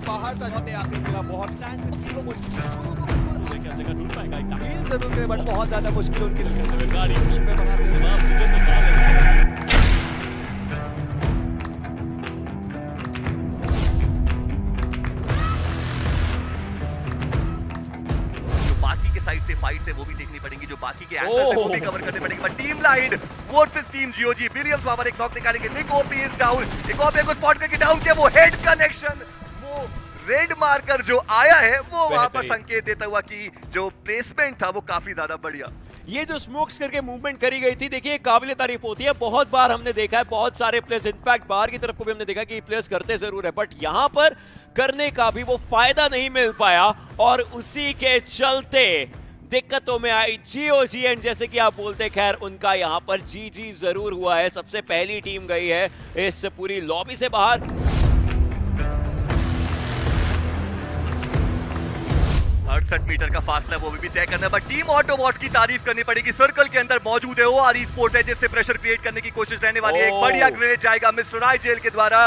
बाहर तक आखिर पूरा बहुत जगह ढूंढ पाएगा जरूर है, बट बहुत ज्यादा मुश्किल उनके लिए गाड़ी मुश्किल बाकी के साइड से फाइट है वो भी देखनी पड़ेगी, जो बाकी के एंगल से वो भी कवर करने पड़ेंगे। But team line versus team GOG, Williams वहां पर एक नॉक निकालेंगे, निक ओपी इज डाउन, एक ओपी को स्पॉट करके डाउन किया, वो हेड कनेक्शन, वो रेड मार्कर जो आया है वो वहां पर संकेत देता हुआ कि जो प्लेसमेंट था वो काफी ज्यादा बढ़िया। ये जो स्मोक्स करके मूवमेंट करी गई थी, देखिए काबिल तारीफ होती है, बहुत बार हमने देखा है, बहुत सारे प्लेयर्स इनफैक्ट बाहर की तरफ को भी हमने देखा कि प्लेयर्स करते जरूर है, बट यहां पर करने का भी वो फायदा नहीं मिल पाया और उसी के चलते दिक्कतों में आई जीओजी। एंड जैसे कि आप बोलते, खैर उनका यहां पर जीजी जरूर हुआ है, सबसे पहली टीम गई है इस पूरी लॉबी से बाहर। 68 मीटर का फासला वो भी तय करना है, बट टीम ऑटोबॉट्स की तारीफ करनी पड़ेगी, सर्कल के अंदर मौजूद है वो Esports है, जिससे प्रेशर क्रिएट करने की कोशिश रहने वाली है। एक बढ़िया ग्रेनेड जाएगा मिस्टर आईजेल के द्वारा,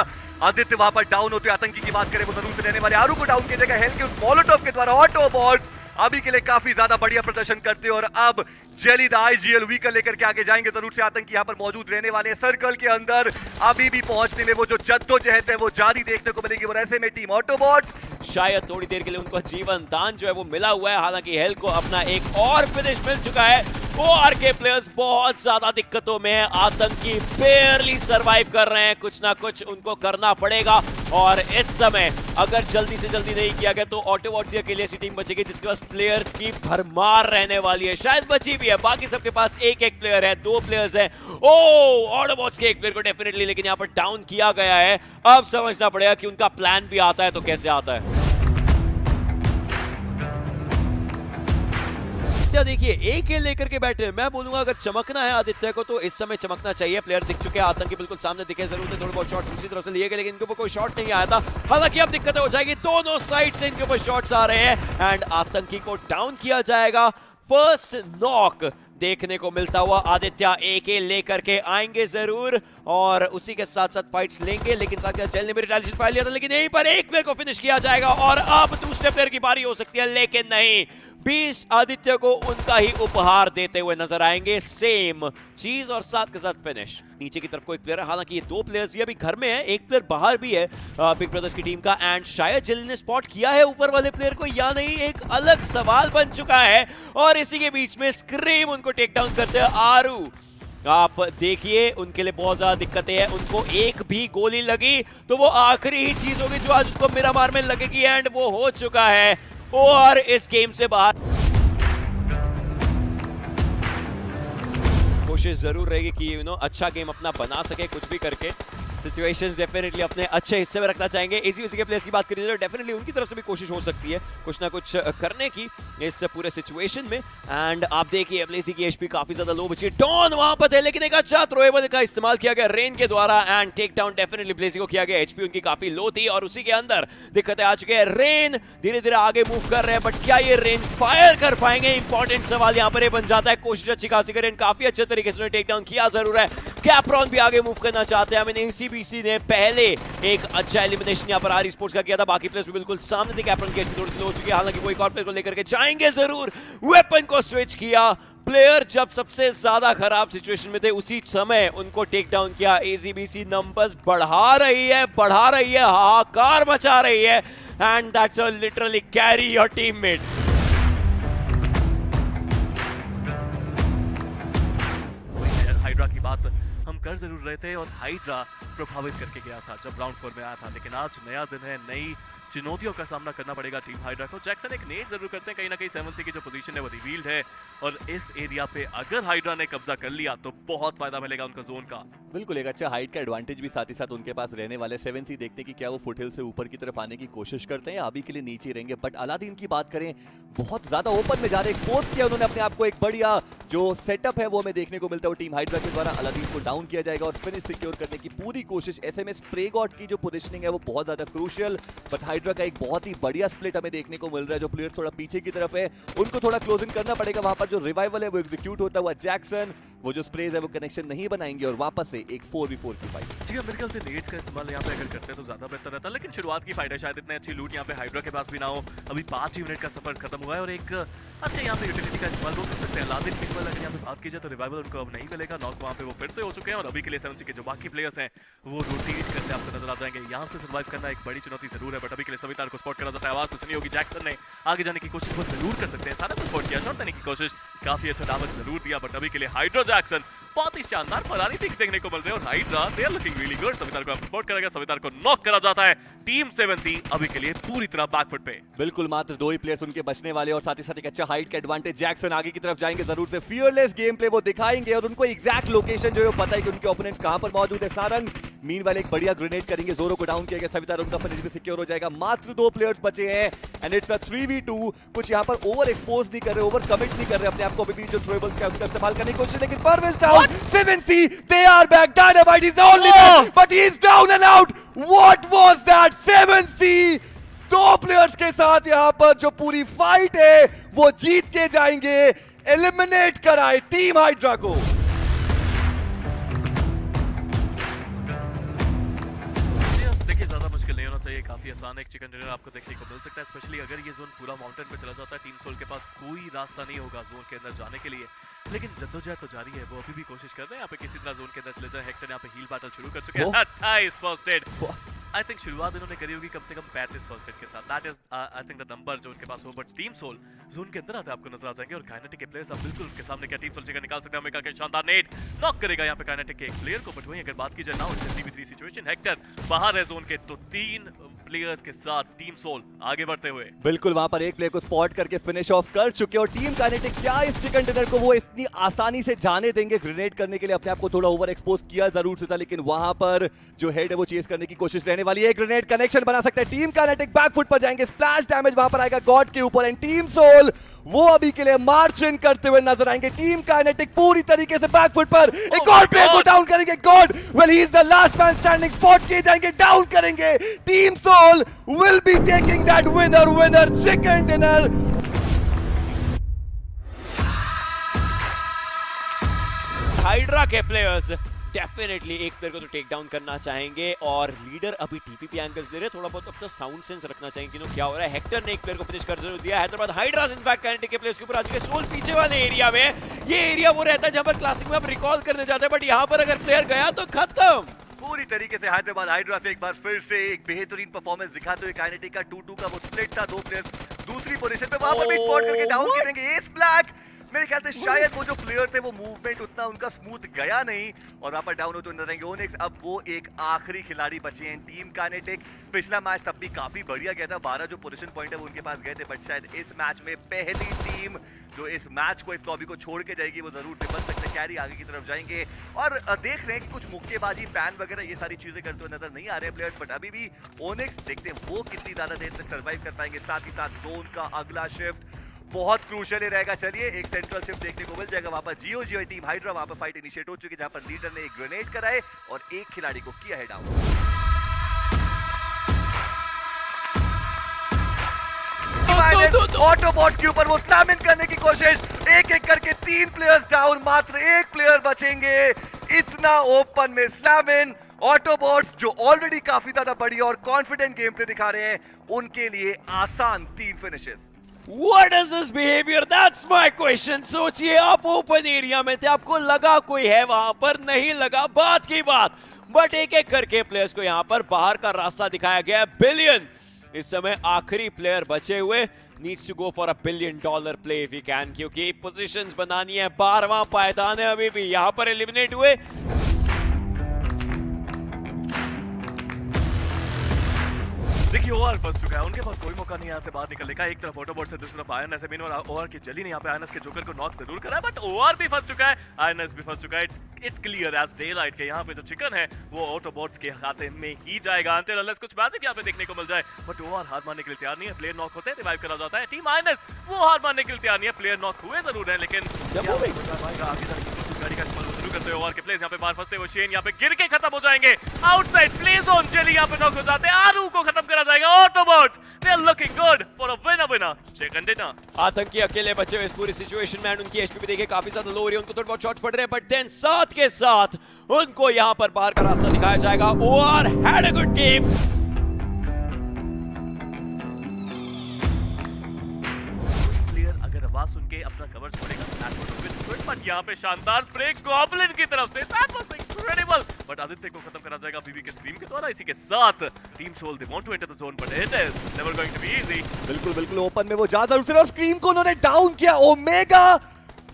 आदित्य वहां पर डाउन होते, आतंकी की बात करें वो जरूर से रहने वाले, आरू को डाउन की जगह हेल के उस मोलोटोव के द्वारा ऑटोबॉट्स अभी के लिए काफी ज्यादा बढ़िया प्रदर्शन करते हैं और अब जेली द आईजीएल व्हीकल लेकर के आगे जाएंगे, जरूर से आतंकी यहां पर मौजूद रहने वाले हैं। सर्कल के अंदर अभी भी पहुंचने में वो जो जद्दोजहद है वो जारी देखने को मिलेगी, और ऐसे में टीम ऑटोबॉट्स शायद थोड़ी देर के लिए उनको जीवन दान जो है वो मिला हुआ है, हालांकि हेल को अपना एक और फिनिश मिल चुका है। OR के प्लेयर्स बहुत ज्यादा दिक्कतों में है, आतंकी बेयरली सरवाइव कर रहे हैं, कुछ ना कुछ उनको करना पड़ेगा और इस समय अगर जल्दी से जल्दी नहीं किया गया तो ऑटोबॉट्स के लिए ऐसी टीम बचेगी जिसके पास प्लेयर्स की भरमार रहने वाली है, शायद बची भी है, बाकी सबके पास एक एक प्लेयर है, 2 प्लेयर्स हैं। ऑटोबॉट्स के एक प्लेयर को डेफिनेटली लेकिन यहां पर डाउन किया गया है, अब समझना पड़ेगा कि उनका प्लान भी आता है तो कैसे आता है। देखिए एक खेल लेकर के बैठे, मैं बोलूंगा अगर चमकना है आदित्य को तो इस समय चमकना चाहिए, प्लेयर दिख चुके हैं, आतंकी बिल्कुल सामने दिखे, जरूर से थोड़े बहुत शॉट दूसरी तरफ से लिए गए लेकिन इनके ऊपर कोई शॉट नहीं आया था, हालांकि अब दिक्कतें हो जाएगी, दोनों साइड से इनके ऊपर शॉट्स आ रहे हैं एंड आतंकी को डाउन किया जाएगा। फर्स्ट नॉक देखने को मिलता हुआ, आदित्य एक लेकर के आएंगे जरूर और उसी के साथ साथ फाइट्स लेंगे, लेकिन साथ साथ जेल ने भी रिटेलिएशन फाइल लिया था, लेकिन यहीं पर एक प्लेयर को फिनिश किया जाएगा और अब दूसरे प्लेयर की बारी हो सकती है, लेकिन नहीं, बीस्ट आदित्य को उनका ही उपहार देते हुए नजर आएंगे, सेम चीज और साथ के साथ फिनिश। नीचे की तरफ को एक प्लेयर है, हालांकि ये 2 प्लेयर्स ये अभी घर में है, एक प्लेयर बाहर भी है बिग ब्रदर्स की टीम का, एंड शायद जिल ने स्पॉट किया है ऊपर वाले प्लेयर को या नहीं, एक अलग सवाल बन चुका है और इसी के बीच में स्क्रीम उनको टेक डाउन करते हैं। आरू आप देखिए उनके लिए बहुत ज्यादा दिक्कतें हैं, उनको एक भी गोली लगी तो वो आखिरी ही चीज होगी जो आज उसको मिरामार में लगेगी एंड वो हो चुका है और इस गेम से बाहर। कोशिश जरूर रहेगी कि अच्छा गेम अपना बना सके, कुछ भी करके सिचुएशंस डेफिनेटली अपने अच्छे हिस्से में रखना चाहेंगे। एसीबीसी के प्लेयर्स की बात करें तो डेफिनेटली उनकी तरफ से भी कोशिश हो सकती है कुछ ना कुछ करने की इस पूरे सिचुएशन में। एंड आप देखिए ब्लेजी की एचपी काफी ज्यादा लो बची, डॉन वहां पर थे लेकिन एक अच्छा थ्रोएबल का इस्तेमाल किया गया रेन के द्वारा एंड टेक डाउन डेफिनेटली ब्लेजी को किया गया। एचपी उनकी काफी लो थी और उसी के अंदर दिक्कतें आ चुके हैं। रेन धीरे धीरे आगे मूव कर रहे हैं बट क्या ये रेन फायर कर पाएंगे, इंपॉर्टेंट सवाल यहाँ पर बन जाता है। कोशिश अच्छी खासी करें, काफी अच्छे तरीके से टेक डाउन किया जरूर है। कैप्रॉन भी आगे मूव करना चाहते हैं। एसीबीसी ने पहले एक अच्छा एलिमिनेशन यहाँ पर आर स्पोर्ट्स का किया था, बाकी प्लेयर्स भी बिल्कुल सामने थे। कैप्रॉन की एचपी थोड़ी सी हो चुकी है, हालांकि वो एक और प्लेयर को लेकर के जाएंगे जरूर। वेपन को स्विच किया, प्लेयर जब सबसे ज्यादा खराब सिचुएशन में थे उसी समय उनको टेक डाउन किया। एसीबीसी नंबर्स बढ़ा रही है, हाहाकार मचा रही है and that's literally carry your teammate. Hydra की बात हम कर जरूर रहे थे और हाइड्रा प्रभावित करके गया था जब राउंड 4 में आया था, लेकिन आज नया दिन है, नई चुनौतियों का सामना करना पड़ेगा टीम हाइड्रा को। जैक्सन एक नेट जरूर करते हैं, कहीं ना कहीं 7C की जो पोजीशन है वो रिवील्ड है और इस एरिया पे अगर हाइड्रा ने कब्जा कर लिया तो बहुत फायदा मिलेगा उनका जोन का। बिल्कुल एक अच्छा हाइट का एडवांटेज भी साथ ही साथ उनके पास रहने वाले। 7C देखते हैं कि क्या वो फुटहिल से ऊपर की तरफ आने की कोशिश करते हैं, अभी के लिए नीचे रहेंगे। बट अलादीन की बात करें, बहुत ज्यादा ओपन में जा रहे, एक्सपोज किया उन्होंने अपने आप को, एक बढ़िया जो सेटअप है वो हमें देखने को मिलता है टीम हाइड्रा के द्वारा। अलादीन को डाउन किया जाएगा और फिनिश सिक्योर करने की पूरी कोशिश। एसएमएस स्प्रे गॉड की जो पोजीशनिंग है वो बहुत ज्यादा क्रूशियल, बट हाइड्रा का एक बहुत ही बढ़िया स्प्लिट हमें देखने को मिल रहा है। जो प्लेयर थोड़ा पीछे की तरफ है उनको थोड़ा क्लोजिंग करना पड़ेगा, वहां पर जो रिवाइवल है वो एग्जीक्यूट होता हुआ। जैक्सन वो जो स्प्रेज है वो कनेक्शन नहीं बनाएंगे और वापस से एक 4v4 की फाइट। जी मेरे ख्याल से नेड्स का इस्तेमाल यहाँ पे अगर करते हैं तो ज्यादा बेहतर रहता है, लेकिन शुरुआत की फाइट है, शायद इतने अच्छी लूट यहाँ पे हाइड्रा के पास भी ना हो। अभी 5 ही मिनट का सफर खत्म हुआ है और एक अच्छा यहाँ पे यूटिलिटी का इस्तेमाल वो कर सकते हैं। लादिन पिकवल अगर यहाँ पे बात की जाए तो रिवाइवल उनको अब नहीं मिलेगा, नॉक वहाँ पे वो फिर से हो चुके हैं और अभी के लिए 7C के जो बाकी प्लेयर्स हैं वो रोटेट करते आपको नजर आ जाएंगे। यहाँ से सर्वाइव करना एक बड़ी चुनौती जरूर है, बट अभी के लिए सवितार को स्पॉट करा जाता है। आवाज तो सुनी होगी, जैक्सन ने आगे जाने की कोशिश वो जरूर कर सकते हैं, सारा कुछ स्पॉट किया, शॉट देने की कोशिश, काफी अच्छा डैमेज जरूर दिया, बट अभी के लिए हाइड्रा जैक्सन बहुत ही शानदार फरारी पिक्स देखने को मिल रहे हैं और Hydra they are looking really good. सवितार को अब स्पॉट करा गया, सवितार को नॉक करा जाता है। टीम 7C अभी के लिए पूरी तरह बैकफुट पे। बिल्कुल मात्र 2 ही प्लेयर्स उनके बचने वाले और साथ ही साथ एक अच्छा हाइट का एडवांटेज। जैक्सन आगे की तरफ जाएंगे, जरूर से फियरलेस गेम प्ले वो दिखाएंगे और उनको एग्जैक्ट लोकेशन जो है वो पता है कि उनके ओपोनेंट्स कहां पर मौजूद है। सारंग मीनवाइल एक बढ़िया ग्रेनेड करेंगे, जोरो को डाउन किया गया, सवितार उनका फिनिश भी सिक्योर हो जाएगा। मात्र 2 प्लेयर्स बचे हैं एंड इट्स अ 3v2। कुछ यहां पर ओवर एक्सपोज नहीं कर रहे, ओवर कमिट नहीं कर रहे अपने आप को, अभी भी जो थ्रोएबल्स का उनका इस्तेमाल करने की कोशिश, लेकिन Parvez down. 7C they are back, Dynamite is the only man, but he is down and out. What was that? 7C 2 players के साथ यहां पर जो पूरी फाइट है वो जीत के जाएंगे, एलिमिनेट कराए टीम हाइड्रा को। देखिए ज्यादा मुश्किल नहीं होना चाहिए, काफी आसान एक चिकन डिनर आपको देखने को मिल सकता है, स्पेशली अगर ये जोन पूरा माउंटेन पे चला जाता है। टीम सोल के पास कोई रास्ता नहीं होगा जोन के अंदर जाने के लिए, लेकिन जद्दोजहद तो जारी है, वो अभी भी कोशिश कर रहे हैं यहाँ पे किसी तरह जोन के अंदर चले जाए। हेक्टर यहाँ पे हील बैटल शुरू कर चुके हैं, 28 फर्स्ट एड। आई थिंक शुरुआत इन्होंने करी होगी कम से कम 35 फर्स्ट एड के साथ, that is I think the number जो उनके पास हो, बट टीम सोल जोन के अंदर आते आपको नजर आ जाएंगे और काइनेटिक के प्लेयर्स अब बिल्कुल उनके सामने क्या टीम सोल निकाल सकते हैं। अमेरिका के शानदार नेट नॉक करेगा यहाँ पे काइनेटिक के एक प्लेयर को, बट वहीं अगर बात की जाए ना 3v3 सिचुएशन, हेक्टर बाहर है जोन के, तो 3 प्लेयर्स के साथ टीम सोल आगे बढ़ते हुए बिल्कुल वहां पर एक प्लेयर को स्पॉट करके फिनिश ऑफ कर चुके और टीम काइनेटिक क्या इस चिकन डिनर को वो इतनी आसानी से जाने देंगे। ग्रेनेड करने के लिए अपने आप को थोड़ा ओवर एक्सपोज किया जरूर से था, लेकिन वहां पर जो हेड है वो चेस करने की कोशिश रहने वाली है। ग्रेनेड कनेक्शन बना सकते हैं, टीम काइनेटिक बैकफुट पर जाएंगे, स्प्लैश डैमेज वहां पर आएगा गॉड के ऊपर एंड टीम सोल वो अभी के लिए मार्च इन करते हुए नजर आएंगे। टीम काइनेटिक पूरी तरीके से बैकफुट पर एक और प्लेयर को डाउन करेंगे, god well he is the last man standing, spot किए जाएंगे, डाउन करेंगे। Team Soul will be taking that winner chicken dinner. Hydra के प्लेयर्स डेफिनेटली एक प्लेयर को तो टेक डाउन करना चाहेंगे और लीडर अभी टीपीपी एंगल्स ले रहे हैं, थोड़ा बहुत अपना साउंड सेंस रखना चाहेंगे कि क्या हो रहा है। हेक्टर ने एक प्लेयर को फिनिश कर जरूर दिया। हैदराबाद हाइड्रास इनफैक्ट काइनेटिक के प्लेयर्स के ऊपर आ चुके। सोल पीछे वाले एरिया में, ये एरिया वो रहता है जहां पर क्लासिक में आप रिकॉल करने जाते हैं, बट यहां पर अगर प्लेयर गया तो खत्म। पूरी तरीके से हैदराबाद हाइड्रा से एक बार फिर से एक बेहतरीन परफॉर्मेंस दिखाते हुए काइनेटिक का 2-2 का वो स्प्लिट था, 2 प्लेयर्स दूसरी पोजीशन पे वहां पर भी स्पॉट करके डाउन करेंगे। एस ब्लैक मेरे ख्याल से शायद वो जो प्लेयर थे वो मूवमेंट उतना उनका स्मूथ गया नहीं और वहां पर डाउन होते नजर आएंगे। ओनिक्स अब वो एक आखिरी खिलाड़ी बचे हैं टीम काइनेटिक। पिछला मैच तब भी काफी बढ़िया गया था, 12 जो पोजीशन पॉइंट है वो उनके पास गए थे, बट शायद इस मैच में पहली टीम जो इस मैच को, इस लॉबी को छोड़ के जाएगी वो जरूर से बन सकते हैं। कैरी आगे की तरफ जाएंगे और देख रहे हैं कि कुछ मुक्केबाजी पैन वगैरह ये सारी चीजें करते हुए नजर नहीं आ रहे हैं प्लेयर्स, बट अभी भी ओनिक्स देखते हैं वो कितनी ज्यादा देर तक सर्वाइव कर पाएंगे। साथ ही साथ जोन का अगला शिफ्ट बहुत क्रूशियल रहेगा। चलिए एक सेंट्रल शिफ्ट देखने को मिल जाएगा, वहां पर जियो टीम हाइड्रा वहां पर फाइट इनिशिएट हो चुकी है, जहां पर लीडर ने एक ग्रेनेड कराए और एक खिलाड़ी को किया है डाउन। ऑटोबॉट के ऊपर वो स्लैम इन करने की कोशिश, एक एक करके 3 प्लेयर्स डाउन, मात्र 1 प्लेयर बचेंगे। इतना ओपन में स्लैम इन, ऑटोबॉट्स जो ऑलरेडी काफी ज्यादा बड़ी और कॉन्फिडेंट गेम प्ले दिखा रहे हैं, उनके लिए आसान 3 finishes. What is this behavior? That's my question. सोचिए आप ओपन एरिया में थे, आपको लगा कोई है वहां पर, नहीं लगा बात की बात, बट एक एक करके प्लेयर्स को यहां पर बाहर का रास्ता दिखाया गया। बिलियन इस समय आखिरी प्लेयर बचे हुए, needs to go for $1 billion play if he can, क्योंकि पोजीशंस बनानी है। 12वां पायदान है अभी भी, यहां पर एलिमिनेट हुए। देखिए ओआर फंस चुका है, उनके पास कोई मौका नहीं है यहाँ से बाहर निकलने का। एक तरफ ऑटोबॉट से दूसरी तरफ आयरनेस है, और ओआर की जली ने यहाँ पे आयरनेस के जोकर को नॉक जरूर करा है, बट ओआर भी फंस चुका है, आयरनेस भी फंस चुका है। It's clear as daylight के यहाँ पे जो चिकन है वो ऑटोबॉट्स के खाते में ही जाएगा, अंटिल अनलेस कुछ मैजिक यहाँ पे देखने को मिल जाए। बट ओआर हार मानने के लिए तैयार नहीं है, प्लेयर नॉक होते हैं, रिवाइव करा जाता है। टीम आयरनेस वो हार मानने के लिए तैयार नहीं है, प्लेयर नॉक हुए जरूर है, लेकिन गाड़ी का इस्तेमाल शुरू करते हुए और के प्लेस यहाँ पे बाहर फंसते हुए शेन यहाँ पे गिर के खत्म हो जाएंगे। आउटसाइड प्ले जोन जेली यहाँ पे नॉक हो जाते हैं। आरू को खत्म करा जाएगा। Autobots they are looking good for a winner second dinner. आतंकी अकेले बचे हुए इस पूरी सिचुएशन में, उनकी एचपी भी देखिए काफी ज्यादा लो हो रही है, उनको थोड़े बहुत शॉट्स पड़ रहे हैं, बट देन साथ के साथ उनको यहां पर बाहर का रास्ता दिखाया जाएगा। OR had a good game. Player अगर आवाज सुन के अपना कवर छोड़ेगा that would be good, but यहां पे शानदार ब्रेक गॉब्लिन की तरफ से, that was incredible, but Aditya को खत्म करा जाएगा बीबी के स्क्रीम के द्वारा। इसी के साथ team Soul they want to enter the zone but it is never going to be easy. बिल्कुल बिल्कुल ओपन में वो ज्यादा दूसरे और स्क्रीम को उन्होंने डाउन किया। ओमेगा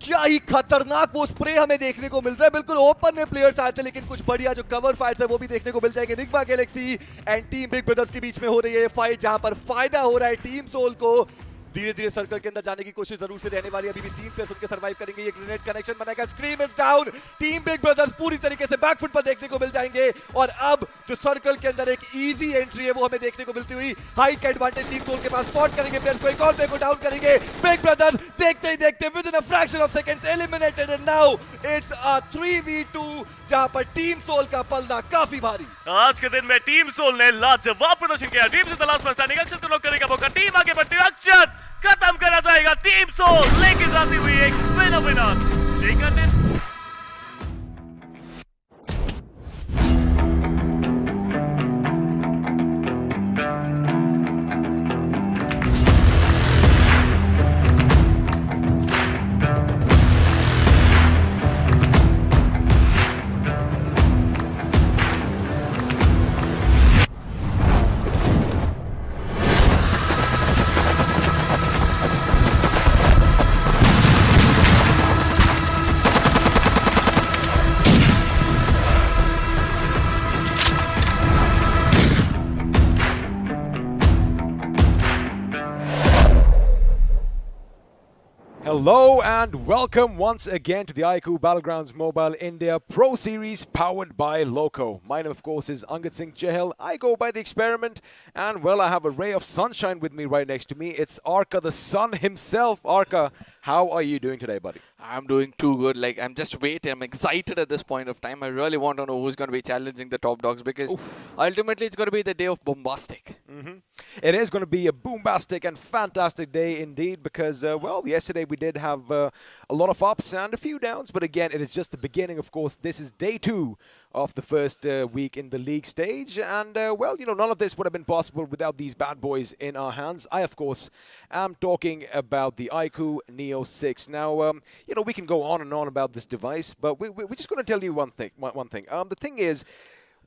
क्या ही खतरनाक वो स्प्रे हमें देखने को मिल रहा है। बिल्कुल ओपन में प्लेयर्स आए थे, लेकिन कुछ बढ़िया जो कवर फाइट्स है वो भी देखने को मिल जाएंगे। Nigma Galaxy and team Big Brothers के बीच में हो रही है फाइट, जहां पर फायदा हो रहा है टीम सोल को। धीरे धीरे सर्कल के अंदर जाने की कोशिश जरूर से रहने वाली है। अभी भी 3 प्लेयर्स उनके सर्वाइव करेंगे। ये ग्रेनेड कनेक्शन बनाएगा। Scream is down. Team Big brothers पूरी तरीके से बैकफुट पर देखने को मिल जाएंगे। और अब जो सर्कल के अंदर एक इजी एंट्री है वो हमें देखने को मिलती हुई। हाइट का एडवांटेज टीम सोल के पास। स्पॉट करेंगे प्लेयर्स को, एक और प्लेयर को डाउन करेंगे। बिग ब्रदर देखते ही देखते with in a fraction of seconds eliminated, and now it's a 3v2 जहां पर टीम सोल का पलड़ा काफी भारी। आज के दिन में टीम सोल ने लाजवाब प्रदर्शन किया। टीम से तलाश में स्टैंडिंग अक्षत को नॉक करेगा मौका। टीम आगे बढ़ती है। अक्षत खत्म करा जाएगा। टीम सोल लेके जाती हुई एक winner second. Hello and welcome once again to the iQOO Battlegrounds Mobile India Pro Series powered by Loco. My name, of course, is Angad Singh Chahal. I go by the Experiment, and well, I have a ray of sunshine with me right next to me. It's Arka, the sun himself. Arka, how are you doing today, buddy? I'm doing too good. Like, I'm just waiting. I'm excited at this point of time. I really want to know who's going to be challenging the top dogs, because ultimately it's going to be the day of bombastic. It is going to be a bombastic and fantastic day indeed, because, well, yesterday we did have a lot of ups and a few downs, but again, it is just the beginning, of course. This is day 2 of the first week in the league stage, and, well, you know, none of this would have been possible without these bad boys in our hands. I, of course, am talking about the iQOO Neo 6. Now, you know, we can go on and on about this device, but we're just going to tell you one thing. The thing is,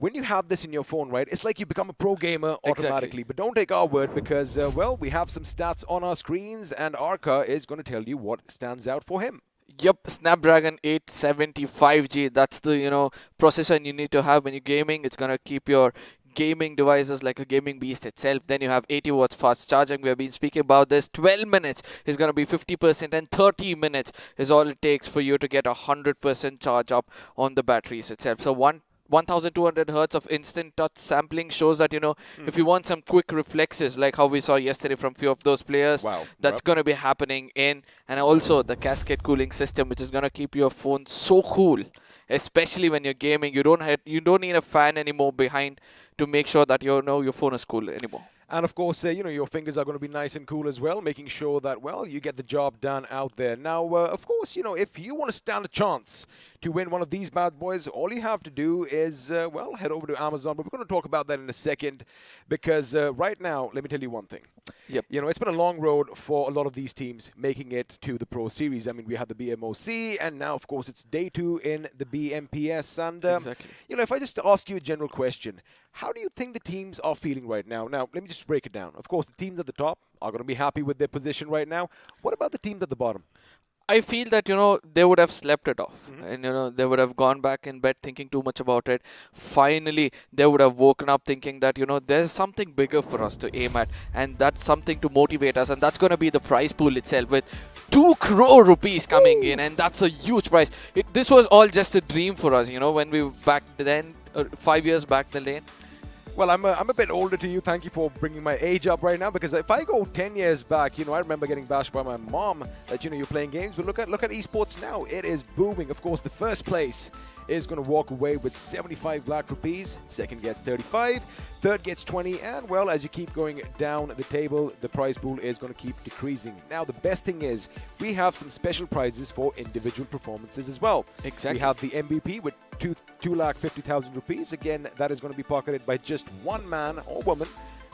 when you have this in your phone, right, it's like you become a pro gamer automatically. Exactly. But don't take our word, because, well, we have some stats on our screens, and Arka is going to tell you what stands out for him. Yep, Snapdragon 875G. That's the, you know, processor you need to have when you're gaming. It's going to keep your gaming devices like a gaming beast itself. Then you have 80 watts fast charging. We have been speaking about this. 12 minutes is going to be 50%, and 30 minutes is all it takes for you to get 100% charge up on the batteries itself. So 1200 hertz of instant touch sampling shows that, you know, if you want some quick reflexes like how we saw yesterday from few of those players, that's going to be happening in. And also the cascade cooling system, which is going to keep your phone so cool, especially when you're gaming. You don't need a fan anymore behind to make sure that your phone is cool anymore. And of course, you know, your fingers are going to be nice and cool as well, making sure that, well, you get the job done out there. Now, of course, you know, if you want to stand a chance to win one of these bad boys, all you have to do is, well, head over to Amazon. But we're going to talk about that in a second, because right now, let me tell you one thing. Yep. You know, it's been a long road for a lot of these teams making it to the Pro Series. I mean, we had the BMOC, and now, of course, it's day 2 in the BMPS. And, Exactly. you know, if I just ask you a general question, how do you think the teams are feeling right now? Now, let me just break it down. Of course, the teams at the top are going to be happy with their position right now. What about the teams at the bottom? I feel that, you know, they would have slept it off, and, you know, they would have gone back in bed thinking too much about it. Finally, they would have woken up thinking that, you know, there's something bigger for us to aim at, and that's something to motivate us, and that's going to be the prize pool itself, with 2 crore rupees coming in, and that's a huge prize. This was all just a dream for us, you know, when we back then, 5 years back the lane. Well, I'm a bit older to you. Thank you for bringing my age up right now, because if I go 10 years back, I remember getting bashed by my mom that, you're playing games. But look at esports now. It is booming. Of course, the first place is going to walk away with 75 lakh rupees. Second gets 35. Third gets 20. And, well, as you keep going down the table, the prize pool is going to keep decreasing. Now, the best thing is we have some special prizes for individual performances as well. Exactly. We have the MVP with 2,50,000 rupees. Again, that is going to be pocketed by just one man or woman.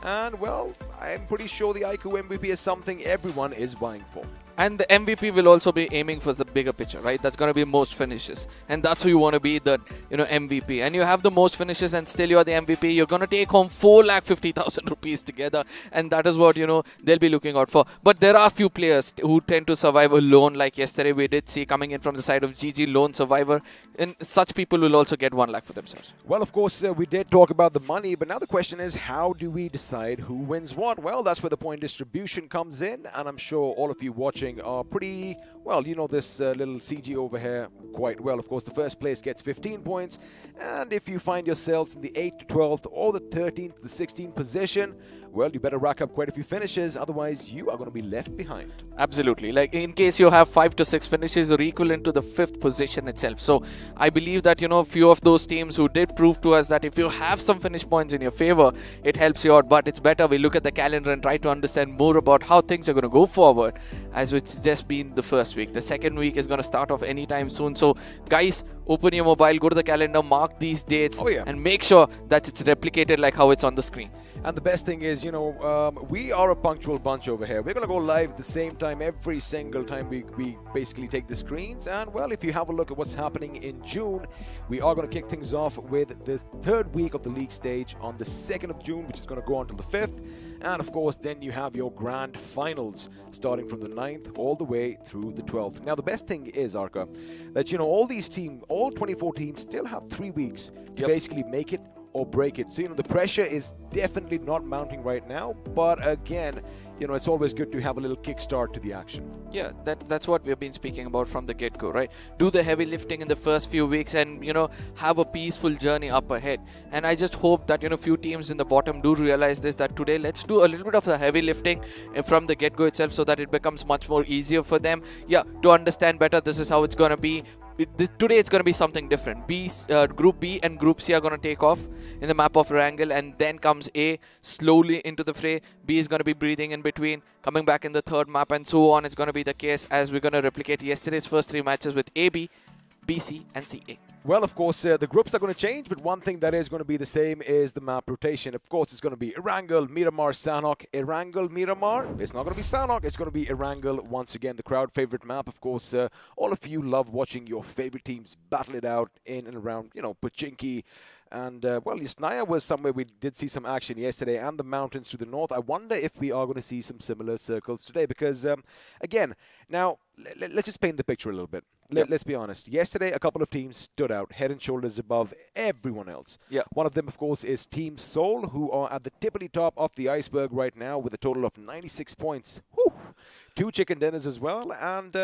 And, well, I'm pretty sure the iQOO MVP is something everyone is vying for. And the MVP will also be aiming for the bigger picture, right? That's going to be most finishes. And that's who you want to be, the MVP. And you have the most finishes and still you're the MVP. You're going to take home 4,50,000 rupees together. And that is what, they'll be looking out for. But there are a few players who tend to survive alone. Like yesterday we did see coming in from the side of GG, lone survivor. And such people will also get 1 lakh for themselves. Well, of course, we did talk about the money. But now the question is, how do we decide who wins what? Well, that's where the point distribution comes in. And I'm sure all of you watching are pretty, well, this little CG over here quite well. Of course, the first place gets 15 points. And if you find yourselves in the 8th to 12th or the 13th to the 16th position, well, you better rack up quite a few finishes. Otherwise, you are going to be left behind. Absolutely. Like in case you have 5 to 6 finishes, you're equivalent to the 5th position itself. So I believe that, a few of those teams who did prove to us that if you have some finish points in your favor, it helps you out. But it's better we look at the calendar and try to understand more about how things are going to go forward, as it's just been the first week. The second week is going to start off anytime soon. So guys, open your mobile, go to the calendar, mark these dates, and make sure that it's replicated like how it's on the screen. And the best thing is, we are a punctual bunch over here. We're going to go live at the same time every single time we basically take the screens. And, well, if you have a look at what's happening in June, we are going to kick things off with the third week of the league stage on the 2nd of June, which is going to go until the 5th. And, of course, then you have your grand finals starting from the 9th all the way through the 12th. Now, the best thing is, Arka, that, all these teams, all 24 teams still have 3 weeks to basically make it or break it. So, the pressure is definitely not mounting right now. But, again, it's always good to have a little kickstart to the action. Yeah, that's what we've been speaking about from the get-go, right? Do the heavy lifting in the first few weeks and, have a peaceful journey up ahead. And I just hope that, few teams in the bottom do realize this, that today let's do a little bit of the heavy lifting from the get-go itself so that it becomes much more easier for them. Yeah, to understand better, this is how it's going to be. Today it's going to be something different. Group B and Group C are going to take off in the map of Erangel, and then comes A slowly into the fray. B is going to be breathing in between, coming back in the third map, and so on. It's going to be the case as we're going to replicate yesterday's first 3 matches with AB, BC and CA. Well, of course, the groups are going to change, but one thing that is going to be the same is the map rotation. Of course, it's going to be Erangel, Miramar, Sanhok, Erangel, Miramar. It's not going to be Sanhok, it's going to be Erangel once again, the crowd favorite map. Of course, all of you love watching your favorite teams battle it out in and around, Pochinki. And, well, Yasnaya was somewhere we did see some action yesterday, and the mountains to the north. I wonder if we are going to see some similar circles today because, again, now, let's just paint the picture a little bit. Let's be honest. Yesterday, a couple of teams stood out head and shoulders above everyone else. One of them, of course, is Team Seoul, who are at the tippity top of the iceberg right now with a total of 96 points. Whew. 2 chicken dinners as well. And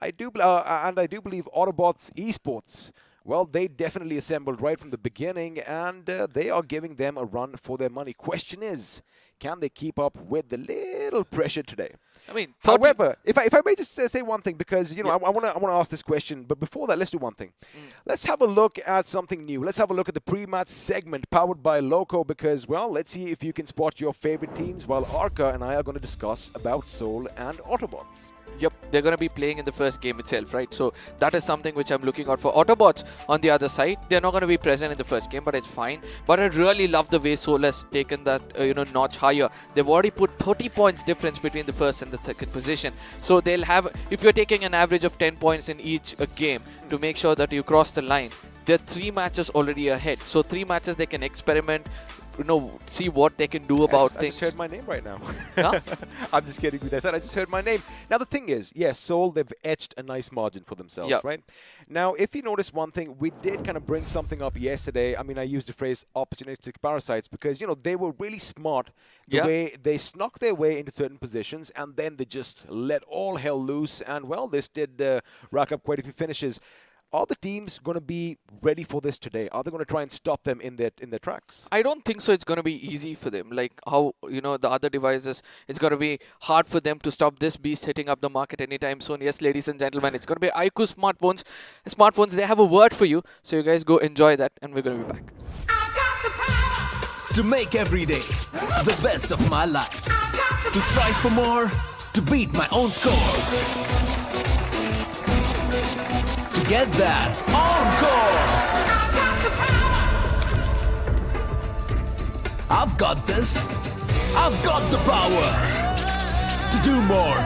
I do believe Autobotz Esports, well, they definitely assembled right from the beginning, and they are giving them a run for their money. Question is, can they keep up with the little pressure today? I mean, however, if I may just say one thing, because I want to ask this question, but before that, let's do one thing. Let's have a look at something new. Let's have a look at the pre-match segment powered by Loco, because, well, let's see if you can spot your favorite teams, while Arka and I are going to discuss about Seoul and Autobotz. Yep, they're going to be playing in the first game itself, right? So that is something which I'm looking out for. Autobotz on the other side, they're not going to be present in the first game, but it's fine. But I really love the way Seoul has taken that notch higher. They've already put 30 points difference between the first and the second position. So they'll have, if you're taking an average of 10 points in each game to make sure that you cross the line, they're 3 matches already ahead. So 3 matches they can experiment, see what they can do about things. I just heard my name right now. Huh? I'm just kidding with that. I just heard my name. Now, the thing is, yes, Seoul, they've etched a nice margin for themselves, right? Now, if you notice one thing, we did kind of bring something up yesterday. I mean, I used the phrase opportunistic parasites because, they were really smart the way they snuck their way into certain positions, and then they just let all hell loose. And, well, this did rack up quite a few finishes. are the teams going to be ready for this today? Are they going to try and stop them in their tracks? I don't think so. It's going to be easy for them. Like how, the other devices, it's going to be hard for them to stop this beast hitting up the market anytime soon. Yes, ladies and gentlemen, it's going to be iQOO smartphones. Smartphones, they have a word for you. So you guys go enjoy that, and we're going to be back. To make every day the best of my life. To strive for more. To beat my own score. To get that encore. I've got this. I've got the power. To do more.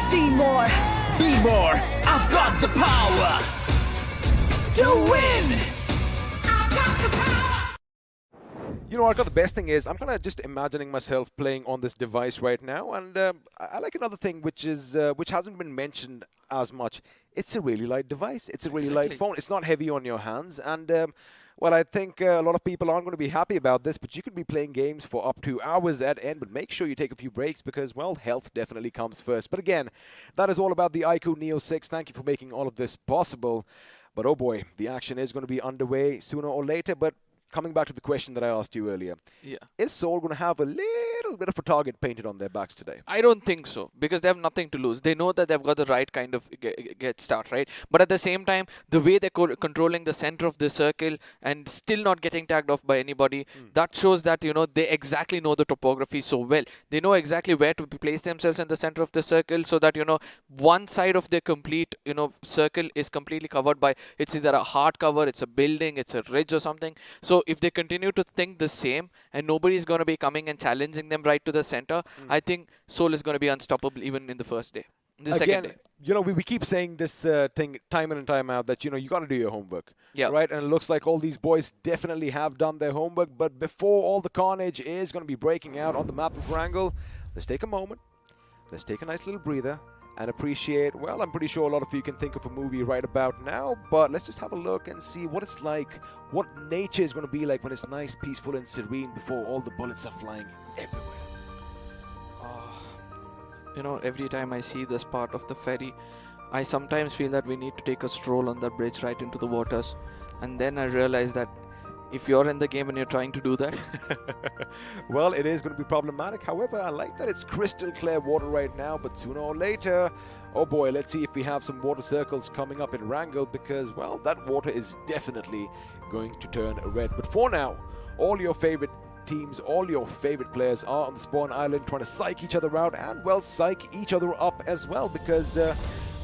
See more. Be more. I've got the power. To win. You know, Arka, the best thing is I'm kind of just imagining myself playing on this device right now, and I like another thing which hasn't been mentioned as much. It's a really light device. It's a really light phone. It's not heavy on your hands, and well, I think a lot of people aren't going to be happy about this, but you could be playing games for up to hours at end, but make sure you take a few breaks because, well, health definitely comes first. But again, that is all about the iQOO Neo 6. Thank you for making all of this possible. But oh boy, the action is going to be underway sooner or later, but coming back to the question that I asked you earlier, is Seoul going to have a little bit of a target painted on their backs today? I don't think so, because they have nothing to lose. They know that they've got the right kind of get start, right? But at the same time, the way they're controlling the center of the circle and still not getting tagged off by anybody, that shows that, they exactly know the topography so well. They know exactly where to place themselves in the center of the circle so that, one side of their complete, circle is completely covered by, it's either a hard cover, it's a building, it's a ridge or something. So if they continue to think the same and nobody's going to be coming and challenging them right to the center, I think Seoul is going to be unstoppable even in the first day. The second day. We keep saying this thing time in and time out that, you got to do your homework. Yeah. Right? And it looks like all these boys definitely have done their homework. But before all the carnage is going to be breaking out on the map of Erangel, let's take a moment. Let's take a nice little breather and appreciate, well, I'm pretty sure a lot of you can think of a movie right about now, but let's just have a look and see what it's like, what nature is going to be like when it's nice, peaceful, and serene before all the bullets are flying everywhere. Every time I see this part of the ferry, I sometimes feel that we need to take a stroll on that bridge right into the waters. And then I realize that if you're in the game and you're trying to do that, well, it is going to be problematic. However, I like that it's crystal clear water right now, but sooner or later, oh boy, let's see if we have some water circles coming up in Erangel because, well, that water is definitely going to turn red. But for now, all your favorite teams, all your favorite players are on the spawn island trying to psych each other out and, well, psych each other up as well because,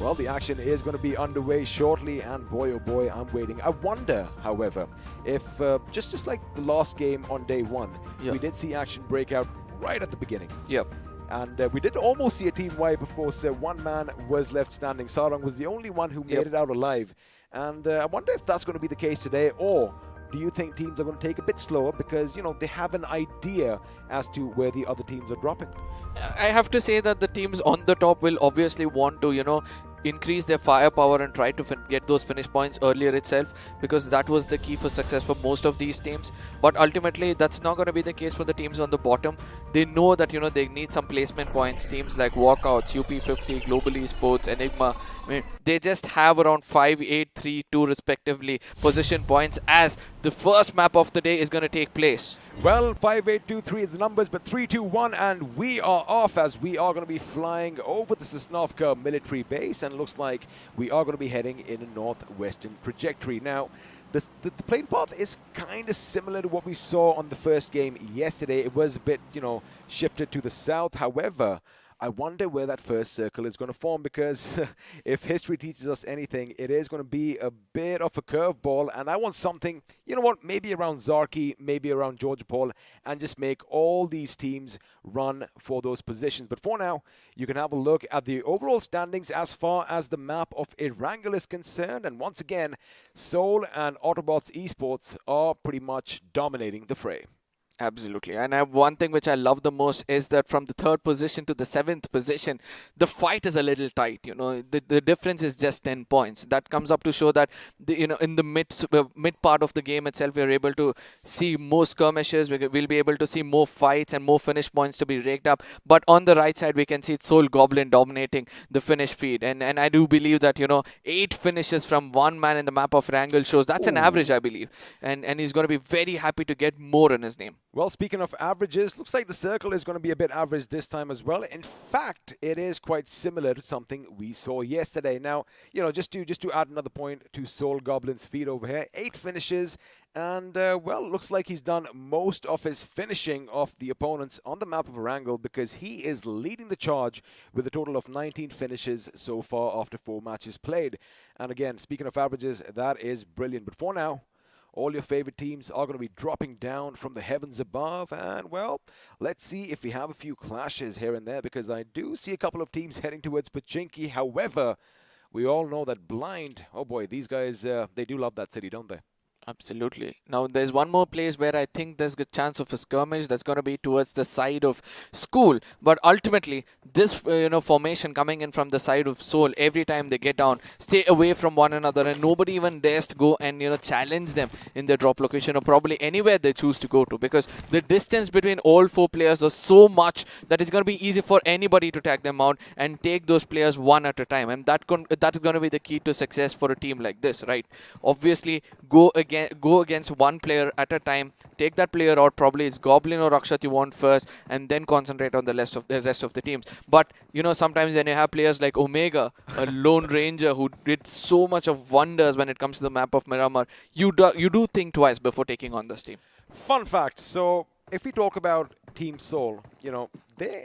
well, the action is going to be underway shortly, and boy, oh boy, I'm waiting. I wonder, however, if just like the last game on day one, we did see action break out right at the beginning. Yep. And we did almost see a team wipe. Of course, one man was left standing. Sarang was the only one who made it out alive. And I wonder if that's going to be the case today, or do you think teams are going to take a bit slower because, they have an idea as to where the other teams are dropping? I have to say that the teams on the top will obviously want to, increase their firepower and try to get those finish points earlier itself, because that was the key for success for most of these teams. But ultimately, that's not going to be the case for the teams on the bottom. They know that, they need some placement points. Teams like Walkouts, UP50, Global Esports, Enigma, they just have around 5, 8, 3, 2 respectively position points as the first map of the day is going to take place. Well, 5, 8, 2, 3 is the numbers, but 3, 2, 1, and we are off as we are going to be flying over the Sosnovka military base, and it looks like we are going to be heading in a northwestern trajectory. Now, the plane path is kind of similar to what we saw on the first game yesterday. It was a bit, shifted to the south. However, I wonder where that first circle is going to form because if history teaches us anything, it is going to be a bit of a curveball. And I want something, maybe around Zarki, maybe around Georgia Paul, and just make all these teams run for those positions. But for now, you can have a look at the overall standings as far as the map of Erangel is concerned. And once again, Seoul and Autobotz Esports are pretty much dominating the fray. Absolutely. And one thing which I love the most is that from the 3rd position to the 7th position, the fight is a little tight. You know, the difference is just 10 points. That comes up to show that, in the mid part of the game itself, we are able to see more skirmishes. We'll be able to see more fights and more finish points to be raked up. But on the right side, we can see Soul Goblin dominating the finish feed. And I do believe that, 8 finishes from one man in the map of Erangel shows that's an average, I believe. And he's going to be very happy to get more in his name. Well, speaking of averages, looks like the circle is going to be a bit average this time as well. In fact, it is quite similar to something we saw yesterday. Now, just to add another point to Soul Goblin's feed over here, 8 finishes, and well, looks like he's done most of his finishing of the opponents on the map of Erangel, because he is leading the charge with a total of 19 finishes so far after 4 matches played. And again, speaking of averages, that is brilliant. But for now, all your favorite teams are going to be dropping down from the heavens above. And, well, let's see if we have a few clashes here and there, because I do see a couple of teams heading towards Pochinki. However, we all know that Blind, oh boy, these guys, they do love that city, don't they? Absolutely. Now, there's one more place where I think there's a chance of a skirmish that's going to be towards the side of School. But ultimately, this formation coming in from the side of Soul, every time they get down, stay away from one another, and nobody even dares to go and challenge them in their drop location, or probably anywhere they choose to go to, because the distance between all 4 players is so much that it's going to be easy for anybody to tag them out and take those players one at a time. And that is going to be the key to success for a team like this, right? Obviously, go against one player at a time, take that player out. Probably it's Goblin or Akshat you want first, and then concentrate on the rest of the teams. But sometimes when you have players like Omega, a lone ranger who did so much of wonders when it comes to the map of Miramar, you do think twice before taking on this team. Fun fact, so if we talk about Team Soul,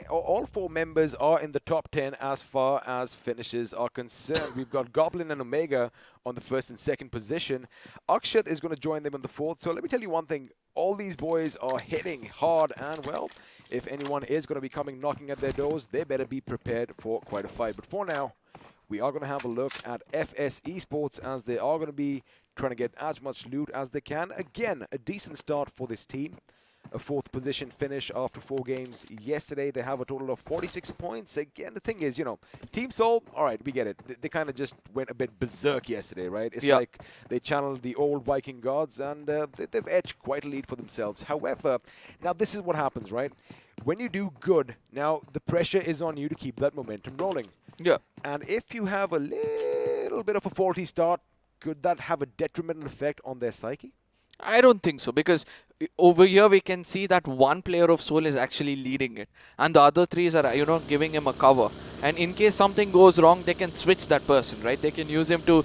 all 4 members are in the top 10 as far as finishes are concerned. We've got Goblin and Omega on the 1st and 2nd position. Akshat is going to join them on the 4th. So let me tell you one thing. All these boys are hitting hard, and, well, if anyone is going to be coming knocking at their doors, they better be prepared for quite a fight. But for now, we are going to have a look at FS Esports, as they are going to be trying to get as much loot as they can. Again, a decent start for this team. A 4th position finish after 4 games yesterday. They have a total of 46 points. Again, the thing is, Team Soul, all right, we get it. They kind of just went a bit berserk yesterday, right? It's like they channeled the old Viking gods, and they've edged quite a lead for themselves. However, now this is what happens, right? When you do good, now the pressure is on you to keep that momentum rolling. Yeah. And if you have a little bit of a faulty start, could that have a detrimental effect on their psyche? I don't think so, because over here we can see that one player of Soul is actually leading it, and the other 3s are giving him a cover, and in case something goes wrong, they can switch that person, right? They can use him to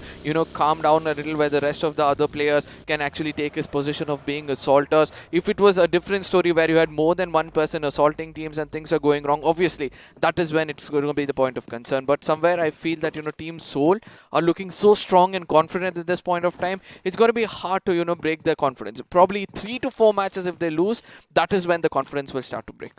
calm down a little, where the rest of the other players can actually take his position of being assaulters. If it was a different story where you had more than one person assaulting teams and things are going wrong, obviously that is when it's going to be the point of concern. But somewhere I feel that Team Soul are looking so strong and confident at this point of time, it's going to be hard to break their confidence. Probably 3 to 4 matches if they lose, that is when the confidence will start to break.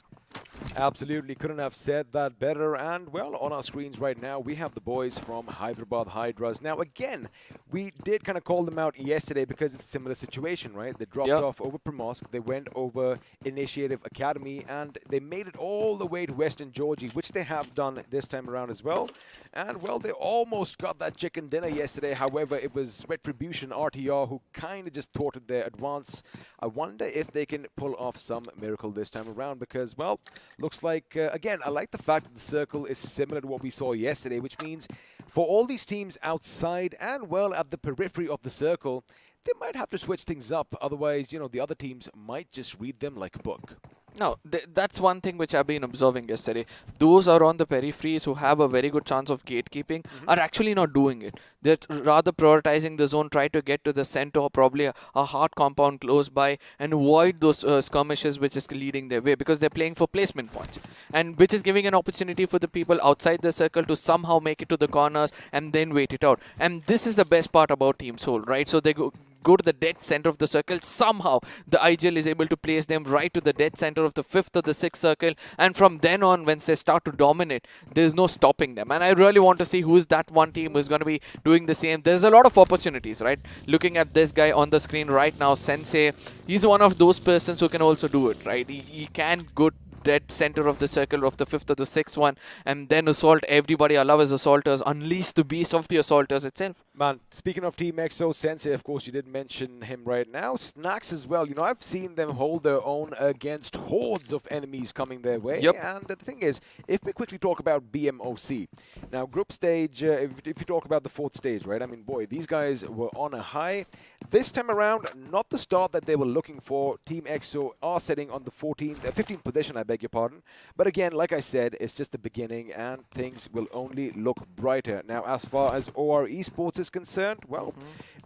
Absolutely, couldn't have said that better. And, well, on our screens right now, we have the boys from Hyderabad Hydras. Now, again, we did kind of call them out yesterday because it's a similar situation, right? They dropped off over Primosk, they went over Initiative Academy, and they made it all the way to Western Georgia, which they have done this time around as well. And, well, they almost got that chicken dinner yesterday. However, it was Retribution RTR who kind of just thwarted their advance. I wonder if they can pull off some miracle this time around, because, well, looks like, again, I like the fact that the circle is similar to what we saw yesterday, which means for all these teams outside and, well, at the periphery of the circle, they might have to switch things up. Otherwise, the other teams might just read them like a book. No, that's one thing which I've been observing yesterday. Those are on the peripheries who have a very good chance of gatekeeping are actually not doing it. They're rather prioritizing the zone, try to get to the center or probably a hard compound close by and avoid those skirmishes which is leading their way, because they're playing for placement points, and which is giving an opportunity for the people outside the circle to somehow make it to the corners and then wait it out. And this is the best part about Team Soul, right? So they go to the dead center of the circle. Somehow, the IGL is able to place them right to the dead center of the 5th or the 6th circle. And from then on, when they start to dominate, there's no stopping them. And I really want to see who's that one team who's going to be doing the same. There's a lot of opportunities, right? Looking at this guy on the screen right now, Sensei, he's one of those persons who can also do it, right? He can go dead center of the circle of the 5th or the 6th one and then assault everybody, allow his assaulters, unleash the beast of the assaulters itself. Man, speaking of Team EXO, Sensei, of course, you did mention him right now. Snacks as well. You know, I've seen them hold their own against hordes of enemies coming their way. Yep. And the thing is, if we quickly talk about BMOC, now group stage, if you talk about the 4th stage, right? I mean, boy, these guys were on a high. This time around, not the start that they were looking for. Team EXO are sitting on the 15th position, I beg your pardon. But again, like I said, it's just the beginning and things will only look brighter. Now, as far as OR Esports is concerned, well,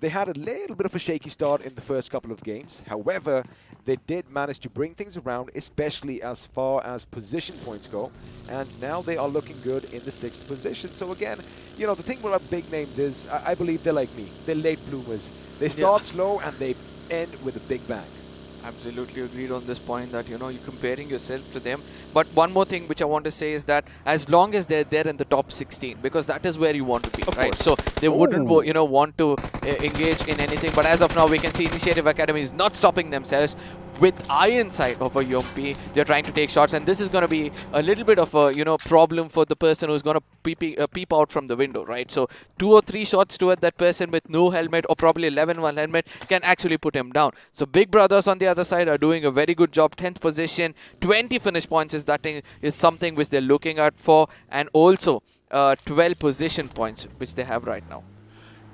they had a little bit of a shaky start in the first couple of games. However, they did manage to bring things around, especially as far as position points go. And now they are looking good in the 6th position. So again, you know, the thing about big names is, I believe they're like me. They're late bloomers. They start slow and they end with a big bang. Absolutely agreed on this point that, you know, you're comparing yourself to them. But one more thing which I want to say is that as long as they're there in the top 16, because that is where you want to be, Of right? course. So they wouldn't, you know, want to engage in anything. But as of now, we can see Initiative Academy is not stopping themselves. With iron sight of a Yompi, they're trying to take shots, and this is going to be a little bit of a, you know, problem for the person who's going to peep out from the window, right? So 2 or 3 shots toward that person with no helmet, or probably 11-1 helmet, can actually put him down. So Big Brothers on the other side are doing a very good job. 10th position, 20 finish points is something which they're looking out for, and also 12 position points which they have right now.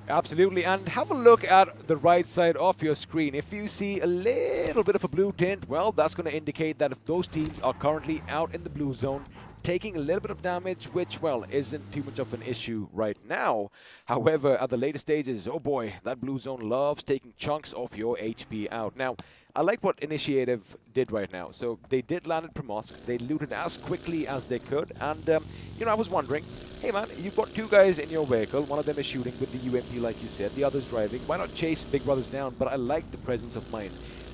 Absolutely, and have a look at the right side of your screen. If you see a little bit of a blue tint, well, that's going to indicate that if those teams are currently out in the blue zone, taking a little bit of damage, which, well, isn't too much of an issue right now. However, at the later stages, oh boy, that blue zone loves taking chunks of your HP out. Now, I like what Initiative did right now. So they did land at Primosk. They looted as quickly as they could. And, you know, I was wondering, hey man, you've got 2 guys in your vehicle. One of them is shooting with the UMP, like you said. The other's driving. Why not chase Big Brothers down? But I like the presence of mind.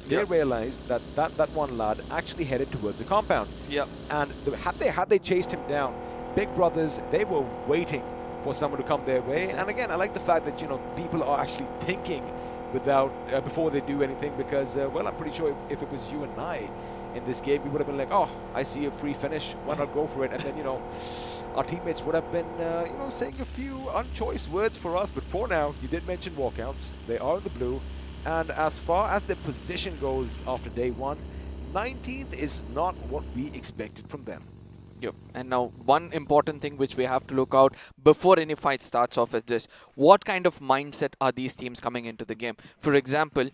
They realized that that one lad actually headed towards the compound. Yep. And had they chased him down, Big Brothers, they were waiting for someone to come their way. And again, I like the fact that, you know, people are actually thinking without before they do anything, because well, I'm pretty sure if it was you and I in this game, we would have been like, oh, I see a free finish, why not go for it? And then, you know, our teammates would have been you know, saying a few unchoice words for us. But for now, you did mention Walkouts. They are in the blue, and as far as their position goes after day 1, 19th is not what we expected from them. Yep. And now one important thing which we have to look out before any fight starts off is this: what kind of mindset are these teams coming into the game? For example,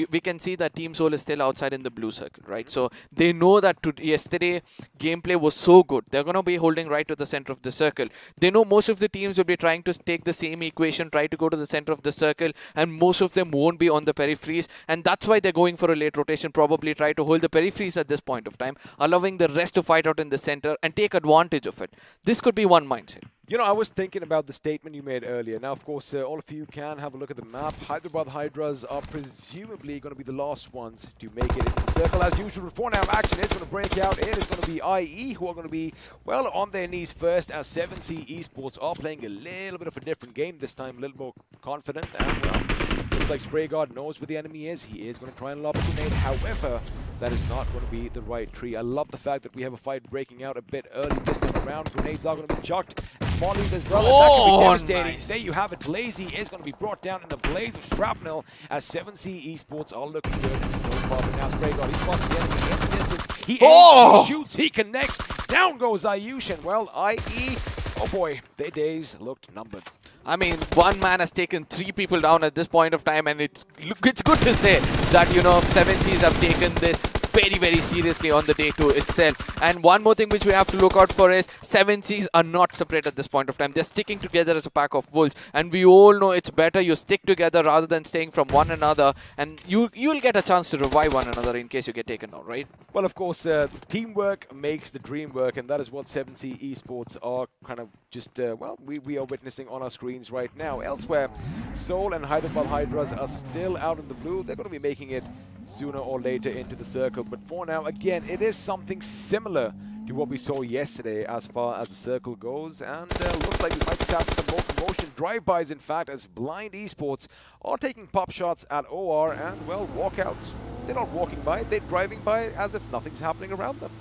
we can see that Team Soul is still outside in the blue circle, right? So they know that yesterday gameplay was so good. They're going to be holding right to the center of the circle. They know most of the teams will be trying to take the same equation, try to go to the center of the circle, and most of them won't be on the peripheries. And that's why they're going for a late rotation, probably try to hold the peripheries at this point of time, allowing the rest to fight out in the center and take advantage of it. This could be one mindset. You know, I was thinking about the statement you made earlier. Now, of course, all of you can have a look at the map. Hyderabad Hydras are presumably going to be the last ones to make it into the circle. As usual, for now, action is going to break out. It is going to be IE who are going to be, well, on their knees first, as 7C Esports are playing a little bit of a different game this time, a little more confident. And, well, looks like SprayGuard knows where the enemy is. He is going to try and lob a grenade. However, that is not going to be the right tree. I love the fact that we have a fight breaking out a bit early this time around. Grenades are going to be chucked. Mollies as well. Oh, That could be devastating. nice. There you have it. Lazy is going to be brought down in the blaze of shrapnel as 7C Esports are looking good so far. But now SprayGuard, he spots the enemy in the distance. He aims, he shoots, he connects. Down goes Ayush, and well, IE, oh boy, their days looked numbered. I mean, one man has taken 3 people down at this point of time, and it's good to say that, you know, 7Cs have taken this very, very seriously on the day 2 itself. And one more thing which we have to look out for is 7Cs are not separate at this point of time. They're sticking together as a pack of wolves. And we all know it's better you stick together rather than staying from one another. And you'll get a chance to revive one another in case you get taken down, right? Well, of course, teamwork makes the dream work, and that is what 7C Esports are kind of just, well, we are witnessing on our screens right now. Elsewhere, Seoul and Hyderabad Hydras are still out in the blue. They're going to be making it sooner or later into the circle. But for now, again, it is something similar to what we saw yesterday as far as the circle goes. And looks like we might just have some more promotion drive-bys, in fact, as Blind Esports are taking pop shots at OR and, well, Walkouts. They're not walking by, they're driving by as if nothing's happening around them.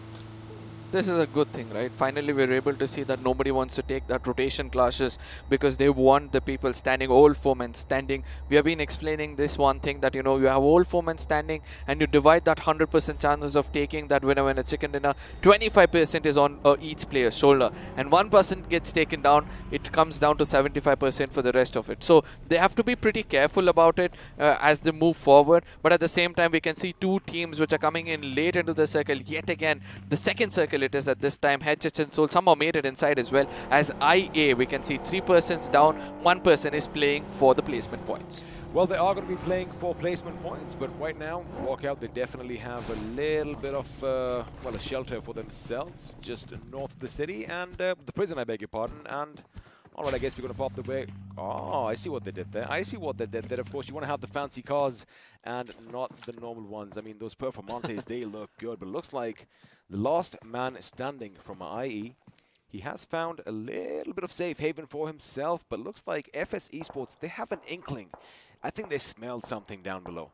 This is a good thing, right? Finally, we're able to see that nobody wants to take that rotation clashes because they want the people standing, all foremen standing. We have been explaining this one thing that, you know, you have all foremen standing and you divide that 100% chances of taking that winner when a chicken dinner. 25% is on each player's shoulder. And one person gets taken down, it comes down to 75% for the rest of it. So they have to be pretty careful about it as they move forward. But at the same time, we can see two teams which are coming in late into the circle. Yet again, the second circle it is at this time. Hydras and Seoul somehow made it inside as well. As IA, we can see 3 persons down, 1 person is playing for the placement points. Well, they are going to be playing for placement points, but right now, Walkout, they definitely have a little bit of, well, a shelter for themselves just north of the city, and the prison, I beg your pardon, and alright, I guess we're going to pop the way. Oh, I see what they did there. I see what they did there. Of course, you want to have the fancy cars and not the normal ones. I mean, those Performantes, they look good, but it looks like the last man standing from IE, he has found a little bit of safe haven for himself, but looks like FS Esports, they have an inkling. I think they smelled something down below.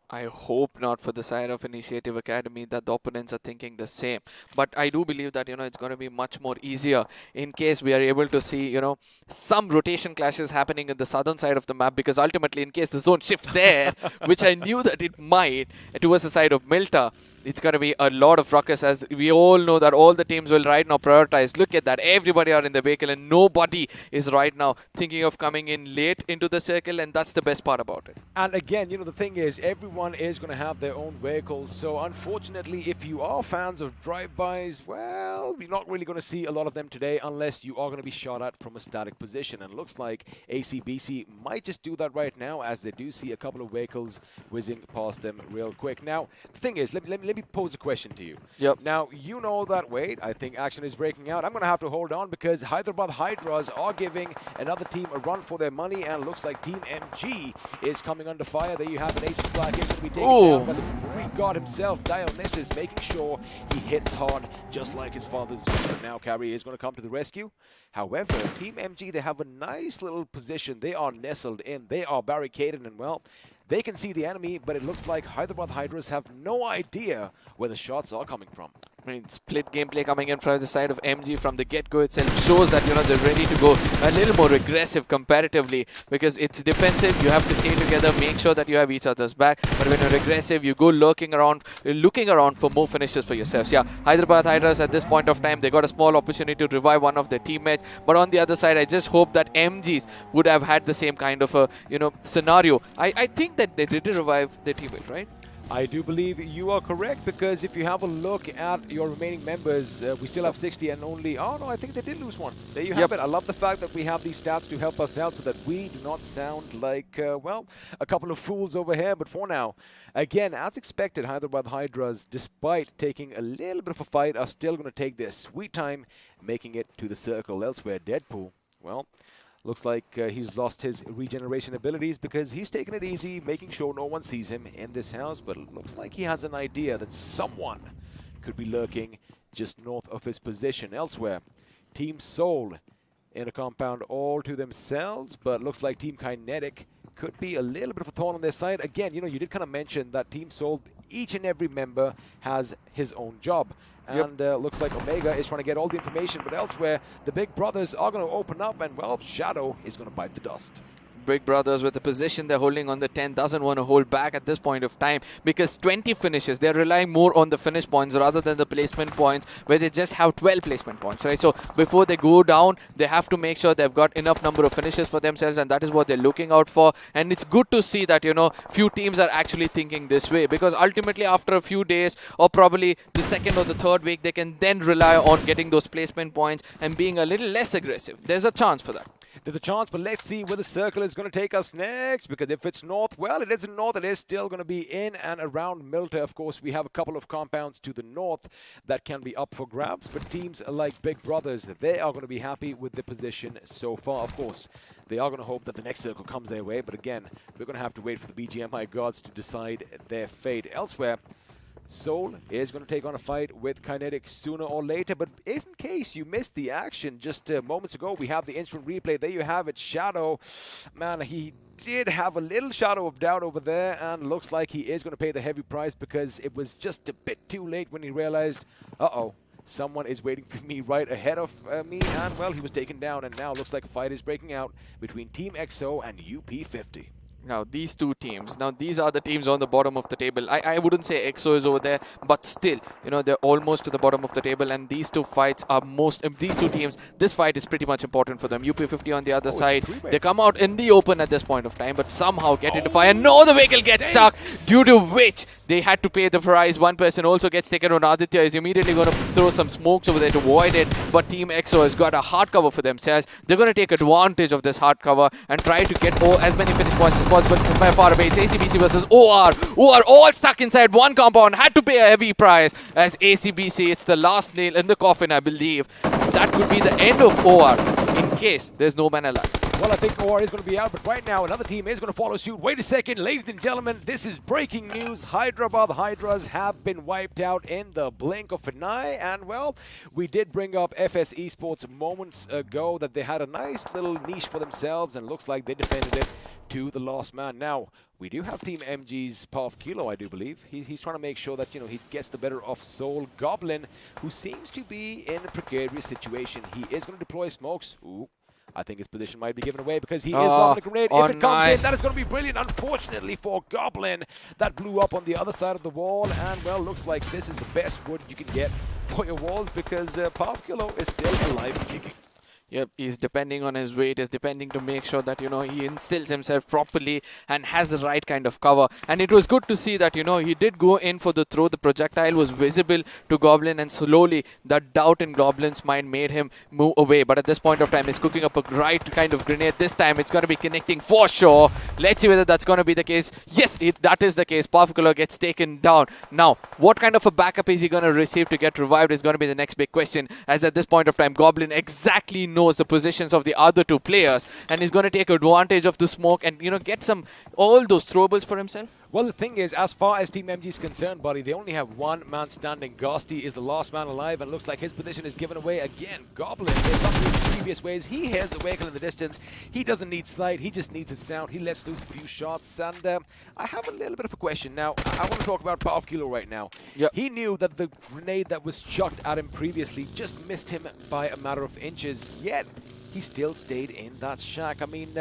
I hope not for the side of Initiative Academy that the opponents are thinking the same. But I do believe that, you know, it's going to be much more easier in case we are able to see, you know, some rotation clashes happening in the southern side of the map, because ultimately in case the zone shifts there, which I knew that it might, towards the side of Milta, it's going to be a lot of ruckus, as we all know that all the teams will right now prioritize. Look at that. Everybody are in the vehicle and nobody is right now thinking of coming in late into the circle, and that's the best part about it. And again, you know, the thing is, everyone is going to have their own vehicles. So unfortunately, if you are fans of drive-bys, well, you're not really going to see a lot of them today unless you are going to be shot at from a static position. And it looks like ACBC might just do that right now, as they do see a couple of vehicles whizzing past them real quick. Now, the thing is, let me pose a question to you. Yep. Now, you know that, wait, I think action is breaking out. I'm going to have to hold on because Hyderabad Hydras are giving another team a run for their money, and it looks like Team MG is coming under fire. There you have an Aces Black is going to be taken down by the Greek god himself, Dionysus, making sure he hits hard, just like his father's. But now Carry is going to come to the rescue. However, Team MG, they have a nice little position. They are nestled in. They are barricaded, and well, they can see the enemy, but it looks like Hyderabad Hydras have no idea where the shots are coming from. I mean, split gameplay coming in from the side of MG from the get-go itself shows that, you know, they're ready to go a little more aggressive comparatively, because it's defensive. You have to stay together, make sure that you have each other's back. But when you're aggressive, you go looking around for more finishes for yourselves. Yeah, Hyderabad Hydras at this point of time, they got a small opportunity to revive one of their teammates. But on the other side, I just hope that MGs would have had the same kind of a, you know, scenario. I think that they did revive their teammate, right? I do believe you are correct, because if you have a look at your remaining members, we still have 60 and only, oh no, I think they did lose one. There you have it. I love the fact that we have these stats to help us out so that we do not sound like, well, a couple of fools over here. But for now, again, as expected, Hyderabad Hydras, despite taking a little bit of a fight, are still going to take their sweet time making it to the circle. Elsewhere, Deadpool, well, looks like he's lost his regeneration abilities because he's taking it easy, making sure no one sees him in this house. But it looks like he has an idea that someone could be lurking just north of his position. Elsewhere, Team Seoul in a compound all to themselves, but looks like Team Kinetic could be a little bit of a thorn on their side. Again, you know, you did kind of mention that Team Seoul, each and every member has his own job. And looks like Omega is trying to get all the information, but elsewhere, the big brothers are going to open up, and, well, Shadow is going to bite the dust. Big Brothers, with the position they're holding on the 10, doesn't want to hold back at this point of time, because 20 finishes, they're relying more on the finish points rather than the placement points, where they just have 12 placement points, right? So before they go down, they have to make sure they've got enough number of finishes for themselves, and that is what they're looking out for. And it's good to see that, you know, few teams are actually thinking this way, because ultimately after a few days, or probably the second or the third week, they can then rely on getting those placement points and being a little less aggressive. There's a chance for that. There's a chance, but let's see where the circle is going to take us next, because if it's north, well, it isn't north. It is still going to be in and around Milta. Of course, we have a couple of compounds to the north that can be up for grabs, but teams like Big Brothers, they are going to be happy with the position so far. Of course, they are going to hope that the next circle comes their way, but again, we're going to have to wait for the BGMI gods to decide their fate. Elsewhere, Soul is going to take on a fight with Kinetic sooner or later, but if in case you missed the action just moments ago, we have the instant replay. There you have it, Shadow. Man, he did have a little shadow of doubt over there, and looks like he is going to pay the heavy price, because it was just a bit too late when he realized, uh-oh, someone is waiting for me right ahead of me, and well, he was taken down, and now looks like a fight is breaking out between Team EXO and UP50. Now, these two teams, these are the teams on the bottom of the table. I wouldn't say EXO is over there, but still, you know, they're almost to the bottom of the table, and these two fights are these two teams, this fight is pretty much important for them. UP50 on the other side, they come out in the open at this point of time, but somehow get into fire. No, the vehicle gets stuck, due to which they had to pay the price. One person also gets taken on. Aditya is immediately going to throw some smokes over there to avoid it, but Team EXO has got a hard cover for themselves. They're going to take advantage of this hard cover and try to get as many finish points as possible from far away. It's ACBC versus OR. OR all stuck inside one compound, had to pay a heavy price. As ACBC, it's the last nail in the coffin, I believe. That could be the end of OR in case there's no man alive. Well, I think OR is going to be out, but right now another team is going to follow suit. Wait a second, ladies and gentlemen, this is breaking news. Hyderabad Hydras have been wiped out in the blink of an eye, and well, we did bring up FS Esports moments ago that they had a nice little niche for themselves, and looks like they defended it to the last man. Now, we do have Team MG's Pav Kilo, I do believe. He's trying to make sure that, you know, he gets the better of Soul Goblin, who seems to be in a precarious situation. He is going to deploy smokes. Ooh. I think his position might be given away, because he is lobbing a grenade. If it comes in, that is going to be brilliant. Unfortunately for Goblin, that blew up on the other side of the wall, and well, looks like this is the best wood you can get for your walls, because Pav Kilo is still alive and kicking. Yep, he's depending on his weight, he's depending to make sure that, you know, he instills himself properly and has the right kind of cover. And it was good to see that, you know, he did go in for the throw. The projectile was visible to Goblin, and slowly that doubt in Goblin's mind made him move away. But at this point of time, he's cooking up a right kind of grenade. This time it's going to be connecting for sure. Let's see whether that's going to be the case. Yes, that is the case. Pavkula gets taken down. Now, what kind of a backup is he going to receive to get revived is going to be the next big question, as at this point of time, Goblin exactly knows the positions of the other two players, and he's going to take advantage of the smoke and, you know, get all those throwables for himself. Well, the thing is, as far as Team MG is concerned, buddy, they only have one man standing. Ghosty is the last man alive, and looks like his position is given away again. Goblin is up to his previous ways. He hears the vehicle in the distance. He doesn't need sight. He just needs his sound. He lets loose a few shots, and I have a little bit of a question. Now, I want to talk about Pav Kilo right now. Yep. He knew that the grenade that was chucked at him previously just missed him by a matter of inches, yet he still stayed in that shack. I mean,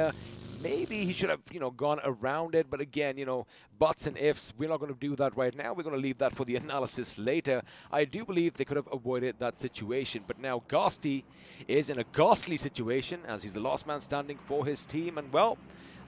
maybe he should have, you know, gone around it, but again, you know, buts and ifs, we're not going to do that right now. We're going to leave that for the analysis later. I do believe they could have avoided that situation, but now Ghosty is in a ghastly situation, as he's the last man standing for his team, and well,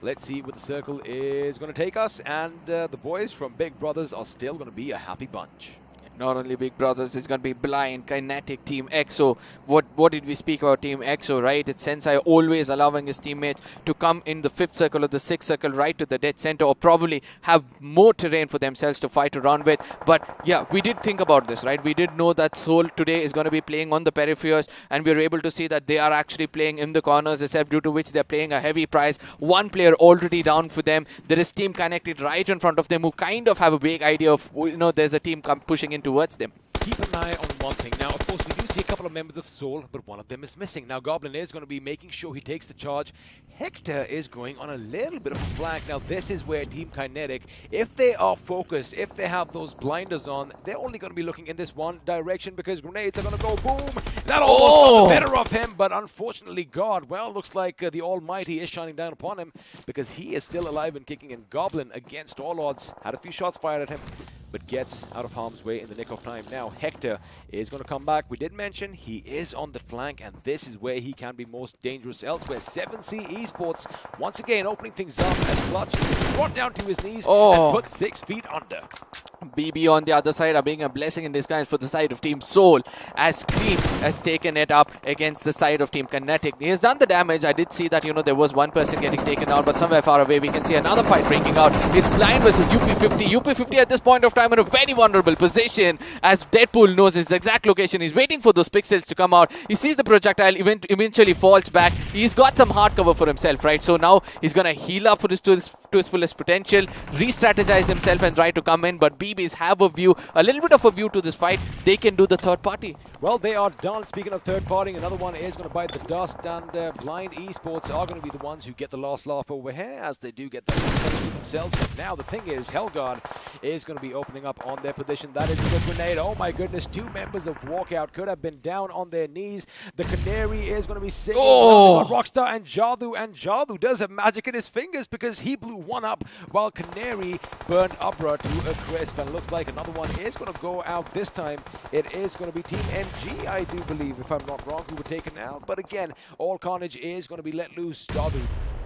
let's see where the circle is going to take us, and the boys from Big Brothers are still going to be a happy bunch. Not only Big Brothers, it's going to be Blind, Kinetic, Team EXO. What did we speak about Team EXO, right? It's Sensei always allowing his teammates to come in the 5th circle or the 6th circle right to the dead center, or probably have more terrain for themselves to fight around with. But yeah, we did think about this, right? We did know that Soul today is going to be playing on the peripheries, and we were able to see that they are actually playing in the corners itself, due to which they're paying a heavy price. One player already down for them. There is Team Connected right in front of them, who kind of have a vague idea of, you know, there's a team pushing in towards them. keep an eye on one thing. Now, of course, we do see a couple of members of Soul, but one of them is missing. Now, Goblin is going to be making sure he takes the charge. Hector is going on a little bit of a flank. Now, this is where Team Kinetic, if they are focused, if they have those blinders on, they're only going to be looking in this one direction because grenades are going to go boom. That almost got the better of him, but unfortunately, God, well, looks like the Almighty is shining down upon him because he is still alive and kicking, and Goblin, against all odds, had a few shots fired at him, but gets out of harm's way in the nick of time. Now, Hector is going to come back. We did mention he is on the flank, and this is where he can be most dangerous. Elsewhere, 7C Esports once again opening things up as Clutch is brought down to his knees and put 6 feet under. BB on the other side are being a blessing in disguise for the side of Team Soul, as Creep has taken it up against the side of Team Kinetic. He has done the damage. I did see that, there was one person getting taken out, but somewhere far away we can see another fight breaking out. It's Blind versus UP50. UP50 at this point of time in a very vulnerable position, as Deadpool knows his exact location. He's waiting for those pixels to come out. He sees the projectile, eventually falls back. He's got some hard cover for himself, right? So now he's going to heal up for to his fullest potential, re-strategize himself and try to come in, but BBs have a little bit of a view to this fight. They can do the third party. Well, they are done. Speaking of third party, another one is going to bite the dust, and Blind Esports are going to be the ones who get the last laugh over here, as they do get that to themselves. But now the thing is, Hellguard is going to be opening up on their position. That is a good grenade. Oh my goodness, 2 members of Walkout could have been down on their knees. The Canary is going to be singing about Rockstar and Jadu does have magic in his fingers because he blew one up while Canary burned Ubra to a crisp, and looks like another one is going to go out this time. It is going to be Team MG, I do believe, if I'm not wrong, who were taken out. But again, all carnage is going to be let loose. Jadu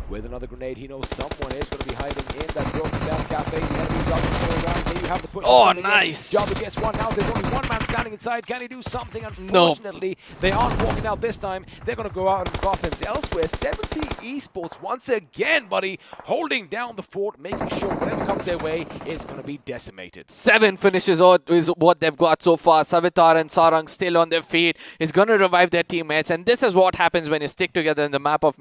with another grenade. He knows someone is going to be hiding in that broken down cafe. The enemies are going to go around. There you have the push. Oh, nice. Jadu gets one. Now there's only one man standing inside. Can he do something? Unfortunately, they aren't walking out this time. They're going to go out and coffins elsewhere. 7C Esports once again, buddy, holding down the fort, making sure whatever comes their way is going to be decimated. 7 finishes is what they've got so far. Savitar and Sarang still on their feet. Is going to revive their teammates, and this is what happens when you stick together in the map of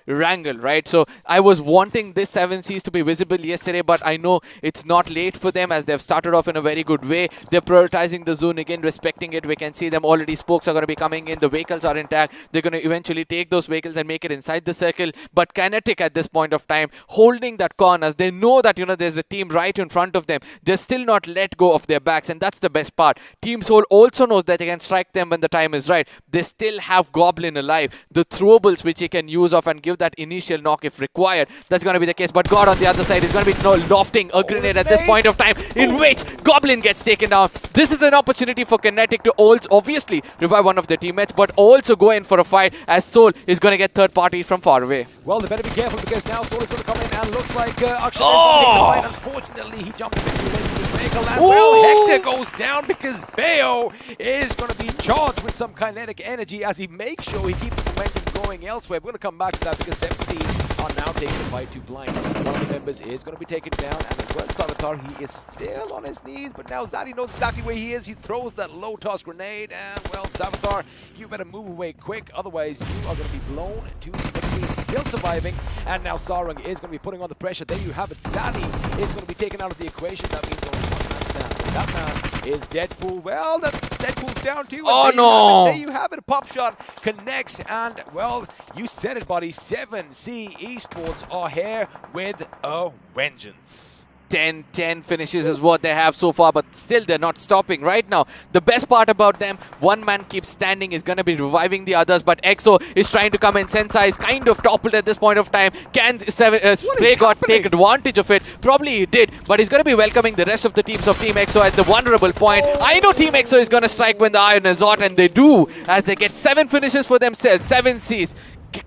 Erangel, right? So I was wanting this 7Cs to be visible yesterday, but I know it's not late for them as they've started off in a very good way. They're prioritizing the zone again, respecting it. We can see them already. Spokes are going to be coming in. The vehicles are intact. They're going to eventually take those vehicles and make it inside the circle. But Kinetic at this point of time holding that corners. They know that there's a team right in front of them. They're still not let go of their backs, and that's the best part. Team Soul also knows that they can strike them when the time is right. They still have Goblin alive. The throwables which he can use off and give that initial knock if required. That's going to be the case. But God on the other side is going to be lofting a grenade at this point of time, in which Goblin gets taken down. This is an opportunity for Kinetic to also obviously revive one of their teammates, but also go in for a fight, as Soul is going to get third party from far away. Well, they better be careful because now Soul is going to come in, and looks like Akshay is going to take the fight. Unfortunately, he jumped a bit too late to the vehicle, and well, Hector goes down because Bayo is going to be charged with some kinetic energy as he makes sure he keeps the momentum going elsewhere. We're going to come back to that because 7C are now taking the fight to Blind. One of the members is going to be taken down, and as well, Savitar, he is still on his knees, but now Zaddy knows exactly where he is. He throws that low toss grenade, and well, Savitar, you better move away quick, otherwise you are going to be blown to smithereens. Still surviving, and now Sarang is going to be putting on the pressure. There you have it. Zaddy is going to be taken out of the equation. That means only one man stands. That man is Deadpool. Well, that's Deadpool's down too. Oh no! There you have it. A pop shot connects, and well, you said it, buddy. 7C Esports are here with a vengeance. 10 finishes is what they have so far, but still they're not stopping right now. The best part about them, one man keeps standing, is going to be reviving the others, but EXO is trying to come in. Sensei is kind of toppled at this point of time. Can Spray God take advantage of it? Probably he did, but he's going to be welcoming the rest of the teams of Team EXO at the vulnerable point. I know Team EXO is going to strike when the iron is hot, and they do, as they get 7 finishes for themselves, 7 Cs.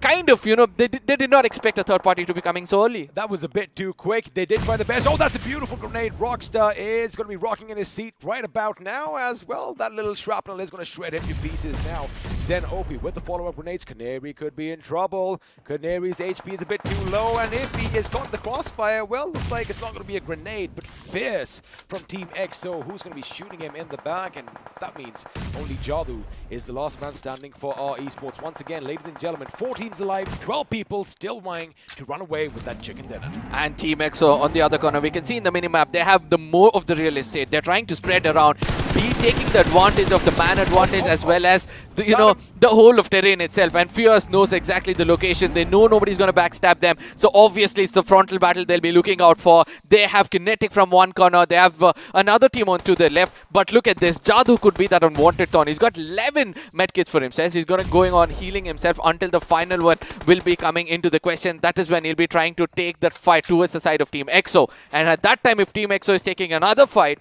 Kind of, they did not expect a third party to be coming so early. That was a bit too quick. They did try the best. Oh, that's a beautiful grenade. Rockstar is going to be rocking in his seat right about now as well. That little shrapnel is going to shred him to pieces now. Zen Opie with the follow-up grenades. Canary could be in trouble. Canary's HP is a bit too low, and if he is caught in the crossfire, well, looks like it's not going to be a grenade, but Fierce from Team EXO, who's going to be shooting him in the back, and that means only Jadu is the last man standing for our esports. Once again, ladies and gentlemen, 4 teams alive, 12 people still vying to run away with that chicken dinner. And Team EXO on the other corner, we can see in the minimap, they have the more of the real estate. They're trying to spread around. BB taking the advantage of the man advantage as well as the, the whole of terrain itself. And Fierce knows exactly the location. They know nobody's going to backstab them. So obviously it's the frontal battle they'll be looking out for. They have Kinetic from one corner. They have another team on to the left. But look at this. Jadoo could be that unwanted thorn. He's got 11 medkits for himself. He's going on healing himself until the final one will be coming into the question. That is when he'll be trying to take that fight towards the side of Team EXO. And at that time, if Team EXO is taking another fight,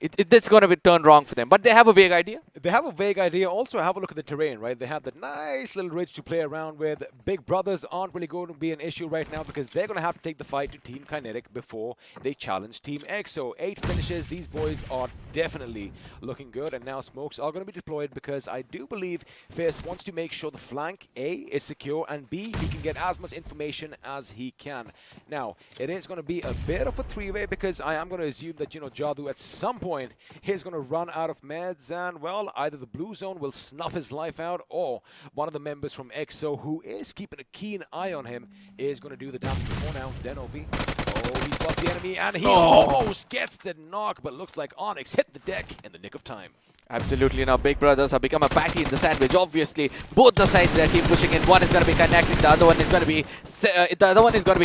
it's going to be turned wrong for them. But they have a vague idea. They have a vague idea. Also, have a look at the terrain, right? They have the nice little ridge to play around with. Big brothers aren't really going to be an issue right now because they're going to have to take the fight to Team Kinetic before they challenge Team EXO. 8 finishes. These boys are definitely looking good. And now smokes are going to be deployed because I do believe Fierce wants to make sure the flank A is secure and B, he can get as much information as he can. Now, it is going to be a bit of a 3-way because I am going to assume that, Jadoo at some point he's going to run out of meds and, well, either the blue zone will snuff his life out or one of the members from EXO who is keeping a keen eye on him is going to do the damage before now. Zenobi. Oh, he's got the enemy and he almost gets the knock, but looks like Onyx hit the deck in the nick of time. Absolutely. Now big brothers have become a patty in the sandwich. Obviously, both the sides they keep pushing in. One is going to be connecting, the other one is going to be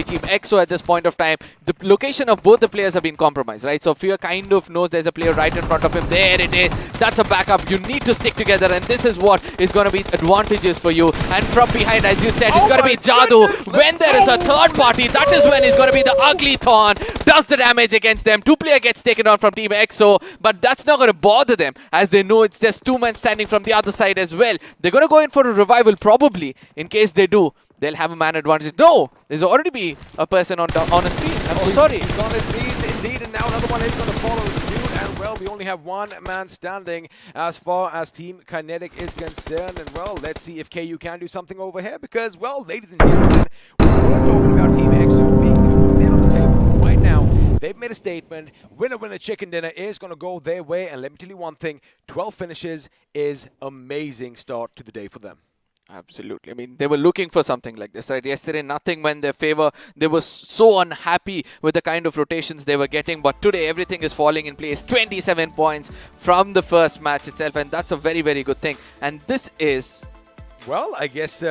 Team EXO at this point of time. The location of both the players have been compromised, right? So Fear kind of knows there's a player right in front of him. There it is. That's a backup. You need to stick together, and this is what is going to be advantages for you. And from behind, as you said, it's going to be Jadoo. When there is a third party, that is when it's going to be the ugly thorn. Does the damage against them. 2 player gets taken on from Team EXO, but that's not going to bother them as they know it's just 2 men standing from the other side as well. They're going to go in for a revival probably. In case they do, they'll have a man advantage. No! There's already be a person on a screen. I'm so sorry. He's on his knees indeed, and now another one is going to follow suit. And, well, we only have 1 man standing as far as Team Kinetic is concerned. And, well, let's see if KU can do something over here because, well, ladies and gentlemen, we're talking about Team EXO being there on the table right now. They've made a statement. Winner, winner, chicken dinner is going to go their way. And let me tell you one thing. 12 finishes is amazing start to the day for them. Absolutely. I mean, they were looking for something like this, right? Yesterday, nothing went their favor. They were so unhappy with the kind of rotations they were getting. But today, everything is falling in place. 27 points from the first match itself. And that's a very, very good thing. And this is... Well, I guess,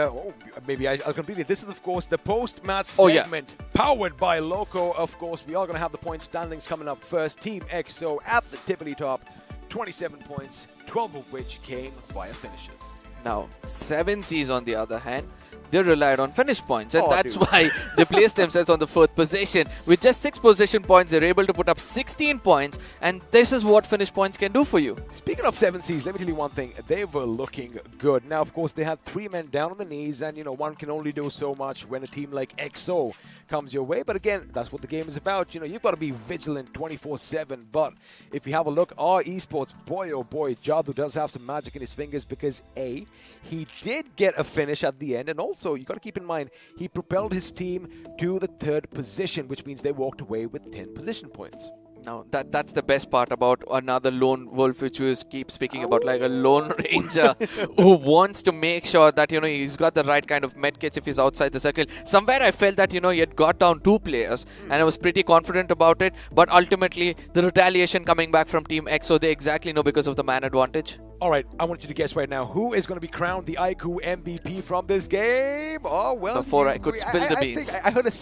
maybe I'll complete it. This is, of course, the post-match segment powered by Loco. Of course, we are going to have the point standings coming up first. Team EXO at the tippity top, 27 points, 12 of which came via finishes. Now, 7Cs on the other hand, they relied on finish points, and that's why they placed themselves on the 4th position. With just 6 position points, they're able to put up 16 points, and this is what finish points can do for you. Speaking of 7Cs, let me tell you one thing. They were looking good. Now, of course, they had 3 men down on the knees, and, one can only do so much when a team like EXO comes your way. But again, that's what the game is about. You've got to be vigilant 24/7. But if you have a look, our Esports, boy, oh boy, Jadoo does have some magic in his fingers because, A, he did get a finish at the end, and also, you got to keep in mind, he propelled his team to the 3rd position, which means they walked away with 10 position points. Now, that's the best part about another lone wolf, which we keep speaking about, like a lone ranger who wants to make sure that, he's got the right kind of medkits if he's outside the circle. Somewhere I felt that, he had got down 2 players, and I was pretty confident about it. But ultimately, the retaliation coming back from Team EXO, they exactly know because of the man advantage. All right, I want you to guess right now, who is going to be crowned the iQOO MVP from this game? Oh, well. Before I could spill the beans. I heard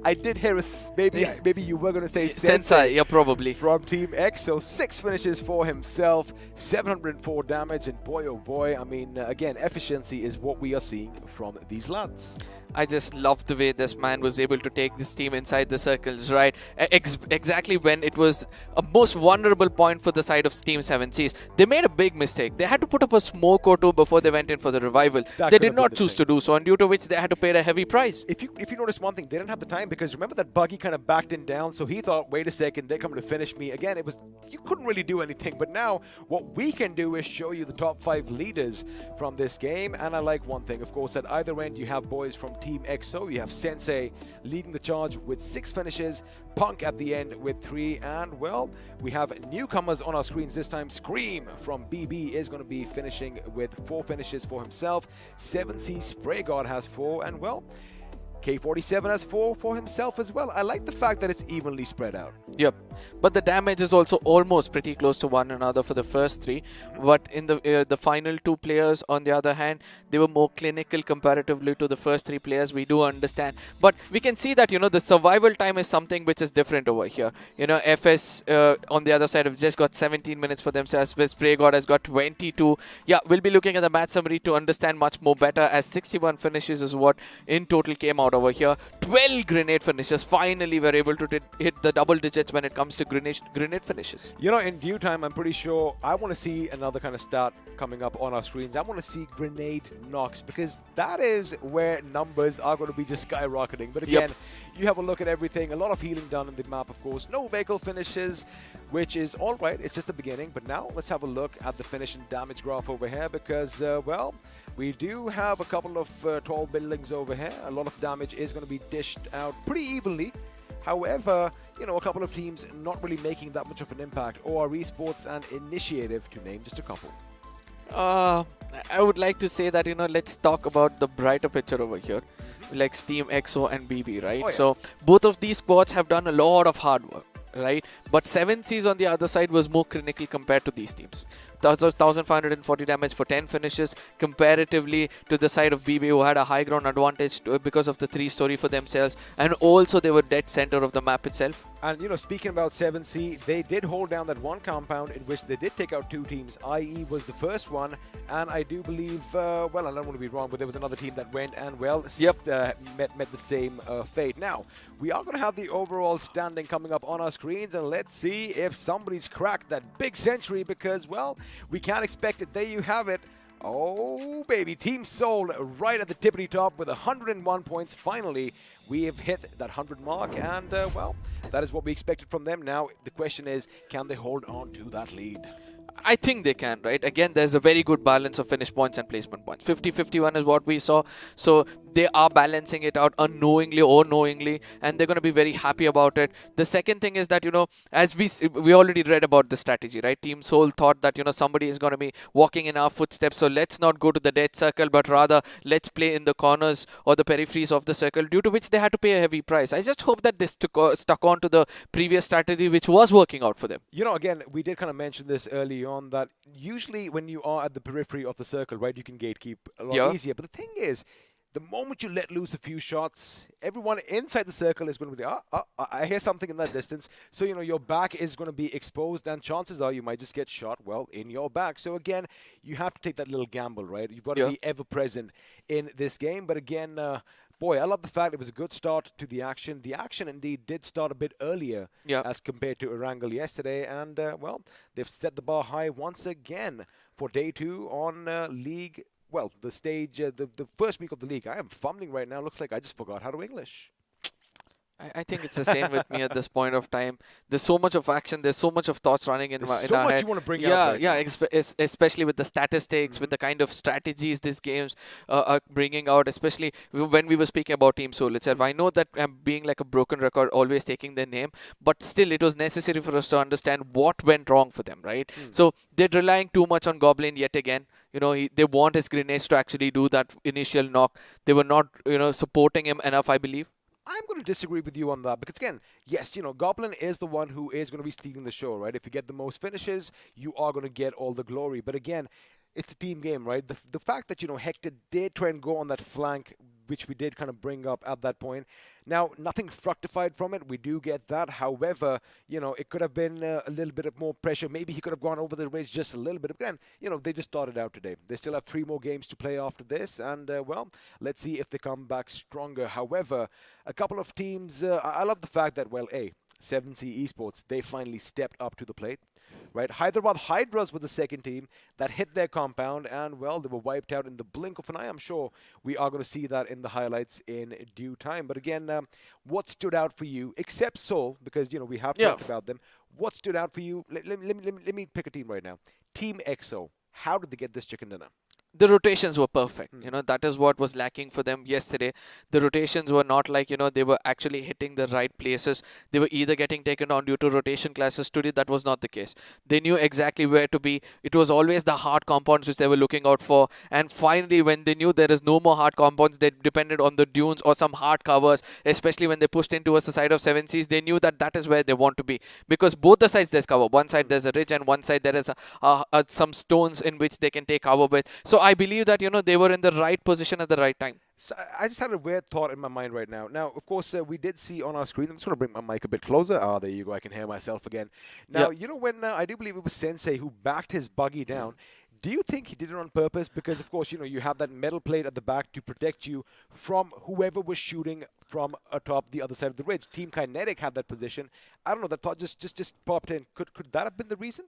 I did hear maybe you were going to say Sensei, yeah, probably. From Team EXO, 6 finishes for himself, 704 damage, and boy, oh boy, I mean, again, efficiency is what we are seeing from these lads. I just love the way this man was able to take this team inside the circles, right? Exactly when it was a most vulnerable point for the side of Team 7Cs. They made a big mistake. They had to put up a smoke or 2 before they went in for the revival. They did not choose to do so, and due to which they had to pay a heavy price. If you notice one thing, they didn't have the time because remember that Buggy kind of backed in down, so he thought, wait a second, they're coming to finish me. Again, you couldn't really do anything, but now what we can do is show you the top 5 leaders from this game, and I like one thing. Of course, at either end, you have boys from Team EXO. You have Sensei leading the charge with 6 finishes, Punk at the end with 3, and, well, we have newcomers on our screens this time. Scream from BB is going to be finishing with 4 finishes for himself. 7C Spray God has 4, and, well, K47 has 4 for himself as well. I like the fact that it's evenly spread out. Yep, but the damage is also almost pretty close to one another for the first three. But in the final two players, on the other hand, they were more clinical comparatively to the first three players. We do understand, but we can see that the survival time is something which is different over here. FS on the other side have just got 17 minutes for themselves. Where Spray God has got 22. Yeah, we'll be looking at the match summary to understand much more better, as 61 finishes is what in total came out over here. 12 grenade finishes. Finally, we're able to hit the double digits when it comes to grenade finishes. In due time, I'm pretty sure I want to see another kind of stat coming up on our screens. I want to see grenade knocks, because that is where numbers are going to be just skyrocketing. But again, you have a look at everything. A lot of healing done in the map, of course. No vehicle finishes, which is all right. It's just the beginning. But now let's have a look at the finish and damage graph over here, because, well, we do have a couple of tall buildings over here. A lot of damage is going to be dished out pretty evenly. However, a couple of teams not really making that much of an impact. OR Esports and Initiative, to name just a couple. I would like to say that, let's talk about the brighter picture over here. Like Team EXO and BB, right? Oh, yeah. So both of these squads have done a lot of hard work, right? But 7Cs on the other side was more clinical compared to these teams. 1,540 damage for 10 finishes comparatively to the side of BB, who had a high ground advantage because of the 3-story for themselves, and also they were dead center of the map itself. And speaking about 7C, they did hold down that one compound in which they did take out 2 teams. IE was the first one, and I do believe, well, I don't want to be wrong, but there was another team that went and, well, met the same fate. Now, we are going to have the overall standing coming up on our screens, and let's see if somebody's cracked that big century, because, well, we can't expect it. There you have it. Oh, baby. Team Seoul right at the tippity top with 101 points. Finally, we have hit that 100 mark, and, well, that is what we expected from them. Now, the question is, can they hold on to that lead? I think they can, right? Again, there's a very good balance of finish points and placement points. 50-51 is what we saw. So they are balancing it out unknowingly or knowingly, and they're going to be very happy about it. The second thing is that, as we already read about the strategy, right? Team Seoul thought that, somebody is going to be walking in our footsteps. So let's not go to the dead circle, but rather let's play in the corners or the peripheries of the circle, due to which they had to pay a heavy price. I just hope that they stuck on to the previous strategy, which was working out for them. Again, we did kind of mention this early on, that usually when you are at the periphery of the circle, right, you can gatekeep a lot easier. But the thing is, the moment you let loose a few shots, everyone inside the circle is going to be I hear something in that distance. So, your back is going to be exposed, and chances are you might just get shot, well, in your back. So, again, you have to take that little gamble, right? You've got to be ever present in this game. But again, boy, I love the fact it was a good start to the action. The action indeed did start a bit earlier as compared to Erangel yesterday. And, well, they've set the bar high once again for day 2 on League. Well, the stage, the first week of the league. I am fumbling right now. Looks like I just forgot how to English. I think it's the same with me at this point of time. There's so much of action. There's so much of thoughts running in our head. You want to bring out. Especially with the statistics, with the kind of strategies these games are bringing out, especially when we were speaking about Team Seoul itself. I know that I'm being like a broken record, always taking their name, but still it was necessary for us to understand what went wrong for them, right? So they're relying too much on Goblin yet again. They want his grenades to actually do that initial knock. They were not, supporting him enough, I believe. I'm going to disagree with you on that, because again, yes, Goblin is the one who is going to be stealing the show, right? If you get the most finishes, you are going to get all the glory. But again, it's a team game, right? The fact that, Hector did try and go on that flank, which we did kind of bring up at that point. Now, nothing fructified from it. We do get that. However, it could have been a little bit of more pressure. Maybe he could have gone over the ridge just a little bit. Again, they just started out today. They still have 3 more games to play after this. And, well, let's see if they come back stronger. However, a couple of teams, I love the fact that, well, 7C Esports, they finally stepped up to the plate. Right, Hyderabad Hydras were the second team that hit their compound, and, well, they were wiped out in the blink of an eye. I'm sure we are going to see that in the highlights in due time. But again, what stood out for you, except Seoul, because, we have talked about them, what stood out for you? Let me pick a team right now. Team EXO, how did they get this chicken dinner? the rotations were perfect. You know, that is what was lacking for them yesterday. The rotations were not like, you know, they were actually hitting the right places. They were either getting taken on due to rotation classes. Today, that was not the case. They knew exactly where to be. It was always the hard compounds which they were looking out for. And finally, when they knew there is no more hard compounds, they depended on the dunes or some hard covers, especially when they pushed in towards the side of 7Cs. They knew that that is where they want to be, because both the sides there's cover. One side there's a ridge, and one side there is some stones in which they can take cover with. So I believe that, you know, they were in the right position at the right time. So I just had a weird thought in my mind right now. Now, of course, we did see on our screen. I'm just going to bring my mic a bit closer. Ah, there you go. I can hear myself again. Now, you know, when I do believe it was Sensei who backed his buggy down. Do you think he did it on purpose? Because, of course, you know, you have that metal plate at the back to protect you from whoever was shooting from atop the other side of the ridge. Team Kinetic had that position. I don't know. That thought just popped in. Could that have been the reason?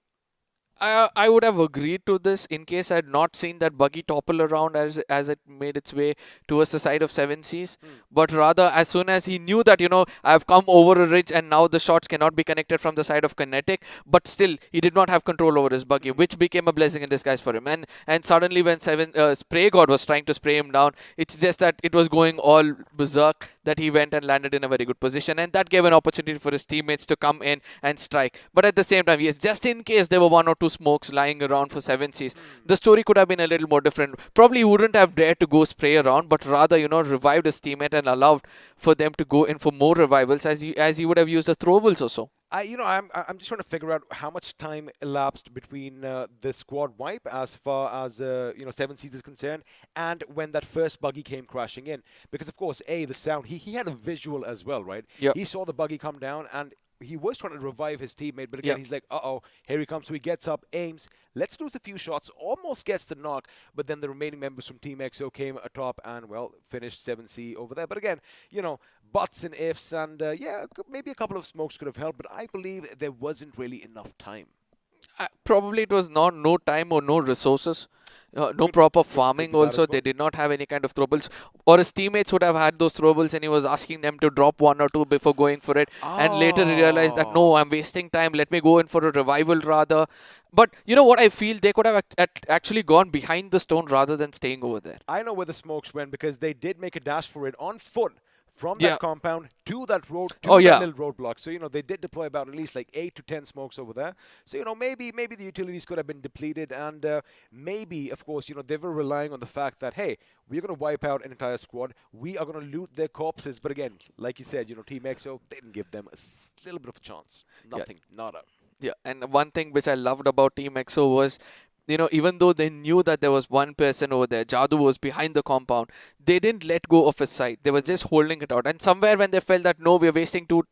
I would have agreed to this in case I had not seen that buggy topple around as it made its way towards the side of 7Cs. But rather, as soon as he knew that, you know, I've come over a ridge and now the shots cannot be connected from the side of Kinetic, but still, he did not have control over his buggy, which became a blessing in disguise for him. And suddenly when Spray God was trying to spray him down, it's just that it was going all berserk that he went and landed in a very good position. And that gave an opportunity for his teammates to come in and strike. But at the same time, yes, just in case there were one or two smokes lying around for 7Cs, the story could have been a little more different. Probably he wouldn't have dared to go spray around, but rather, you know, revived his teammate and allowed for them to go in for more revivals as he would have used the throwables or so. I'm just trying to figure out how much time elapsed between the squad wipe as far as 7Cs is concerned, and when that first buggy came crashing in. Because of course, the sound, he had a visual as well, right? Yep. He saw the buggy come down, and he was trying to revive his teammate, but again, he's like, here he comes. So he gets up, aims, lets loose a few shots, almost gets the knock, but then the remaining members from Team EXO came atop and, well, finished 7C over there. But again, you know, buts and ifs, and maybe a couple of smokes could have helped, but I believe there wasn't really enough time. Probably it was no time or no resources. No proper farming also. They did not have any kind of throwables. Or his teammates would have had those throwables and he was asking them to drop one or two before going for it. And later he realized that, no, I'm wasting time. Let me go in for a revival rather. But you know what I feel? They could have actually gone behind the stone rather than staying over there. I know where the smokes went because they did make a dash for it on foot. From that compound to that road, to that little roadblock. So, you know, they did deploy about at least like 8 to 10 smokes over there. So, you know, maybe the utilities could have been depleted. And maybe, of course, you know, they were relying on the fact that, hey, we're going to wipe out an entire squad. We are going to loot their corpses. But again, like you said, you know, Team EXO didn't give them a little bit of a chance. Nothing. Nada. Yeah, and one thing which I loved about Team EXO was, you know, even though they knew that there was one person over there, Jadu was behind the compound, they didn't let go of his side. They were just holding it out. And somewhere when they felt that, no, we're wasting too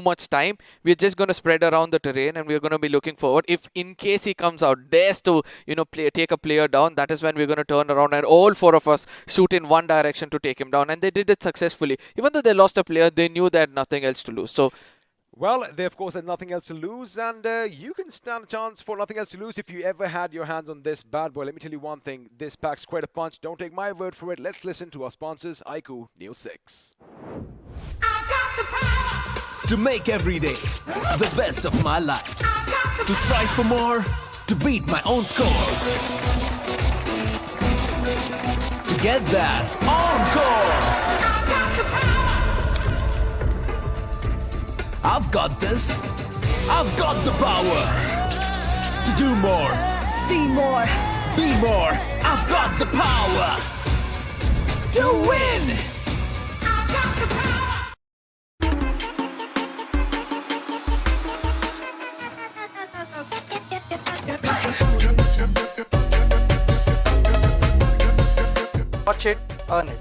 much time, we're just going to spread around the terrain and we're going to be looking forward. If in case he comes out, dares to, you know, take a player down, that is when we're going to turn around and all four of us shoot in one direction to take him down. And they did it successfully. Even though they lost a player, they knew they had nothing else to lose. So, well, they, of course, had nothing else to lose, and you can stand a chance for nothing else to lose if you ever had your hands on this bad boy. Let me tell you one thing. This packs quite a punch. Don't take my word for it. Let's listen to our sponsors, iQOO Neo 6. To make every day the best of my life. To strive for more. To beat my own score. To get that encore. I've got this. I've got the power to do more, see more, be more. I've got the power to win. I've got the power. Watch it, earn it.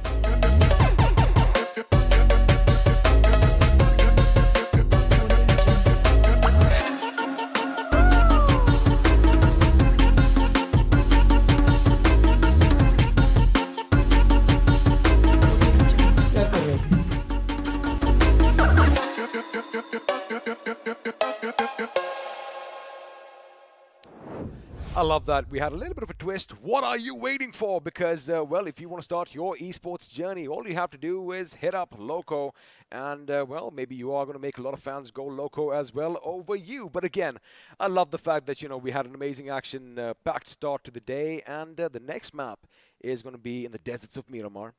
I love that. We had a little bit of a twist. What are you waiting for? Because, well, if you want to start your esports journey, all you have to do is hit up Loco. And, well, maybe you are going to make a lot of fans go Loco as well over you. But again, I love the fact that, you know, we had an amazing action-packed start to the day. And the next map is going to be in the deserts of Miramar.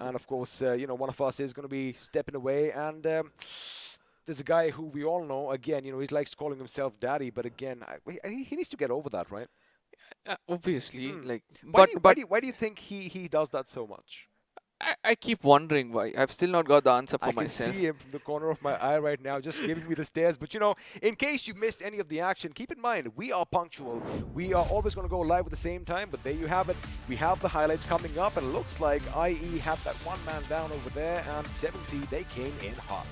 And, of course, you know, one of us is going to be stepping away. And there's a guy who we all know, again, you know, he likes calling himself daddy. But again, he needs to get over that, right? Obviously, like, Why but do you think he does that so much? I keep wondering why. I've still not got the answer for I can myself. see him from the corner of my eye right now, just giving me the stares. But, you know, in case you missed any of the action, keep in mind, we are punctual. We are always going to go live at the same time. But there you have it. We have the highlights coming up. And it looks like IE have that one man down over there. And 7C, they came in hot.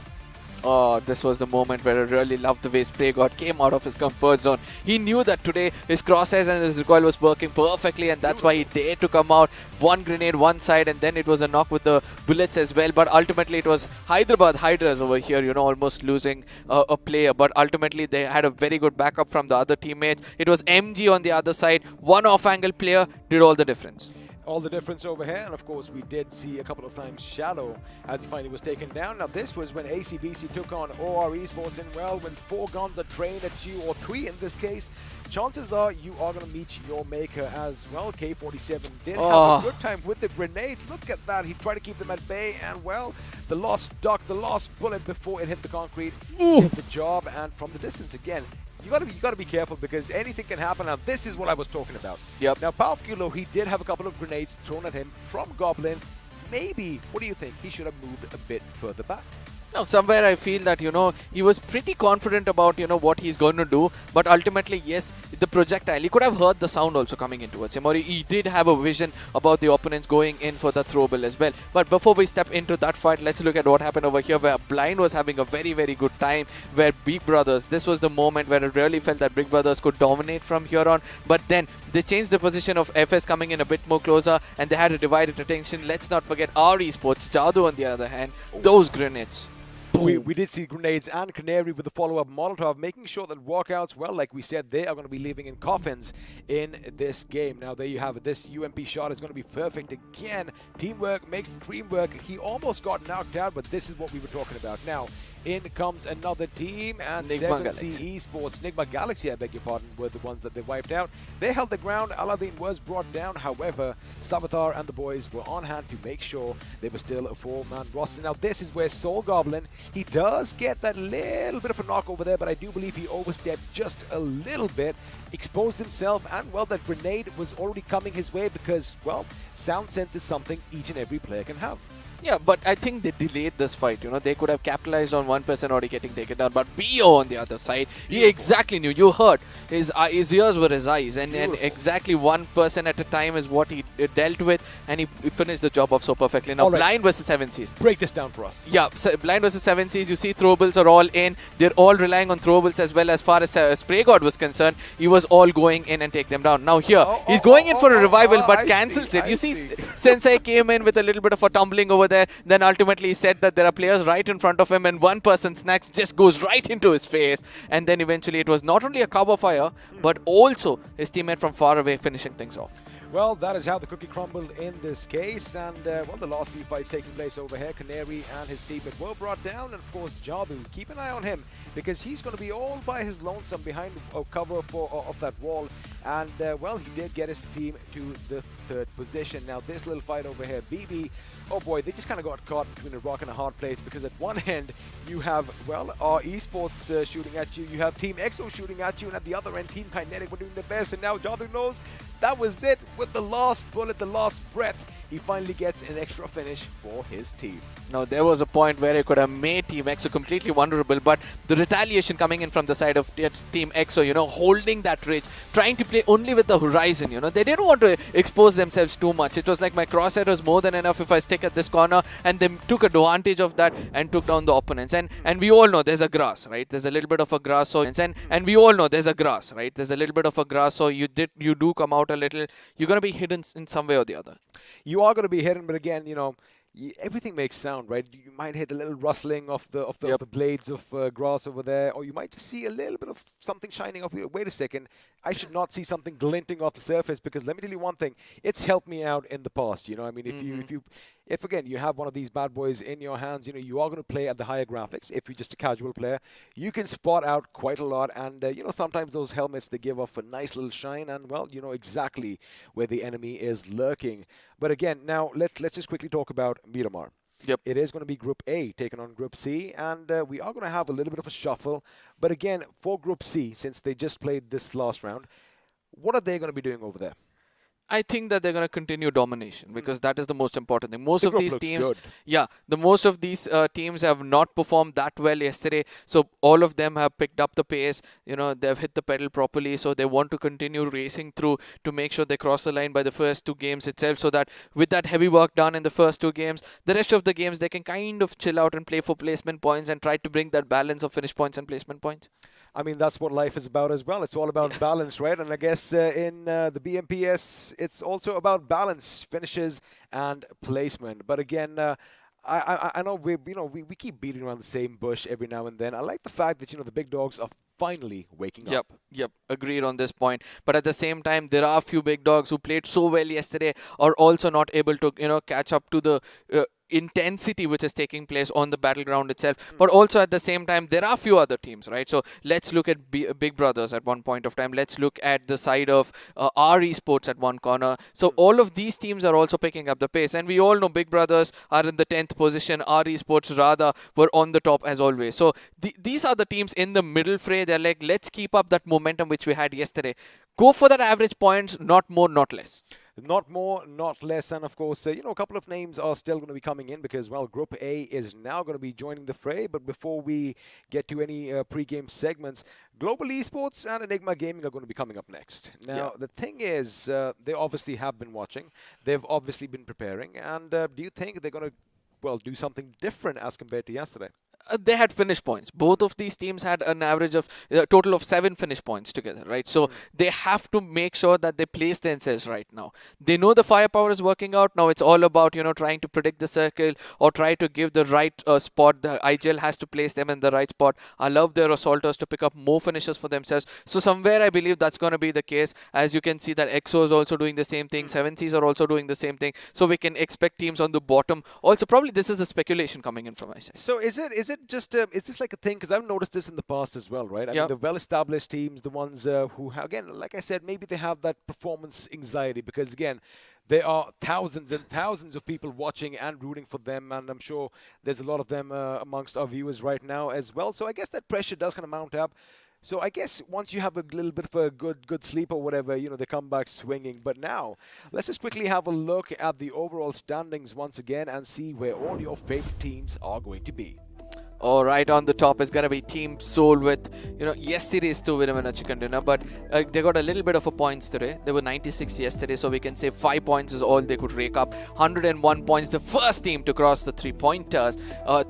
Oh, this was the moment where I really loved the way Spray God came out of his comfort zone. He knew that today his crosshairs and his recoil was working perfectly, and that's why he dared to come out. One grenade, one side, and then it was a knock with the bullets as well. But ultimately, it was Hyderabad Hydras over here, you know, almost losing a player. But ultimately, they had a very good backup from the other teammates. It was MG on the other side. One off-angle player did all the difference. All the difference over here, and of course we did see a couple of times Shadow as he finally was taken down. Now this was when ACBC took on OR Esports, and well, when 4 guns are trained at you, or 3 in this case, chances are you are going to meet your maker as well. K47 did have a good time with the grenades. Look at that, he tried to keep them at bay, and well, the lost duck, the lost bullet before it hit the concrete did the job. And from the distance again, you gotta be careful, because anything can happen. Now this is what I was talking about. Yep. Now Palfkilo, he did have a couple of grenades thrown at him from Goblin. Maybe, what do you think? He should have moved a bit further back. Now, somewhere I feel that, you know, he was pretty confident about, you know, what he's going to do. But ultimately, yes, the projectile, he could have heard the sound also coming in towards him. Or he did have a vision about the opponents going in for the throwable as well. But before we step into that fight, let's look at what happened over here, where Blind was having a very, very good time. Where Big Brothers, this was the moment where I really felt that Big Brothers could dominate from here on. But then they changed the position of FS coming in a bit more closer, and they had a divided attention. Let's not forget our esports, Jadu on the other hand, those grenades. We did see grenades and Canary with the follow-up Molotov, making sure that Walkouts, well, like we said, they are going to be living in coffins in this game. Now, there you have it. This UMP shot is going to be perfect again. Teamwork makes the dream work. He almost got knocked out, but this is what we were talking about. Now, in comes another team, and Nigma 7C Esports, Nigma Galaxy, I beg your pardon, were the ones that they wiped out. They held the ground. Aladdin was brought down. However, Savitar and the boys were on hand to make sure they were still a 4-man roster. Now, this is where Soul Goblin, he does get that little bit of a knock over there, but I do believe he overstepped just a little bit, exposed himself, and, well, that grenade was already coming his way because, well, sound sense is something each and every player can have. Yeah, but I think they delayed this fight, you know. They could have capitalized on one person already getting taken down. But BO on the other side, he exactly knew. You heard. His ears were his eyes. And exactly one person at a time is what he dealt with. And he finished the job off so perfectly. Now, Blind versus 7Cs. Break this down for us. Yeah, Blind versus 7Cs. You see throwables are all in. They're all relying on throwables as well. As far as Spray God was concerned, he was all going in and take them down. Now here, he's going in for a revival but cancels it. You see, Sensei came in with a little bit of a tumbling over there. Then ultimately he said that there are players right in front of him, and one person snacks just goes right into his face. And then eventually it was not only a cover fire, but also his teammate from far away finishing things off. Well, that is how the cookie crumbled in this case. And, well, the last few fights taking place over here, Canary and his teammate were brought down. And, of course, Jadu, keep an eye on him because he's going to be all by his lonesome behind cover of that wall. And, well, he did get his team to the 3rd position. Now, this little fight over here, BB, oh boy, they just kind of got caught between a rock and a hard place because at one end, you have, well, our Esports shooting at you. You have Team EXO shooting at you. And at the other end, Team Kinetic were doing their best. And now Jadu knows that was it. With the last bullet, the last breath, he finally gets an extra finish for his team. Now, there was a point where he could have made Team EXO completely vulnerable, but the retaliation coming in from the side of Team EXO, you know, holding that ridge, trying to play only with the horizon, you know. They didn't want to expose themselves too much. It was like my crosshair was more than enough if I stick at this corner, and they took advantage of that and took down the opponents. And we all know there's a grass, right? There's a little bit of a grass, so and we all know there's a grass, right? There's a little bit of a grass, so you do come out a little. You're going to be hidden in some way or the other. You are going to be hidden, but again, you know, everything makes sound, right? You might hit a little rustling of the Yep. blades of grass over there, or you might just see a little bit of something shining off. Wait a second, I should not see something glinting off the surface, because let me tell you one thing, it's helped me out in the past. You know, I mean, if again you have one of these bad boys in your hands, you know, you are going to play at the higher graphics. If you're just a casual player, you can spot out quite a lot, and you know, sometimes those helmets, they give off a nice little shine, and well, you know exactly where the enemy is lurking. But again, now let's just quickly talk about Miramar. Yep. It is going to be Group A taking on Group C, and we are going to have a little bit of a shuffle. But again, for Group C, since they just played this last round, what are they going to be doing over there? I think that they're going to continue domination, because that is the most important thing. Most The of group these looks teams, good. yeah, most of these teams have not performed that well yesterday. So all of them have picked up the pace. You know, they've hit the pedal properly. So they want to continue racing through to make sure they cross the line by the first 2 games itself. So that with that heavy work done in the first 2 games, the rest of the games they can kind of chill out and play for placement points and try to bring that balance of finish points and placement points. I mean, that's what life is about as well. It's all about balance, right? And I guess in the BMPS, it's also about balance, finishes, and placement. But again, I know we keep beating around the same bush every now and then. I like the fact that, you know, the big dogs are finally waking up. Yep, agreed on this point. But at the same time, there are a few big dogs who played so well yesterday are also not able to, you know, catch up to the intensity which is taking place on the battleground itself. But also at the same time, there are a few other teams, right? So let's look at Big Brothers at one point of time. Let's look at the side of our Esports at one corner. So all of these teams are also picking up the pace. And we all know Big Brothers are in the 10th position. Our Esports rather were on the top as always. So these are the teams in the middle fray. They're like, let's keep up that momentum which we had yesterday. Go for that average points, not more, not less. Not more, not less. And of course, you know, a couple of names are still going to be coming in, because, well, Group A is now going to be joining the fray. But before we get to any pre-game segments, Global Esports and Enigma Gaming are going to be coming up next. Now, the thing is, they obviously have been watching. They've obviously been preparing. And do you think they're going to, well, do something different as compared to yesterday? They had finish points. Both of these teams had an average of a total of 7 finish points together, right? So they have to make sure that they place themselves right now. They know the firepower is working out. Now it's all about, you know, trying to predict the circle or try to give the right spot. The IGL has to place them in the right spot. I love their assaulters to pick up more finishes for themselves. So somewhere I believe that's going to be the case. As you can see that EXO is also doing the same thing. 7Cs are also doing the same thing. So we can expect teams on the bottom. Also, probably this is the speculation coming in from my side. So is this like a thing? Because I've noticed this in the past as well, right? I mean, the well-established teams, the ones who, again, like I said, maybe they have that performance anxiety, because, again, there are thousands and thousands of people watching and rooting for them, and I'm sure there's a lot of them amongst our viewers right now as well. So I guess that pressure does kind of mount up. So I guess once you have a little bit of a good sleep or whatever, you know, they come back swinging. But now, let's just quickly have a look at the overall standings once again and see where all your favorite teams are going to be. Oh, right on the top is going to be Team Soul with, you know, yesterday's 2 winner chicken dinner, but they got a little bit of a points today. They were 96 yesterday, so we can say 5 points is all they could rake up. 101 points, the first team to cross the 3-pointers,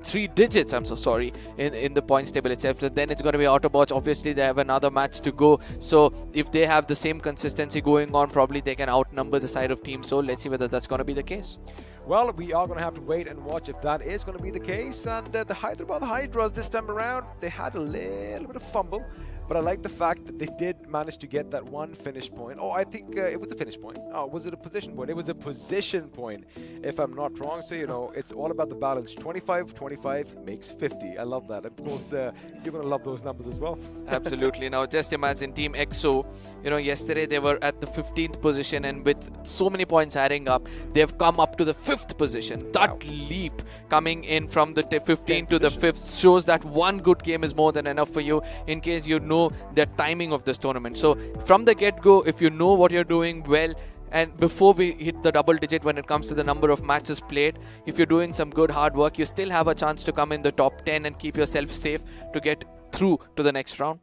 3 digits, I'm so sorry, in the points table itself. So then it's going to be Autobotz. Obviously, they have another match to go, so if they have the same consistency going on, probably they can outnumber the side of Team Soul. Let's see whether that's going to be the case. Well, we are going to have to wait and watch if that is going to be the case. And the Hyderabad Hydras this time around, they had a little bit of fumble. But I like the fact that they did manage to get that 1 finish point. Oh, I think it was a finish point. Oh, was it a position point? It was a position point, if I'm not wrong. So, you know, it's all about the balance. 25-25 makes 50. I love that. Of course, you're going to love those numbers as well. Absolutely. Now, just imagine Team EXO. You know, yesterday they were at the 15th position, and with so many points adding up, they've come up to the 5th position. That leap coming in from the 15th to the 5th shows that one good game is more than enough for you in case you know the timing of this tournament. So from the get-go, if you know what you're doing well, and before we hit the double digit when it comes to the number of matches played, if you're doing some good hard work, you still have a chance to come in the top 10 and keep yourself safe to get through to the next round.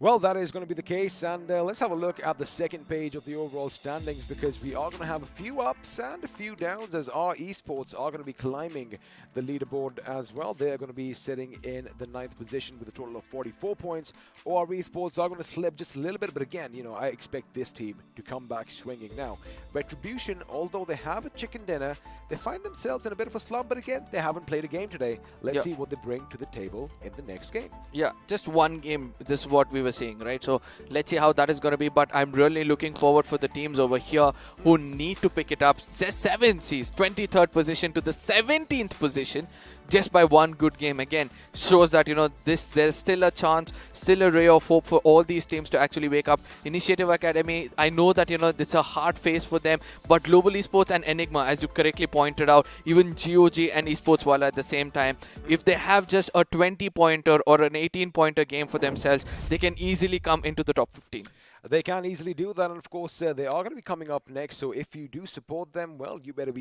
Well, that is going to be the case, and let's have a look at the second page of the overall standings, because we are going to have a few ups and a few downs, as our Esports are going to be climbing the leaderboard as well. They're going to be sitting in the 9th position with a total of 44 points. Our Esports are going to slip just a little bit, but again, you know, I expect this team to come back swinging. Now, Retribution, although they have a chicken dinner, they find themselves in a bit of a slump, but again, they haven't played a game today. Let's see what they bring to the table in the next game. Yeah, just one game. This is what we were saying, right? So let's see how that is going to be. But I'm really looking forward for the teams over here who need to pick it up. 7 sees 23rd position to the 17th position just by one good game. Again, shows that, you know, there's still a chance, still a ray of hope for all these teams to actually wake up. Initiative Academy, I know that, you know, it's a hard phase for them, but Global Esports and Enigma, as you correctly pointed out, even GOG and Esports Wala at the same time, if they have just a 20-pointer or an 18-pointer game for themselves, they can easily come into the top 15. They can easily do that, and of course they are going to be coming up next. So if you do support them, well, you better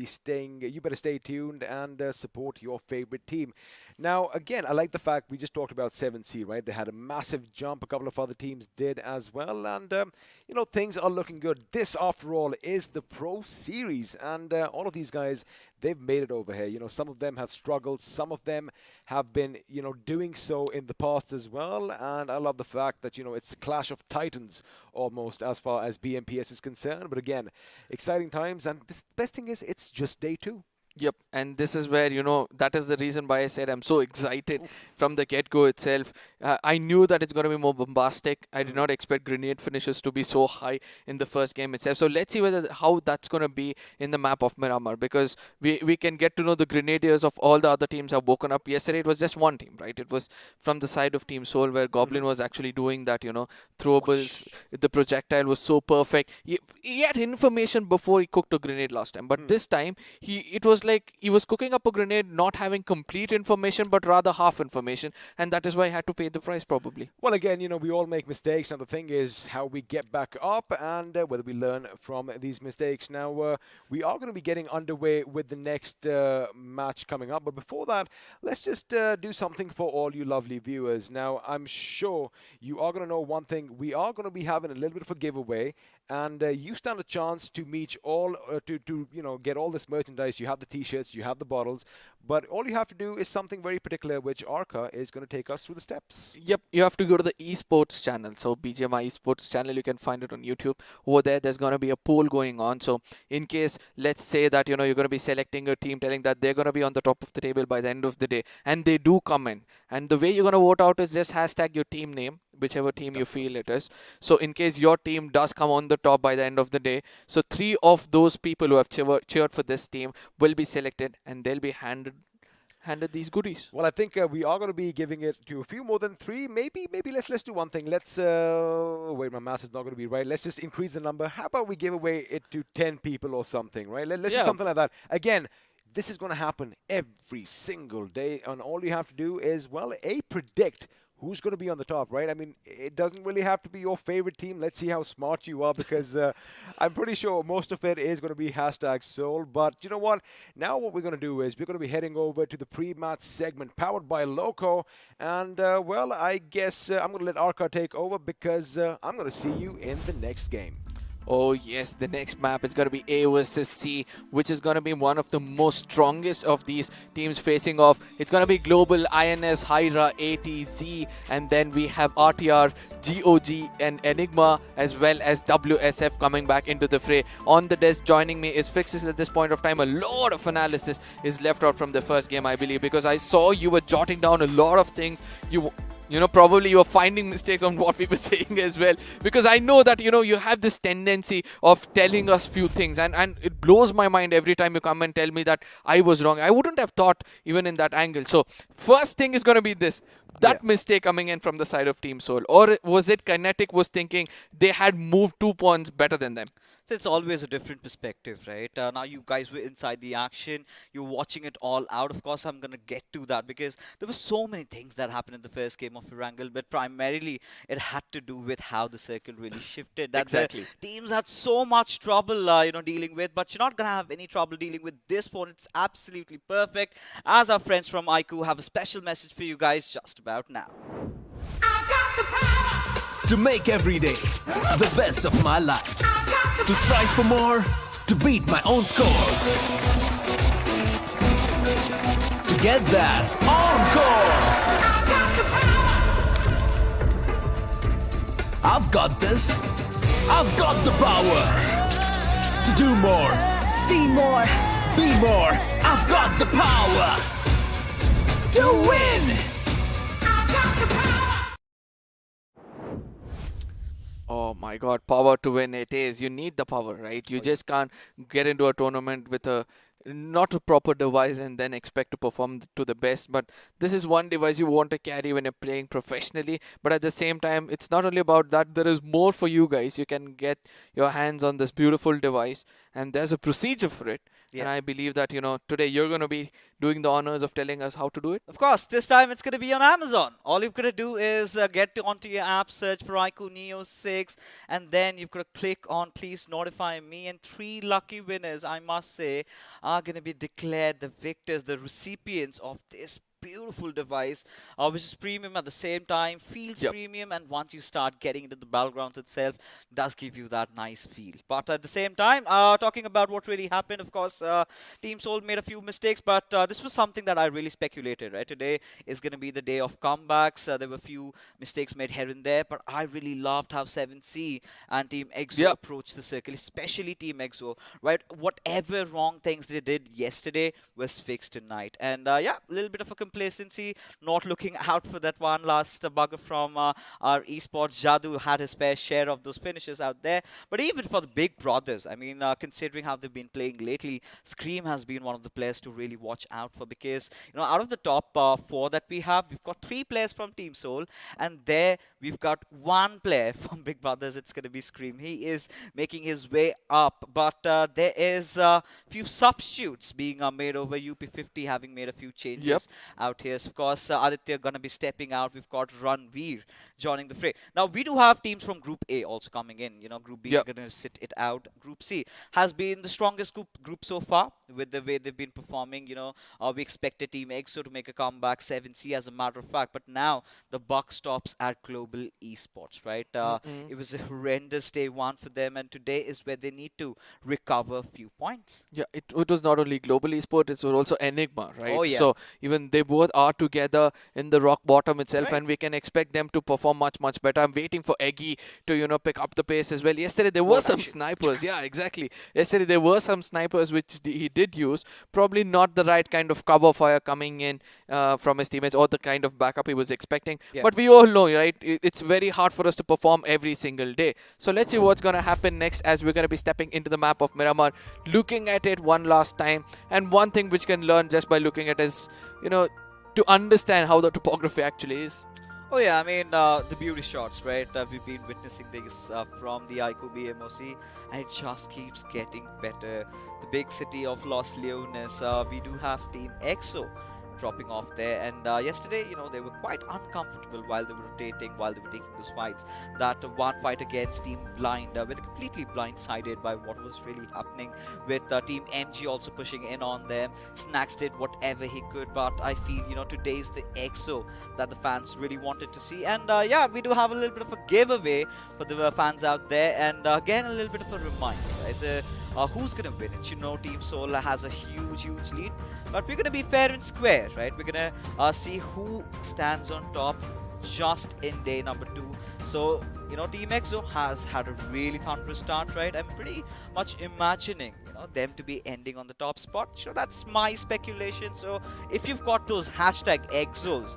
stay tuned and support your favorite team. Now, again, I like the fact we just talked about 7C, right? They had a massive jump. A couple of other teams did as well, and you know, things are looking good. This, after all, is the Pro Series, and all of these guys, they've made it over here. You know, some of them have struggled. Some of them have been, you know, doing so in the past as well. And I love the fact that, you know, it's a clash of titans almost as far as BMPS is concerned. But again, exciting times. And the best thing is it's just day 2. Yep, and this is where, you know, that is the reason why I said I'm so excited from the get-go itself. I knew that it's going to be more bombastic. I did not expect grenade finishes to be so high in the first game itself. So let's see how that's going to be in the map of Miramar, because we can get to know the grenadiers of all the other teams have woken up. Yesterday it was just one team, right? It was from the side of Team Soul, where Goblin was actually doing that, you know, throwables. The projectile was so perfect. He had information before he cooked a grenade last time, but this time it was like he was cooking up a grenade not having complete information but rather half information, and that is why I had to pay the price probably. Well, again, you know, we all make mistakes, and the thing is how we get back up and whether we learn from these mistakes. Now, we are going to be getting underway with the next match coming up, but before that, let's just do something for all you lovely viewers. Now, I'm sure you are going to know one thing. We are going to be having a little bit of a giveaway, and you stand a chance to meet all to you know, get all this merchandise. You have the t-shirts, you have the bottles, but all you have to do is something very particular, which Arka is going to take us through the steps. Yep, you have to go to the Esports channel. So BGMI Esports channel, you can find it on YouTube. Over there's going to be a poll going on. So in case, let's say that, you know, you're going to be selecting a team, telling that they're going to be on the top of the table by the end of the day, and they do come in, and the way you're going to vote out is just hashtag your team name, whichever team you feel it is. So in case your team does come on the top by the end of the day, so 3 of those people who have cheered for this team will be selected, and they'll be handed these goodies. Well, I think we are going to be giving it to a few more than 3. Maybe let's do one thing. Let's wait, my math is not going to be right. Let's just increase the number. How about we give away it to 10 people or something, right? Let's do something like that. Again, this is going to happen every single day, and all you have to do is, well, predict who's going to be on the top, right? I mean, it doesn't really have to be your favorite team. Let's see how smart you are, because I'm pretty sure most of it is going to be hashtag Soul. But you know what? Now what we're going to do is we're going to be heading over to the pre-match segment powered by Loco. And, well, I guess I'm going to let Arka take over, because I'm going to see you in the next game. Oh yes, the next map is going to be A versus C, which is going to be one of the most strongest of these teams facing off. It's going to be Global, INS, Hydra, ATZ, and then we have RTR, GOG, and Enigma, as well as WSF coming back into the fray. On the desk joining me is Fixes. At this point of time, a lot of analysis is left out from the first game, I believe, because I saw you were jotting down a lot of things. You know, probably you were finding mistakes on what we were saying as well, because I know that, you know, you have this tendency of telling us few things, and it blows my mind every time you come and tell me that I was wrong. I wouldn't have thought even in that angle. So first thing is going to be that mistake coming in from the side of Team Soul, or was it Kinetic was thinking they had moved 2 points better than them? So it's always a different perspective, right? Now you guys were inside the action. You're watching it all out. Of course, I'm going to get to that, because there were so many things that happened in the first game of Erangel, but primarily it had to do with how the circle really shifted. That exactly. The teams had so much trouble, you know, dealing with, but you're not going to have any trouble dealing with this phone. It's absolutely perfect. As our friends from iQOO have a special message for you guys just about now. I've got the power to make every day the best of my life. To strive for more, to beat my own score. To get that encore. I've got this. I've got the power to do more, see more, be more. I've got the power to win. Oh my god, power to win it is. You need the power, right? You just can't get into a tournament with a not a proper device and then expect to perform to the best. But this is one device you want to carry when you're playing professionally. But at the same time, it's not only about that. There is more for you guys. You can get your hands on this beautiful device, and there's a procedure for it. And I believe that, you know, today you're going to be doing the honors of telling us how to do it. Of course, this time it's going to be on Amazon. All you've got to do is onto your app, search for iQOO Neo 6, and then you've got to click on Please Notify Me, and 3 lucky winners, I must say, are going to be declared the victors, the recipients of this beautiful device, which is premium at the same time, feels premium, and once you start getting into the battlegrounds itself, does give you that nice feel. But at the same time, talking about what really happened, of course, Team Soul made a few mistakes, but this was something that I really speculated, right? Today is going to be the day of comebacks. There were a few mistakes made here and there, but I really loved how 7C and Team EXO approached the circle, especially Team EXO, right? Whatever wrong things they did yesterday was fixed tonight. And yeah, a little bit of a complacency, not looking out for that one last bugger from our Esports. Jadu had his fair share of those finishes out there. But even for the big brothers, I mean, considering how they've been playing lately, Scream has been one of the players to really watch out for, because, you know, out of the top 4 that we have, we've got 3 players from Team Soul, and there we've got 1 player from Big Brothers. It's going to be Scream. He is making his way up, but there is a few substitutes being made over. UP50 having made a few changes out here. So of course, Aditya gonna be stepping out. We've got Ranveer joining the fray. Now we do have teams from Group A also coming in. You know, Group B are gonna sit it out. Group C has been the strongest group so far with the way they've been performing. You know, we expected Team EXO to make a comeback, 7C as a matter of fact, but now the buck stops at Global Esports, right? It was a horrendous day 1 for them, and today is where they need to recover a few points. Yeah, it was not only Global Esports, it was also Enigma, right? Oh, yeah. So even they both are together in the rock bottom itself, and we can expect them to perform much better. I'm waiting for Eggy to, you know, pick up the pace as well. Yesterday there were some snipers. Yeah, exactly. Yesterday there were some snipers which he did use. Probably not the right kind of cover fire coming in from his teammates, or the kind of backup he was expecting. But we all know, right? It's very hard for us to perform every single day. So let's see what's going to happen next, as we're going to be stepping into the map of Miramar, looking at it one last time. And one thing which can learn just by looking at is, you know, to understand how the topography actually is. Oh yeah, I mean, the beauty shots, right? We've been witnessing this from the iQOO BMOC, and it just keeps getting better. The big city of Los Leones, we do have Team EXO dropping off there, and yesterday, you know, they were quite uncomfortable while they were rotating, while they were taking those fights. That one fight against Team Blind, were completely blindsided by what was really happening, with Team MG also pushing in on them. Snacks did whatever he could, but I feel, you know, today's the EXO that the fans really wanted to see. And yeah, we do have a little bit of a giveaway for the fans out there, and again, a little bit of a reminder, right? Who's gonna win it? You know, Team Soul has a huge lead, but we're gonna be fair and square, right? We're gonna see who stands on top just in day number 2. So, you know, Team EXO has had a really thunderous start, right? I'm pretty much imagining, you know, them to be ending on the top spot. Sure, that's my speculation. So if you've got those hashtag EXOs,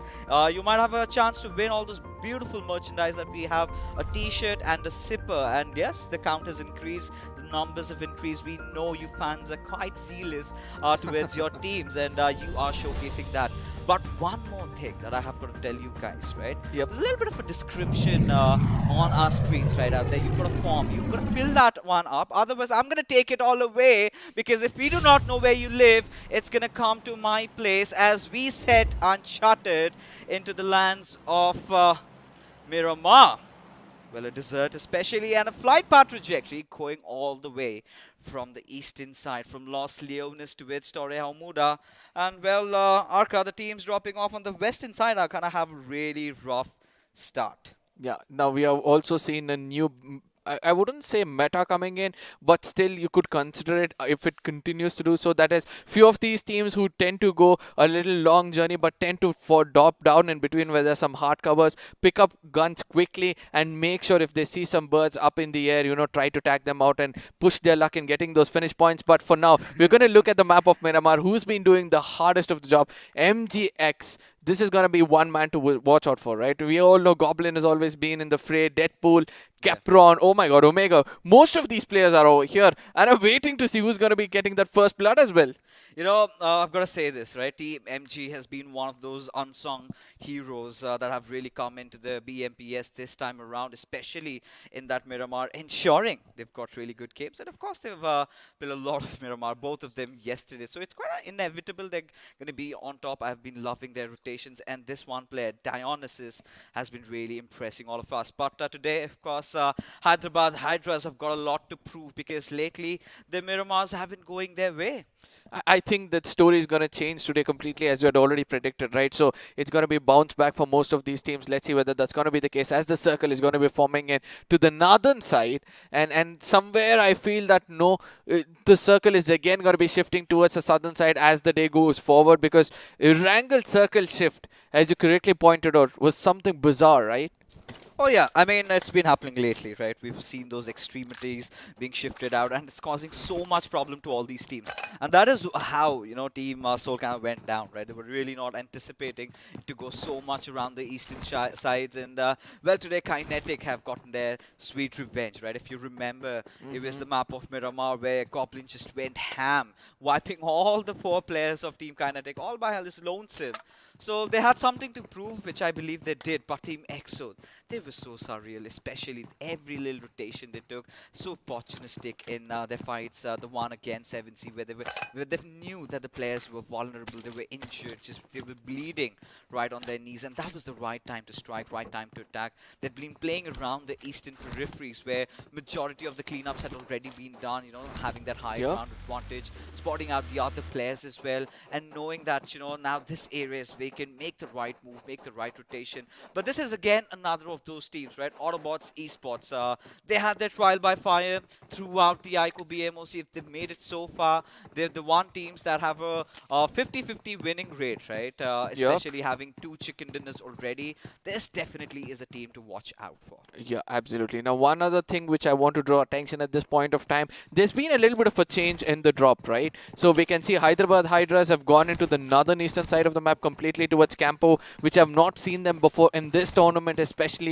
you might have a chance to win all those beautiful merchandise that we have, a t-shirt and a sipper. And yes, the count has increased, the numbers have increased. We know you fans are quite zealous towards your teams, and you are showcasing that. But one more thing that I have got to tell you guys, right? There's a little bit of a description on our screens right out there. You've got a form. You've got to fill that one up. Otherwise, I'm going to take it all away, because if we do not know where you live, it's going to come to my place as we set Uncharted into the lands of Miramar. Well, a desert especially, and a flight path trajectory going all the way from the eastern side, from Los Leones to its Torrejón. And well, Arca, the teams dropping off on the western side are going to have a really rough start. Yeah, now we have also seen a new, I wouldn't say meta coming in, but still you could consider it if it continues to do so. That is, few of these teams who tend to go a little long journey but tend to drop down in between where there's some hard covers, pick up guns quickly and make sure if they see some birds up in the air, try to tag them out and push their luck in getting those finish points. But for now, we're going to look at the map of Miramar, who's been doing the hardest of the job. MGX. This is going to be one man to watch out for, right? We all know Goblin has always been in the fray. Deadpool, Capron, oh my god, Omega. Most of these players are over here and I'm waiting to see who's going to be getting that first blood as well. I've got to say this, right? Team MG has been one of those unsung heroes that have really come into the BMPS this time around, especially in that Miramar, ensuring they've got really good games. And of course, they've played a lot of Miramar, both of them yesterday. So it's quite inevitable they're going to be on top. I've been loving their rotations. And this one player, Dionysus, has been really impressing all of us. But today, of course, Hyderabad Hydras have got a lot to prove because lately the Miramars have been going their way. I think that story is going to change today completely, as you had already predicted, right? So it's going to be bounce back for most of these teams. Let's see whether that's going to be the case, as the circle is going to be forming in to the northern side. And somewhere I feel that the circle is again going to be shifting towards the southern side as the day goes forward, because Erangel circle shift, as you correctly pointed out, was something bizarre, right? Oh yeah, I mean, it's been happening lately, right? We've seen those extremities being shifted out, and it's causing so much problem to all these teams. And that is how, Team Seoul kind of went down, right? They were really not anticipating to go so much around the eastern sides. And, well, today Kinetic have gotten their sweet revenge, right? If you remember, it was the map of Miramar where Goblin just went ham, wiping all the 4 players of Team Kinetic, all by his lonesome. So they had something to prove, which I believe they did. But Team EXO, they were so surreal, especially every little rotation they took. So opportunistic in their fights. The one against 7C, where they knew that the players were vulnerable, they were injured, they were bleeding right on their knees, and that was the right time to strike, right time to attack. They'd been playing around the eastern peripheries, where majority of the cleanups had already been done. Having that high ground advantage, spotting out the other players as well, and knowing that now this area is vacant, make the right move, make the right rotation. But this is again another of those teams, right? Autobotz, Esports, they had their trial by fire throughout the iQOO BMOC. If they've made it so far, they're the one teams that have a 50-50 winning rate, right? Especially having 2 chicken dinners already. This definitely is a team to watch out for. Yeah, absolutely. Now, one other thing which I want to draw attention at this point of time, there's been a little bit of a change in the drop, right? So we can see Hyderabad Hydras have gone into the northern eastern side of the map completely towards Campo, which I've not seen them before in this tournament, especially.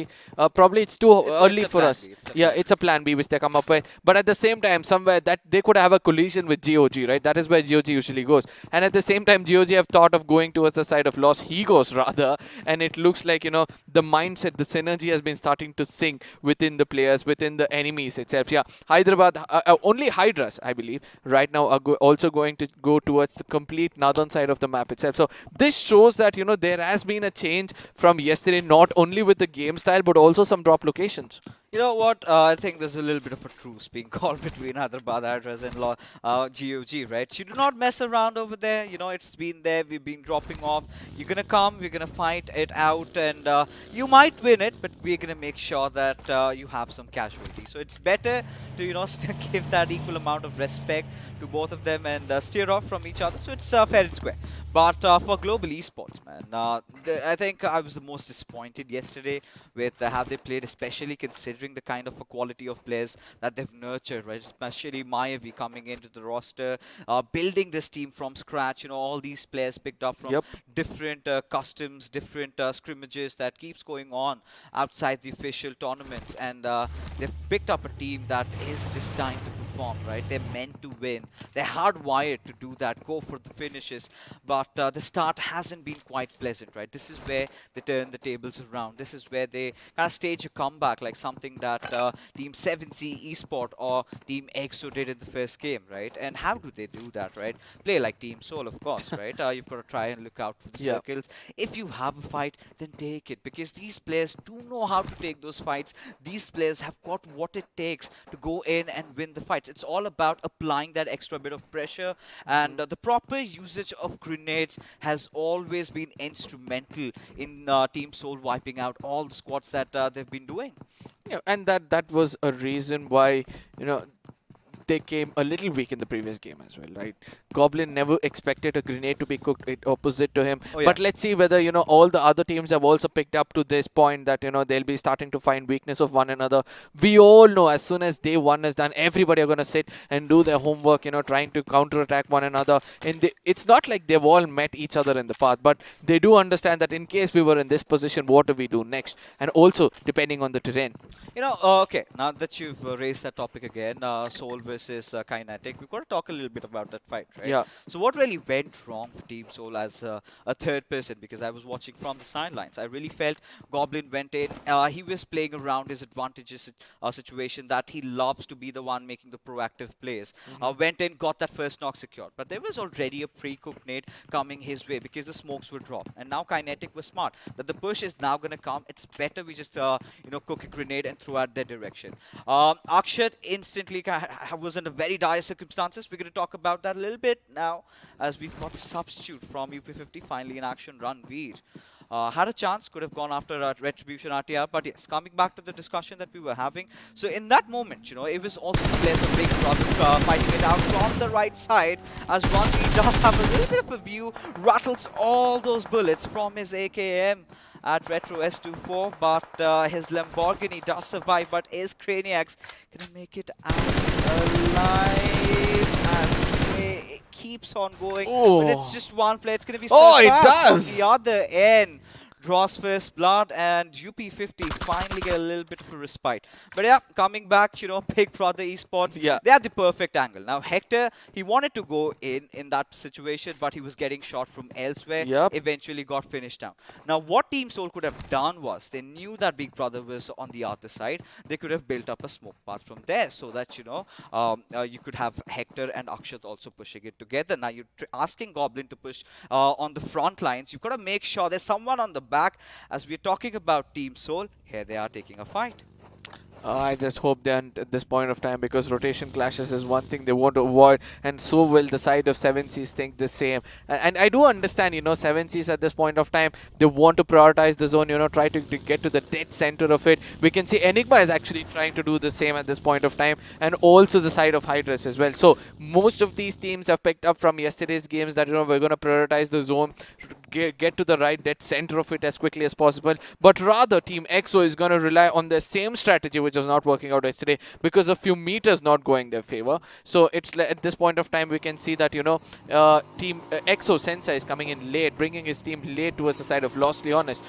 Probably it's too early for us. It's a plan B which they come up with. But at the same time, somewhere that they could have a collision with GOG, right? That is where GOG usually goes. And at the same time, GOG have thought of going towards the side of Los Higos rather. And it looks like, the mindset, the synergy has been starting to sink within the players, within the enemies itself. Yeah, Hyderabad, only Hydras, I believe, right now are also going to go towards the complete northern side of the map itself. So this shows that, there has been a change from yesterday, not only with the game style, but also some drop locations. You know what? I think there's a little bit of a truce being called between Hyderabad Hydras and GOG, right? You do not mess around over there. It's been there. We've been dropping off. You're going to come. We're going to fight it out. And you might win it, but we're going to make sure that you have some casualties. So it's better to, still give that equal amount of respect to both of them and steer off from each other. So it's fair and square. But for global esports, man, I think I was the most disappointed yesterday with how they played, especially considering the kind of a quality of players that they've nurtured, right? Especially Mayavi coming into the roster, building this team from scratch. All these players picked up from different customs, different scrimmages that keeps going on outside the official tournaments, and they've picked up a team that is destined to perform, right? They're meant to win. They're hardwired to do that, go for the finishes. But the start hasn't been quite pleasant, right? This is where they turn the tables around. This is where they kind of stage a comeback, like something that Team 7C Esport or Team EXO did in the first game, right? And how do they do that, right? Play like Team Seoul, of course, right? You've got to try and look out for the circles. If you have a fight, then take it, because these players do know how to take those fights. These players have got what it takes to go in and win the fight. fights. It's all about applying that extra bit of pressure, and the proper usage of grenades has always been instrumental in Team Soul wiping out all the squads that they've been doing. Yeah, and that was a reason why, you know, they came a little weak in the previous game as well, right? Goblin never expected a grenade to be cooked opposite to him. Oh, yeah. But let's see whether, you know, all the other teams have also picked up to this point that, you know, they'll be starting to find weakness of one another. We all know as soon as day one is done, everybody are going to sit and do their homework, you know, trying to counterattack one another. And it's not like they've all met each other in the path, but they do understand that in case we were in this position, what do we do next? And also depending on the terrain. You know, okay, now that you've raised that topic again, Soul versus Kinetic, we've got to talk a little bit about that fight, right? Yeah. So what really went wrong for Team Soul as a third person? Because I was watching from the sidelines. I really felt Goblin went in. He was playing around his advantages situation that he loves to be the one making the proactive plays. Went in, got that first knock secured. But there was already a pre-cooked nade coming his way because the smokes would drop. And now Kinetic was smart that the push is now going to come. It's better we just, you know, cook a grenade and throw out their direction. Akshat instantly was in a very dire circumstances. We're going to talk about that a little bit now as we've got a substitute from UP50 finally in action. Ranveer had a chance, could have gone after Retribution RTR, but yes, coming back to the discussion that we were having. So in that moment, you know, it was also players of Big Brothers fighting it out from the right side as Ranveer does have a little bit of a view, rattles all those bullets from his AKM at Retro S24, but his Lamborghini does survive, but is Craniacs gonna make it out alive as this play it keeps on going? But it's just one play, it's gonna be Oh, it Sarkar does! from the other end. Draws first blood, and UP50 finally get a little bit of a respite. But yeah, coming back, you know, Big Brother Esports, Yeah. they had the perfect angle. Now Hector, he wanted to go in that situation, but he was getting shot from elsewhere. Yep. Eventually got finished down. Now what Team Soul could have done was, they knew that Big Brother was on the other side. They could have built up a smoke path from there so that, you know, you could have Hector and Akshat also pushing it together. Now you're asking Goblin to push on the front lines. You've got to make sure there's someone on the back. As we're talking about Team Soul, here they are taking a fight. I just hope they aren't at this point of time, because rotation clashes is one thing they want to avoid, and so will the side of 7Cs think the same. And I do understand, you know, 7Cs at this point of time, they want to prioritize the zone, you know, try to get to the dead center of it. We can see Enigma is actually trying to do the same at this point of time, and also the side of Hydras as well. So most of these teams have picked up from yesterday's games that, you know, we're going to prioritize the zone, get to the right dead center of it as quickly as possible. But rather, Team EXO is going to rely on the same strategy, which was not working out yesterday because a few meters not going their favor. So it's at this point of time we can see that, you know, Team EXO Sensei is coming in late, bringing his team late towards the side of Lost Leonis.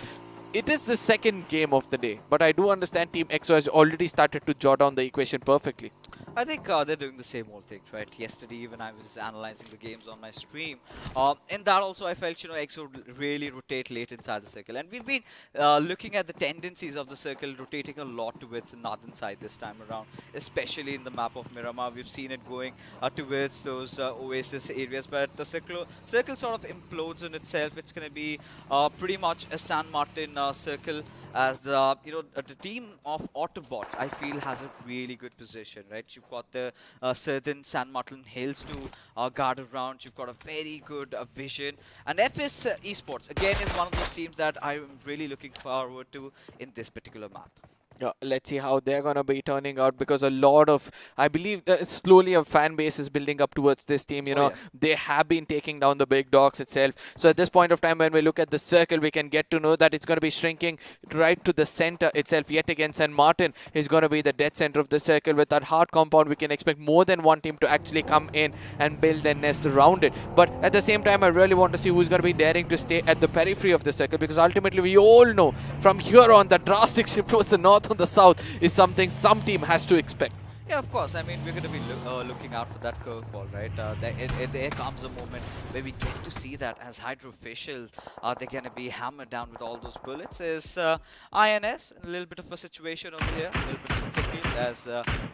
It is the second game of the day, but I do understand Team EXO has already started to jot down the equation perfectly. I think they're doing the same old thing, right? Yesterday, even I was analyzing the games on my stream. In that also, I felt, you know, EXO really rotate late inside the circle. And we've been looking at the tendencies of the circle rotating a lot towards the northern side this time around, especially in the map of Miramar. We've seen it going towards those oasis areas, but the circle sort of implodes in itself. It's going to be pretty much a San Martin circle, as the, you know, the team of Autobotz, I feel, has a really good position, right? You've got the southern San Martin hills to guard around. You've got a very good vision. And FS Esports, again, is one of those teams that I'm really looking forward to in this particular map. Let's see how they're going to be turning out, because a lot of, I believe, slowly a fan base is building up towards this team. You know, they have been taking down the big dogs itself. So at this point of time, when we look at the circle, we can get to know that it's going to be shrinking right to the center itself. Yet again, San Martin is going to be the dead center of the circle. With that hard compound, we can expect more than one team to actually come in and build their nest around it. But at the same time, I really want to see who's going to be daring to stay at the periphery of the circle, because ultimately we all know from here on the drastic shift towards the north on the south is something some team has to expect. Yeah, of course. I mean, we're going to be looking out for that curveball, right? There comes a moment where we get to see that as Hydra officials, they're going to be hammered down with all those bullets. Is INS, a little bit of a situation over here, a little bit of a pickle, as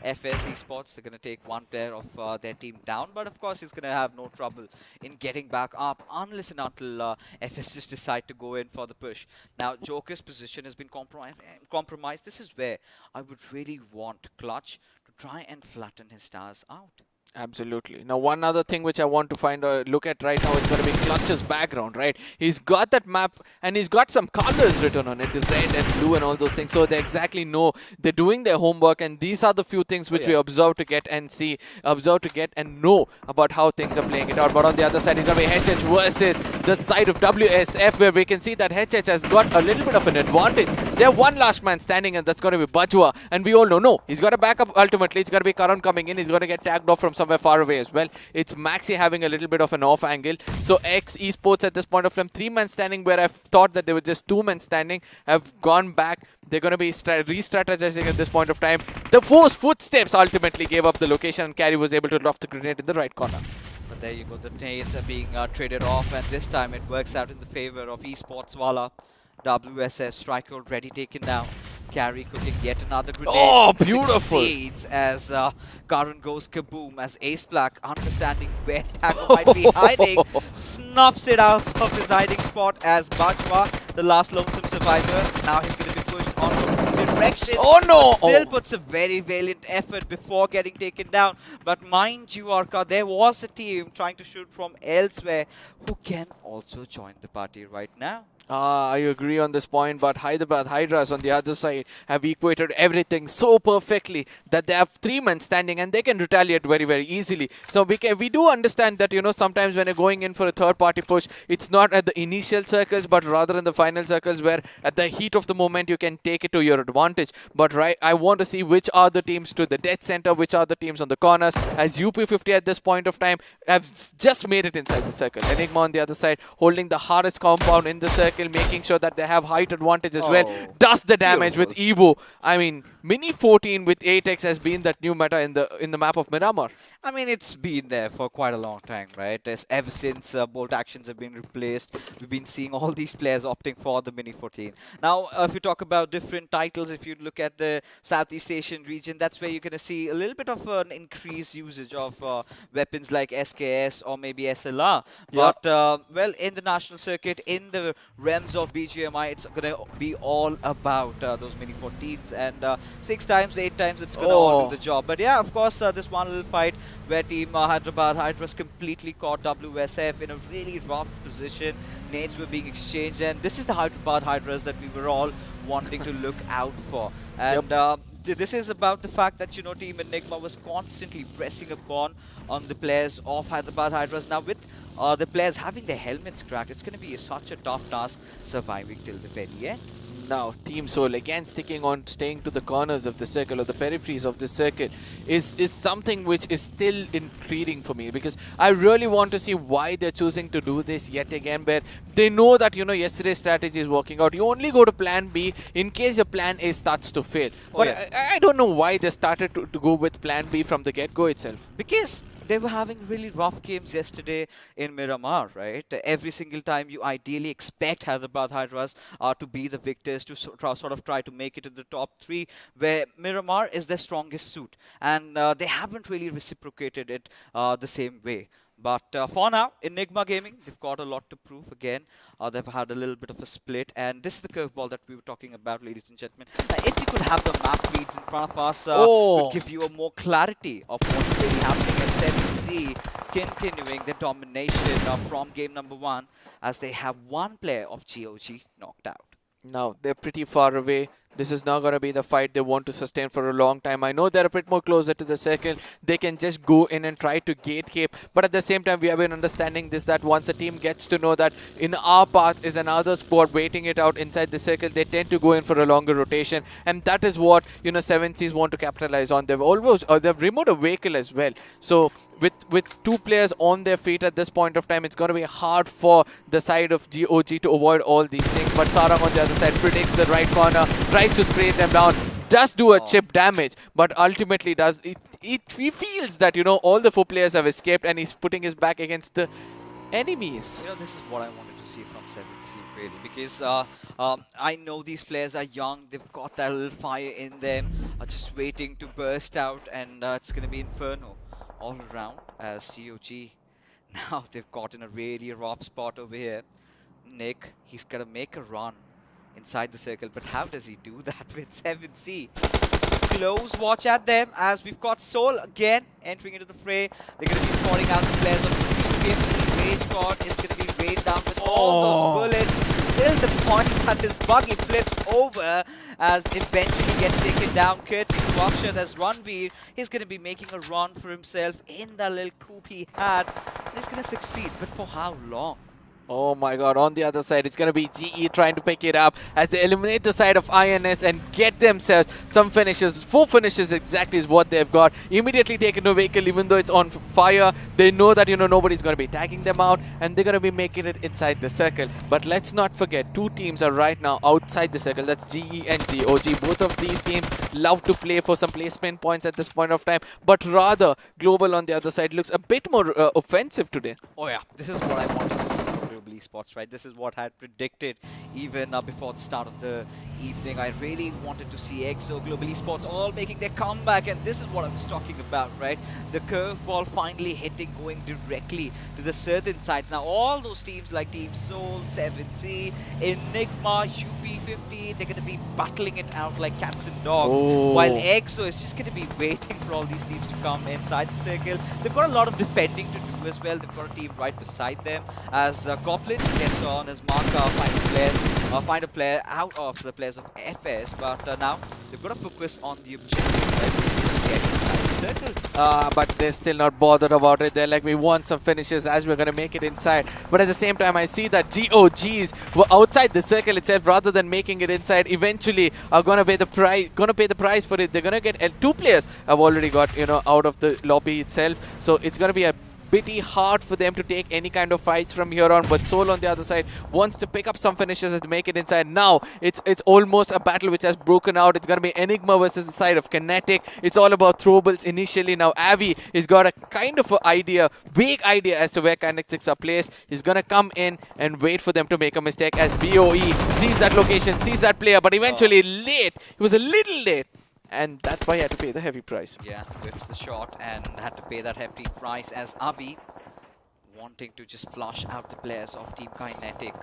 FS Esports, they're going to take one player of their team down. But of course, he's going to have no trouble in getting back up unless and until FS just decide to go in for the push. Now, Joker's position has been compromised. This is where I would really want Clutch to try and flatten his stars out. Absolutely. Now, one other thing which I want to find look at right now is going to be Clutch's background, right? He's got that map and he's got some colors written on it, the red and blue and all those things. So they exactly know they're doing their homework, and these are the few things which we observe to get and see, observe to get and know about how things are playing it out. But on the other side, it's going to be HH versus the side of WSF, where we can see that HH has got a little bit of an advantage. They're one last man standing, and that's going to be Bajwa. And we all know, no, he's got a backup ultimately. It's going to be Karan coming in. He's going to get tagged off from somewhere far away as well. It's Maxi having a little bit of an off angle. So X Esports at this point of time, 3-man standing, where I thought that they were just 2 men standing, have gone back. They're going to be re-strategizing at this point of time. The Force footsteps ultimately gave up the location, and Carry was able to drop the grenade in the right corner. But there you go, the nades are being traded off, and this time it works out in the favor of Esports Wala. WSF strike already taken down. Carry cooking yet another grenade. Oh, beautiful! Succeeds as Karan goes kaboom, as Ace Black, understanding where Taco might be hiding, snuffs it out of his hiding spot as Bajwa, the last lonesome survivor. Now he's going to be pushed onto direction. Oh no! Still puts a very valiant effort before getting taken down. But mind you, Arka, there was a team trying to shoot from elsewhere who can also join the party right now. I agree on this point, but Hyderabad Hydras on the other side have equated everything so perfectly that they have 3 men standing and they can retaliate very, very easily. So we do understand that, you know, sometimes when you're going in for a third-party push, it's not at the initial circles, but rather in the final circles, where at the heat of the moment you can take it to your advantage. But I want to see which are the teams to the dead center, which are the teams on the corners, as UP50 at this point of time have just made it inside the circle. Enigma on the other side holding the hardest compound in the circle, making sure that they have height advantage as well. Does the damage with Evo. I mean, Mini 14 with 8x has been that new meta in the map of Miramar. I mean, it's been there for quite a long time, right? Ever since bolt actions have been replaced, we've been seeing all these players opting for the Mini 14. Now, if you talk about different titles, if you look at the Southeast Asian region, that's where you're going to see a little bit of an increased usage of weapons like SKS or maybe SLR. But, well, in the national circuit, in the realms of BGMI, it's going to be all about those Mini 14s. And 6 times, 8 times, it's going to all do the job. But yeah, of course, this one little fight where team Hyderabad Hydras completely caught WSF in a really rough position. Nades were being exchanged, and this is the Hyderabad Hydras that we were all wanting to look out for. And this is about the fact that, you know, Team Enigma was constantly pressing upon on the players of Hyderabad Hydras. Now with the players having their helmets cracked, it's going to be such a tough task surviving till the very end. Now, Team Soul again staying to the corners of the circle or the peripheries of the circle is something which is still intriguing for me, because I really want to see why they're choosing to do this yet again, where they know that, you know, yesterday's strategy is working out. You only go to plan B in case your plan A starts to fail. But I don't know why they started to go with plan B from the get-go itself. Because they were having really rough games yesterday in Miramar, right? Every single time you ideally expect Hyderabad Hydras to be the victors, to sort of try to make it in the top 3, where Miramar is their strongest suit. And they haven't really reciprocated it the same way. But for now, Enigma Gaming, they've got a lot to prove again. They've had a little bit of a split. And this is the curveball that we were talking about, ladies and gentlemen. If we could have the map reads in front of us, would give you a more clarity of what's really happening at 7C, continuing their domination from game number 1, as they have one player of GOG knocked out. Now, they're pretty far away. This is not going to be the fight they want to sustain for a long time. I know they're a bit more closer to the circle. They can just go in and try to gatekeep. But at the same time, we have been understanding this, that once a team gets to know that in our path is another sport waiting it out inside the circle, they tend to go in for a longer rotation. And that is what, you know, 7Cs want to capitalize on. They've almost, they've removed a vehicle as well. So with 2 players on their feet at this point of time, it's going to be hard for the side of GOG to avoid all these things. But Sarang on the other side predicts the right corner, tries to spray them down, does do a chip damage, but ultimately he feels that, you know, all the 4 players have escaped and he's putting his back against the enemies. You know, this is what I wanted to see from 7C, really, because I know these players are young, they've got that little fire in them, just waiting to burst out, and it's going to be Inferno all around as COG. Now they've got in a really rough spot over here. Nick, he's got to make a run inside the circle, but how does he do that with 7C? close watch at them as we've got Soul again entering into the fray. They're going to be spotting out the players of BMPS. Rage God is going to be rained down with all those bullets. Till the point that his buggy flips over as eventually gets taken down. Courtesy to Wakshad as Ranveer. He's going to be making a run for himself in that little coupe he had. And he's going to succeed, but for how long? Oh my god, on the other side, it's going to be GE trying to pick it up as they eliminate the side of INS and get themselves some finishes. 4 finishes exactly is what they've got. Immediately taken to vehicle, even though it's on fire. They know that, nobody's going to be tagging them out and they're going to be making it inside the circle. But let's not forget, 2 teams are right now outside the circle. That's GE and GOG. Both of these teams love to play for some placement points at this point of time. But rather, Global on the other side looks a bit more offensive today. Oh yeah, this is what I wanted to see. Esports, right? This is what I had predicted even before the start of the evening. I really wanted to see EXO, Global Esports all making their comeback, and this is what I was talking about, right? The curveball finally hitting, going directly to the certain sides. Now all those teams like Team Soul, 7C, Enigma, UP50, they're going to be battling it out like cats and dogs, while EXO is just going to be waiting for all these teams to come inside the circle. They've got a lot of defending to do as well. They've got a team right beside them as Goblin gets on his marker, find a player out of the players of FS, but now they've got to focus on the objective, right, which is to get inside the circle. But they're still not bothered about it. They're like, we want some finishes as we're going to make it inside. But at the same time, I see that GOGs were outside the circle itself rather than making it inside. Eventually, are going to pay the price for it. They're going to get 2 players have already got out of the lobby itself. So it's going to be a pretty hard for them to take any kind of fights from here on, but Soul on the other side wants to pick up some finishes and make it inside. Now it's almost a battle which has broken out. It's going to be Enigma versus the side of Kinetic. It's all about throwables initially. Now Avi has got a kind of a vague idea as to where Kinetics are placed. He's going to come in and wait for them to make a mistake as BOE sees that location, sees that player, but eventually late. He was a little late. And that's why he had to pay the heavy price. Yeah, whips the shot and had to pay that hefty price as Avi wanting to just flush out the players of Team Kinetic.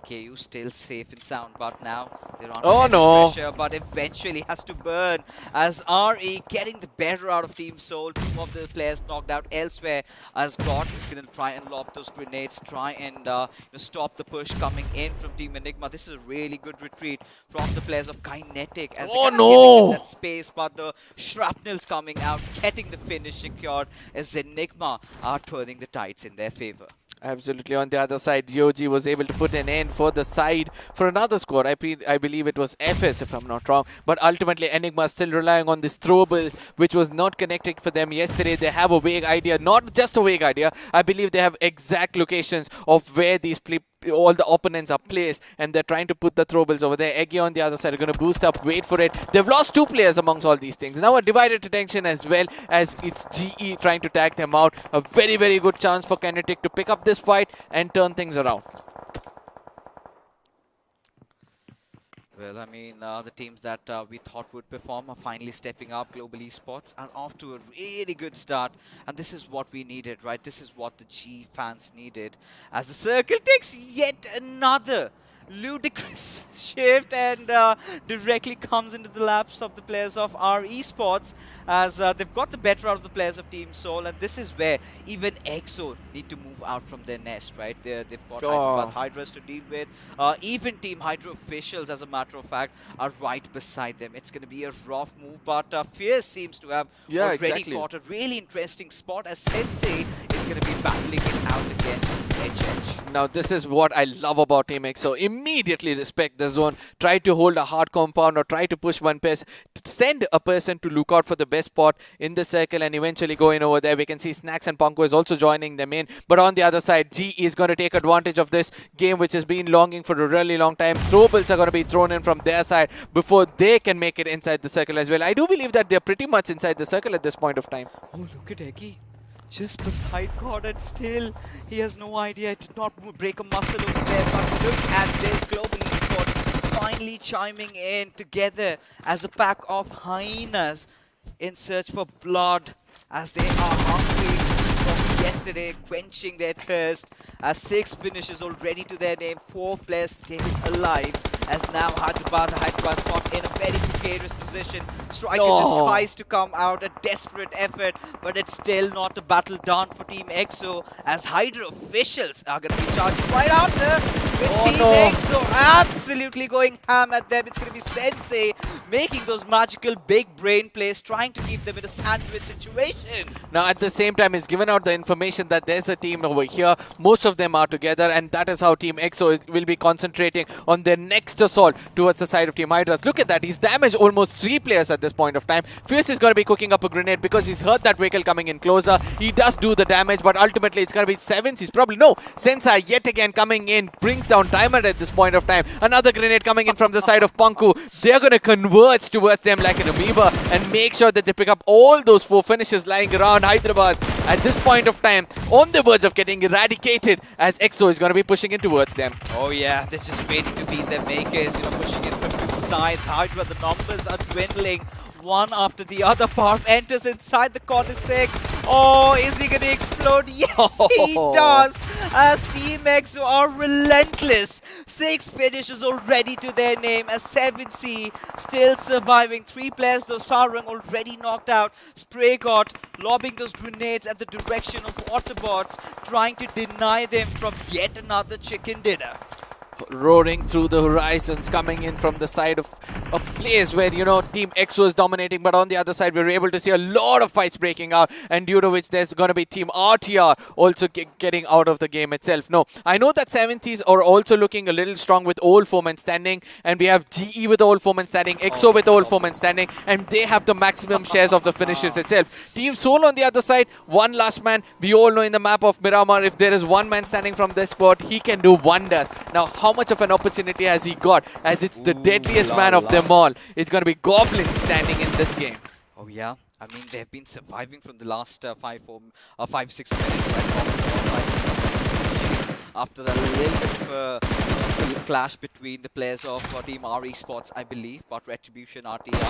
KU still safe and sound, but now they're under pressure, but eventually has to burn as RE getting the better out of Team Soul. 2 of the players knocked out elsewhere as God is going to try and lob those grenades, try and stop the push coming in from Team Enigma. This is a really good retreat from the players of Kinetic as they're giving that space, but the shrapnel's coming out, getting the finish secured as Enigma are turning the tides in their favor. Absolutely. On the other side, GOG was able to put an end for the side for another score. I believe it was FS, if I'm not wrong. But ultimately, Enigma still relying on this throwable, which was not connecting for them yesterday. They have a vague idea, not just a vague idea. I believe they have exact locations of where these all the opponents are placed, and they're trying to put the throwables over there. Eggy on the other side are going to boost up, wait for it. They've lost 2 players amongst all these things. Now a divided attention as well as it's GE trying to tag them out. A very, very good chance for Kinetic to pick up this fight and turn things around. Well, I mean, the teams that we thought would perform are finally stepping up. Global Esports are off to a really good start. And this is what we needed, right? This is what the G fans needed. As the circle takes yet another ludicrous shift and directly comes into the laps of the players of our Esports as they've got the better out of the players of Team Soul, and this is where even EXO need to move out from their nest, right? They've got Hyderabad Hydras to deal with. Even Team Hydra officials, as a matter of fact, are right beside them. It's going to be a rough move, but Fierce seems to have already caught a really interesting spot as Sensei is going to be battling it out against HH. Now this is what I love about Team EXO. Immediately respect the zone, try to hold a hard compound or try to push one person, send a person to look out for the best spot in the circle and eventually go in over there. We can see Snacks and Punko is also joining them in, but on the other side, G is going to take advantage of this game which has been longing for a really long time. Throwables are going to be thrown in from their side before they can make it inside the circle as well. I do believe that they're pretty much inside the circle at this point of time. Oh, look at Eggy. Just beside God, and still he has no idea. It did not break a muscle over there, but look at this. Global Esports finally chiming in together as a pack of hyenas in search for blood as they are hungry from yesterday, quenching their thirst. 6 finishes already to their name, 4 players still alive. As now Hyderabad, the Hydras caught in a very precarious position. Striker just tries to come out, a desperate effort, but it's still not a battle done for Team EXO, as Hydra officials are going to be charged right after with Team EXO absolutely going ham at them. It's going to be Sensei making those magical big brain plays, trying to keep them in a sandwich situation. Now, at the same time, he's given out the information that there's a team over here. Most of them are together, and that is how Team EXO will be concentrating on their next assault towards the side of Team Hydras. Look at that. He's damaged almost 3 players at this point of time. Fierce is going to be cooking up a grenade because he's heard that vehicle coming in closer. He does do the damage, but ultimately it's going to be Sevens. He's probably... No! Sensei yet again coming in, brings down Diamond at this point of time. Another grenade coming in from the side of Punku. They're going to converge towards them like an amoeba and make sure that they pick up all those 4 finishes lying around Hyderabad at this point of time, on the verge of getting eradicated, as EXO is going to be pushing in towards them. Oh yeah, they're just waiting to beat their makers, pushing in from 2 sides. Hydra, the numbers are dwindling one after the other. Parv enters inside the corner 6. Oh, is he going to explode? Yes, he does! As Team EXO are relentless. 6 finishes already to their name, as 7C still surviving. 3 players, though, Sarang already knocked out. Spray God lobbing those grenades at the direction of Autobotz, trying to deny them from yet another chicken dinner. Roaring through the horizons, coming in from the side of a place where, Team EXO is dominating, but on the other side, we're able to see a lot of fights breaking out, and due to which there's going to be Team RTR also getting out of the game itself. No, I know that 70s are also looking a little strong with Old Foreman standing, and we have GE with Old Foreman standing, EXO with Old Foreman standing, and they have the maximum shares of the finishes itself. Team Soul on the other side, one last man. We all know in the map of Miramar, if there is one man standing from this spot, he can do wonders. Now, how much of an opportunity has he got, as it's the deadliest man of them all? It's going to be Goblin standing in this game. Oh yeah, I mean, they've been surviving from the last 5-6 minutes, right? After that little bit of a clash between the players of Team R Esports, I believe, but Retribution, RTR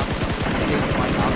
still quite out.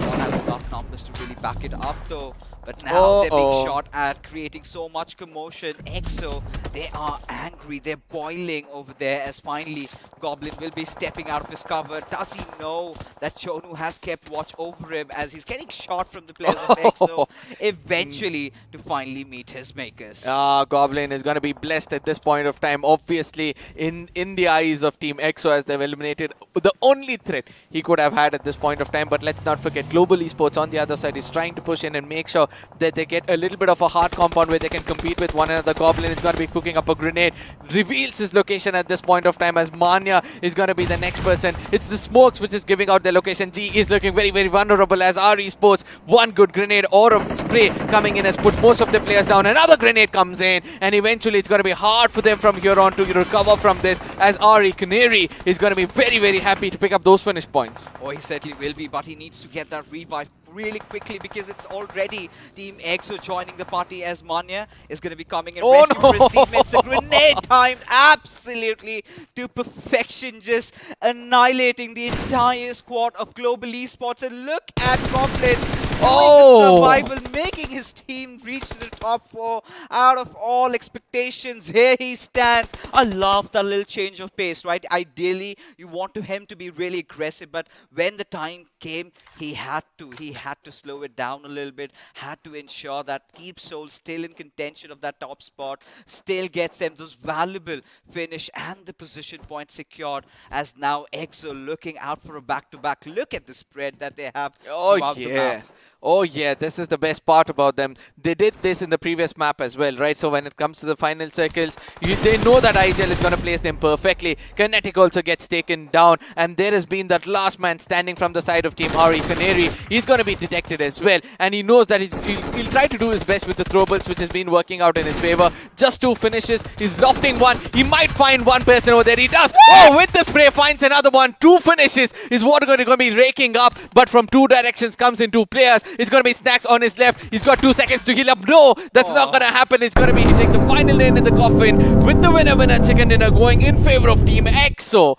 Don't have enough numbers to really back it up though. But now they're being shot at, creating so much commotion. EXO, they are angry. They're boiling over there, as finally Goblin will be stepping out of his cover. Does he know that Chonu has kept watch over him, as he's getting shot from the players of EXO, eventually to finally meet his makers? Goblin is going to be blessed at this point of time, obviously, in the eyes of Team EXO, as they've eliminated the only threat he could have had at this point of time. But let's not forget, Global Esports on the other side is trying to push in and make sure that they get a little bit of a hard compound where they can compete with one another. Goblin is going to be cooking up a grenade, reveals his location at this point of time, as Manya is going to be the next person. It's the smokes which is giving out their location. G is looking very, very vulnerable, as R Esports, one good grenade or a spray coming in has put most of the players down. Another grenade comes in, and eventually it's going to be hard for them from here on to recover from this, as RE Canary is going to be very, very happy to pick up those finish points. Oh, he certainly will be, but he needs to get that revive really quickly, because it's already Team EXO joining the party, as Manya is going to be coming and rescuing his teammates. The grenade timed absolutely to perfection, just annihilating the entire squad of Global Esports. And look at Goblin survival, making his team reach the top 4 out of all expectations. Here he stands. I love that little change of pace, right? Ideally, you want him to be really aggressive, but when the time came, he had to slow it down a little bit, had to ensure that keeps Soul still in contention of that top spot, still gets them those valuable finish and the position points secured, as now EXO looking out for a back-to-back. Look at the spread that they have throughout the map. Oh yeah, this is the best part about them. They did this in the previous map as well, right? So when it comes to the final circles, they know that Erangel is going to place them perfectly. Kinetic also gets taken down, and there has been that last man standing from the side of Team RE Canary. He's going to be detected as well, and he knows that he'll try to do his best with the throwables, which has been working out in his favor. Just 2 finishes. He's lofting one. He might find one person over there. He does. Oh, with the spray, finds another one. 2 finishes is what going to be raking up, but from 2 directions comes in 2 players. It's going to be Snacks on his left. He's got 2 seconds to heal up. No, that's not going to happen. It's going to be hitting the final nail in the coffin, with the winner chicken dinner going in favor of Team EXO.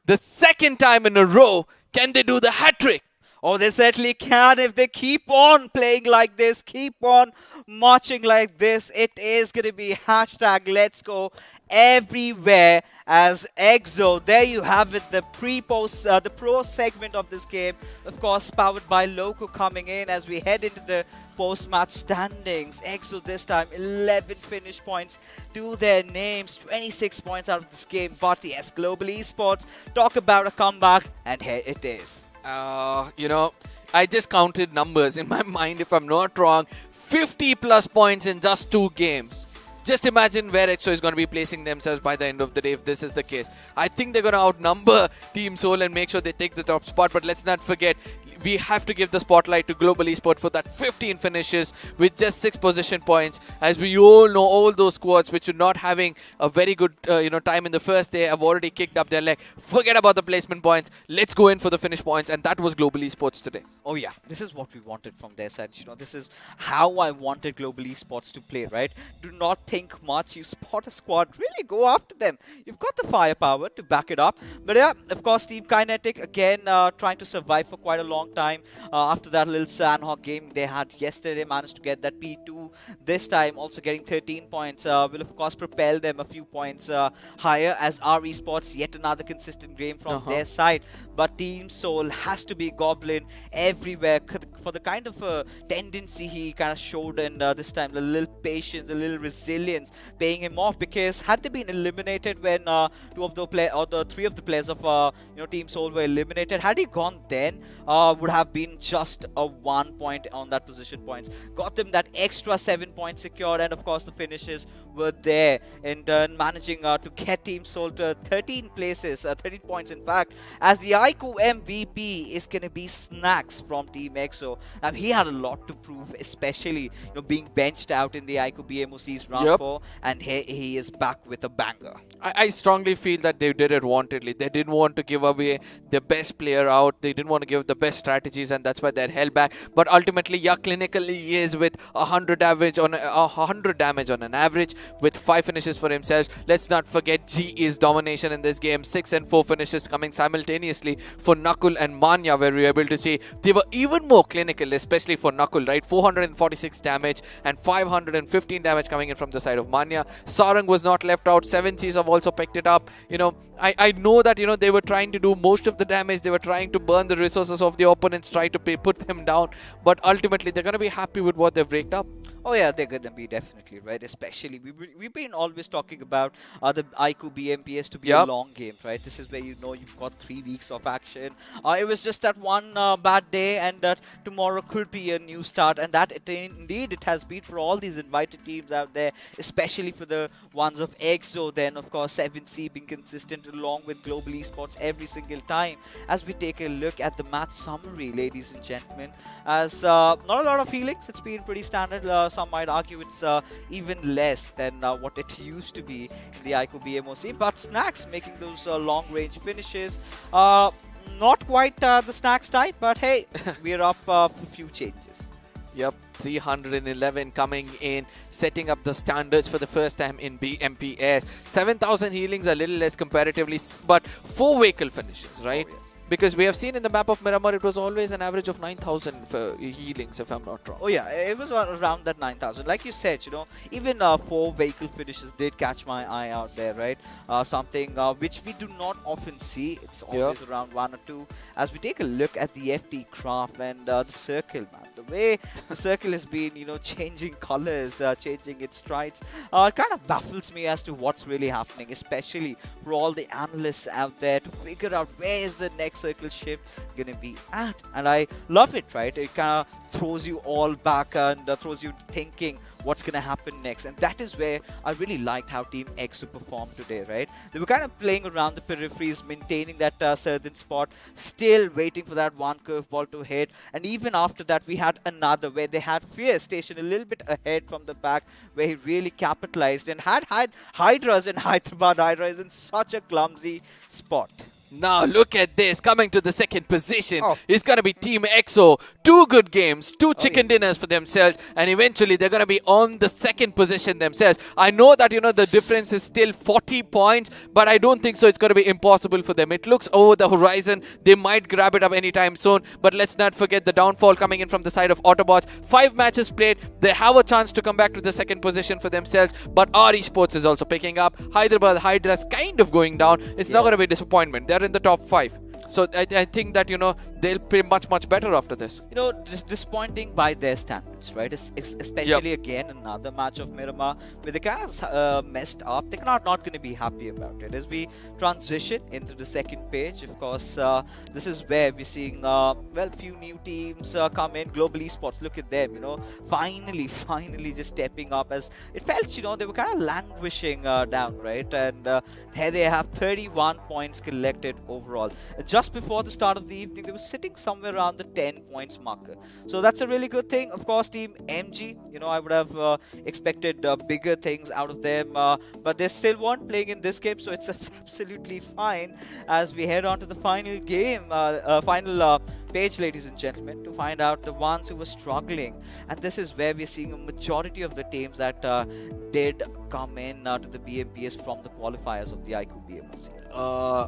The second time in a row, can they do the hat trick? Oh, they certainly can if they keep on playing like this, keep on marching like this. It is going to be hashtag Let's Go everywhere as EXO. There you have it, the the pro segment of this game. Of course, powered by Loco coming in as we head into the post-match standings. EXO this time 11 finish points to their names, 26 points out of this game. But yes, Global Esports talk about a comeback, and here it is. You know, I just counted numbers in my mind, if I'm not wrong. 50 plus points in just 2 games. Just imagine where EXO is going to be placing themselves by the end of the day if this is the case. I think they're going to outnumber Team Seoul and make sure they take the top spot. But let's not forget, we have to give the spotlight to Global Esports for that 15 finishes with just 6 position points. As we all know, all those squads which are not having a very good time in the first day have already kicked up their leg. Forget about the placement points. Let's go in for the finish points, and that was Global Esports today. Oh yeah, this is what we wanted from their side. You know, this is how I wanted Global Esports to play, right? Do not think much. You spot a squad, really go after them. You've got the firepower to back it up. But yeah, of course, Team Kinetic again trying to survive for quite a long time. After that little Sanhok game they had yesterday, managed to get that P2. This time also getting 13 points will of course propel them a few points higher, as our Esports yet another consistent game from their side. But Team Seoul has to be Goblin everywhere for the kind of tendency he kind of showed, and this time the little patience, the little resilience paying him off, because had they been eliminated when 2 of the the 3 of the players of Team Seoul were eliminated, had he gone then would have been just a 1 point on that position points. Got them that extra 7 points secured, and of course the finishes were there, in turn managing to get Team Seoul to 13 places, 13 points in fact, as the iQOO MVP is going to be Snacks from Team EXO. He had a lot to prove, especially being benched out in the iQOO BMOC's round 4, and here he is back with a banger. I strongly feel that they did it wantedly. They didn't want to give away the best player out. They didn't want to give the best strategies, and that's why they're held back. But ultimately, yeah, clinically he is with 100 damage on an average, with 5 finishes for himself. Let's not forget G is domination in this game. 6 and 4 finishes coming simultaneously for Knuckle and Manya, where we were able to see they were even more clinical, especially for Knuckle, right? 446 damage and 515 damage coming in from the side of Manya. Sarang was not left out. 7Cs have also picked it up. I know that they were trying to do most of the damage. They were trying to burn the resources of the opponents, try to put them down, but ultimately they're going to be happy with what they've raked up. Oh yeah, they're going to be definitely, right? Especially, we've been always talking about the iQOO BMPS to be a long game, right? This is where you've got 3 weeks of action. It was just that one bad day, and that tomorrow could be a new start, and that indeed it has been for all these invited teams out there, especially for the ones of EXO. Then of course 7C being consistent along with Global Esports every single time. As we take a look at the match summary, ladies and gentlemen, as not a lot of feelings, it's been pretty standard. Some might argue it's even less than what it used to be in the iQOO BMOC, but Snacks making those long-range finishes. Not quite the Snacks type, but hey, we're up a few changes. Yep, 311 coming in, setting up the standards for the first time in BMPS. 7,000 healings, a little less comparatively, but 4 vehicle finishes, right? Oh, yeah. Because we have seen in the map of Miramar, it was always an average of 9,000 for healings, if I'm not wrong. Oh yeah, it was around that 9,000. Like you said, even 4 vehicle finishes did catch my eye out there, right? Something which we do not often see. It's always around 1 or 2. As we take a look at the FD craft and the circle, man, the way the circle has been, changing colors, changing its strides, it kind of baffles me as to what's really happening, especially for all the analysts out there to figure out where is the next circle shift gonna be at. And I love it, right? It kind of throws you all back and throws you thinking what's gonna happen next, and that is where I really liked how Team EXO performed today, right? They were kind of playing around the peripheries, maintaining that certain spot, still waiting for that one curveball to hit, and even after that we had another where they had Fierce stationed a little bit ahead from the back, where he really capitalized and had Hydras in Hyderabad. Hydra is in such a clumsy spot. Now look at this, coming to the second position Oh. is going to be Team EXO. 2 good games, 2 chicken dinners for themselves, and eventually they're going to be on the second position themselves. I know that, you know, the difference is still 40 points, but I don't think so it's going to be impossible for them. It looks over the horizon. They might grab it up anytime soon, but let's not forget the downfall coming in from the side of Autobotz. 5 matches played. They have a chance to come back to the second position for themselves, but our Esports is also picking up. Hyderabad, Hydras kind of going down. It's not going to be a disappointment. They're in the top 5. So I think that, you know, they'll play much better after this. You know, disappointing by their standards, right? Especially again another match of Miramar where they kind of messed up. They're not going to be happy about it. As we transition into the second page, of course, this is where we're seeing well, few new teams come in. Global Esports, look at them, you know, finally just stepping up. As it felt, you know, they were kind of languishing down, right? And here they have 31 points collected overall. Just before the start of the evening, they were sitting somewhere around the 10 points marker. So that's a really good thing. Of course, Team MG, you know, I would have expected bigger things out of them, but they still weren't playing in this game, so it's absolutely fine as we head on to the final game, final page, ladies and gentlemen, to find out the ones who were struggling. And this is where we're seeing a majority of the teams that did come in to the BMPS from the qualifiers of the iQOO BMPS.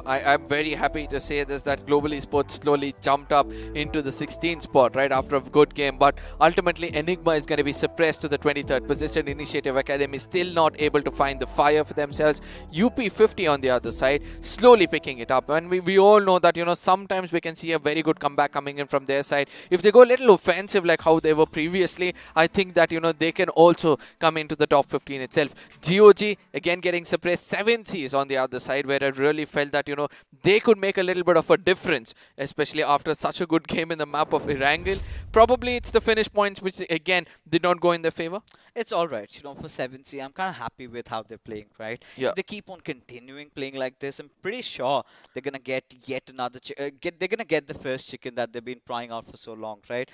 I'm very happy to say this, that Global Esports slowly jumped up into the 16th spot right after a good game, but ultimately Enigma is going to be suppressed to the 23rd position. Initiative Academy still not able to find the fire for themselves. UP50 on the other side slowly picking it up, and we all know that, you know, sometimes we can see a very good comeback coming in from their side. If they go a little offensive like how they were previously, I think that, you know, they can also come into the top 15 itself. GOG again getting suppressed. 7Cs on the other side, where I really felt that, you know, they could make a little bit of a difference, especially after such a good game in the map of Erangel. Probably it's the finish points which again did not go in their favor. It's all right, you know, for 7C. I'm kind of happy with how they're playing, right? Yeah. If they keep on continuing playing like this, I'm pretty sure they're gonna get yet another. They're gonna get the first chicken that they've been prying out for so long, right?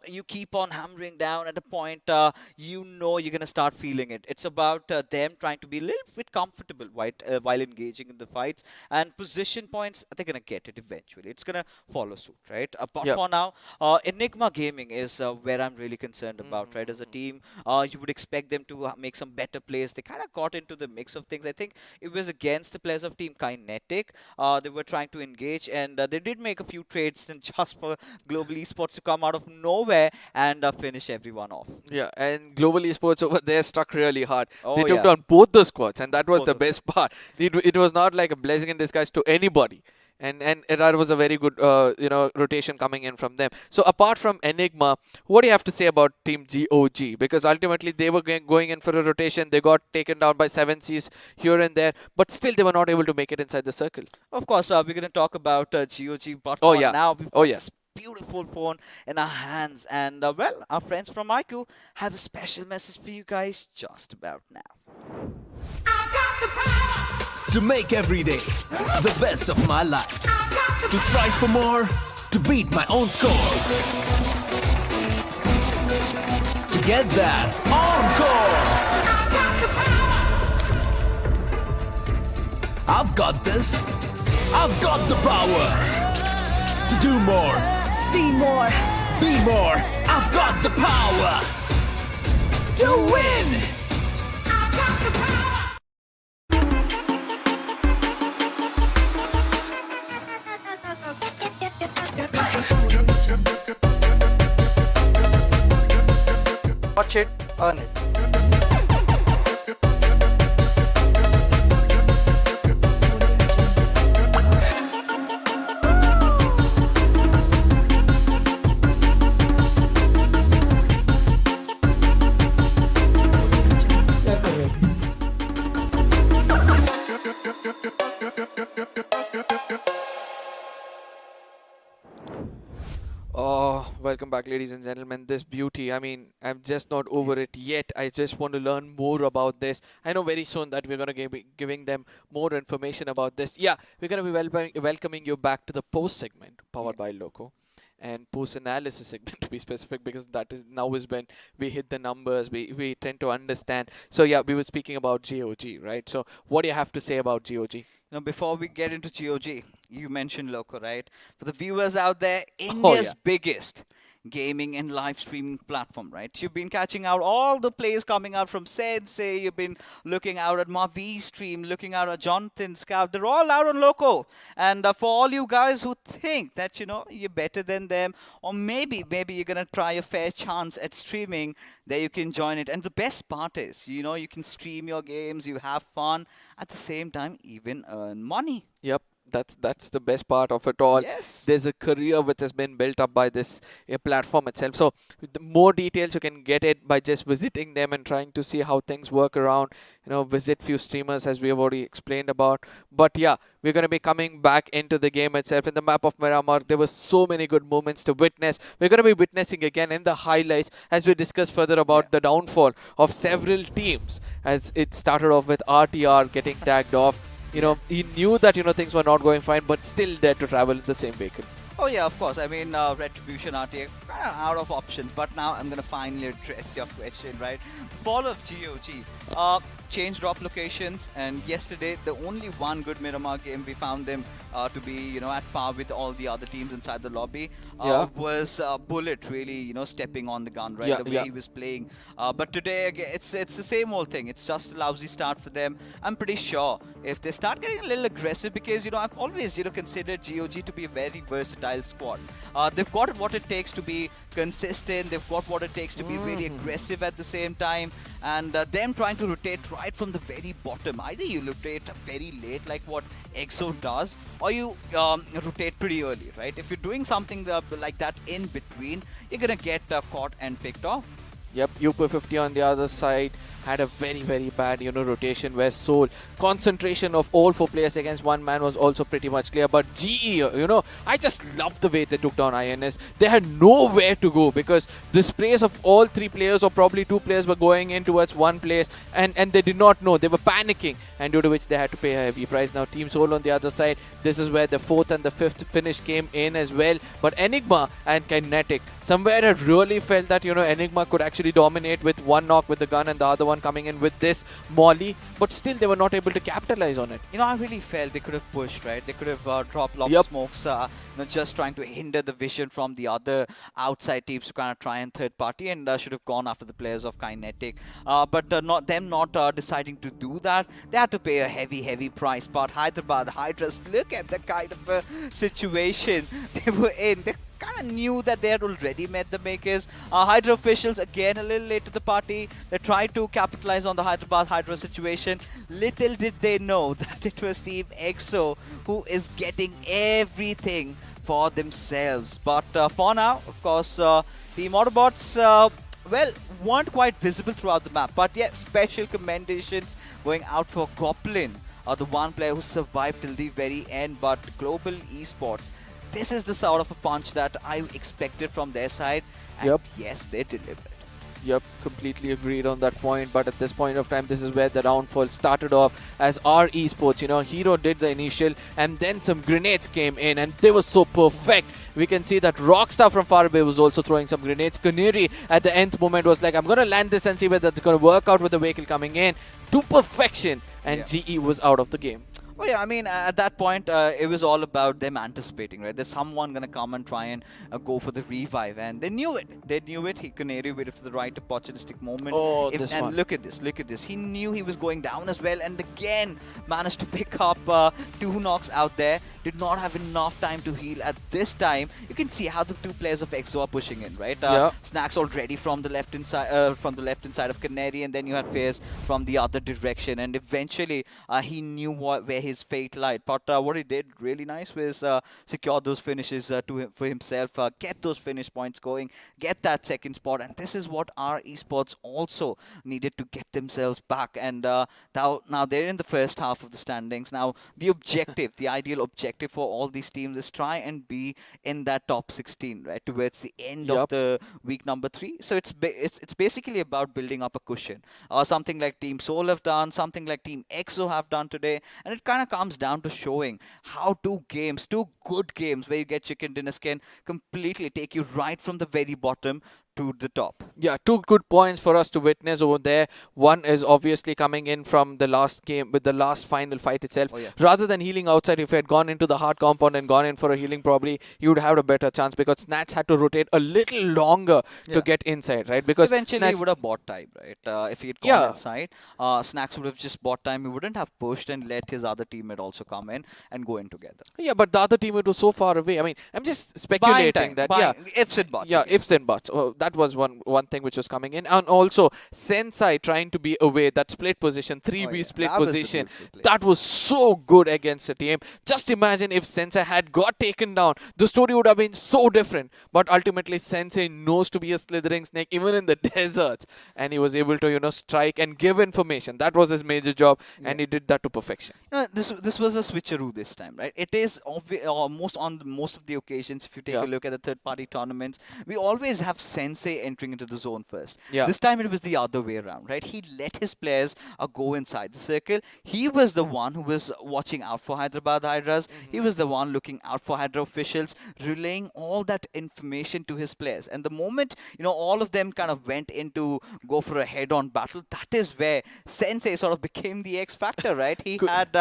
You keep on hammering down at a point, you know, you're gonna start feeling it. It's about them trying to be a little bit comfortable while engaging in the fights, and position points. They're gonna get it eventually. It's gonna follow suit, right? But for now, Enigma Gaming is where I'm really concerned about, right? As a team, you would expect them to make some better plays. They kind of got into the mix of things. I think it was against the players of Team Kinetic. They were trying to engage, and they did make a few trades, and just for Global Esports to come out of nowhere and finish everyone off. Yeah, and Global Esports over there struck really hard. Oh, they took yeah. down both the squads, and that was Both the of them. best part. It was not like a blessing in disguise to anybody. And that was a very good you know, rotation coming in from them. So apart from Enigma, what do you have to say about Team GOG? Because ultimately they were going in for a rotation. They got taken down by 7Cs here and there, but still they were not able to make it inside the circle. Of course, we're going to talk about GOG, but Oh, for yeah. now we've Oh, got yeah. this beautiful phone in our hands, and well, our friends from iQOO have a special message for you guys just about now. To make every day the best of my life. To strive for more. To beat my own score. To get that encore. I've got this. I've got the power. To do more. See more. Be more. I've got the power. To win. Watch it, earn it. Oh, welcome back, ladies and gentlemen. This beauty, I mean, I'm just not over it yet. I just want to learn more about this. I know very soon that we're going to be giving them more information about this. Yeah, we're going to be welcoming you back to the post segment powered by Loco. And post analysis segment, to be specific, because that is now is when we hit the numbers, we tend to understand. So yeah, we were speaking about GOG, right? So what do you have to say about GOG? You know, before we get into GOG, you mentioned Loco, right? For the viewers out there, India's yeah. biggest gaming and live streaming platform, right? You've been catching out all the plays coming out from Sensei. You've been looking out at Mavi's stream, looking out at Jonathan Scout. They're all out on Loco. And for all you guys who think that, you're better than them, or maybe you're going to try a fair chance at streaming, there you can join it. And the best part is, you can stream your games, you have fun, at the same time, even earn money. Yep, that's the best part of it all. Yes. There's a career which has been built up by this platform itself. So the more details you can get it by just visiting them and trying to see how things work around. Visit few streamers as we have already explained about. But yeah, we're going to be coming back into the game itself. In the map of Miramar, there were so many good moments to witness. We're going to be witnessing again in the highlights as we discuss further about the downfall of several teams, as it started off with RTR getting tagged off. He knew that, things were not going fine, but still dared to travel in the same vehicle. Oh yeah, of course. I mean, Retribution RTA kind of out of options, but now I'm gonna finally address your question, right? Fall of GOG, change drop locations, and yesterday the only one good Miramar game we found them to be, at par with all the other teams inside the lobby was Bullet really, stepping on the gun, right? The way he was playing. But today again, it's the same old thing. It's just a lousy start for them. I'm pretty sure if they start getting a little aggressive, because I've always considered GOG to be a very versatile squad. They've got what it takes to be consistent. They've got what it takes to be really aggressive at the same time. And them trying to rotate right from the very bottom. Either you rotate very late, like what EXO does, or you rotate pretty early, right? If you're doing something like that in between, you're gonna get caught and picked off. Yep, UP50 on the other side had a very, very bad, rotation where Soul, concentration of all 4 players against 1 man was also pretty much clear. But GE, I just love the way they took down INS. They had nowhere to go because the sprays of all 3 players or probably 2 players were going in towards one place and they did not know. They were panicking, and due to which they had to pay a heavy price. Now Team Soul on the other side, this is where the 4th and the 5th finish came in as well. But Enigma and Kinetic, somewhere I really felt that, Enigma could actually dominate with 1 knock with the gun and the other one coming in with this molly, but still they were not able to capitalize on it. I really felt they could have pushed, right? They could have dropped lots of smokes, just trying to hinder the vision from the other outside teams to kind of try and third party, and should have gone after the players of Kinetic. But not deciding to do that, they had to pay a heavy price. But Hyderabad, Hydras, look at the kind of situation they were in. They kind of knew that they had already met the makers. Hydra officials again a little late to the party. They tried to capitalize on the Hyderabad Hydra situation. Little did they know that it was Team EXO who is getting everything for themselves. But for now, of course, Team Autobotz, weren't quite visible throughout the map. But yeah, special commendations going out for Goblin, the one player who survived till the very end. But Global Esports, this is the sort of a punch that I expected from their side, and yes, they delivered. Yep, completely agreed on that point. But at this point of time, this is where the downfall started off, as our Esports, Hero did the initial, and then some grenades came in, and they were so perfect. We can see that Rockstar from far away was also throwing some grenades. Canary at the nth moment was like, I'm going to land this and see whether it's going to work out with the vehicle coming in to perfection, and GE was out of the game. Oh yeah, I mean, at that point, it was all about them anticipating, right? There's someone going to come and try and go for the revive, and they knew it. They knew it. Canary waited for the right opportunistic moment. Oh, and look at this. He knew he was going down as well, and again managed to pick up 2 knocks out there. Did not have enough time to heal at this time. You can see how the 2 players of EXO are pushing in, right? Snacks already from the left inside of Canary, and then you had Fairs from the other direction, and eventually he knew where his fate lied. But what he did really nice was secure those finishes for himself, get those finish points going, get that second spot, and this is what our Esports also needed to get themselves back. And now they're in the first half of the standings. Now the objective, the ideal objective for all these teams is try and be in that top 16, right, towards the end of the week number 3. So it's basically about building up a cushion, something like Team Soul have done, something like Team EXO have done today, and it kind of comes down to showing how 2 good games where you get chicken dinner skin completely take you right from the very bottom to the top. Yeah, two good points for us to witness over there. One is obviously coming in from the last game with the last final fight itself. Oh, yeah. Rather than healing outside, if he had gone into the hard compound and gone in for a healing, probably he would have had a better chance because Snatch had to rotate a little longer to Yeah. get inside, right? Because Eventually, Snatch, he would have bought time, right? If he had gone Yeah. inside, Snacks would have just bought time. He wouldn't have pushed and let his other teammate also come in and go in together. yeah, but the other teammate was so far away. I mean, I'm just Buying speculating time, that, buying, ifs and buts. Yeah, again. ifs and buts. Oh, that was one thing which was coming in. And also, Sensei trying to be away, that split position, 3B yeah. split That was the position, beautiful play. that was so good against the team. Just imagine if Sensei had got taken down, the story would have been so different. But ultimately, Sensei knows to be a slithering snake, even in the deserts. And he was able to, strike and give information. That was his major job, and he did that to perfection. This was a switcheroo this time, right? It is most on most of the occasions. If you take Yeah. a look at the third-party tournaments, we always have Sensei entering into the zone first. Yeah. This time it was the other way around, right? He let his players go inside the circle. He was the one who was watching out for Hyderabad Hydras. He was the one looking out for Hydra officials, relaying all that information to his players. And the moment all of them kind of went into go for a head-on battle, that is where Sensei sort of became the X factor, right? He had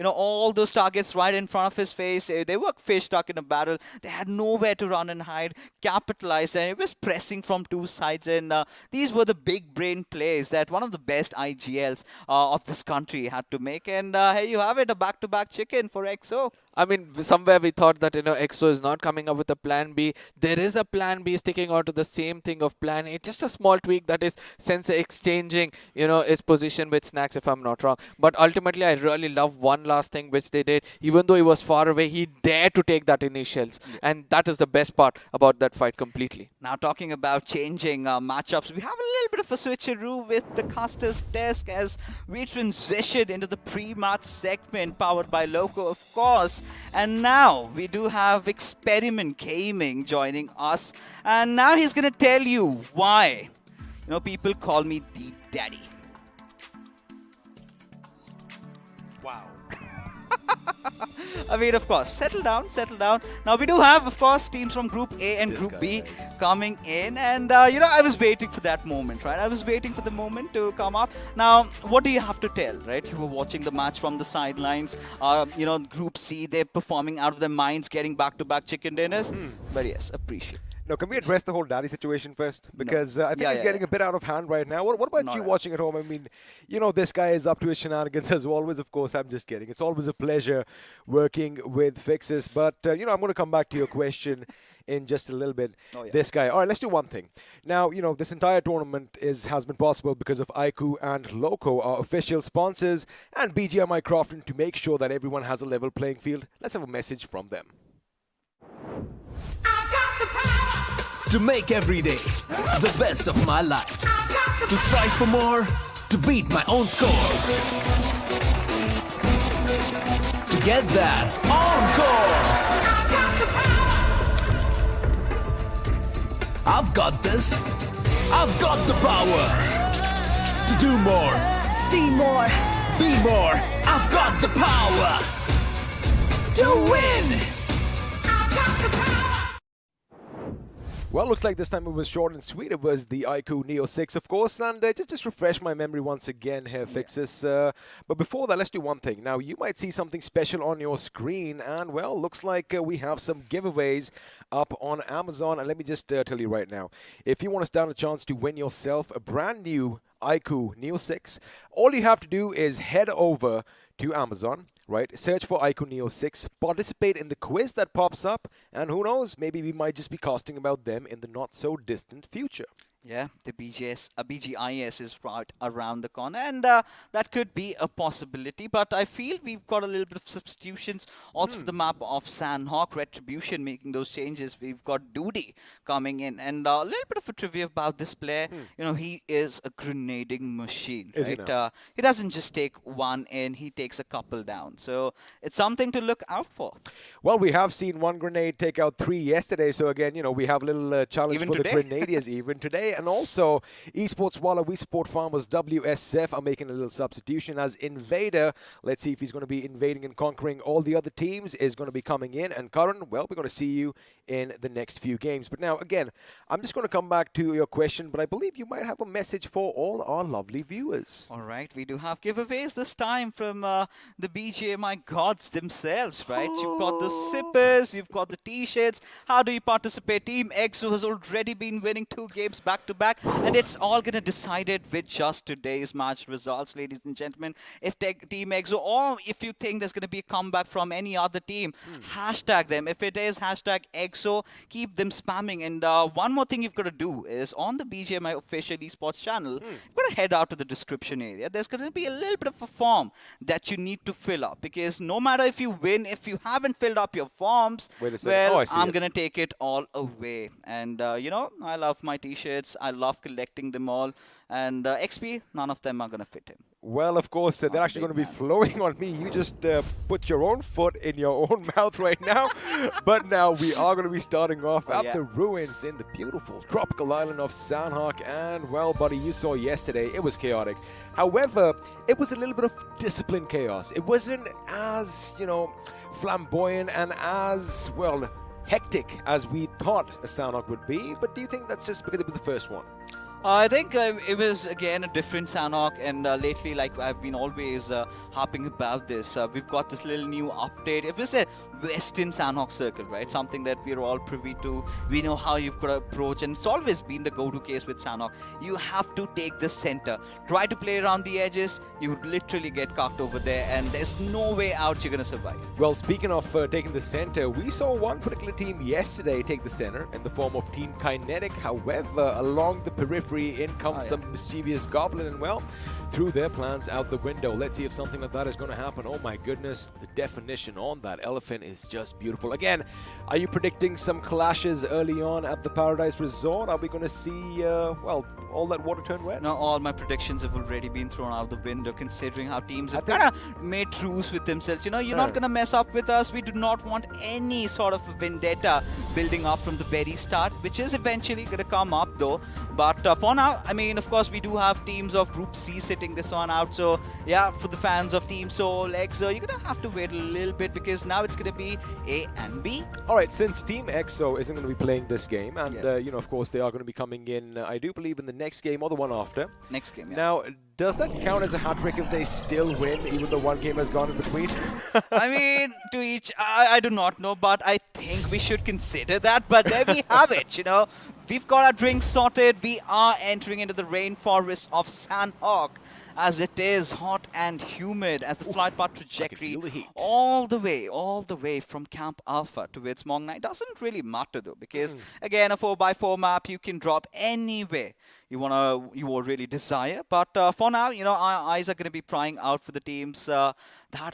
all those targets right in front of his face. They were fish stuck in a barrel. They had nowhere to run and hide, capitalize, and it was pressing from two sides. And these were the big brain plays that one of the best IGLs of this country had to make. And here you have it, a back-to-back chicken for XO. I mean, somewhere we thought that, EXO is not coming up with a plan B. There is a plan B sticking out to the same thing of plan A. Just a small tweak, that is Sensei exchanging, his position with Snacks, if I'm not wrong. But ultimately, I really love one last thing which they did. Even though he was far away, he dared to take that initials. And that is the best part about that fight completely. Now, talking about changing matchups, we have a little bit of a switcheroo with the caster's desk as we transition into the pre-match segment powered by Loco, of course. And now we do have Experiment Gaming joining us. And now he's going to tell you why. People call me the daddy. Wow. I mean, of course, settle down, settle down. Now, we do have, of course, teams from Group A and Group B coming in. And, I was waiting for that moment, right? I was waiting for the moment to come up. Now, what do you have to tell, right? You were watching the match from the sidelines. Group C, they're performing out of their minds, getting back-to-back chicken dinners. But yes, appreciate. No, can we address the whole daddy situation first? Because I think it's getting a bit out of hand right now. What about Not you right. watching at home? I mean, this guy is up to his shenanigans as always. Of course, I'm just kidding. It's always a pleasure working with Fixes. But, I'm going to come back to your question in just a little bit. Oh, yeah. This guy. All right, let's do one thing. Now, this entire tournament has been possible because of iQOO and Loco, our official sponsors, and BGMI Crofton to make sure that everyone has a level playing field. Let's have a message from them. To make every day the best of my life. To strive for more, to beat my own score. To get that encore. I've got this. I've got the power. To do more, see more, be more. I've got the power. To win. Well, looks like this time it was short and sweet. It was the iQOO Neo 6, of course, and just refresh my memory once again here, Fixes. But before that, let's do one thing. Now, you might see something special on your screen, and, well, looks like we have some giveaways up on Amazon. And let me just tell you right now, if you want to stand a chance to win yourself a brand new iQOO Neo 6, all you have to do is head over to Amazon, right? Search for iQOO Neo 6, participate in the quiz that pops up, and who knows, maybe we might just be casting about them in the not-so-distant future. Yeah, the BGIS is right around the corner, and that could be a possibility. But I feel we've got a little bit of substitutions also for the map of Sanhok, Retribution making those changes. We've got Doody coming in, and a little bit of a trivia about this player. He is a grenading machine. Is he right? now? He doesn't just take one in; he takes a couple down. So it's something to look out for. Well, we have seen one grenade take out 3 yesterday, so again, we have a little challenge Even for today. the grenadiers even today. today. And also, Esports Walla, We Support Farmers, WSF are making a little substitution as Invader. Let's see if he's going to be invading and conquering all the other teams, is going to be coming in. And Karan, well, we're going to see you in the next few games. But now, again, I'm just going to come back to your question, but I believe you might have a message for all our lovely viewers. All right, we do have giveaways this time from the BGMI gods themselves, right? You've got the sippers, you've got the t-shirts. How do you participate? Team EXO has already been winning 2 games back to back, and it's all going to decided with just today's match results, ladies and gentlemen. If Team EXO, or if you think there's going to be a comeback from any other team, hashtag them. If it is hashtag EXO, keep them spamming. And one more thing you've got to do is on the BGMI official esports channel, you've got to head out to the description area. There's going to be a little bit of a form that you need to fill up, because no matter if you win, if you haven't filled up your forms, well, I'm going to take it all away. And you know, I love my t-shirts. I love collecting them all. And XP, none of them are going to fit him. Well, of course, they're actually going to be flowing on me. You just put your own foot in your own mouth right now. But now we are going to be starting off at the ruins in the beautiful tropical island of Sanhok. And, well, buddy, you saw yesterday, it was chaotic. However, it was a little bit of disciplined chaos. It wasn't as, you know, flamboyant and as, well, hectic as we thought Sanhok would be. But do you think that's just because it was the first one? I think it was, again, a different Sanhok, and lately, like, I've been always harping about this. We've got this little new update. It was a Western Sanhok circle, right? Something that we're all privy to. We know how you've got to approach, and it's always been the go-to case with Sanhok. You have to take the center. Try to play around the edges, you would literally get cocked over there, and there's no way out you're going to survive. Well, speaking of taking the center, we saw one particular team yesterday take the center in the form of Team Kinetic. However, along the periphery, in comes some mischievous goblin, and well, threw their plans out the window. Let's see if something like that is going to happen. Oh my goodness, the definition on that elephant is just beautiful. Again, are you predicting some clashes early on at the Paradise Resort? Are we going to see, well, all that water turn red? No, all my predictions have already been thrown out the window, considering how teams have kind of made truce with themselves. You know, you're not going to mess up with us. We do not want any sort of vendetta building up from the very start, which is eventually going to come up though. But for now, I mean, of course, we do have teams of Group C sitting this one out. So, yeah, for the fans of Team Soul, EXO, you're going to have to wait a little bit, because now it's going to be A and B. All right, since Team EXO isn't going to be playing this game, and, you know, of course, they are going to be coming in, I do believe, in the next game or the one after. Next game, yeah. Now, does that count as a hat trick if they still win, even though one game has gone in between? I mean, to each, I do not know, but I think we should consider that. But there we have it, you know. We've got our drinks sorted. We are entering into the rainforest of Sanhok, as it is hot and humid, as the flight path trajectory all the way from Camp Alpha towards Mong Nai doesn't really matter though, because again, a 4x4 map you can drop anywhere you really desire. But for now, you know, our eyes are going to be prying out for the teams that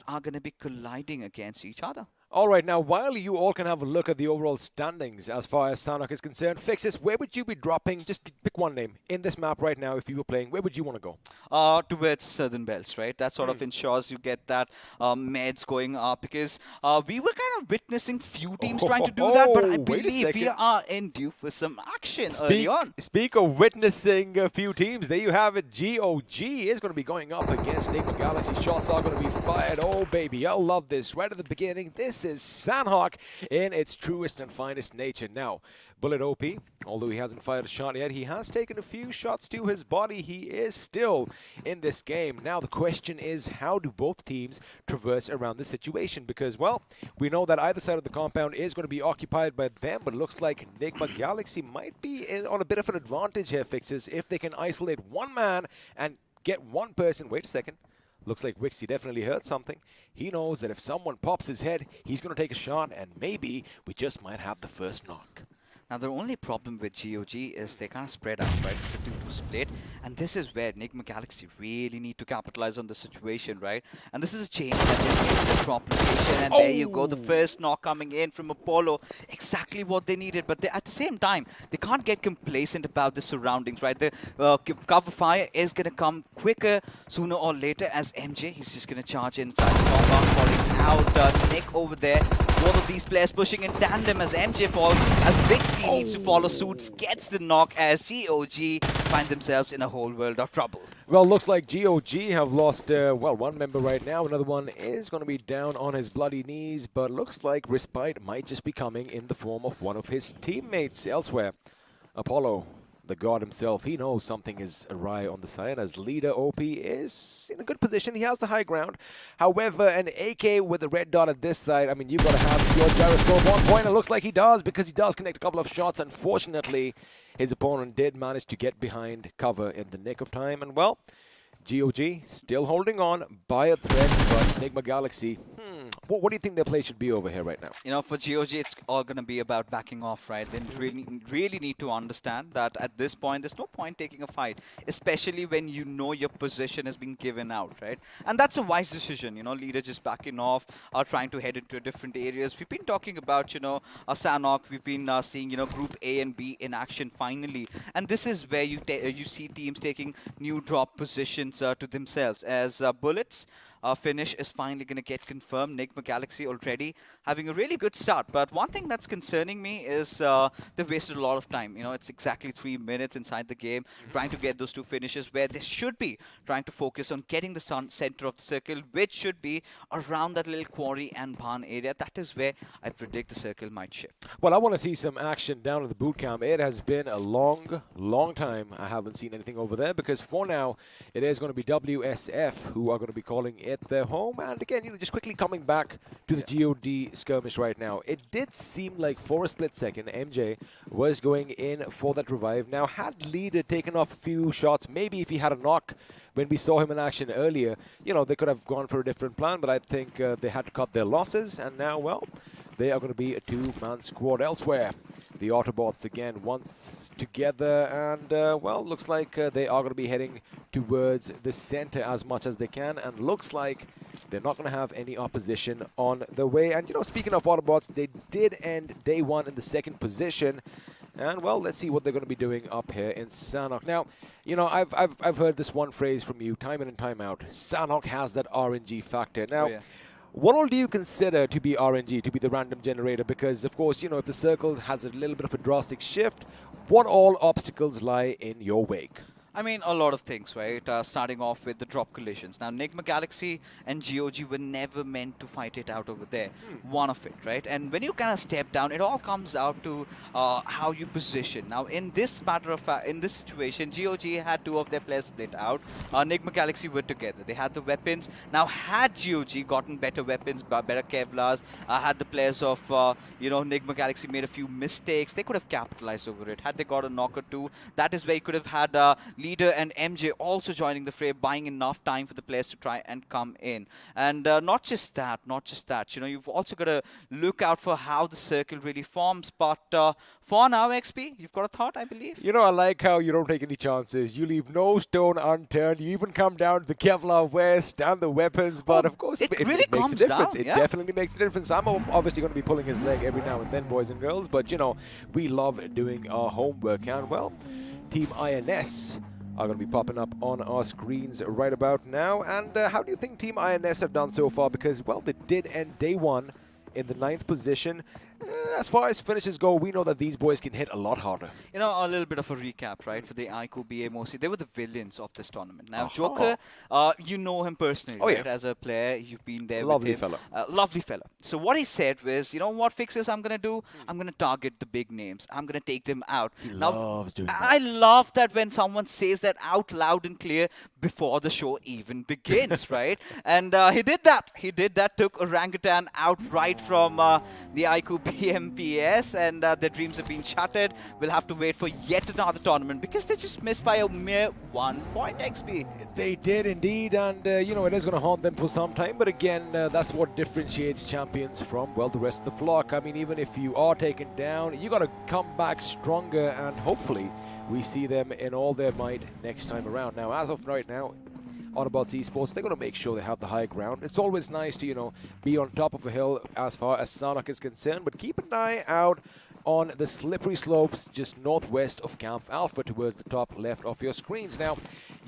are going to be colliding against each other. All right, now, while you all can have a look at the overall standings as far as Sanhok is concerned, Fixes, where would you be dropping? Just pick one name in this map right now if you were playing. Where would you want to go? Towards Southern Belts, right? That sort of ensures you get that meds going up, because we were kind of witnessing few teams trying to do that, but I believe we are in due for some action early on. Speak of witnessing a few teams, there you have it. GOG is going to be going up against Enigma Galaxy. Shots are going to be fired. Oh, baby, I love this. Right at the beginning, this is Sanhok in its truest and finest nature. Now, Bullet OP, although he hasn't fired a shot yet, he has taken a few shots to his body. He is still in this game. Now, the question is, how do both teams traverse around this situation? Because, well, we know that either side of the compound is going to be occupied by them, but it looks like Enigma Galaxy might be on a bit of an advantage here, Fixes, if they can isolate one man and get one person. Wait a second. Looks like Wixie definitely heard something. He knows that if someone pops his head, he's going to take a shot, and maybe we just might have the first knock. Now, the only problem with GOG is they kind of spread out, right? It's a 2-2 split. And this is where Enigma Galaxy really need to capitalize on the situation, right? And this is a change that they made the drop location. And there you go, the first knock coming in from Apollo. Exactly what they needed. But at the same time, they can't get complacent about the surroundings, right? The cover fire is going to come quicker sooner or later, as MJ, he's just going to charge inside the compound, falling out. Nick over there Both of these players pushing in tandem as MJ falls, as Bixby needs to follow suit, gets the knock as GOG find themselves in a whole world of trouble. Well, looks like GOG have lost, well, one member right now. Another one is going to be down on his bloody knees, but looks like respite might just be coming in the form of one of his teammates elsewhere. Apollo, the god himself, he knows something is awry on the side as leader OP is in a good position. He has the high ground. However, an AK with the red dot at this side, I mean, you've got to have your gyroscope on point. It looks like he does because he does connect a couple of shots. Unfortunately, his opponent did manage to get behind cover in the nick of time. And, well, GOG still holding on by a thread, but Enigma Galaxy, what do you think their play should be over here right now? You know, for GOG, it's all going to be about backing off, right? They really need to understand that at this point, there's no point taking a fight, especially when you know your position has been given out, right? And that's a wise decision, you know, leader just backing off, trying to head into different areas. We've been talking about, you know, Sanhok. We've been seeing, you know, Group A and B in action finally. And this is where you see teams taking new drop positions to themselves as Bullets. Finish is finally going to get confirmed. Nigma Galaxy already having a really good start. But one thing that's concerning me is they've wasted a lot of time. You know, it's exactly 3 minutes inside the game trying to get those two finishes where they should be trying to focus on getting the center of the circle, which should be around that little quarry and barn area. That is where I predict the circle might shift. Well, I want to see some action down at the boot camp. It has been a long time I haven't seen anything over there because for now it is going to be WSF who are going to be calling it their home. And again, you know, just quickly coming back to the GOD skirmish right now, it did seem like for a split second MJ was going in for that revive. Now, had leader taken off a few shots, maybe if he had a knock when we saw him in action earlier, you know, they could have gone for a different plan, but I think they had to cut their losses, and now, well, they are going to be a two-man squad elsewhere. The Autobotz again once together, and well, looks like they are going to be heading towards the center as much as they can, and looks like they're not going to have any opposition on the way. And you know, speaking of Autobotz, they did end day one in the second position, and well, let's see what they're going to be doing up here in Sanhok. Now, you know, I've heard this one phrase from you time in and time out. Sanhok has that RNG factor. Now. What all do you consider to be RNG, to be the random generator? Because, of course, you know, if the circle has a little bit of a drastic shift, what all obstacles lie in your wake? I mean, a lot of things, right? Starting off with the drop collisions. Now, Nigma Galaxy and GOG were never meant to fight it out over there. One of it, right? And when you kind of step down, it all comes out to how you position. Now, in this matter of fact, in this situation, GOG had two of their players split out. Nigma Galaxy were together. They had the weapons. Now, had GOG gotten better weapons, better Kevlars, had the players of, you know, Nigma Galaxy made a few mistakes, they could have capitalized over it. Had they got a knock or two, that is where you could have had leader and MJ also joining the fray, buying enough time for the players to try and come in. And not just that, you know, you've also got to look out for how the circle really forms. But for now, XP, you've got a thought, I believe. You know, I like how you don't take any chances. You leave no stone unturned. You even come down to the Kevlar West and the weapons. But of course, it really makes a comes difference. down. It definitely makes a difference. I'm obviously going to be pulling his leg every now and then, boys and girls. But, you know, we love doing our homework. And, well, Team INS are going to be popping up on our screens right about now. And how do you think Team INS have done so far? Because, well, they did end day one in the 9th position. As far as finishes go, we know that these boys can hit a lot harder. You know, a little bit of a recap, right, for the iQOO BMPS. They were the villains of this tournament. Now, Joker, you know him personally, right? As a player, you've been there with him. Lovely fella. So what he said was, you know what fixes I'm going to do? I'm going to target the big names. I'm going to take them out. He loves doing that. I love that when someone says that out loud and clear before the show even begins, right? And he did that. He did that, took Orangutan out right from the iQOO BMPS, and their dreams have been shattered. We'll have to wait for yet another tournament because they just missed by a mere 1 point XP. They did indeed, and you know, it is going to haunt them for some time. But again, that's what differentiates champions from, well, the rest of the flock. I mean, even if you are taken down, you got to come back stronger, and hopefully we see them in all their might next time around. Now, as of right now, Autobotz Esports, they're going to make sure they have the high ground. It's always nice to, you know, be on top of a hill as far as Sanhok is concerned, but keep an eye out on the slippery slopes just northwest of Camp Alpha towards the top left of your screens. Now,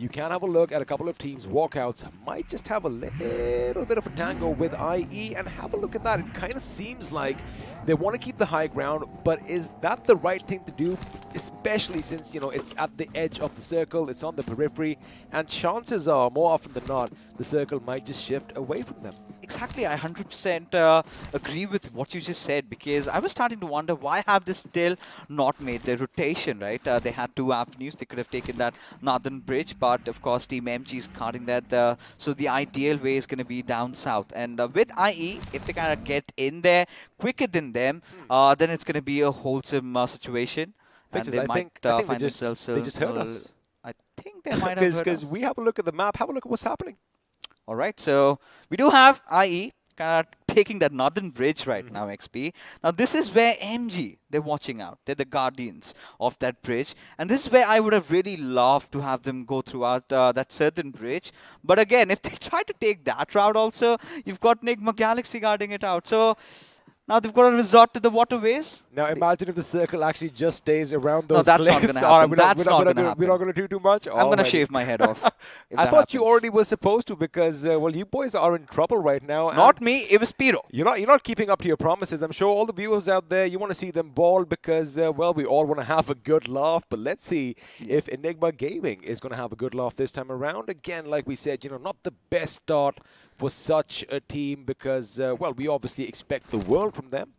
you can have a look at a couple of teams. Walkouts might just have a little bit of a tango with IE, and have a look at that. It kind of seems like they want to keep the high ground, but is that the right thing to do? Especially since, you know, it's at the edge of the circle, it's on the periphery, and chances are, more often than not, the circle might just shift away from them. Exactly, I 100% agree with what you just said, because I was starting to wonder why have they still not made their rotation, right? They had two avenues. They could have taken that northern bridge, but of course Team MG is cutting that. So the ideal way is going to be down south. And with IE, if they kind of get in there quicker than them, then it's going to be a wholesome situation. And Fixes, they I might think find they themselves just heard us. I think they might have heard Because us. we have a look at the map, have a look at what's happening. All right, so we do have IE kind of taking that northern bridge right now, XP. Now, this is where MG, they're watching out. They're the guardians of that bridge. And this is where I would have really loved to have them go throughout that southern bridge. But again, if they try to take that route also, you've got Nigma Galaxy guarding it out. So now they've got to resort to the waterways. Now imagine if the circle actually just stays around those No, that's not cliffs. gonna All right, happen. That's not gonna We're not happen. going to do too much. I'm going to Alrighty. shave my head off. if I that thought you happens. already were supposed to, because well, you boys are in trouble right now. and Not me, it was Piro. You're not keeping up to your promises. I'm sure all the viewers out there, you want to see them ball because well, we all want to have a good laugh. But let's see if Enigma Gaming is going to have a good laugh this time around. Again, like we said, you know, not the best start for such a team because well, we obviously expect the world from them.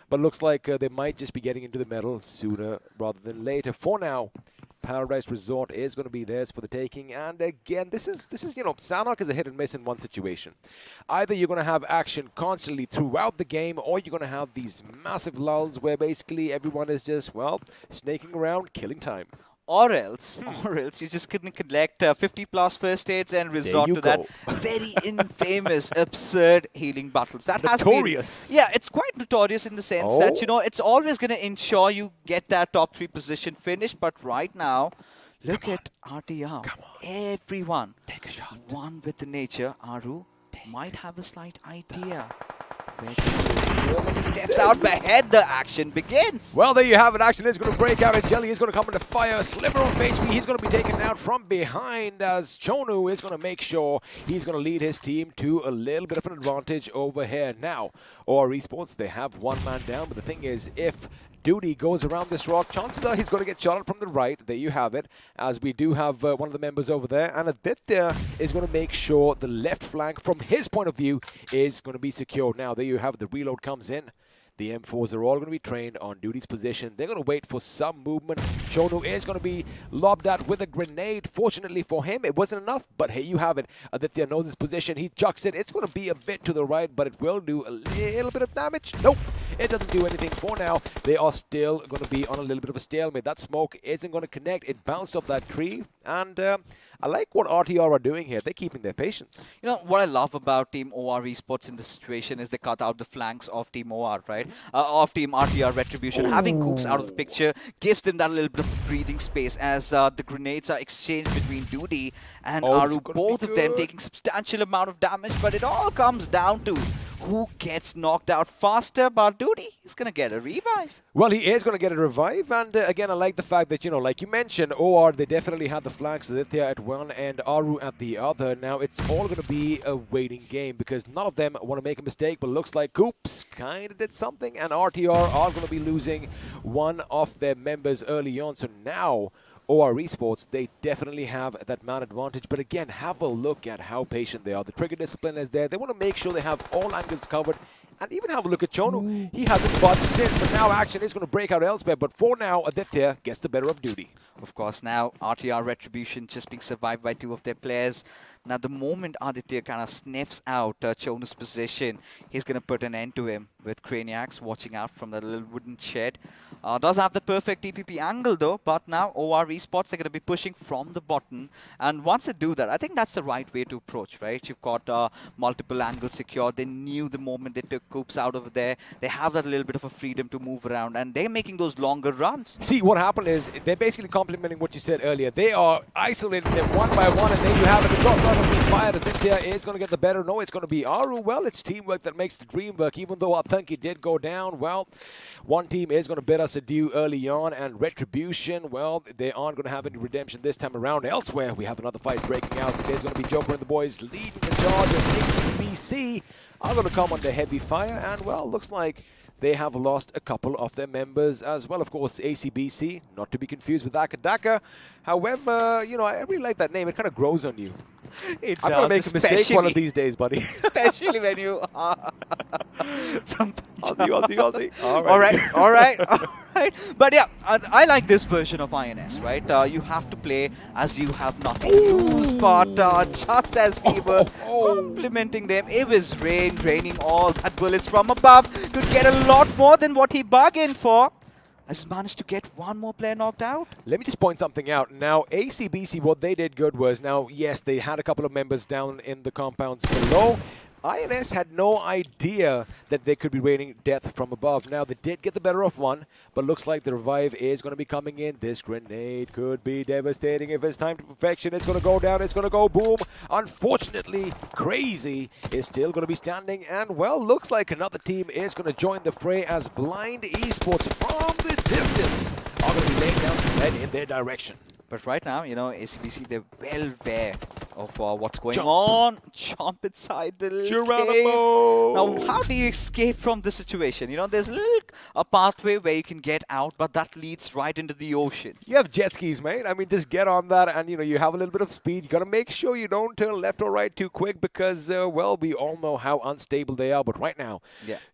But looks like they might just be getting into the medal sooner rather than later. For now, Paradise Resort is going to be theirs for the taking. And again, this is you know, Sanhok is a hit and miss in one situation. Either you're going to have action constantly throughout the game, or you're going to have these massive lulls where basically everyone is just, well, snaking around, killing time. Or else you just couldn't collect 50 plus first aids and resort to that very infamous, absurd healing battles. That Notorious. has been, yeah, it's quite notorious in the sense that, you know, it's always going to ensure you get that top 3 position finish. But right now, look at RTR. Everyone, Take a shot. one with the nature. Aru might have a slight idea. Where he steps out ahead, the action begins. Well, there you have it. Action is going to break out, and Jelly is going to come into fire. Sliver of HP, he's going to be taken out from behind as Chonu is going to make sure he's going to lead his team to a little bit of an advantage over here. Now, OR Esports, they have one man down, but the thing is, if Duty goes around this rock, chances are he's going to get shot at from the right. There you have it, as we do have one of the members over there. And Aditya is going to make sure the left flank, from his point of view, is going to be secure. Now, there you have it. The reload comes in. The M4s are all going to be trained on Duty's position. They're going to wait for some movement. Chonu is going to be lobbed at with a grenade. Fortunately for him, it wasn't enough, but hey, you have it. Aditya knows his position. He chucks it. It's going to be a bit to the right, but it will do a little bit of damage. Nope, it doesn't do anything for now. They are still going to be on a little bit of a stalemate. That smoke isn't going to connect. It bounced off that tree, and I like what RTR are doing here. They're keeping their patience. You know, what I love about Team OR Esports in this situation is they cut out the flanks of Team OR, right? Of Team RTR Retribution. Having Coops out of the picture gives them that little bit of breathing space as the grenades are exchanged between Duty and Aru. Both of them taking substantial amount of damage, but it all comes down to who gets knocked out faster. But Duty is going to get a revive. Well, he is going to get a revive, and again, I like the fact that, you know, like you mentioned, OR, they definitely had the flanks, Aditya at one and Aru at the other. Now, it's all going to be a waiting game because none of them want to make a mistake, but looks like Coops kind of did something, and RTR are going to be losing one of their members early on. So now, OR Esports, they definitely have that man advantage. But again, have a look at how patient they are. The trigger discipline is there. They want to make sure they have all angles covered. And even have a look at Chonu. He hasn't budged since, but now action is going to break out elsewhere. But for now, Aditya gets the better of Duty. Of course, now RTR Retribution just being survived by 2 of their players. Now, the moment Aditya kind of sniffs out Chonu's position, he's going to put an end to him with Craniacs watching out from that little wooden shed. Does have the perfect TPP angle though, but now OR Esports are going to be pushing from the bottom. And once they do that, I think that's the right way to approach, right? You've got multiple angles secured. They knew the moment they took Coops out over there, they have that little bit of a freedom to move around, and they're making those longer runs. See, what happened is they're basically complementing what you said earlier. They are isolating them one by one, and there you have it. The shots are going to be fired. Aditya is going to get the better. No, it's going to be Aru. Well, it's teamwork that makes the dream work. Even though Athanki did go down, well, one team is going to beat us. us a due early on, and Retribution, well, they aren't going to have any redemption this time around. Elsewhere, we have another fight breaking out. There's going to be Joker and the boys leading the charge, and ACBC are going to come under heavy fire, and, well, looks like they have lost a couple of their members as well. Of course, ACBC, not to be confused with Akadaka. However, you know, I really like that name. It kind of grows on you. I'm going to make a mistake one of these days, buddy. Especially when you are from Aussie. all right. But yeah, I like this version of INS, right? You have to play as you have nothing to lose, but just as we were complimenting them, it was raining all that bullets from above. Could get a lot more than what he bargained for. Has managed to get one more player knocked out. Let me just point something out. Now, ACBC, what they did good was, now, yes, they had a couple of members down in the compounds below. INS had no idea that they could be raining death from above. Now, they did get the better of one, but looks like the revive is going to be coming in. This grenade could be devastating. If it's time to perfection, it's going to go down. It's going to go boom. Unfortunately, Crazy is still going to be standing. And, well, looks like another team is going to join the fray as Blind Esports from the distance are going to be laying down some lead in their direction. But right now, you know, ACBC, they're well aware of what's going on. Jump inside the little cave. Now, how do you escape from this situation? You know, there's a pathway where you can get out, but that leads right into the ocean. You have jet skis, mate. I mean, just get on that and, you know, you have a little bit of speed. You got to make sure you don't turn left or right too quick because, well, we all know how unstable they are. But right now,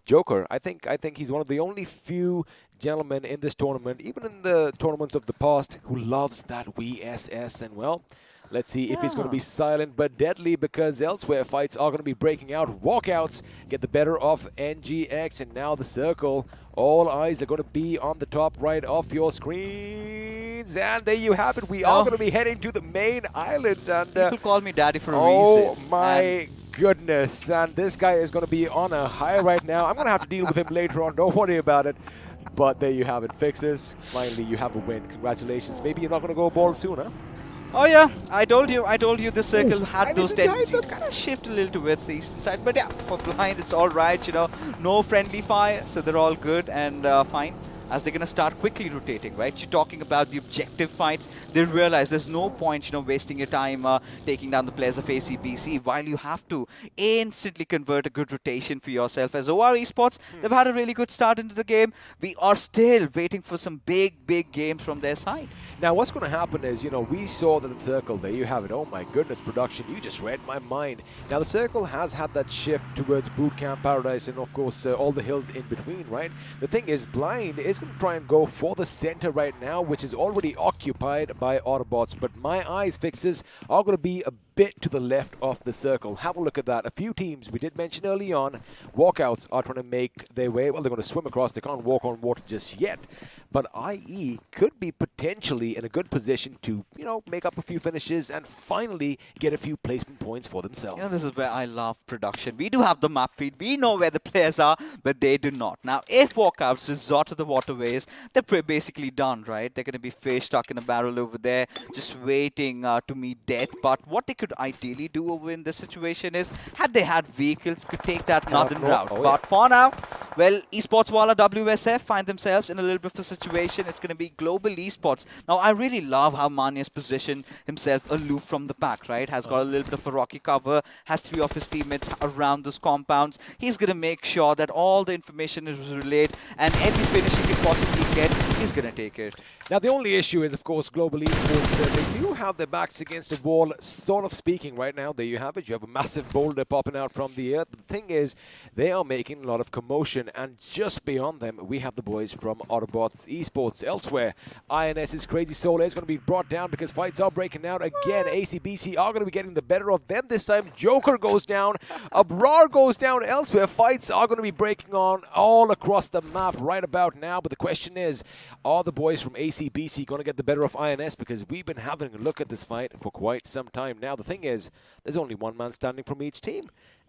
Joker, I think he's one of the only few gentlemen in this tournament, even in the tournaments of the past, who loves that VSS. And, well, let's see if he's going to be silent but deadly, because elsewhere fights are going to be breaking out. Walkouts get the better of NGX, and now the circle. All eyes are going to be on the top right of your screens. And there you have it. We are going to be heading to the main island. And people call me daddy for a reason. Oh, my goodness. And this guy is going to be on a high right now. I'm going to have to deal with him later on. Don't worry about it. But there you have it. Fixes. Finally, you have a win. Congratulations. Maybe you're not going to go ball soon, huh? Oh yeah, I told you the circle had those tendencies to kind of shift a little towards the eastern side. But yeah, for Blind, it's all right, you know. No friendly fire, so they're all good and fine. As they're going to start quickly rotating, right? You're talking about the objective fights. They realize there's no point, you know, wasting your time taking down the players of ACBC while you have to instantly convert a good rotation for yourself. As OR Esports, they've had a really good start into the game. We are still waiting for some big games from their side. Now, what's going to happen is, you know, we saw that the circle, there you have it. Oh my goodness, production, you just read my mind. Now, the circle has had that shift towards Bootcamp Paradise and, of course, all the hills in between, right? The thing is, Blind is going to try and go for the center right now, which is already occupied by Autobotz. But my eyes, Fixes, are going to be a bit to the left of the circle. Have a look at that. A few teams, we did mention early on, Walkouts are trying to make their way. Well, they're going to swim across. They can't walk on water just yet. But IE could be potentially in a good position to, you know, make up a few finishes and finally get a few placement points for themselves. You know, this is where I love production. We do have the map feed. We know where the players are, but they do not. Now, if Walkouts resort to the waterways, they're basically done, right? They're going to be fish stuck in a barrel over there, just waiting to meet death. But what they could ideally do over in this situation is, had they had vehicles, could take that northern route. But for now, well, Esports Wala WSF find themselves in a little bit of a situation. It's going to be global esports. Now, I really love how Manya's positioned himself aloof from the pack, right? Has got a little bit of a rocky cover, has 3 of his teammates around those compounds. He's going to make sure that all the information is relayed, and every finish he can possibly get, he's going to take it. Now, the only issue is, of course, global esports. They do have their backs against a wall, sort of speaking, right now. There you have it. You have a massive boulder popping out from the earth. The thing is, they are making a lot of commotion, and just beyond them, we have the boys from Autobotz Esports. Elsewhere, INS's Crazy Soul is going to be brought down because fights are breaking out again. ACBC are going to be getting the better of them this time. Joker goes down. Abrar goes down elsewhere. Fights are going to be breaking on all across the map right about now. But the question is, are the boys from ACBC going to get the better of INS? Because we've been having a look at this fight for quite some time now. The thing is, there's only one man standing from each team.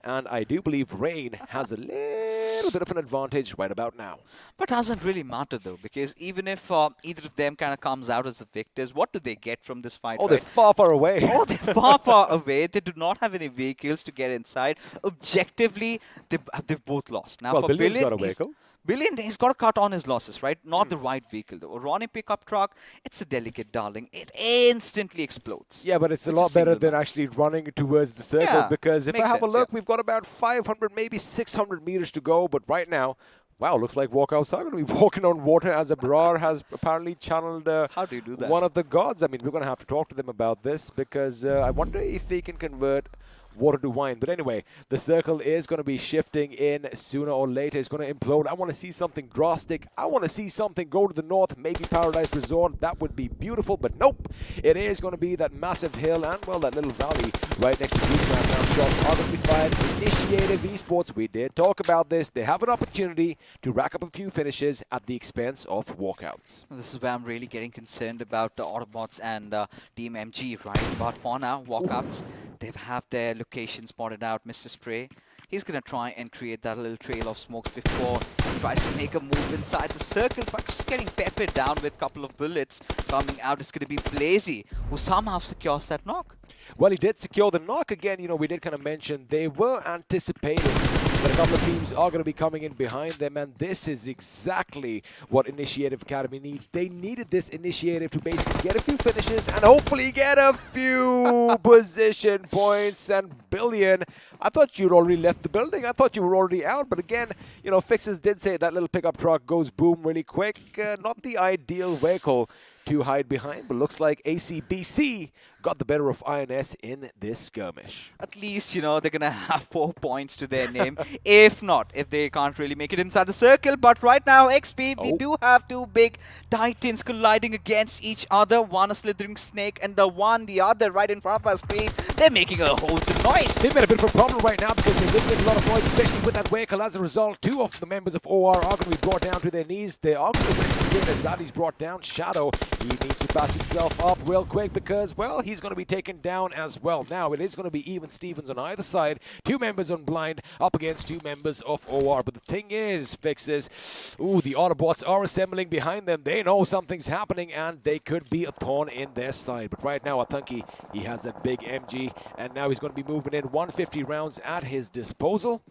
And I do believe Rain has a little little bit of an advantage right about now. But doesn't really matter though, because even if either of them kind of comes out as the victors, what do they get from this fight? Oh, they're far, far away. Oh, they're far, far away. They do not have any vehicles to get inside. Objectively, they've both lost. Now, Well, for Billion's Billion, got a vehicle. Billion, he's got to cut on his losses, right? Not the right vehicle though. A Ronnie pickup truck, it's a delicate darling. It instantly explodes. Yeah, but it's a It's lot a better single than man. actually running towards the circle, Yeah, because if I makes have a sense, look, yeah. we've got about 500, maybe 600 meters to go, but right now, wow, looks like Walkouts are going to be walking on water, as Abrar has apparently channeled How do you do that? one of the gods. I mean, we're going to have to talk to them about this, because I wonder if they can convert water to wine. But anyway, the circle is going to be shifting in sooner or later. It's going to implode. I want to see something drastic. I want to see something go to the north, maybe Paradise Resort. That would be beautiful, but nope. It is going to be that massive hill and, well, that little valley right next to Nigma. Now, shots are going to be fired. Initiative Esports, we did talk about this. They have an opportunity to rack up a few finishes at the expense of Walkouts. This is where I'm really getting concerned about the Autobotz and Team MG, right? But for now, Walkouts, they have their location spotted out. Mr. Spray, he's going to try and create that little trail of smokes before he tries to make a move inside the circle, but just getting peppered down with a couple of bullets coming out. It's going to be Blazy, who somehow secures that knock. Well, he did secure the knock again. You know, we did kind of mention they were anticipating that a couple of teams are going to be coming in behind them, and this is exactly what Initiative Academy needs. They needed this Initiative to basically get a few finishes and hopefully get a few position points. And Billion, I thought you'd already left the building. I thought you were already out. But again, you know, Fixes did say that little pickup truck goes boom really quick. Not the ideal vehicle to hide behind, but looks like ACBC got the better of INS in this skirmish. At least, you know, they're going to have 4 points to their name. If not, if they can't really make it inside the circle. But right now, XP, we do have two big titans colliding against each other. One a slithering snake and the other right in front of our screen. They're making a wholesome noise. They've got a bit of a problem right now because they did get a lot of points, especially with that vehicle. As a result, two of the members of OR are going to be brought down to their knees. They are going to win as that he's brought down. Shadow, he needs to patch himself up real quick because, well, he's going to be taken down as well. Now, it is going to be even Stevens on either side. Two members on blind up against two members of OR. But the thing is, Fixes, ooh, the Autobots are assembling behind them. They know something's happening and they could be a thorn in their side. But right now, Atanki, he has that big MG and now he's going to be moving in 150 rounds at his disposal.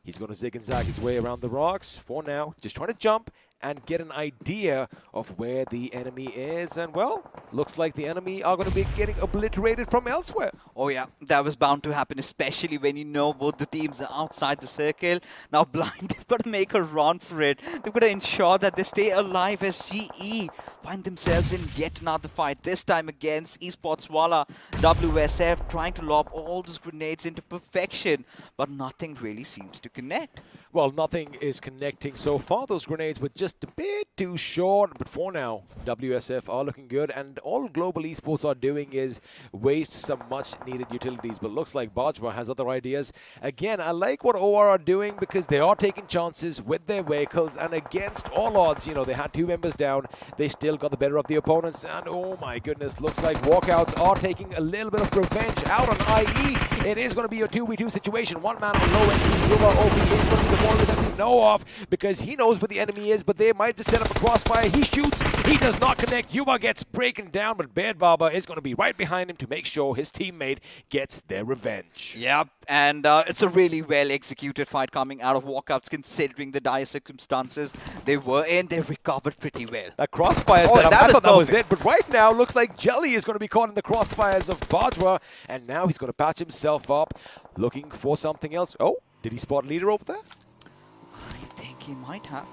He's going to zig and zag his way around the rocks for now, just trying to jump and get an idea of where the enemy is. And, well, looks like the enemy are going to be getting obliterated from elsewhere. Oh, yeah, that was bound to happen, especially when you know both the teams are outside the circle. Now, Blind, they've got to make a run for it. They've got to ensure that they stay alive as GE find themselves in yet another fight, this time against Esports Wala. WSF trying to lob all those grenades into perfection, but nothing really seems to connect. Well, nothing is connecting so far. Those grenades were just a bit too short, but for now, WSF are looking good, and all Global Esports are doing is waste some much-needed utilities, but looks like Bajwa has other ideas. Again, I like what OR are doing because they are taking chances with their vehicles, and against all odds, you know, they had two members down. They still got the better of the opponents, and oh my goodness, looks like Walkouts are taking a little bit of revenge out on IE. It is going to be a 2v2 situation. One man on low end, OB is going to be the one that we know of because he knows where the enemy is, but they might just set up a crossfire. He shoots, he does not connect. Yuba gets breaking down, but Beard Barber is going to be right behind him to make sure his teammate gets their revenge. Yep, and it's a really well-executed fight coming out of Walkouts considering the dire circumstances they were in. They recovered pretty well. That crossfire Oh, setup, that I was thought that was perfect. it, but right now looks like Jelly is going to be caught in the crossfires of Bajwa, and now he's going to patch himself up, looking for something else. Oh, did he spot leader over there? I think he might have.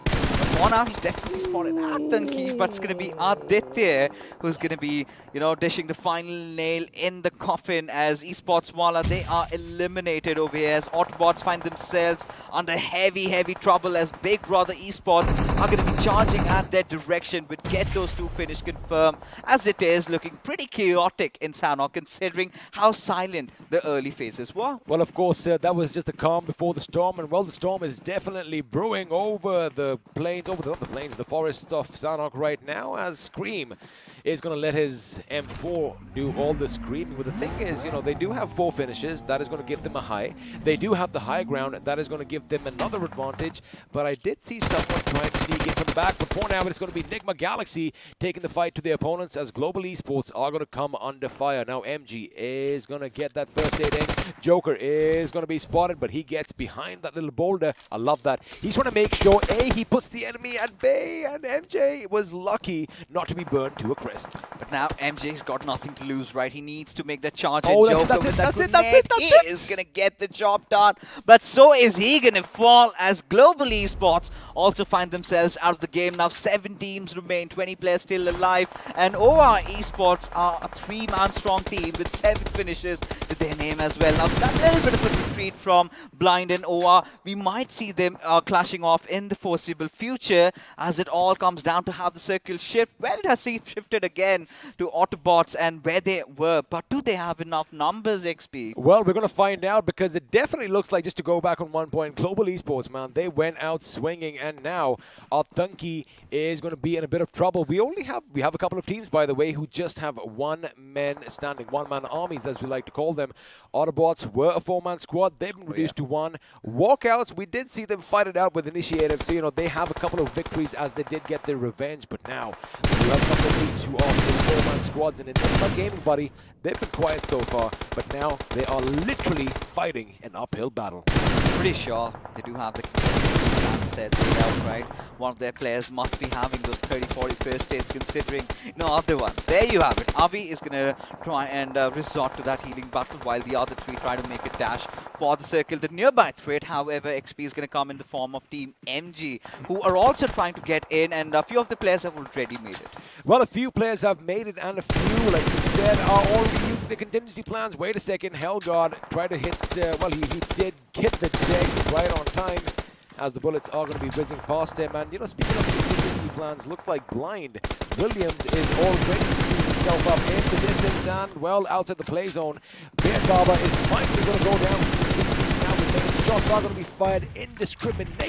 But now he's definitely spotted Atanki, but it's going to be Aditya who's going to be, you know, dishing the final nail in the coffin as Esports Wala, they are eliminated over here as Autobots find themselves under heavy trouble as Big Brother Esports are going to be charging at their direction, but get those two finish confirmed as it is looking pretty chaotic in Sanhok considering how silent the early phases were. Well, of course, that was just the calm before the storm, and well, the storm is definitely brewing over the plains, the forest of Sanhok right now, as Scream is going to let his M4 do all the screaming. But the thing is, they do have 4 finishes. That is going to give them a high. They do have the high ground. That is going to give them another advantage. But I did see someone try and sneak in from the back. But for now, it's going to be Nigma Galaxy taking the fight to the opponents as Global Esports are going to come under fire. Now MG is going to get that first aid in. Joker is going to be spotted, but he gets behind that little boulder. I love that. He's trying to make sure, A, he puts the enemy at bay, and MJ was lucky not to be burned to a crisp. But now MJ's got nothing to lose, right? He needs to make the charge. Oh, and that's Joker it, with that's that it, that's grenade it, that's it. is going to get the job done. But so is he going to fall as Global Esports also find themselves out of the game. Now 7 teams remain, 20 players still alive. And OR Esports are a 3-man strong team with 7 finishes to their name as well. Now that little bit of a retreat from Blind and OR, we might see them clashing off in the foreseeable future as it all comes down to how the circle shift, where it has shifted again to Autobotz and where they were. But do they have enough numbers, XP? Well, we're going to find out because it definitely looks like, just to go back on one point, Global Esports, man, they went out swinging, and now Arthunki is going to be in a bit of trouble. We have a couple of teams, by the way, who just have 1-man standing, 1-man armies, as we like to call them. Autobots were a 4-man squad. They've been reduced to 1. Walkouts, we did see them fight it out with Initiative, so, they have a couple of victories as they did get their revenge. But now, we have a couple of teams who are still 4-man squads, and in Enigma Gaming, buddy, they've been quiet so far, but now they are literally fighting an uphill battle. Pretty sure they do have the plan set out, right? One of their players must be having those 30-40 first aids, considering other ones. There you have it. Avi is going to try and resort to that healing battle while the other 3 try to make a dash for the circle. The nearby threat, however, XP is going to come in the form of Team MG, who are also trying to get in, and a few of the players have already made it. Well, a few players have made it, and a few, like you said, are already using the contingency plans. Wait a second, Hellgod tried to hit, he did hit the deck right on time, as the bullets are going to be whizzing past him. And, speaking of contingency plans, looks like Blind Williams is already putting himself up in the distance, and, well, outside the play zone. Bear Garba is finally going to go down to the 16 now. The shots are going to be fired indiscriminately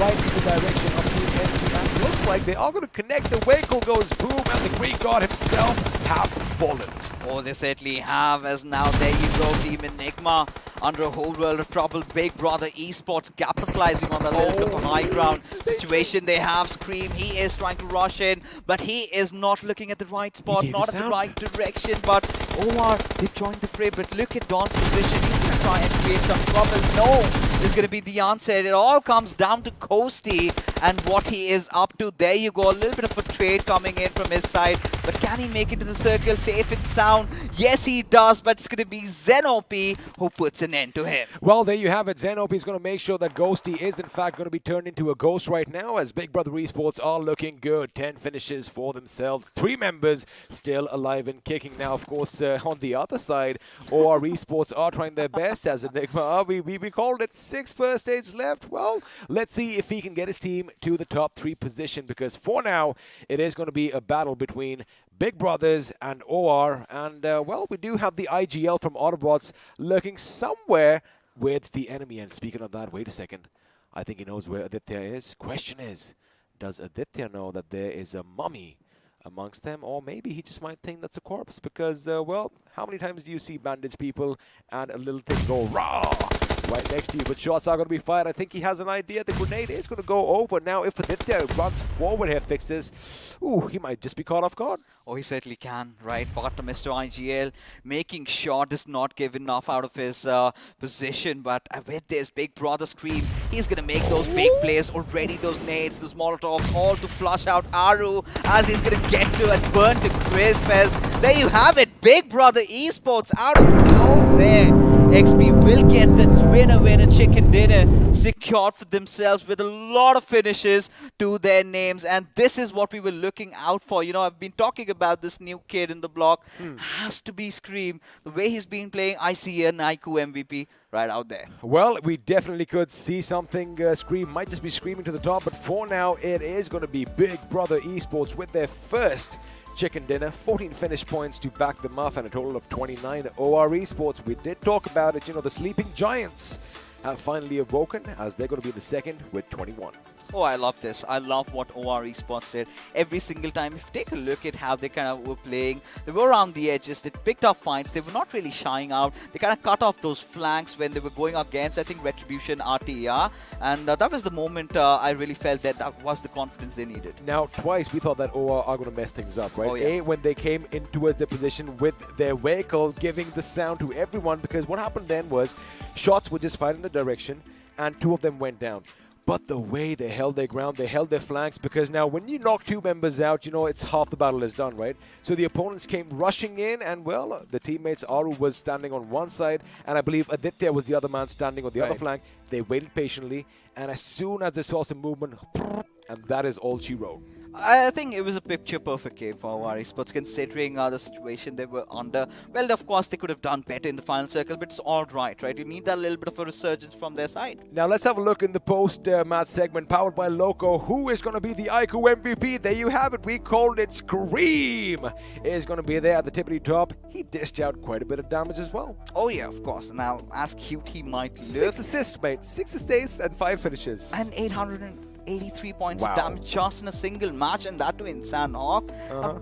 right in the direction of Team MG, and looks like they are going to connect. The vehicle goes boom, and the Greek God himself have fallen. Oh, they certainly have, as now there you go, Team Enigma under a whole world of trouble. Big Brother Esports capitalizing on that little bit of a high ground situation. They have Scream. He is trying to rush in, but he is not looking at the right spot, not at the right direction. But OR, they joined the fray. But look at Don's position. He's going to try and create some trouble. No, is going to be the answer. It all comes down to Coasty and what he is up to. There you go, a little bit of a trade coming in from his side. But can he make it to the circle safe and sound? Yes, he does, but it's going to be Xenop who puts an end to him. Well, there you have it. Xenop is going to make sure that Ghosty is, in fact, going to be turned into a ghost right now, as Big Brother Esports are looking good. 10 finishes for themselves. 3 members still alive and kicking. Now, of course, on the other side, OR Esports are trying their best as Enigma. We called it 6 first aids left. Well, let's see if he can get his team to the top 3 position, because for now, it is going to be a battle between Big Brothers and OR, and well, we do have the IGL from Autobotz lurking somewhere with the enemy. And speaking of that, wait a second, I think he knows where Aditya is. Question is, does Aditya know that there is a mummy amongst them, or maybe he just might think that's a corpse? Because, well, how many times do you see bandaged people and a little thing go raw right next to you, but shots are going to be fired? I think he has an idea. The grenade is going to go over. Now, if Aditya runs forward here, fixes, ooh, he might just be caught off guard. Oh, he certainly can, right? But Mr. IGL making sure does not give enough out of his position. But with this Big Brother Scream, he's going to make those big plays already. Those nades, those Molotovs, all to flush out Aru as he's going to get to and burn to crisp. There you have it. Big Brother Esports out of nowhere. XP will get the winner chicken dinner secured for themselves with a lot of finishes to their names, and this is what we were looking out for. I've been talking about this new kid in the block. Has to be Scream. The way he's been playing, I see an iQOO MVP right out there. Well, we definitely could see something. Scream might just be screaming to the top, but for now, it is going to be Big Brother Esports with their first chicken dinner. 14 finish points to back them up, and a total of 29. OR Esports, we did talk about it. The sleeping giants have finally awoken, as they're going to be the second with 21. Oh, I love this. I love what OR Esports did. Every single time, if you take a look at how they kind of were playing, they were around the edges, they picked up fights, they were not really shying out. They kind of cut off those flanks when they were going against, I think, Retribution, RTR. And that was the moment I really felt that that was the confidence they needed. Now, twice we thought that OR are going to mess things up, right? Oh, yeah. A, when they came in towards their position with their vehicle, giving the sound to everyone, because what happened then was shots were just fired in the direction, and 2 of them went down. But the way they held their ground, they held their flanks, because now when you knock 2 members out, you know, it's half the battle is done, right? So the opponents came rushing in, and well, the teammates, Aru was standing on one side, and I believe Aditya was the other man standing on the other flank. They waited patiently, and as soon as they saw some movement, and that is all she wrote. I think it was a picture-perfect game for OR Esports, considering the situation they were under. Well, of course, they could have done better in the final circle, but it's all right? You need that little bit of a resurgence from their side. Now, let's have a look in the post-match segment, powered by Loco. Who is going to be the iQOO MVP? There you have it. We called it Scream. Is going to be there at the tippity top. He dished out quite a bit of damage as well. Oh, yeah, of course. Now, as cute he might look. 6 assists, mate. 6 assists and 5 finishes. And 883 points Wow. of damage just in a single match, and that too in Sanhok.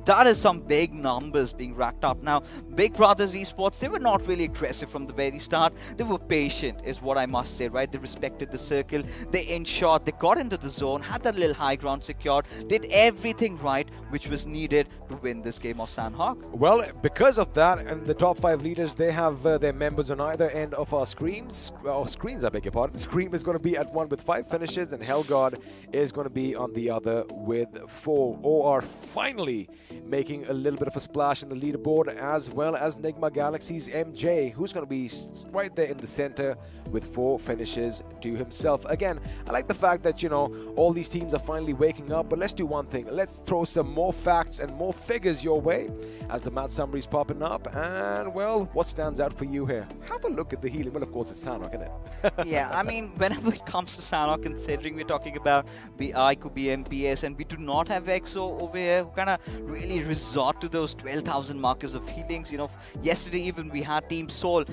That is some big numbers being racked up. Now, Big Brothers Esports, they were not really aggressive from the very start. They were patient, is what I must say, right? They respected the circle. They ensured they got into the zone, had that little high ground secured, did everything right, which was needed to win this game of Sanhok. Well, because of that, and the top 5 leaders, they have their members on either end of our screens. Screens, I beg your pardon. Scream is going to be at 1 with 5 finishes, and Hellgod is going to be on the other with 4. OR finally making a little bit of a splash in the leaderboard, as well as Nigma Galaxy's MJ, who's going to be right there in the center with 4 finishes to himself. Again, I like the fact that, you know, all these teams are finally waking up, but let's do one thing. Let's throw some more facts and more figures your way as the match summary's popping up. And, well, what stands out for you here? Have a look at the healing. Well, of course, it's Sanhok, isn't it? Yeah, I mean, whenever it comes to Sanhok, considering we're talking about iQOO BMPS, and we do not have EXO over here who kind of really resort to those 12,000 markers of healings. You know, yesterday even we had Team Soul.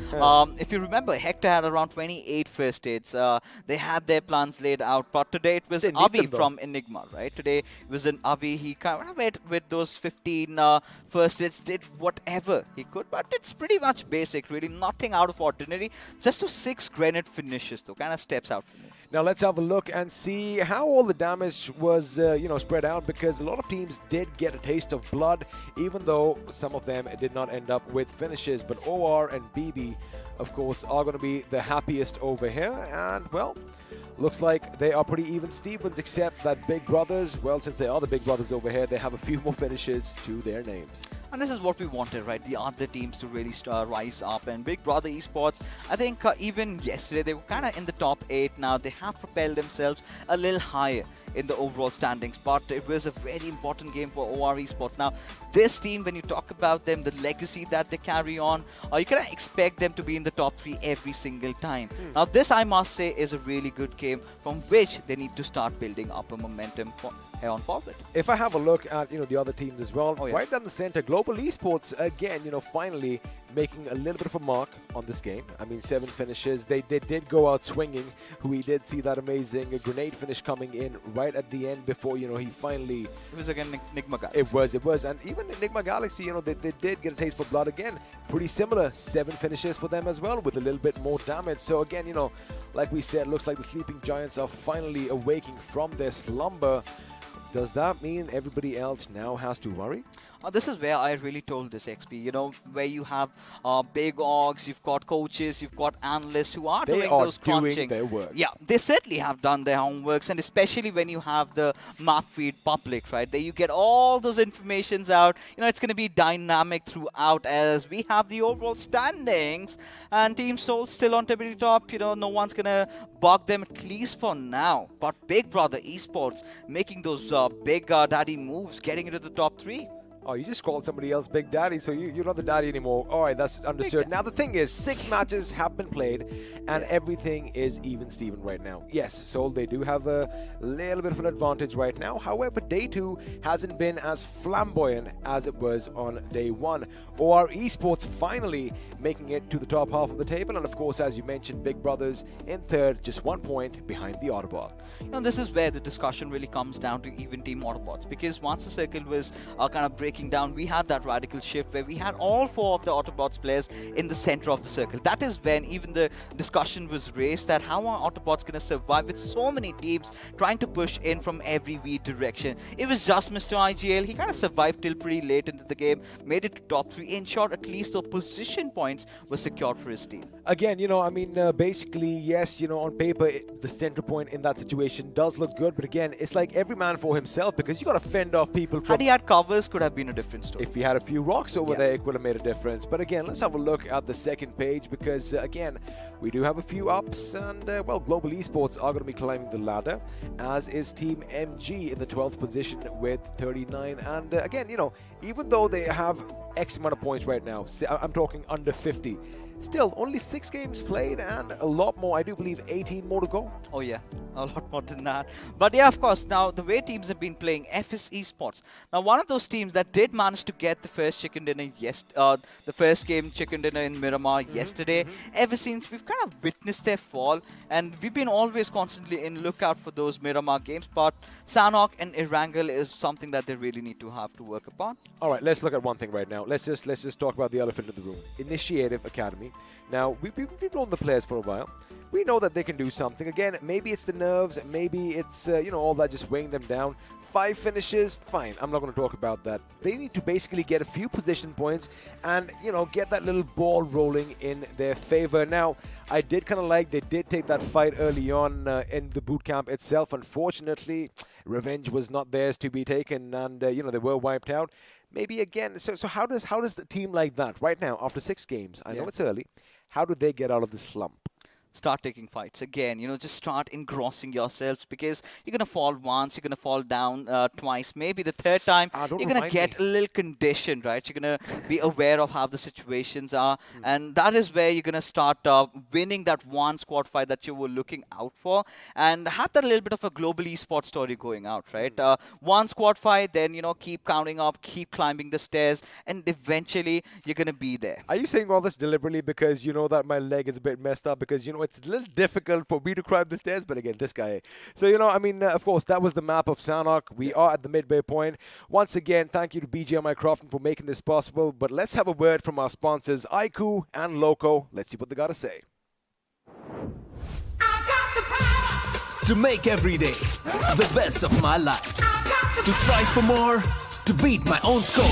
If you remember, Hector had around 28 first aids. They had their plans laid out, but today it was Avi from Enigma, right? Today it was an Avi. He kind of went with those 15 first aids, did whatever he could, but it's pretty much basic, really. Nothing out of ordinary. Just those 6 grenade finishes, though, kind of steps out for me. Now let's have a look and see how all the damage was, you know, spread out, because a lot of teams did get a taste of blood, even though some of them did not end up with finishes. But OR and BB, of course, are going to be the happiest over here. And, well, looks like they are pretty even Stevens, except that Big Brothers, well, since they are the Big Brothers over here, they have a few more finishes to their names. And this is what we wanted, right? The other teams to really rise up. And Big Brother Esports, I think even yesterday, they were kind of in the top 8 now. They have propelled themselves a little higher in the overall standings, but it was a very important game for OR Esports. Now, this team, when you talk about them, the legacy that they carry on, you can expect them to be in the top 3 every single time. Now, this, I must say, is a really good game from which they need to start building up a momentum here on forward. If I have a look at, you know, the other teams as well, Oh, yeah. right down the center, Global Esports, again, you know, finally making a little bit of a mark on this game. I mean, 7 finishes. They did go out swinging. We did see that amazing grenade finish coming in right at the end before, you know, he finally... It was again Enigma Galaxy. It was. And even Enigma Galaxy, you know, they did get a taste for blood again. Pretty similar. 7 finishes for them as well, with a little bit more damage. So again, you know, like we said, looks like the Sleeping Giants are finally awaking from their slumber. Does that mean everybody else now has to worry? This is where I really told this XP, you know, where you have big orgs, you've got coaches, you've got analysts who are doing those crunching. Their work. Yeah, they certainly have done their homeworks, and especially when you have the map feed public, right? There you get all those informations out. You know, it's going to be dynamic throughout as we have the overall standings, and Team Soul still on tippity top. You know, no one's going to bug them, at least for now. But Big Brother Esports making those big daddy moves, getting into the top 3. Oh, you just called somebody else Big Daddy, so you're not the daddy anymore. All right, that's understood. Now, the thing is, 6 matches have been played, and everything is even Steven right now. Yes, so they do have a little bit of an advantage right now. However, day 2 hasn't been as flamboyant as it was on day 1. Or Esports finally making it to the top half of the table, and of course, as you mentioned, Big Brothers in 3rd, just 1 point behind the Autobotz. You know, this is where the discussion really comes down to even team Autobots, because once the circle was kind of breaking down, we had that radical shift where we had all 4 of the Autobots players in the center of the circle. That is when even the discussion was raised that how are Autobots going to survive with so many teams trying to push in from every direction. It was just Mr. IGL. He kind of survived till pretty late into the game, made it to top 3, ensured at least the position points were secured for his team. Again, you know, I mean, basically, yes, you know, on paper, the center point in that situation does look good, but again, it's like every man for himself, because you got to fend off people from... Had he had covers, could have been a different story. If we had a few rocks over there, it would have made a difference. But again, let's have a look at the second page, because again, we do have a few ups, and well, Global Esports are going to be climbing the ladder, as is Team MG in the 12th position with 39. And again, you know, even though they have X amount of points right now, I'm talking under 50, still only 6 games played and a lot more. I do believe 18 more to go. Oh yeah, a lot more than that. But yeah, of course, now the way teams have been playing, FS Esports. Now one of those teams that did manage to get the first chicken dinner, the first game chicken dinner in Miramar yesterday. Ever since, we've kind of witnessed their fall, and we've been always constantly in lookout for those Miramar games. But Sanhok and Erangel is something that they really need to have to work upon. All right, let's look at one thing right now. Let's just talk about the elephant in the room. Initiative Academy. Now, we've known the players for a while. We know that they can do something. Again, maybe it's the nerves, maybe it's, you know, all that just weighing them down. 5 finishes, fine. I'm not going to talk about that. They need to basically get a few position points and, you know, get that little ball rolling in their favor. Now, I did kind of like they did take that fight early on in the boot camp itself. Unfortunately, revenge was not theirs to be taken, and, you know, they were wiped out. Maybe again, so how does the team like that right now after 6 games? I know it's early. How do they get out of the slump? Start taking fights again, you know, just start engrossing yourselves, because you're gonna fall once, you're gonna fall down twice, maybe the 3rd time you're gonna get a little conditioned, right? You're gonna be aware of how the situations are, and that is where you're gonna start winning that one squad fight that you were looking out for, and have that little bit of a global esports story going out, right? One squad fight, then, you know, keep counting up, keep climbing the stairs, and eventually you're gonna be there. Are you saying all this deliberately because you know that my leg is a bit messed up, because you know it's a little difficult for me to climb the stairs, but again, this guy. So, you know, I mean, of course, that was the map of Sanhok. We are at the midway point. Once again, thank you to BGMI Crofton for making this possible, but let's have a word from our sponsors, iQOO and Loco. Let's see what they got to say. To make every day the best of my life. To strive for more, to beat my own score.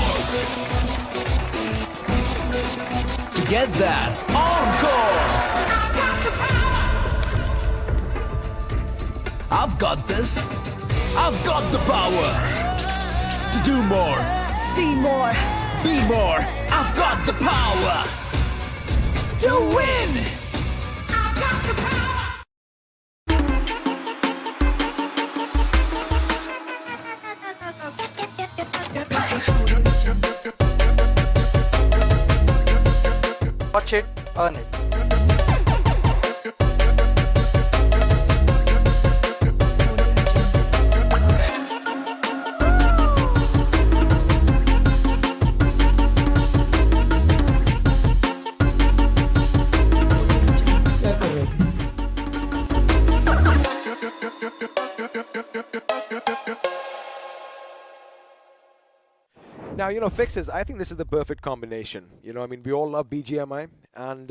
To get that encore. I've got this. I've got the power to do more, see more, be more. I've got the power to win. I've got the power. Watch it, earn it. Now, you know, Fixes, I think this is the perfect combination. You know, I mean, we all love BGMI, and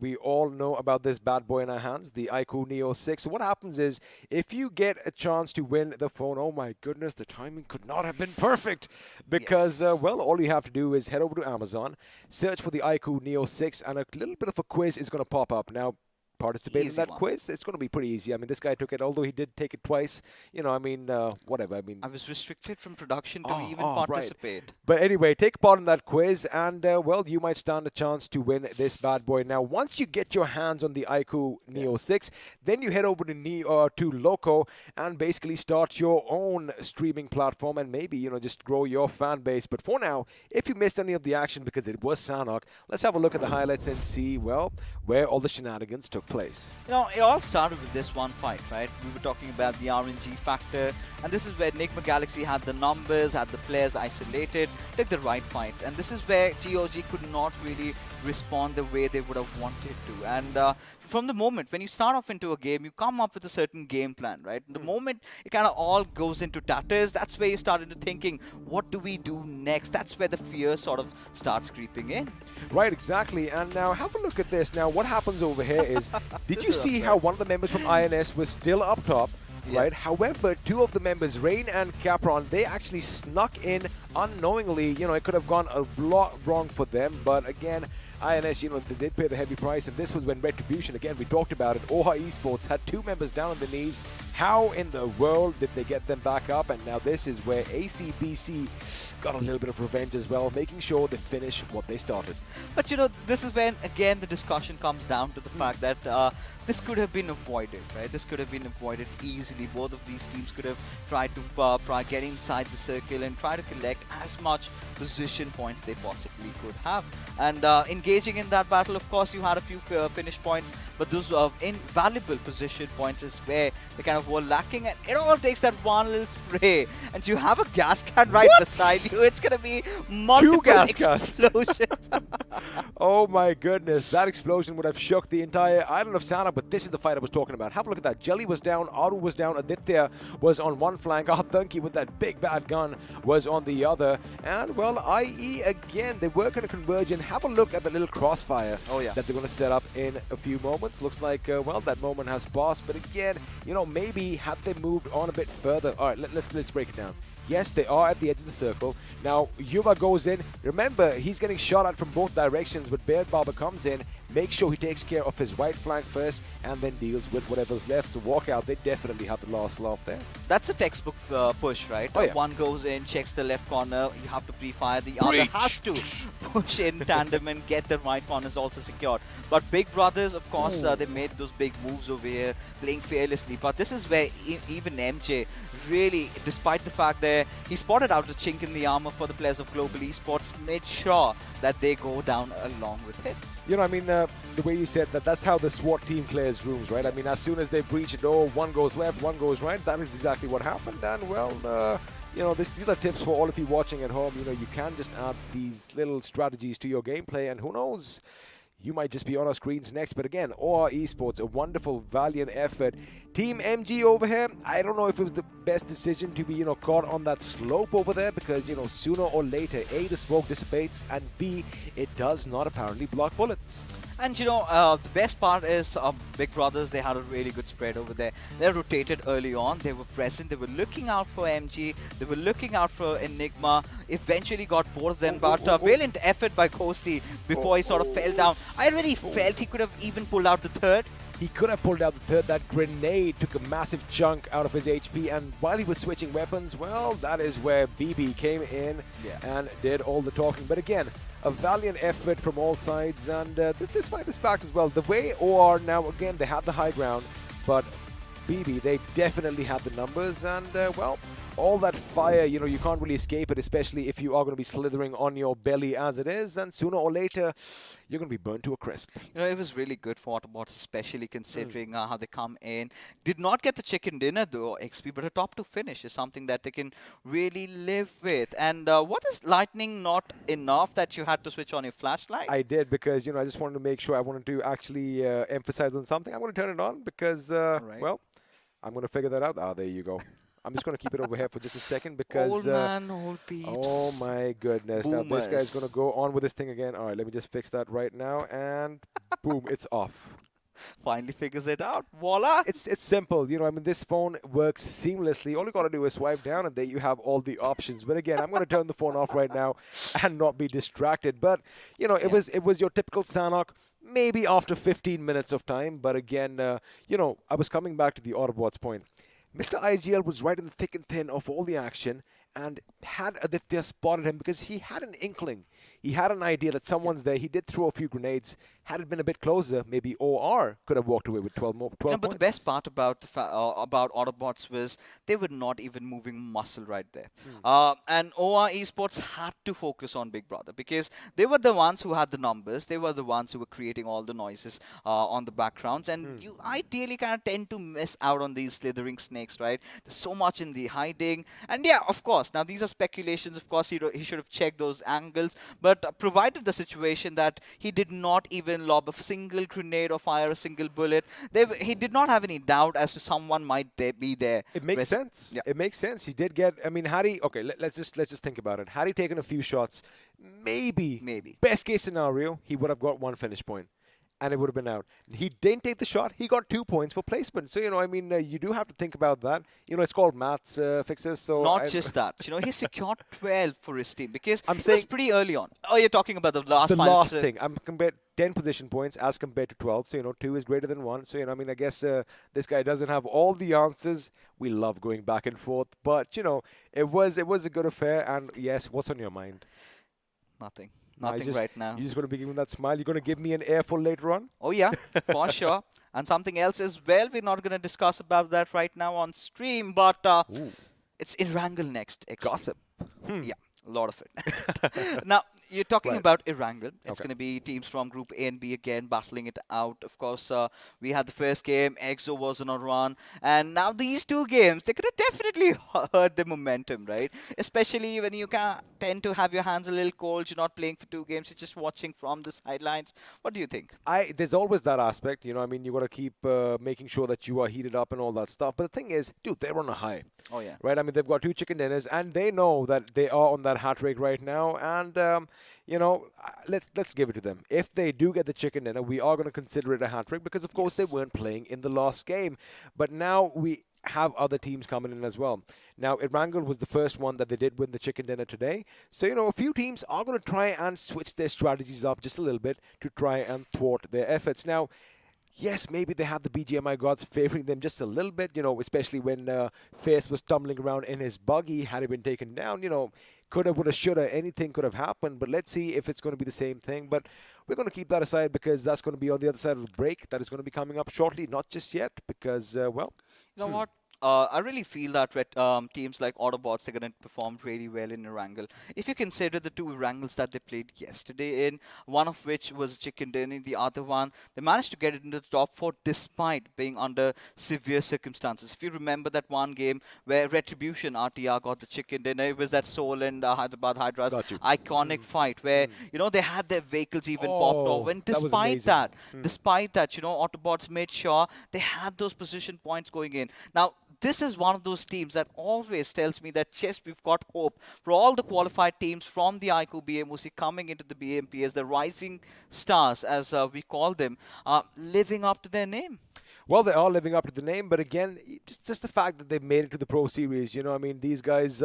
we all know about this bad boy in our hands, the iQOO Neo 6. So what happens is, if you get a chance to win the phone, oh my goodness, the timing could not have been perfect. Because, well, all you have to do is head over to Amazon, search for the iQOO Neo 6, and a little bit of a quiz is going to pop up. Now, participate in Easy that one. quiz, it's going to be pretty easy. I mean, this guy took it, although he did take it twice. You know, I mean, whatever. I mean, I was restricted from production to even right. participate. But anyway, take part in that quiz, and well, you might stand a chance to win this bad boy. Now, once you get your hands on the iQOO Neo 6, then you head over to Loco and basically start your own streaming platform, and maybe, you know, just grow your fan base. But for now, if you missed any of the action because it was Sanhok, let's have a look at the highlights and see, well, where all the shenanigans took place. You know, it all started with this one fight, right? We were talking about the RNG factor, and this is where Enigma Galaxy had the numbers, had the players isolated, took the right fights, and this is where GOG could not really respond the way they would have wanted to. And from the moment when you start off into a game, you come up with a certain game plan, right? The moment it kind of all goes into tatters, that's where you start into thinking, what do we do next? That's where the fear sort of starts creeping in. Right, exactly. And now have a look at this. Now, what happens over here is, did you see how one of the members from INS was still up top? Yeah. Right. However, two of the members, Rain and Capron, they actually snuck in unknowingly. You know, it could have gone a lot wrong for them. But again, INS, you know, they did pay the heavy price. And this was when Retribution, again, we talked about it, OHA Esports had two members down on the knees. How in the world did they get them back up? And now this is where ACBC got a little bit of revenge as well, making sure they finish what they started. But you know, this is when again the discussion comes down to the fact that this could have been avoided, right? This could have been avoided easily. Both of these teams could have tried to get inside the circle and try to collect as much position points they possibly could have. And engaging in that battle, of course, you had a few finish points, but those invaluable position points is where they kind of were lacking. And it all takes that one little spray, and you have a gas can right beside you. It's gonna be multiple gas cans. explosions. Oh my goodness, that explosion would have shook the entire island of Sana, but this is the fight I was talking about. Have a look at that. Jelly was down, Aru was down, Aditya was on one flank, Arthunki with that big bad gun was on the other, and well, IE again, they were going to converge, and have a look at the little crossfire that they're going to set up in a few moments. Looks like, well, that moment has passed, but again, you know, maybe had they moved on a bit further. All right, let's break it down. Yes, they are at the edge of the circle. Now, Yuva goes in. Remember, he's getting shot at from both directions, but Beard Barber comes in, makes sure he takes care of his right flank first, and then deals with whatever's left to walk out. They definitely have the last laugh there. That's a textbook push, right? Oh, yeah. One goes in, checks the left corner, you have to pre-fire. The other has to push in tandem and get the right corners also secured. But Big Brothers, of course, they made those big moves over here, playing fearlessly. But this is where even MJ really, despite the fact that he spotted out the chink in the armor for the players of Global Esports, made sure that they go down along with it. You know, I mean, the way you said that, that's how the SWAT team clears rooms, right? I mean, as soon as they breach a door, one goes left, one goes right. That is exactly what happened. And, well, you know, these are tips for all of you watching at home. You know, you can just add these little strategies to your gameplay, and who knows, you might just be on our screens next. But again, OR Esports, a wonderful, valiant effort. Team MG over here, I don't know if it was the best decision to be, you know, caught on that slope over there, because, you know, sooner or later, A, the smoke dissipates, and B, it does not apparently block bullets. And you know, the best part is Big Brothers, they had a really good spread over there. They rotated early on, they were present, they were looking out for MG, they were looking out for Enigma, eventually got both of them, but valiant effort by Kosti before he sort of fell down. I really felt he could have even pulled out the third. He could have pulled out the third. That grenade took a massive chunk out of his HP, and while he was switching weapons, well, that is where BB came in and did all the talking. But again, a valiant effort from all sides, and despite this fact as well, the way OR now, again, they had the high ground, but BB, they definitely had the numbers, and well, all that fire, you know, you can't really escape it, especially if you are going to be slithering on your belly as it is, and sooner or later, you're going to be burnt to a crisp. You know, it was really good for Autobotz, especially considering how they come in. Did not get the chicken dinner, though, XP, but a top 2 finish is something that they can really live with. And what is lightning not enough that you had to switch on your flashlight? I did, because, you know, I just wanted to make sure, I wanted to actually emphasize on something. I'm going to turn it on because, well, I'm going to figure that out. Ah, there you go. I'm just going to keep it over here for just a second because... Old man, old peeps. Oh my goodness. Boomers. Now this guy's going to go on with this thing again. All right, let me just fix that right now. And boom, it's off. finally figures it out. Voila! It's simple, you know. I mean, this phone works seamlessly. All you gotta do is swipe down, and there you have all the options. But again, I'm gonna turn the phone off right now and not be distracted. But you know, it was your typical Sanhok. Maybe after 15 minutes of time. But again, you know, I was coming back to the Autobotz point. Mr. IGL was right in the thick and thin of all the action, and had Aditya spotted him because he had an inkling. He had an idea that someone's there. He did throw a few grenades. Had it been a bit closer, maybe OR could have walked away with 12 more. 12 but the best part about about Autobotz was they were not even moving muscle right there. And OR Esports had to focus on Big Brother because they were the ones who had the numbers. They were the ones who were creating all the noises on the backgrounds. And you ideally kind of tend to miss out on these slithering snakes, right? There's so much in the hiding. And yeah, of course, now these are speculations. Of course, he should have checked those angles. But provided the situation that he did not even lob a single grenade or fire a single bullet, he did not have any doubt as to someone might be there. It makes sense. Yeah. It makes sense. He did get. I mean, had he? Okay, let's just think about it. Had he taken a few shots, maybe best case scenario, he would have got one finish point. And it would have been out. He didn't take the shot. He got 2 points for placement. So, you know, I mean, you do have to think about that. You know, it's called maths fixes. So not just that. You know, he secured 12 for his team because it was pretty early on. Oh, you're talking about the last thing. I'm compared 10 position points as compared to 12. So, you know, 2 is greater than 1. So, you know, I mean, I guess this guy doesn't have all the answers. We love going back and forth. But, you know, it was a good affair. And, yes, what's on your mind? Nothing. Nothing right now. You're just going to be giving that smile. You're going to give me an earful later on? Oh, yeah, for sure. And something else as well. We're not going to discuss about that right now on stream. But it's Erangel next. Gossip. Yeah, a lot of it. Now, you're talking about Erangel. It's going to be teams from Group A and B again battling it out. Of course, we had the first game. EXO was on a run. And now these two games, they could have definitely hurt the momentum, right? Especially when you kind of tend to have your hands a little cold. You're not playing for 2 games. You're just watching from the sidelines. What do you think? There's always that aspect. You know, I mean, you got to keep making sure that you are heated up and all that stuff. But the thing is, dude, they're on a high. Oh, yeah. Right? I mean, they've got 2 chicken dinners, and they know that they are on that hat trick right now. And, you know, let's give it to them. If they do get the chicken dinner, we are going to consider it a hat trick because, of course, they weren't playing in the last game. But now we have other teams coming in as well. Now, Erangel was the first one that they did win the chicken dinner today. So, you know, a few teams are going to try and switch their strategies up just a little bit to try and thwart their efforts. Now, yes, maybe they had the BGMI gods favoring them just a little bit, you know, especially when Fierce was tumbling around in his buggy. Had he been taken down, you know, coulda, woulda, shoulda, anything could have happened. But let's see if it's going to be the same thing. But we're going to keep that aside because that's going to be on the other side of the break. That is going to be coming up shortly. Not just yet because, well... You know what? I really feel that teams like Autobotz, they're going to perform really well in Erangel. If you consider the 2 Erangels that they played yesterday in, one of which was Chicken Dinner, the other one, they managed to get it into the top 4 despite being under severe circumstances. If you remember that one game where Retribution RTR got the Chicken Dinner, it was that Seoul and Hyderabad Hydras iconic fight where, you know, they had their vehicles even popped off. And despite that, you know, Autobotz made sure they had those position points going in. Now, this is one of those teams that always tells me that, yes, we've got hope for all the qualified teams from the iQOO BMPS coming into the BMPS, the rising stars, as we call them, living up to their name. Well, they are living up to the name, but again, just the fact that they made it to the Pro Series, you know, I mean, these guys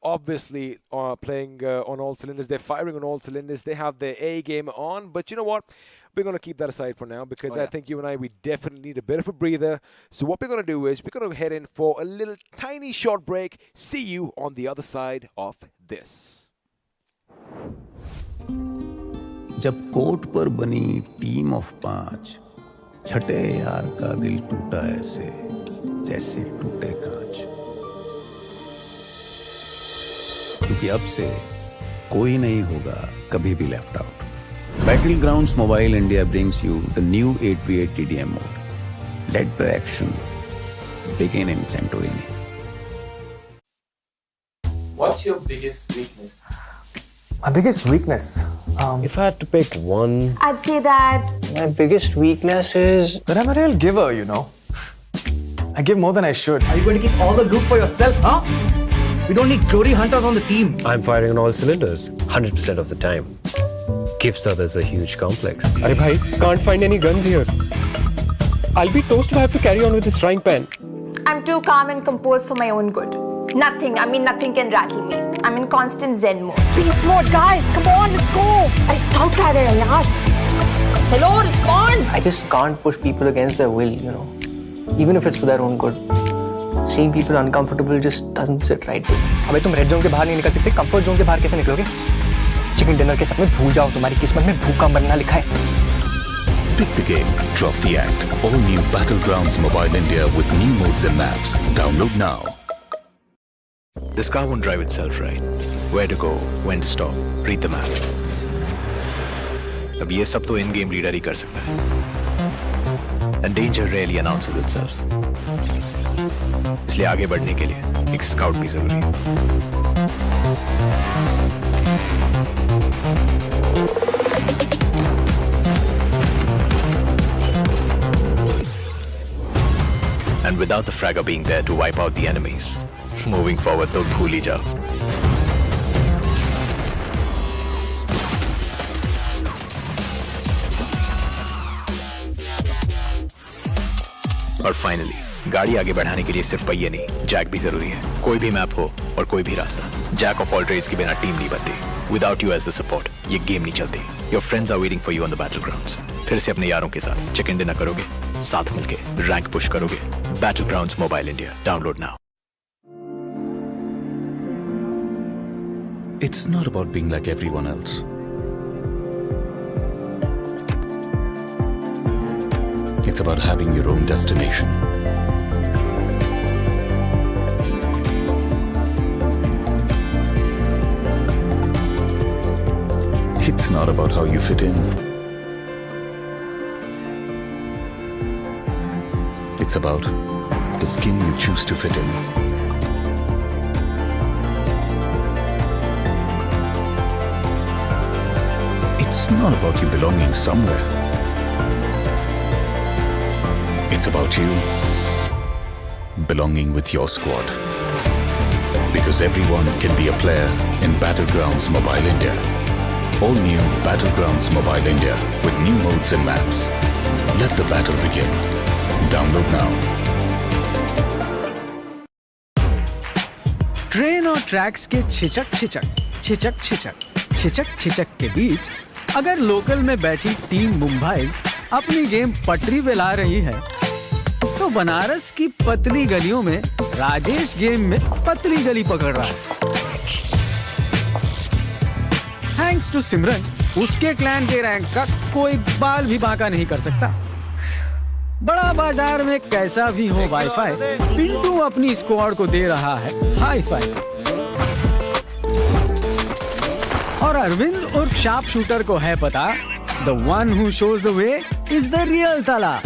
obviously are playing on all cylinders. They're firing on all cylinders. They have their A game on, but you know what? We're going to keep that aside for now because I think you and I, we definitely need a bit of a breather. So what we're going to do is we're going to head in for a little tiny short break. See you on the other side of this. जब court पर बनी team of 5, छठे यार का दिल टूटा ऐसे जैसे टूटे कांच, क्योंकि अब से कोई नहीं होगा कभी भी left out. Battlegrounds Mobile India brings you the new 8v8 TDM mode. Let the action begin in Santorini. What's your biggest weakness? My biggest weakness? If I had to pick one... I'd say that... My biggest weakness is that I'm a real giver, you know. I give more than I should. Are you going to keep all the loot for yourself, huh? We don't need glory hunters on the team. I'm firing on all cylinders, 100% of the time. Gives others a huge complex. Hey bhai, can't find any guns here. I'll be toast if I have to carry on with this frying pan. I'm too calm and composed for my own good. Nothing can rattle me. I'm in constant zen mode. Beast mode, guys! Come on, let's go! I scout रहा है यार. Hello, respond! I just can't push people against their will, you know. Even if it's for their own good. Seeing people uncomfortable just doesn't sit right with me. अबे तुम red zone के बाहर नहीं निकल सकते, कंफर्ट जोन के बाहर कैसे निकलोगे? चिकन डिनर के साथ में भूल जाओ, तुम्हारी किस्मत में भूखा मरना लिखा है. Pick the game, drop the act. All new Battlegrounds Mobile India with new modes and maps. Download now. This car won't drive itself, right? Where to go, when to stop, read the map. अब ये सब तो in-game reader ही कर सकता है. And danger rarely announces itself. इसलिए आगे बढ़ने के लिए एक स्काउट भी जरूरी है. And without the fragger being there to wipe out the enemies, moving forward तो भूल ही जाओ. और फाइनली गाड़ी आगे बढ़ाने के लिए सिर्फ पहिए नहीं, जैक भी जरूरी है. कोई भी मैप हो और कोई भी रास्ता, जैक ऑफ ऑल ट्रेड्स के बिना टीम नहीं बनती. Without you as the support ये गेम नहीं चलती. Your friends are waiting for you on the battlegrounds. फिर से अपने यारों के साथ चिकन डिनर करोगे, साथ मिलके रैंक पुश करोगे. Battlegrounds mobile India, download now. It's not about being like everyone else. It's about having your own destination. It's not about how you fit in. It's about the skin you choose to fit in. It's not about you belonging somewhere. It's about you belonging with your squad. Because everyone can be a player in Battlegrounds Mobile India. All new Battlegrounds Mobile India with new modes and maps. Let the battle begin. Download now. Train और tracks के छिचक छिचक के बीच अगर local में बैठी team Mumbai's अपनी game पटरी पे ला रही है, तो बनारस की पतली गलियों में राजेश गेम में पतली गली पकड़ रहा है. थैंक्स टू सिमरन, उसके क्लैन के रैंक का कोई बाल भी बांका नहीं कर सकता. बड़ा बाजार में कैसा भी हो वाईफाई, पिंटू अपनी स्क्वाड को दे रहा है हाई फाई. और अरविंद उर्फ शार्प शूटर को है पता, the one who shows the way is the real ताला.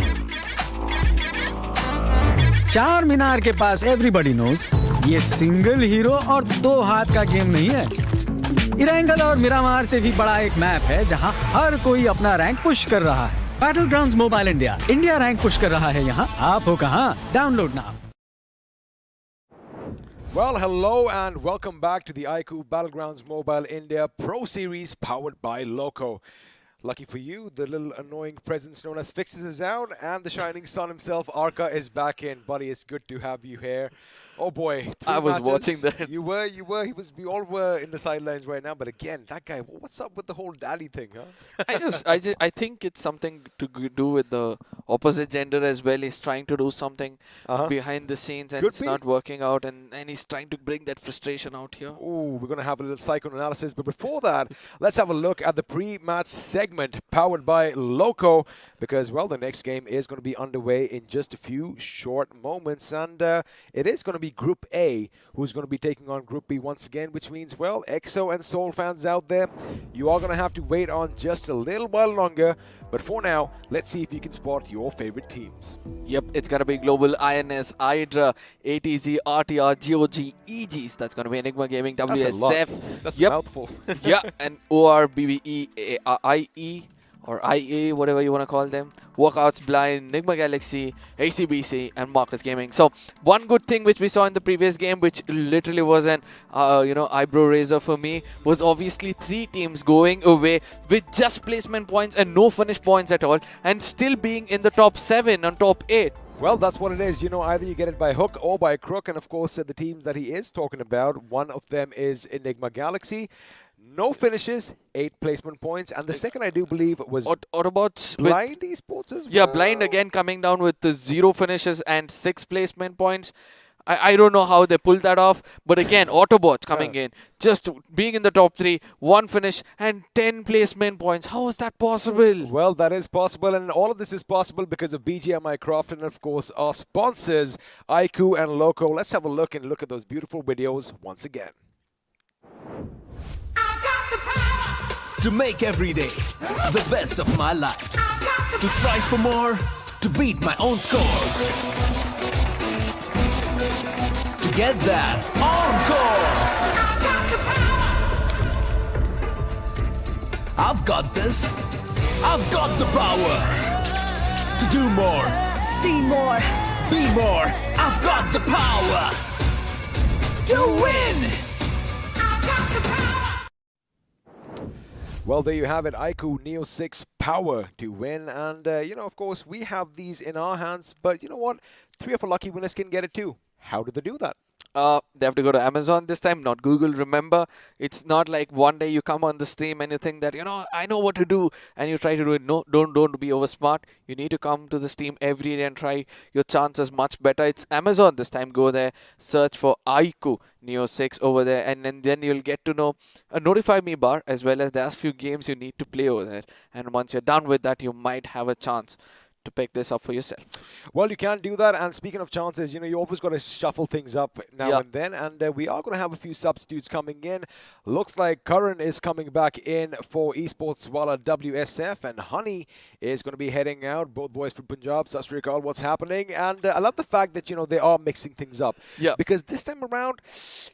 चार मीनार के पास एवरीबॉडी नोज ये सिंगल हीरो और दो हाथ का गेम नहीं है. इरेंगल और मिरामार से भी बड़ा एक मैप है जहां हर कोई अपना रैंक पुश कर रहा है. Battlegrounds mobile India, India rank push कर रहा है यहाँ. आप हो कहाँ? Download now. Well, hello and welcome back to the iQOO Battlegrounds Mobile India Pro Series powered by Loco. Lucky for you, the little annoying presence known as Fixes is out, and the shining sun himself, Arca, is back in. Buddy, it's good to have you here. Oh boy, I was watching that. You were. We all were in the sidelines right now. But again, that guy. What's up with the whole daddy thing, huh? I think it's something to do with the opposite gender as well. He's trying to do something behind the scenes, and it's not working out, and he's trying to bring that frustration out here. Oh, we're gonna have a little psychoanalysis, but before that, let's have a look at the pre-match segment powered by Loco, because well, the next game is going to be underway in just a few short moments, and it is going to be Group A who's going to be taking on Group B once again, which means, well, EXO and Seoul fans out there, you are going to have to wait on just a little while longer. But for now, let's see if you can spot your favorite teams. Yep, it's going to be Global, INS, Hydra, ATZ, RTR, GOG, EGs. That's going to be Enigma Gaming, WSF. That's a mouthful. Yeah, and OR, BBE, IE, or IA, whatever you want to call them. Walkouts, Blind, Nigma Galaxy, ACBC, and Marcus Gaming. So one good thing which we saw in the previous game, which literally was an eyebrow raiser for me, was obviously 3 teams going away with just placement points and no finish points at all, and still being in the top 7 on top 8. Well, that's what it is. You know, either you get it by hook or by crook. And of course, the teams that he is talking about, one of them is Enigma Galaxy. No finishes, 8 placement points. And the second, I do believe, was Autobotz. Blind Esports as well. Yeah, Blind again coming down with the 0 finishes and 6 placement points. I don't know how they pulled that off, but again, Autobotz coming in, just being in the top 3, 1 finish and 10 placement points. How is that possible? Well, that is possible, and all of this is possible because of BGMI Craft and, of course, our sponsors, iQOO and Loco. Let's have a look and look at those beautiful videos once again. To make every day the best of my life. To strive for more, to beat my own score. To get that encore. I've got this. I've got the power to do more, see more, be more. I've got the power to win. Well, there you have it, iQOO Neo 6 Power to win. And, you know, of course, we have these in our hands. But you know what? 3 of our lucky winners can get it too. How do they do that? They have to go to Amazon this time, not Google. Remember, it's not like one day you come on the stream and you think that, you know, I know what to do, and you try to do it. No, don't be over smart. You need to come to the stream every day and try your chances much better. It's Amazon this time. Go there, search for iQOO Neo 6 over there, and then you'll get to know a notify me bar, as well as there's a few games you need to play over there. And once you're done with that, you might have a chance to pick this up for yourself. Well, you can do that. And speaking of chances, you know, you always got to shuffle things up now and then. And we are going to have a few substitutes coming in. Looks like Karan is coming back in for Esports Wala WSF, and Honey is going to be heading out. Both boys from Punjab. Sat Sri Akal, what's happening? And I love the fact that, you know, they are mixing things up. Yeah. Because this time around,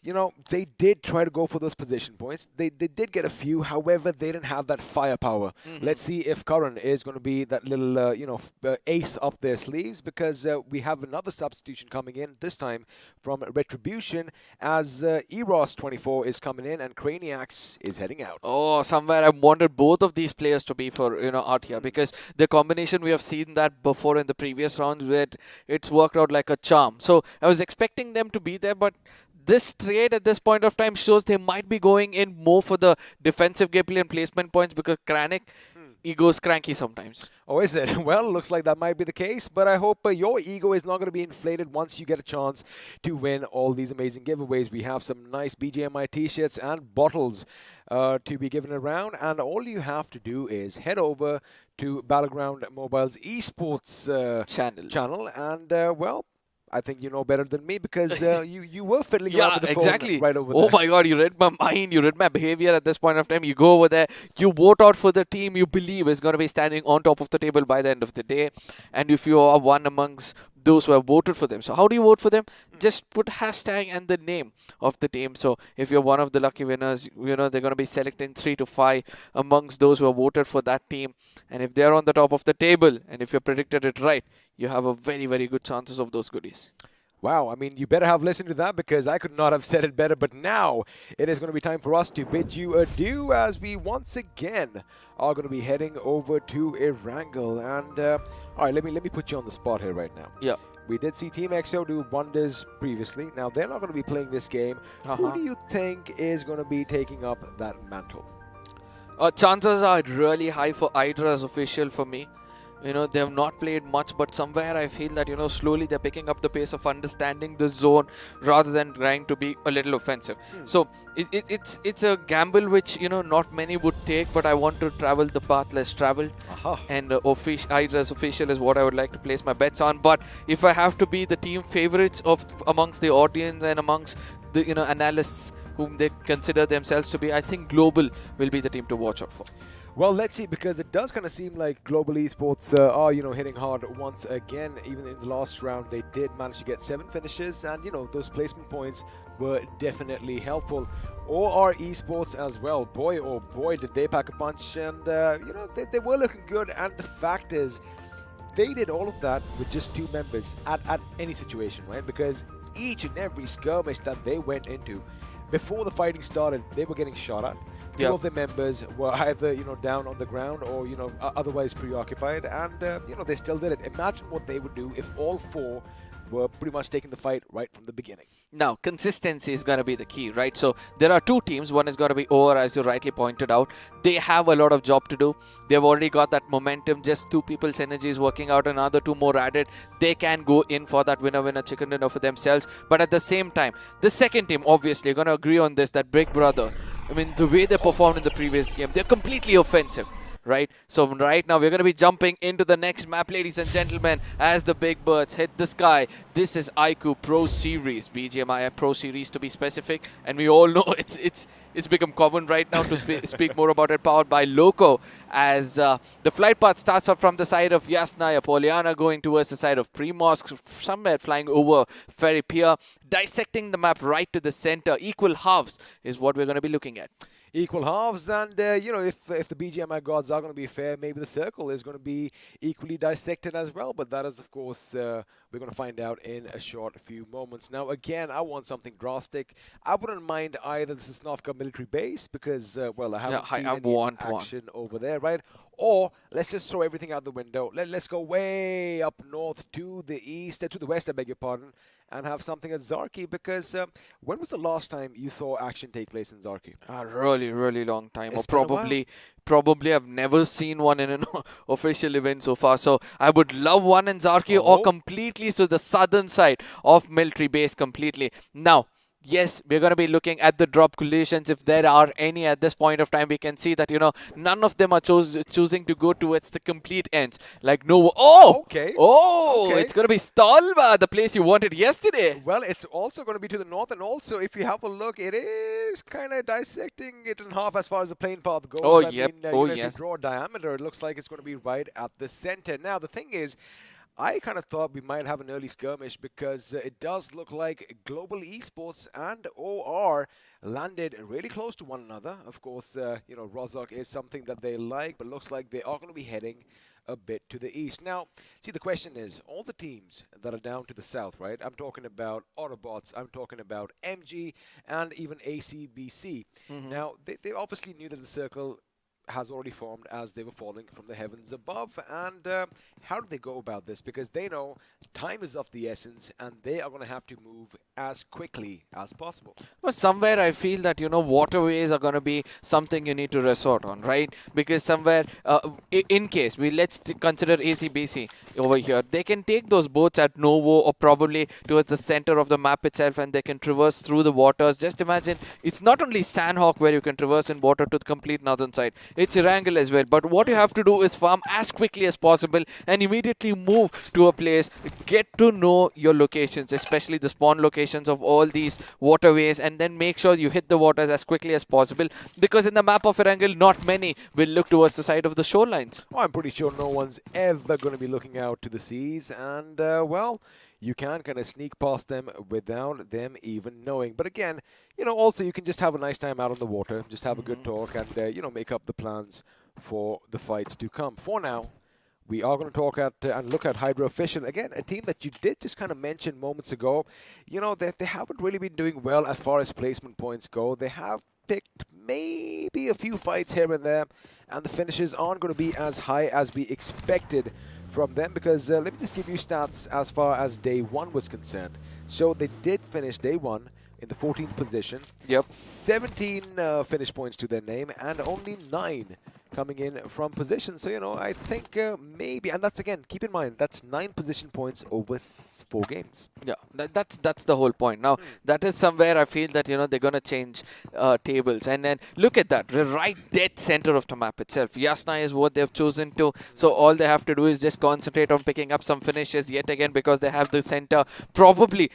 you know, they did try to go for those position points. They did get a few. However, they didn't have that firepower. Let's see if Karan is going to be that little, you know, ace up their sleeves, because we have another substitution coming in, this time from Retribution, as Eros 24 is coming in and Craniacs is heading out. Oh, somewhere I wanted both of these players to be for, you know, out here, because the combination, we have seen that before in the previous rounds where it's worked out like a charm. So I was expecting them to be there, but this trade at this point of time shows they might be going in more for the defensive gameplay and placement points, because Kinetic ego's cranky sometimes. Oh, is it? Well, looks like that might be the case, but I hope your ego is not going to be inflated once you get a chance to win all these amazing giveaways. We have some nice BGMI t-shirts and bottles to be given around, and all you have to do is head over to Battleground Mobile's Esports channel, and well, I think you know better than me, because you were fiddling around with the phone right over there. Oh my God, you read my mind, you read my behavior at this point of time. You go over there, you vote out for the team you believe is going to be standing on top of the table by the end of the day. And if you are one amongst those who have voted for them. So how do you vote for them? Just put hashtag and the name of the team. So if you're one of the lucky winners, you know, they're going to be selecting 3 to 5 amongst those who have voted for that team. And if they're on the top of the table, and if you predicted it right, you have a very, very good chances of those goodies. Wow, I mean, you better have listened to that, because I could not have said it better. But now it is going to be time for us to bid you adieu, as we once again are going to be heading over to Erangel. And all right, let me put you on the spot here right now. Yeah. We did see Team XO do wonders previously. Now they're not going to be playing this game. Who do you think is going to be taking up that mantle? Chances are really high for Hydras official for me. You know, they have not played much, but somewhere I feel that, you know, slowly they're picking up the pace of understanding the zone rather than trying to be a little offensive. So it's a gamble which, you know, not many would take, but I want to travel the path less traveled. And Hydra's official is what I would like to place my bets on. But if I have to be the team favorites of amongst the audience and amongst the, you know, analysts whom they consider themselves to be, I think Global will be the team to watch out for. Well, let's see, because it does kind of seem like Global Esports are, you know, hitting hard once again. Even in the last round, they did manage to get 7 finishes, and, you know, those placement points were definitely helpful. OR Esports as well. Boy, oh boy, did they pack a punch. And, they were looking good. And the fact is, they did all of that with just 2 members at any situation, right? Because each and every skirmish that they went into, before the fighting started, they were getting shot at. Two of the members were either, down on the ground or, otherwise preoccupied. And, they still did it. Imagine what they would do if all 4 were pretty much taking the fight right from the beginning. Now, consistency is going to be the key, right? So there are 2 teams. One is going to be OR, as you rightly pointed out. They have a lot of job to do. They've already got that momentum. Just 2 people's energy is working out. Another 2 more added. They can go in for that winner-winner chicken dinner for themselves. But at the same time, the second team, obviously, going to agree on this, that Big Brother, I mean, the way they performed in the previous game, they're completely offensive. Right, so right now we're going to be jumping into the next map, ladies and gentlemen, as the big birds hit the sky. This is iQOO Pro Series, BGMI Pro Series to be specific, and we all know it's become common right now to speak more about it. Powered by Loco, as the flight path starts off from the side of Yasnaya Poliana, going towards the side of Primorsk, somewhere flying over Ferry Pier, dissecting the map right to the center. Equal halves is what we're going to be looking at. Equal halves, and if the BGMI gods are going to be fair, maybe the circle is going to be equally dissected as well. But that is, of course, we're going to find out in a short few moments. Now, again, I want something drastic. I wouldn't mind either the Sanhok military base because, I haven't seen any action over there, right? Or let's just throw everything out the window. Let's go way up north to the east, to the west, I beg your pardon, and have something at Zarki. Because when was the last time you saw action take place in Zarki? A really, really long time. It's Or probably I've never seen one in an official event so far. So I would love one in Zarki or completely to the southern side of military base completely. Now, yes, we're going to be looking at the drop collisions. If there are any at this point of time, we can see that, none of them are choosing to go towards the complete ends. Like, no. Oh! Okay. Oh! Okay. It's going to be Stolba, the place you wanted yesterday. Well, it's also going to be to the north. And also, if you have a look, it is kind of dissecting it in half as far as the plane path goes. Oh, I yep. mean, if you draw a diameter, it looks like it's going to be right at the center. Now, the thing is, I kind of thought we might have an early skirmish because it does look like Global Esports and OR landed really close to one another. Of course, Rozhok is something that they like, but looks like they are going to be heading a bit to the east. Now, see, the question is, all the teams that are down to the south, right? I'm talking about Autobotz, I'm talking about MG, and even ACBC. Now, they obviously knew that the circle has already formed as they were falling from the heavens above. And how do they go about this? Because they know time is of the essence and they are going to have to move as quickly as possible. Well, somewhere I feel that, waterways are going to be something you need to resort on, right? Because somewhere, in case, let's consider ACBC over here. They can take those boats at Novo or probably towards the center of the map itself and they can traverse through the waters. Just imagine, it's not only Sanhok where you can traverse in water to the complete northern side. It's Erangel as well. But what you have to do is farm as quickly as possible and immediately move to a place. Get to know your locations, especially the spawn locations of all these waterways, and then make sure you hit the waters as quickly as possible. Because in the map of Erangel, not many will look towards the side of the shorelines. Oh, I'm pretty sure no one's ever going to be looking out to the seas. And, you can kind of sneak past them without them even knowing. But again, also you can just have a nice time out on the water, just have a good talk and, make up the plans for the fights to come. For now, we are going to talk at and look at Hydra Official. Again, a team that you did just kind of mention moments ago. They haven't really been doing well as far as placement points go. They have picked maybe a few fights here and there, and the finishes aren't going to be as high as we expected from them, because let me just give you stats as far as day 1 was concerned. So they did finish day 1 in the 14th position. Yep. 17 finish points to their name and only 9 coming in from position. So, I think maybe, and that's again, keep in mind, that's 9 position points over 4 games. Yeah, that's the whole point. Now, that is somewhere I feel that, they're going to change tables. And then look at that, right dead center of the map itself. Yasna is what they've chosen to. So all they have to do is just concentrate on picking up some finishes yet again, because they have the center. Probably,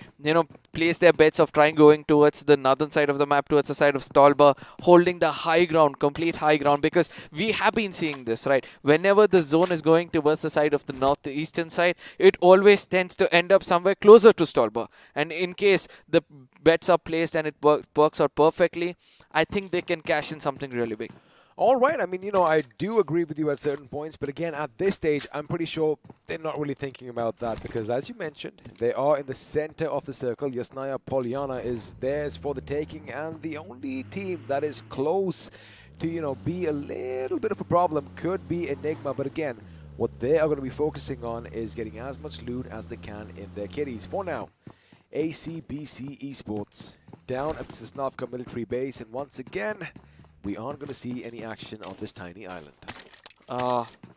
place their bets of trying going towards the northern side of the map, towards the side of Stolba, holding the high ground, complete high ground, because we we have been seeing this, right? Whenever the zone is going towards the side of the northeastern side, it always tends to end up somewhere closer to Stolber. And in case the bets are placed and it works out perfectly, I think they can cash in something really big. All right. I mean, you know, I do agree with you at certain points, but again, at this stage, I'm pretty sure they're not really thinking about that because, as you mentioned, they are in the center of the circle. Yasnaya Polyana is theirs for the taking, and the only team that is close to, you know, be a little bit of a problem could be Enigma. But again, what they are going to be focusing on is getting as much loot as they can in their kitties. For now, ACBC Esports down at the Sanhok military base, and once again, we aren't going to see any action on this tiny island.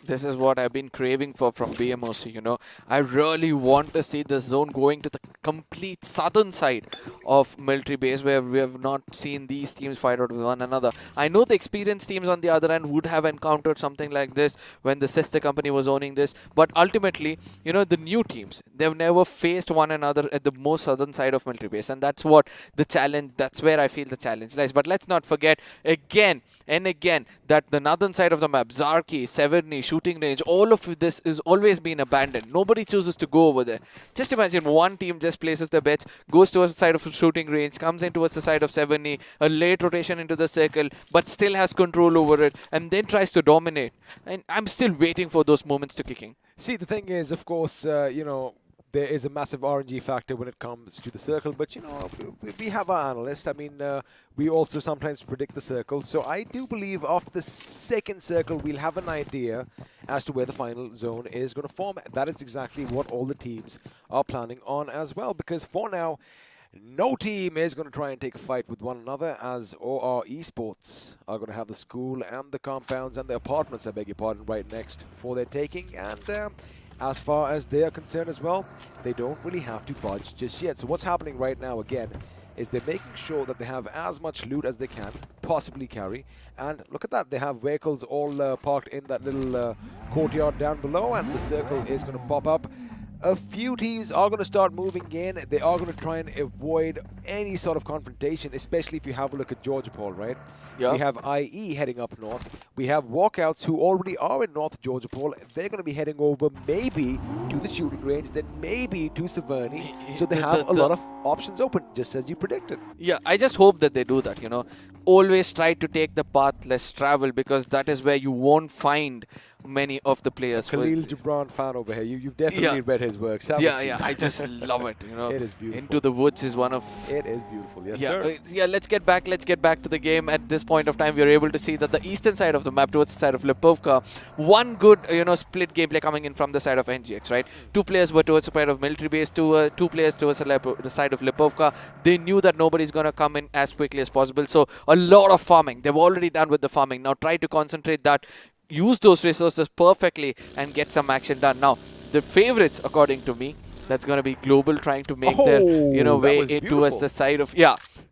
This is what I've been craving for from BMOC, you know. I really want to see the zone going to the complete southern side of military base where we have not seen these teams fight out with one another. I know the experienced teams on the other end would have encountered something like this when the sister company was owning this, but ultimately, you know, the new teams, they've never faced one another at the most southern side of military base, and that's what the challenge, that's where I feel the challenge lies. But let's not forget again and again that the northern side of the map, Zarki, Severny, shooting range, all of this is always been abandoned. Nobody chooses to go over there. Just imagine one team just places their bets, goes towards the side of shooting range, comes in towards the side of Severny, a late rotation into the circle, but still has control over it, and then tries to dominate. And I'm still waiting for those moments to kick in. See, the thing is, of course, you know, there is a massive RNG factor when it comes to the circle, but you know, we have our analysts. I mean, we also sometimes predict the circle, so I do believe after the second circle we'll have an idea as to where the final zone is going to form. That is exactly what all the teams are planning on as well, because for now, no team is going to try and take a fight with one another, as OR Esports are going to have the school and the compounds and the apartments, I beg your pardon, right next for their taking. And as far as they are concerned as well, they don't really have to budge just yet. So what's happening right now, again, is they're making sure that they have as much loot as they can possibly carry. And look at that, they have vehicles all parked in that little courtyard down below, and the circle is going to pop up. A few teams are going to start moving in. They are going to try and avoid any sort of confrontation, especially if you have a look at Georgia Paul, right? Yeah. We have IE heading up north. We have Walkouts who already are in North Georgia Paul. They're going to be heading over maybe to the shooting range, then maybe to Severny. So they have a lot of options open, just as you predicted. Yeah, I just hope that they do that, you know. Always try to take the path less traveled, because that is where you won't find many of the players. Khalil Gibran fan over here. You've definitely read his works. Yeah, I just love it, you know. It is beautiful. Into the Woods is one of... It is beautiful, yes, yeah, sir. yeah, let's get back to the game. At this point of time, we're able to see that the eastern side of the map towards the side of Lipovka, one good, you know, split gameplay coming in from the side of NGX, right? Two players were towards the side of military base, two players towards the side of Lipovka. They knew that nobody's going to come in as quickly as possible, so a lot of farming. They've already done with the farming. Now try to concentrate that, use those resources perfectly and get some action done. Now, the favorites, according to me, that's going to be Global trying to make their, you know, way in towards the side of,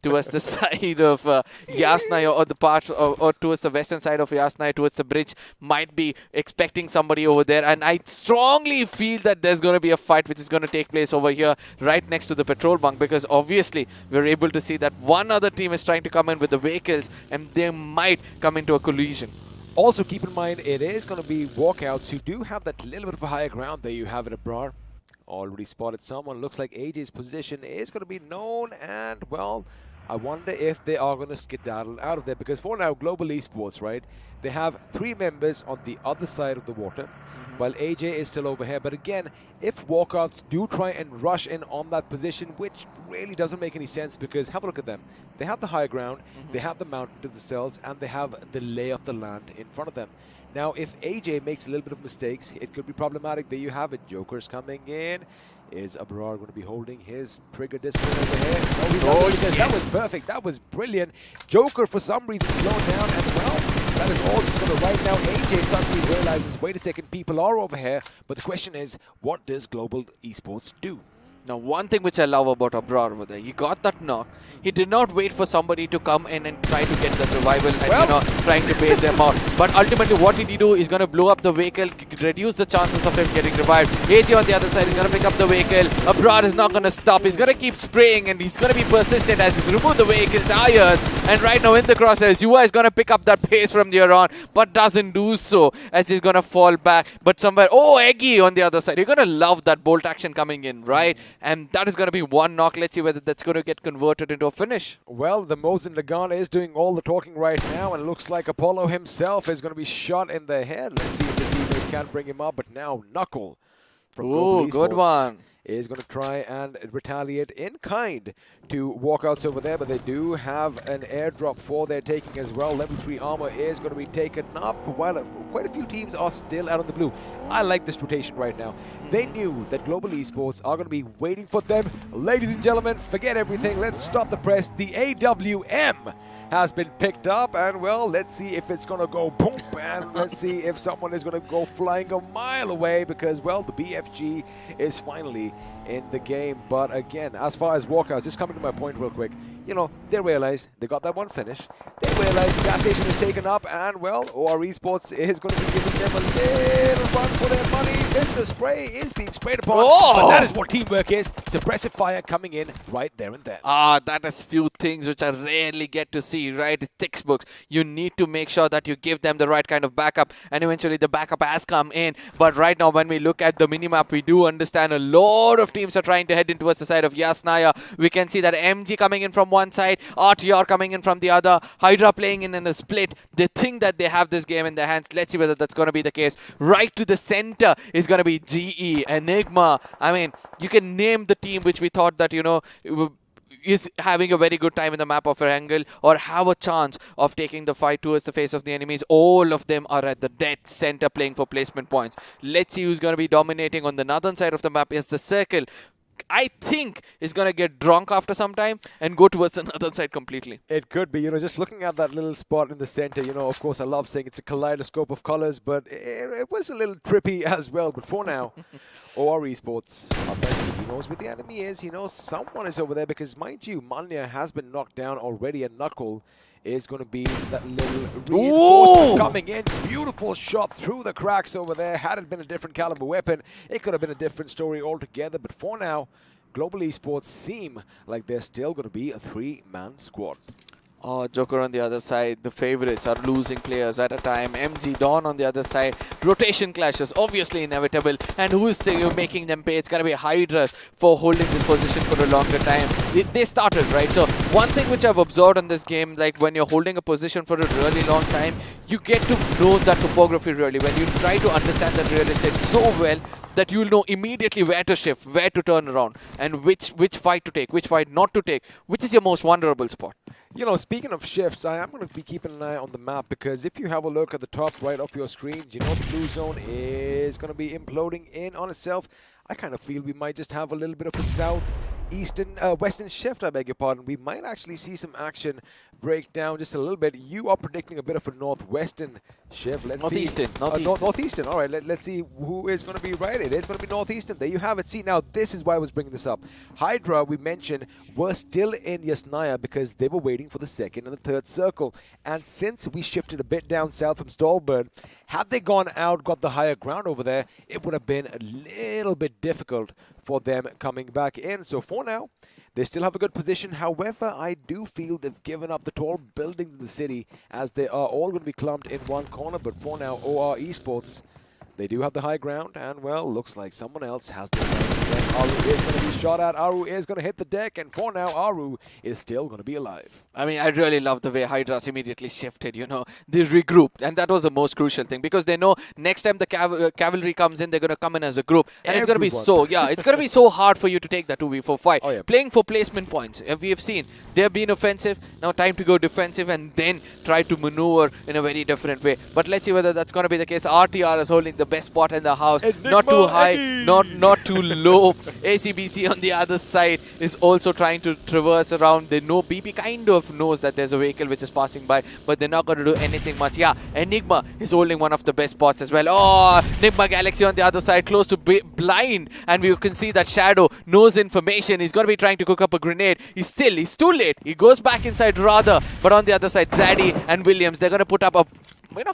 towards the side of Yasnaya, or the part or towards the western side of Yasnaya, towards the bridge. Might be expecting somebody over there, and I strongly feel that there's going to be a fight which is going to take place over here right next to the petrol bunk, because obviously we're able to see that one other team is trying to come in with the vehicles, and they might come into a collision. Also, keep in mind, it is going to be Walkouts who do have that little bit of a higher ground there. You have it, Abrar. Already spotted someone. Looks like AJ's position is going to be known, and, well, I wonder if they are going to skedaddle out of there, because for now, Global Esports, right, they have 3 members on the other side of the water, while AJ is still over here. But again, if Walkouts do try and rush in on that position, which really doesn't make any sense, because have a look at them. They have the high ground, they have the mountain to themselves, and they have the lay of the land in front of them. Now, if AJ makes a little bit of mistakes, it could be problematic. There you have it. Joker's coming in. Is Abrar going to be holding his trigger discipline over here? No, yes. That was perfect. That was brilliant. Joker, for some reason, slowed down, and, well, that is all just going to right now. AJ suddenly realizes, wait a second, people are over here. But the question is, what does Global Esports do? Now, one thing which I love about Abrar over there, he got that knock. He did not wait for somebody to come in and try to get the revival and, trying to bail them out. But ultimately, what did he do? He's going to blow up the vehicle, reduce the chances of him getting revived. AJ on the other side is going to pick up the vehicle. Abrar is not going to stop. He's going to keep spraying, and he's going to be persistent as he's removed the vehicle tires. And right now in the crosshairs, UI is going to pick up that pace from there on, but doesn't do so as he's going to fall back. But somewhere, Eggy on the other side. You're going to love that bolt action coming in, right? And that is going to be one knock. Let's see whether that's going to get converted into a finish. Well, the Mosin Lagan is doing all the talking right now, and it looks like Apollo himself is going to be shot in the head. Let's see if the teammates can bring him up, but now Knuckle from Global good Esports one. is going to try and retaliate in kind to Walkouts over there, but they do have an airdrop for their taking as well. Level 3 armor is going to be taken up, while quite a few teams are still out on the blue. I like this rotation right now. They knew that Global Esports are going to be waiting for them. Ladies and gentlemen, forget everything. Let's stop the press. The AWM has been picked up, and well, let's see if it's going to go boom, and let's see if someone is going to go flying a mile away, because, well, the BFG is finally in the game. But again, as far as Walkouts, just coming to my point real quick, you know, they realize they got that one finish. They realize the gas station is taken up, and well, OR Esports is going to be giving them a little run for their money. Mr. Spray is being sprayed upon, but that is what teamwork is. Suppressive fire coming in right there and then. That is few things which I rarely get to see, right? It's textbooks. You need to make sure that you give them the right kind of backup, and eventually the backup has come in. But right now, when we look at the minimap, we do understand a lot of teams are trying to head in towards the side of Yasnaya. We can see that MG coming in from one side, RTR coming in from the other, Hydra playing in a split. They think that they have this game in their hands. Let's see whether that's going to be the case. Right to the center is going to be GE, Enigma. I mean, you can name the team which we thought that, you know, is having a very good time in the map of Erangel or have a chance of taking the fight towards the face of the enemies. All of them are at the dead center playing for placement points. Let's see who's going to be dominating on the northern side of the map. Is the circle, I think, is going to get drunk after some time and go towards another side completely. It could be, you know, just looking at that little spot in the center, you know, of course I love saying it's a kaleidoscope of colors, but it was a little trippy as well. But for now, OR Esports, he knows where the enemy is, he knows someone is over there, because mind you, Manya has been knocked down already, and Knuckle is going to be that little reinforcement coming in. Beautiful shot through the cracks over there. Had it been a different caliber weapon, it could have been a different story altogether. But for now, Global Esports seem like they're still going to be a 3-man squad. Joker on the other side. The favorites are losing players at a time. MG Dawn on the other side. Rotation clashes, obviously inevitable. And who's making them pay? It's going to be Hydras for holding this position for a longer time. They started, right? So one thing which I've observed on this game, like when you're holding a position for a really long time, you get to know that topography really well. You try to understand that real estate so well that you'll know immediately where to shift, where to turn around, and which fight to take, which fight not to take, which is your most vulnerable spot. You know, speaking of shifts, I am going to be keeping an eye on the map, because if you have a look at the top right of your screen, you know the blue zone is going to be imploding in on itself. I kind of feel we might just have a little bit of a western shift, I beg your pardon. We might actually see some action break down just a little bit. You are predicting a bit of a northwestern shift. Let's Northeastern. see. Northeastern. All right, let's see who is going to be right. It is going to be northeastern. There you have it. See, now this is why I was bringing this up. Hydra, we mentioned, were still in Yasnaya because they were waiting for the second and the third circle. And since we shifted a bit down south from Stolberg, had they gone out, got the higher ground over there, it would have been a little bit difficult for them coming back in. So for now, they still have a good position. However, I do feel they've given up the tall buildings in the city, as they are all going to be clumped in one corner. But for now, OR Esports, they do have the high ground, and well, looks like someone else has the deck. Aru is going to be shot at. Aru is going to hit the deck, and for now, Aru is still going to be alive. I mean, I really love the way Hydras immediately shifted, you know. They regrouped, and that was the most crucial thing, because they know next time the cavalry comes in, they're going to come in as a group. And it's going to be it's going to be so hard for you to take that 2v4 fight. Playing for placement points. We have seen they've been offensive, now time to go defensive and then try to maneuver in a very different way. But let's see whether that's going to be the case. RTR is holding the best spot in the house. Enigma, not too high, not too low. ACBC on the other side is also trying to traverse around. They know BB kind of knows that there's a vehicle which is passing by, but they're not going to do anything much. Yeah, Enigma is holding one of the best spots as well. Oh, Nigma Galaxy on the other side, close to blind, and we can see that Shadow knows information. He's going to be trying to cook up a grenade. He's too late. He goes back inside rather, but on the other side, Zaddy and Williams, they're going to put up a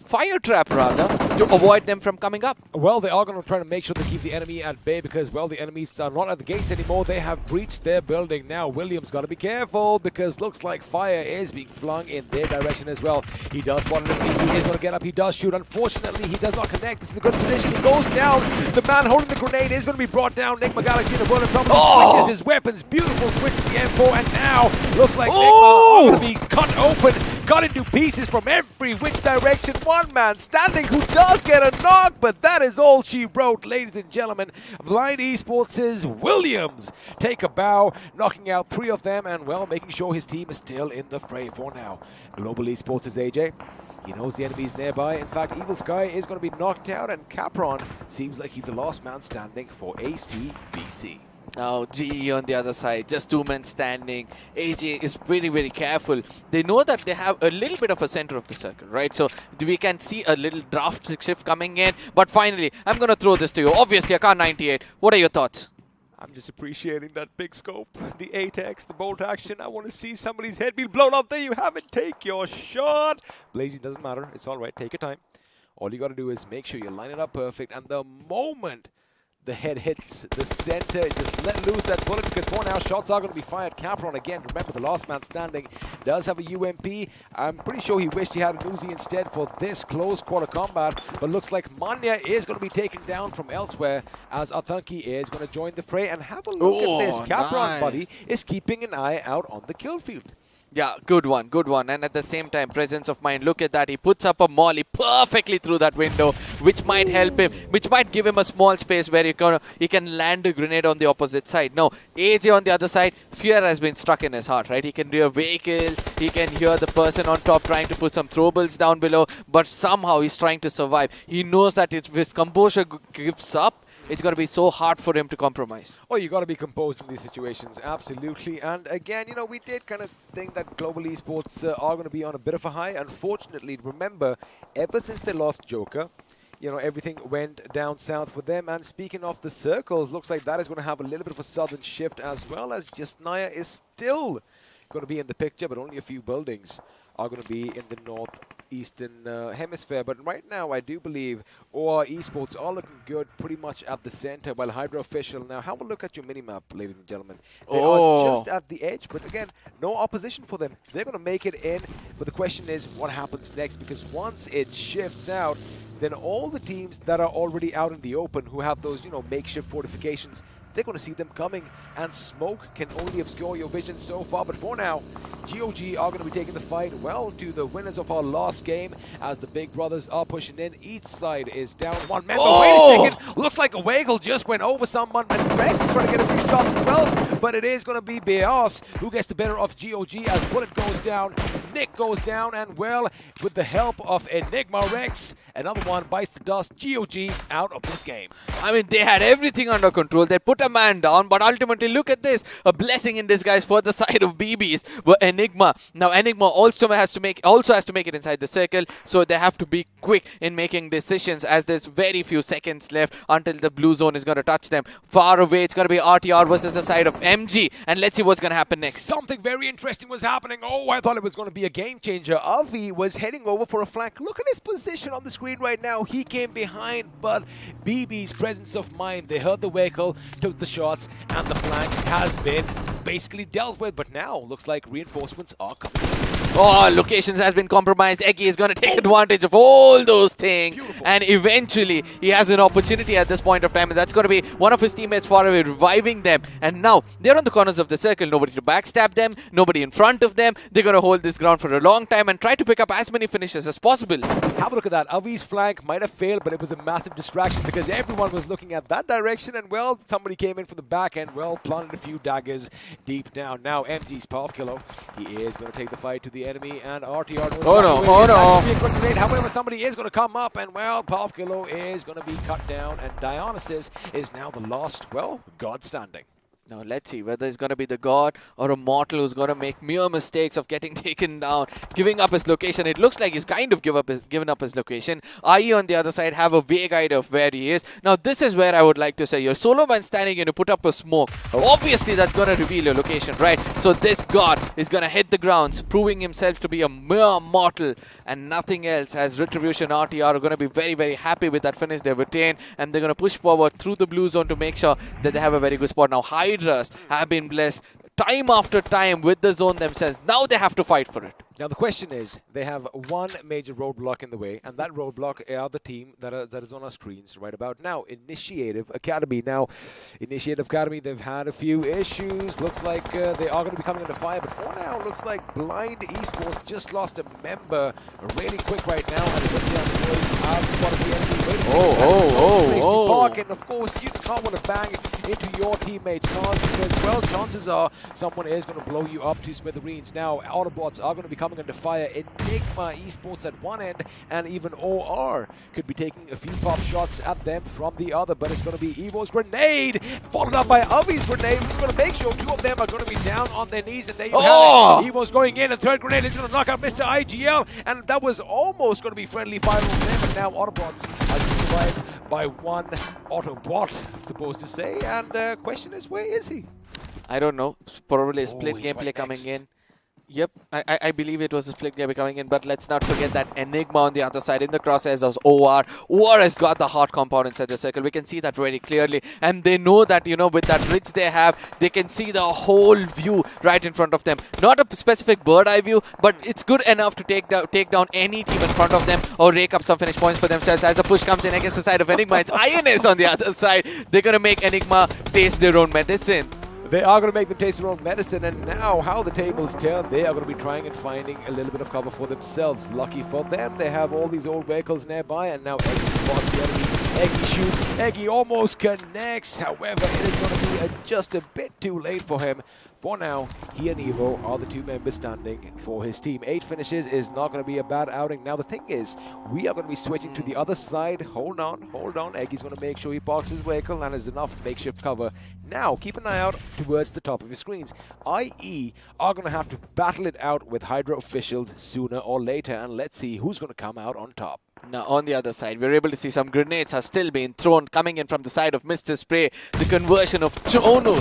fire trap rather to avoid them from coming up. Well, they are going to try to make sure they keep the enemy at bay because, well, the enemies are not at the gates anymore. They have breached their building. Now, Williams got to be careful because looks like fire is being flung in their direction as well. He does want to, he is going to get up. He does shoot. Unfortunately, he does not connect. This is a good position. He goes down. The man holding the grenade is going to be brought down. Nigma Galaxy in the world of trouble. He switches his weapons. Beautiful switch to the M4. And now, looks like Nigma are going to be cut open. Cut into pieces from every which direction. One man standing who does get a knock, but that is all she wrote, ladies and gentlemen. Blind Esports' Williams take a bow, knocking out 3 of them, and, well, making sure his team is still in the fray for now. Global Esports' AJ. He knows the enemy's nearby. In fact, Evil Sky is going to be knocked out, and Capron seems like he's the last man standing for ACBC. Now, GE on the other side, just 2 men standing. AJ is very, very careful. They know that they have a little bit of a center of the circle, right? So we can see a little draft shift coming in. But finally, I'm going to throw this to you. Obviously, Akar 98. What are your thoughts? I'm just appreciating that big scope, the 8x, the bolt action. I want to see somebody's head be blown up. There you have it. Take your shot. Blazing doesn't matter. It's all right. Take your time. All you got to do is make sure you line it up perfect. And the moment the head hits the center, just let loose that bullet because for now shots are going to be fired. Capron again, remember the last man standing does have a UMP. I'm pretty sure he wished he had an Uzi instead for this close quarter combat, but looks like Manya is going to be taken down from elsewhere as Athanki is going to join the fray. And have a look at this. Capron, buddy, is keeping an eye out on the kill field. Yeah, good one, good one. And at the same time, presence of mind. Look at that. He puts up a molly perfectly through that window, which might help him, which might give him a small space where he can land a grenade on the opposite side. No, AJ on the other side, fear has been stuck in his heart, right? He can hear vehicles, he can hear the person on top trying to put some throwables down below, but somehow he's trying to survive. He knows that if his composure gives up, it's going to be so hard for him to compromise. Oh, you got to be composed in these situations, absolutely. And again, you know, we did kind of think that Global Esports are going to be on a bit of a high. Unfortunately, remember, ever since they lost Joker, you know, everything went down south for them. And speaking of the circles, looks like that is going to have a little bit of a southern shift as well, as Jasnaya is still going to be in the picture, but only a few buildings are going to be in the northeastern hemisphere. But right now, I do believe OR Esports are looking good pretty much at the center, while Hydra official. Now, have a look at your minimap, ladies and gentlemen. They are just at the edge, but again, no opposition for them. They're going to make it in, but the question is what happens next, because once it shifts out, then all the teams that are already out in the open who have those, you know, makeshift fortifications, they're going to see them coming, and smoke can only obscure your vision so far. But for now, GOG are going to be taking the fight well to the winners of our last game as the big brothers are pushing in. Each side is down one member. Wait a second. Looks like a vehicle just went over someone, and Rex is trying to get a few shots as well. But it is going to be Beas who gets the better of GOG as Bullet goes down, Nick goes down, and well, with the help of Enigma Rex, another one bites the dust. GOG out of this game. I mean, they had everything under control. They put a man down, but ultimately, look at this. A blessing in disguise for the side of BBs were Enigma. Now, Enigma also has to make it inside the circle, so they have to be quick in making decisions as there's very few seconds left until the blue zone is going to touch them. Far away, it's going to be RTR versus the side of MG, and let's see what's going to happen next. Something very interesting was happening. Oh, I thought it was going to be a game changer. Avi was heading over for a flank. Look at his position on the screen right now. He came behind, but BB's presence of mind, they heard the vehicle, took the shots, and the flank has been basically dealt with. But now, looks like reinforcements are coming. Oh, locations has been compromised. Eki is going to take advantage of all those things. Beautiful. And eventually, he has an opportunity at this point of time. And that's going to be one of his teammates far away, reviving them. And now, they're on the corners of the circle. Nobody to backstab them. Nobody in front of them. They're going to hold this ground for a long time and try to pick up as many finishes as possible. Have a look at that. Avi's flank might have failed, but it was a massive distraction because everyone was looking at that direction. And, well, somebody came in from the back and, well, planted a few daggers deep down. Now, MG's path killer. He is going to take the fight to the the enemy, and RTR. Oh no. Be a quick grenade. However, somebody is going to come up, and well, Palfkilo is going to be cut down, and Dionysus is now the last, well, god standing. Now let's see whether it's going to be the god or a mortal who's going to make mere mistakes of getting taken down, giving up his location. It looks like he's kind of given up his location. IE on the other side have a vague idea of where he is. Now this is where I would like to say, your solo man standing in to put up a smoke. Obviously that's going to reveal your location, right? So this god is going to hit the grounds, proving himself to be a mere mortal and nothing else, as Retribution RTR are going to be very, very happy with that finish they've attained, and they're going to push forward through the blue zone to make sure that they have a very good spot. Now Hydras have been blessed time after time with the zone themselves. Now they have to fight for it. Now the question is, they have one major roadblock in the way, and that roadblock are the team that is on our screens right about now, Initiative Academy. Now, Initiative Academy, they've had a few issues. Looks like they are going to be coming under fire, but for now, looks like Blind Esports just lost a member really quick right now, and it's down the way out of the enemy. Park, and of course, you can't want to bang into your teammates' cars because, well, chances are someone is going to blow you up to smithereens. Now, Autobotz are going to be coming under fire. Enigma Esports at one end, and even OR could be taking a few pop shots at them from the other, but it's going to be Evo's grenade, followed up by Avi's grenade, which is going to make sure two of them are going to be down on their knees, and there you have it. Evo's going in, and third grenade is going to knock out Mr. IGL, and that was almost going to be friendly fire on them, and now Autobots are survived by one Autobot, I'm supposed to say, and the question is, where is he? I don't know. Probably a split gameplay coming in. Yep, I believe it was a split gameplay coming in, but let's not forget that Enigma on the other side in the crosshairs was OR. OR has got the hot components at the circle. We can see that very clearly, and they know that, you know, with that ridge they have, they can see the whole view right in front of them. Not a specific bird eye view, but it's good enough to take down any team in front of them or rake up some finish points for themselves. As a push comes in against the side of Enigma, it's INS on the other side. They're going to make Enigma taste their own medicine. They are going to make them taste their own medicine, and now how the tables turn, they are going to be trying and finding a little bit of cover for themselves. Lucky for them, they have all these old vehicles nearby, and now Eggy spots the enemy. Eggy shoots, Eggy almost connects, however, it is going to be just a bit too late for him. For now, he and Evo are the two members standing for his team. 8 finishes is not going to be a bad outing. Now, the thing is, we are going to be switching to the other side. Hold on. Eggy's going to make sure he parks his vehicle and has enough makeshift cover. Now, keep an eye out towards the top of your screens. IE are going to have to battle it out with Hydra officials sooner or later, and let's see who's going to come out on top. Now, on the other side, we're able to see some grenades are still being thrown, coming in from the side of Mr. Spray. The conversion of Chono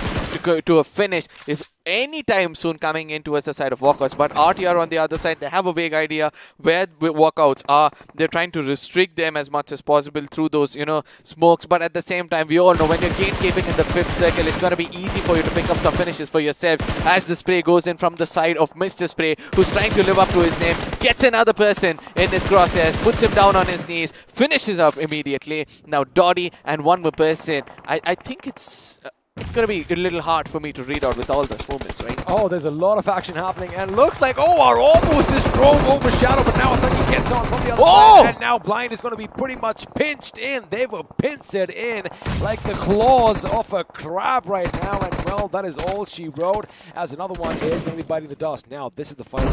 to a finish is anytime soon coming in towards the side of Walkouts. But RTR on the other side, they have a vague idea where Walkouts are. They're trying to restrict them as much as possible through those, you know, smokes. But at the same time, we all know when you're gatekeeping in the 5th circle, it's going to be easy for you to pick up some finishes for yourself. As the spray goes in from the side of Mr. Spray, who's trying to live up to his name, gets another person in his crosshairs, puts him down on his knees, finishes up immediately. Now Doddy and one more person. I think it's going to be a little hard for me to read out with all those movements, right? Oh, there's a lot of action happening, and looks like OR almost just drove over Shadow, but now I think he gets on from the other side, and now Blind is going to be pretty much pinched in. They were pincered in like the claws of a crab right now, and well, that is all she wrote, as another one is going to be biting the dust. Now, this is the final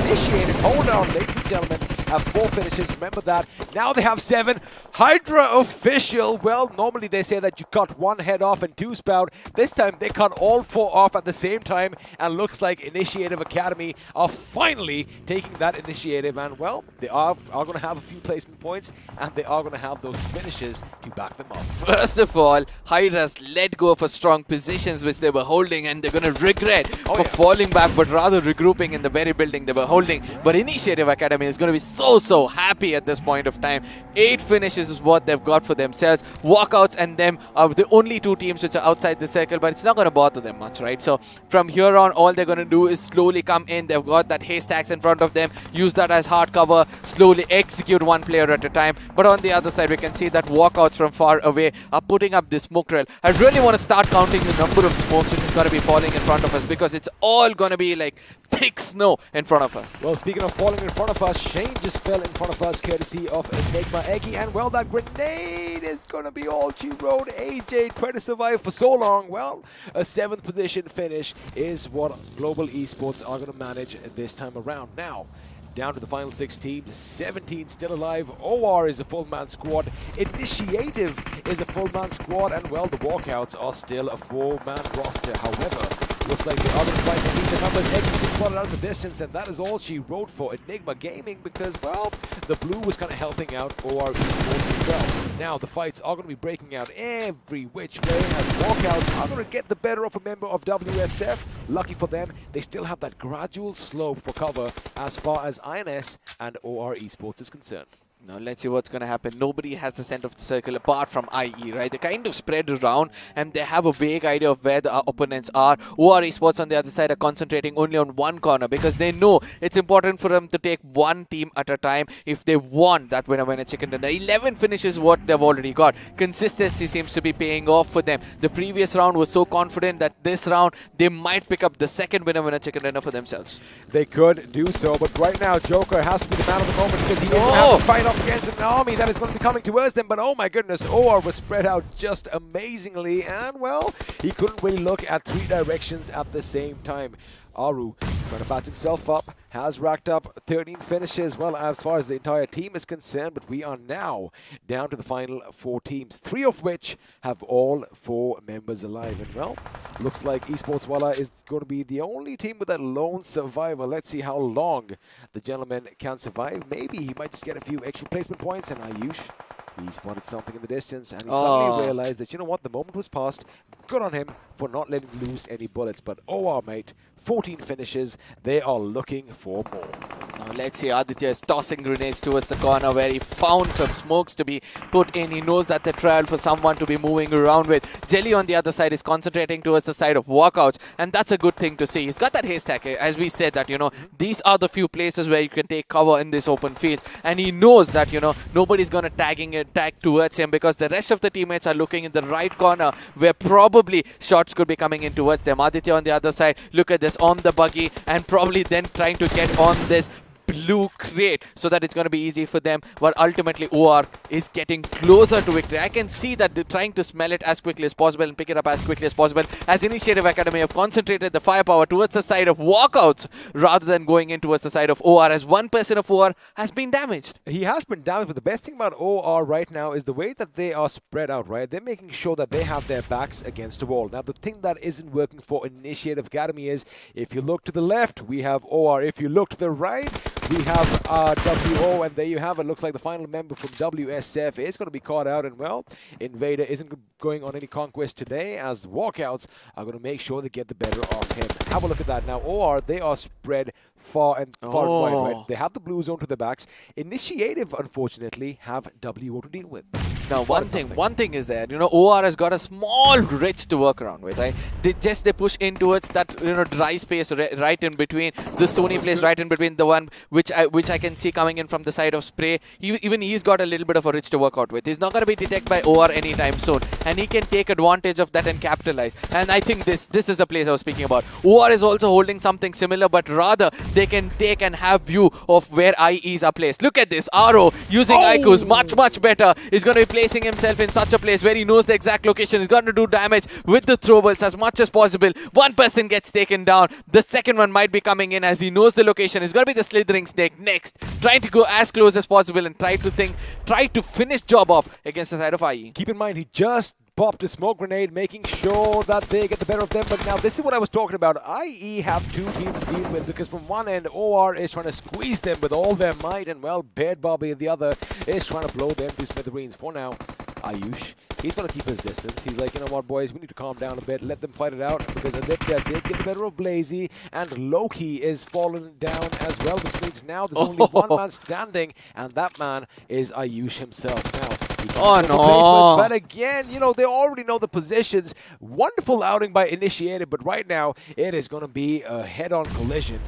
initiated. Hold on, ladies and gentlemen, have 4 finishes, remember that. Now they have 7. Hydra official, well, normally they say that you cut 1 head off and 2 spout. This time they cut all 4 off at the same time, and looks like Initiative Academy are finally taking that initiative, and well, they are going to have a few placement points, and they are going to have those finishes to back them up. First of all, Hydras let go of a strong positions which they were holding, and they're going to regret for falling back, but rather regrouping in the very building they were holding. But Initiative Academy is going to be so happy at this point of time. 8 finishes is what they've got for themselves. Walkouts and them are the only 2 teams which are outside the circle, but it's not going to bother them much, right? So from here on, all they're going to do is slowly come in. They've got that haystacks in front of them, use that as hard cover, slowly execute one player at a time. But on the other side, we can see that Walkouts from far away are putting up this smoke trail. I really want to start counting the number of smokes which is going to be falling in front of us, because it's all going to be like thick snow in front of us. Well, speaking of falling in front of us, Shane just just fell in front of us, courtesy of Enigma Eggy, and well, that grenade is gonna be all she wrote. AJ trying to survive for so long. Well, a 7th position finish is what Global Esports are gonna manage this time around. Now, down to the final 6 teams, 17 still alive. OR is a full-man squad. Initiative is a full-man squad, and well, the Walkouts are still a 4-man roster. However, looks like the others might need the numbers. Eggy's been spotted out of the distance, and that is all she wrote for Enigma Gaming because, well, the blue was kind of helping out OR Esports as well. Now, the fights are going to be breaking out every which way as Walkouts are going to get the better of a member of WSF. Lucky for them, they still have that gradual slope for cover as far as INS and OR Esports is concerned. Now let's see what's going to happen. Nobody has the center of the circle apart from IE, right? They kind of spread around and they have a vague idea of where the opponents are. OR Esports on the other side are concentrating only on one corner because they know it's important for them to take one team at a time if they want that winner chicken dinner. 11 finishes what they've already got. Consistency seems to be paying off for them. The previous round was so confident that this round they might pick up the second winner chicken dinner for themselves. They could do so, but right now Joker has to be the man of the moment because he doesn't have to fight up against an army that is going to be coming towards them. But oh my goodness, OR was spread out just amazingly, and well, he couldn't really look at 3 directions at the same time. Aru trying to patch himself up, has racked up 13 finishes, well, as far as the entire team is concerned, but we are now down to the final 4 teams, 3 of which have all 4 members alive. And well, looks like Esports Walla is going to be the only team with that lone survivor. Let's see how long the gentleman can survive. Maybe he might just get a few extra placement points, and Ayush, he spotted something in the distance, and he suddenly realized that, you know what, the moment was past. Good on him for not letting loose any bullets. But OR, mate, 14 finishes. They are looking for more. Now let's see, Aditya is tossing grenades towards the corner where he found some smokes to be put in. He knows that the trial for someone to be moving around with. Jelly on the other side is concentrating towards the side of Walkouts, and that's a good thing to see. He's got that haystack, as we said, that, you know, these are the few places where you can take cover in this open field, and he knows that, you know, nobody's going to tag towards him because the rest of the teammates are looking in the right corner where probably shots could be coming in towards them. Aditya on the other side, look at this, on the buggy, and probably then trying to get on this blue crate so that it's going to be easy for them, but ultimately OR is getting closer to victory. I can see that they're trying to smell it as quickly as possible and pick it up as quickly as possible, as Initiative Academy have concentrated the firepower towards the side of Walkouts rather than going in towards the side of OR, as one person of OR has been damaged. He has been damaged, but the best thing about OR right now is the way that they are spread out, right? They're making sure that they have their backs against the wall. Now, the thing that isn't working for Initiative Academy is, if you look to the left, we have OR. If you look to the right, we have WO, and there you have it. Looks like the final member from WSF is going to be caught out, and well, Invader isn't going on any conquest today, as Walkouts are going to make sure they get the better of him. Have a look at that. Now, OR, they are spread far and wide, right? They have the blue zone to the backs. Initiative, unfortunately, have WO to deal with. Now, one thing is that, you know, OR has got a small ridge to work around with, right? They push in towards that, you know, dry space right in between, the stony place right in between, the one which I can see coming in from the side of Spray. Even he's got a little bit of a ridge to work out with. He's not going to be detected by OR anytime soon, and he can take advantage of that and capitalize. And I think this is the place I was speaking about. OR is also holding something similar, but rather they can take and have view of where IEs are placed. Look at this, Aro using iQOOs much better. He's going to be placing himself in such a place where he knows the exact location. He's going to do damage with the throwables as much as possible. One person gets taken down. The second one might be coming in as he knows the location. It's going to be the Slithering Snake next, trying to go as close as possible and try to finish job off against the side of IE. Keep in mind, he just popped a smoke grenade, making sure that they get the better of them. But now this is what I was talking about. IE have 2 teams to deal with, because from one end, OR is trying to squeeze them with all their might, and well, Beard Bobby, the other, is trying to blow them to smithereens. For now, Ayush, he's going to keep his distance. He's like, you know what, boys, we need to calm down a bit, let them fight it out, because Aditya did get the better of Blazy, and Loki is falling down as well, which means now there's only one man standing, and that man is Ayush himself. Now, but again, you know, they already know the positions. Wonderful outing by Initiative, but right now, it is going to be a head-on collision.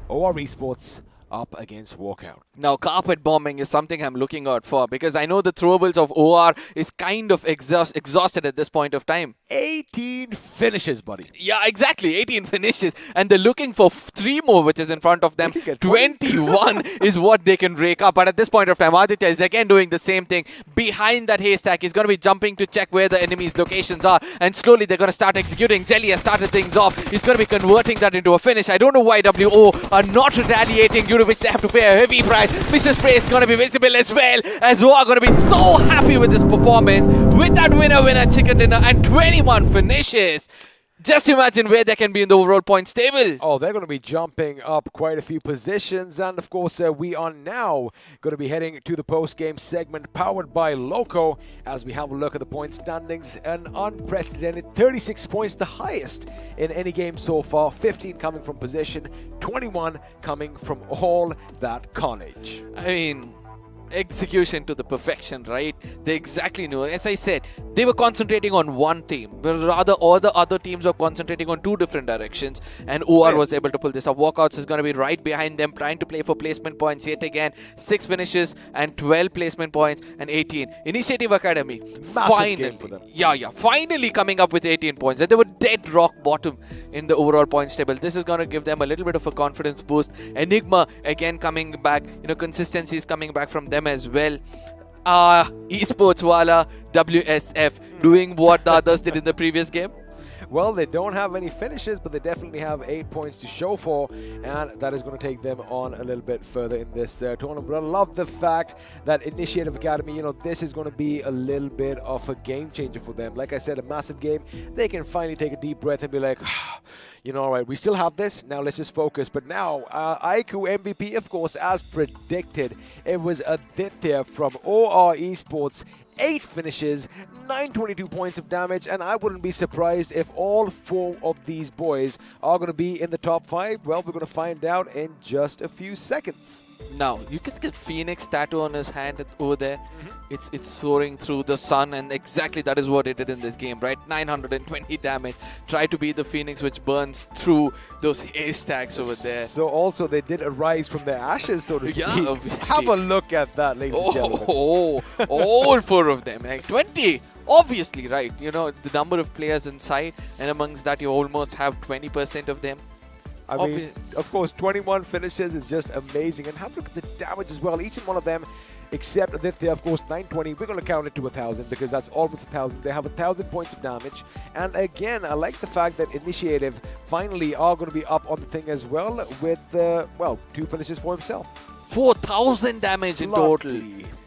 OR Esports up against Walkout. Now, carpet bombing is something I'm looking out for because I know the throwables of OR is kind of exhausted at this point of time. 18 finishes, buddy. Yeah, exactly. 18 finishes. And they're looking for 3 more, which is in front of them. 21 is what they can rake up. But at this point of time, Aditya is again doing the same thing. Behind that haystack, he's going to be jumping to check where the enemy's locations are. And slowly they're going to start executing. Jelly has started things off. He's going to be converting that into a finish. I don't know why WO are not retaliating, due to which they have to pay a heavy price. Mr. Spray is going to be visible as well, as Wa are going to be so happy with this performance, with that winner chicken dinner and 21 finishes. Just imagine where they can be in the overall points table. Oh, they're going to be jumping up quite a few positions. And of course, we are now going to be heading to the post-game segment powered by Loco as we have a look at the point standings. An unprecedented 36 points, the highest in any game so far. 15 coming from position, 21 coming from all that carnage. I mean, execution to the perfection, right? They exactly knew. As I said, they were concentrating on one team, but rather all the other teams were concentrating on 2 different directions, and OR was able to pull this up. Walkouts is going to be right behind them, trying to play for placement points yet again. 6 finishes and 12 placement points and 18. Initiative Academy, Massive game for them. Finally coming up with 18 points. And they were dead rock bottom in the overall points table. This is going to give them a little bit of a confidence boost. Enigma again coming back, consistency is coming back from them as well. Esports wala WSF doing what the others did in the previous game. Well, they don't have any finishes, but they definitely have 8 points to show for, and that is going to take them on a little bit further in this tournament. But I love the fact that Initiative Academy, this is going to be a little bit of a game changer for them. Like I said, a massive game. They can finally take a deep breath and be like, all right, we still have this. Now let's just focus. But now, iQOO MVP, of course, as predicted, it was Aditya from OR Esports. 8 finishes, 922 points of damage, and I wouldn't be surprised if all 4 of these boys are going to be in the top 5. Well, we're going to find out in just a few seconds. Now, you can see the Phoenix tattoo on his hand over there. It's soaring through the sun, and exactly that is what it did in this game, right? 920 damage. Try to be the Phoenix which burns through those haystacks over there. So also they did arise from their ashes, so to speak. Yeah, obviously. Have a look at that, ladies and gentlemen. All 4 of them. Like 20. Obviously, right. The number of players inside, and amongst that you almost have 20% of them. I mean, of course, 21 finishes is just amazing. And have a look at the damage as well. Each and one of them, except Aditya, of course, 920. We're going to count it to 1,000 because that's almost 1,000. They have 1,000 points of damage. And again, I like the fact that Initiative finally are going to be up on the thing as well with, 2 finishes for himself. 4,000 damage in total.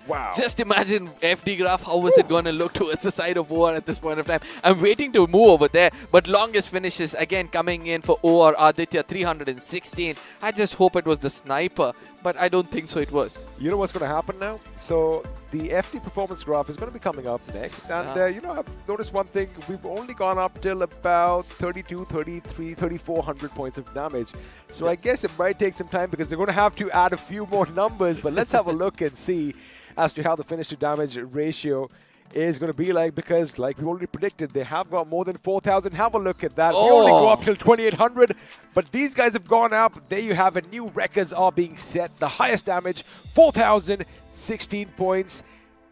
Wow. Just imagine FD graph, how was it going to look towards the side of OR at this point of time. I'm waiting to move over there, but longest finishes again coming in for OR Aditya, 316. I just hope it was the sniper, but I don't think so it was. You know what's going to happen now? So the FD performance graph is going to be coming up next. And, I've noticed one thing. We've only gone up till about 32, 33, 3,400 points of damage. So I guess it might take some time because they're going to have to add a few more numbers. But let's have a look and see as to how the finish to damage ratio is going to be like, because like we already predicted, they have got more than 4,000. Have a look at that. We only go up till 2,800, but these guys have gone up. There you have it. New records are being set. The highest damage, 4,016 points.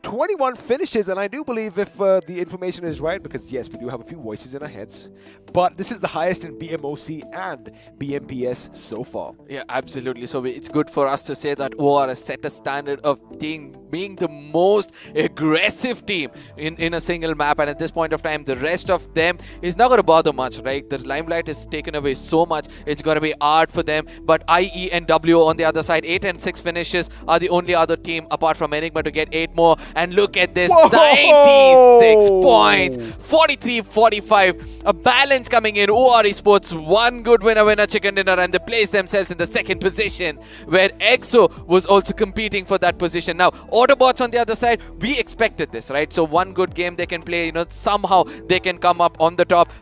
21 finishes, and I do believe if the information is right, because yes, we do have a few voices in our heads, but this is the highest in BMOC and BMPS so far. Yeah, absolutely. So it's good for us to say that OR has set a standard of being the most aggressive team in a single map, and at this point of time, the rest of them is not going to bother much, right? The limelight is taken away so much, it's going to be hard for them, but IE and W on the other side, 8 and 6 finishes are the only other team apart from Enigma to get 8 more. And look at this, 96 points, 43-45, a balance coming in. OR Esports, 1 good winner chicken dinner, and they place themselves in the 2nd position, where EXO was also competing for that position. Now, Autobotz on the other side, we expected this, right? So 1 good game they can play, somehow they can come up on the top.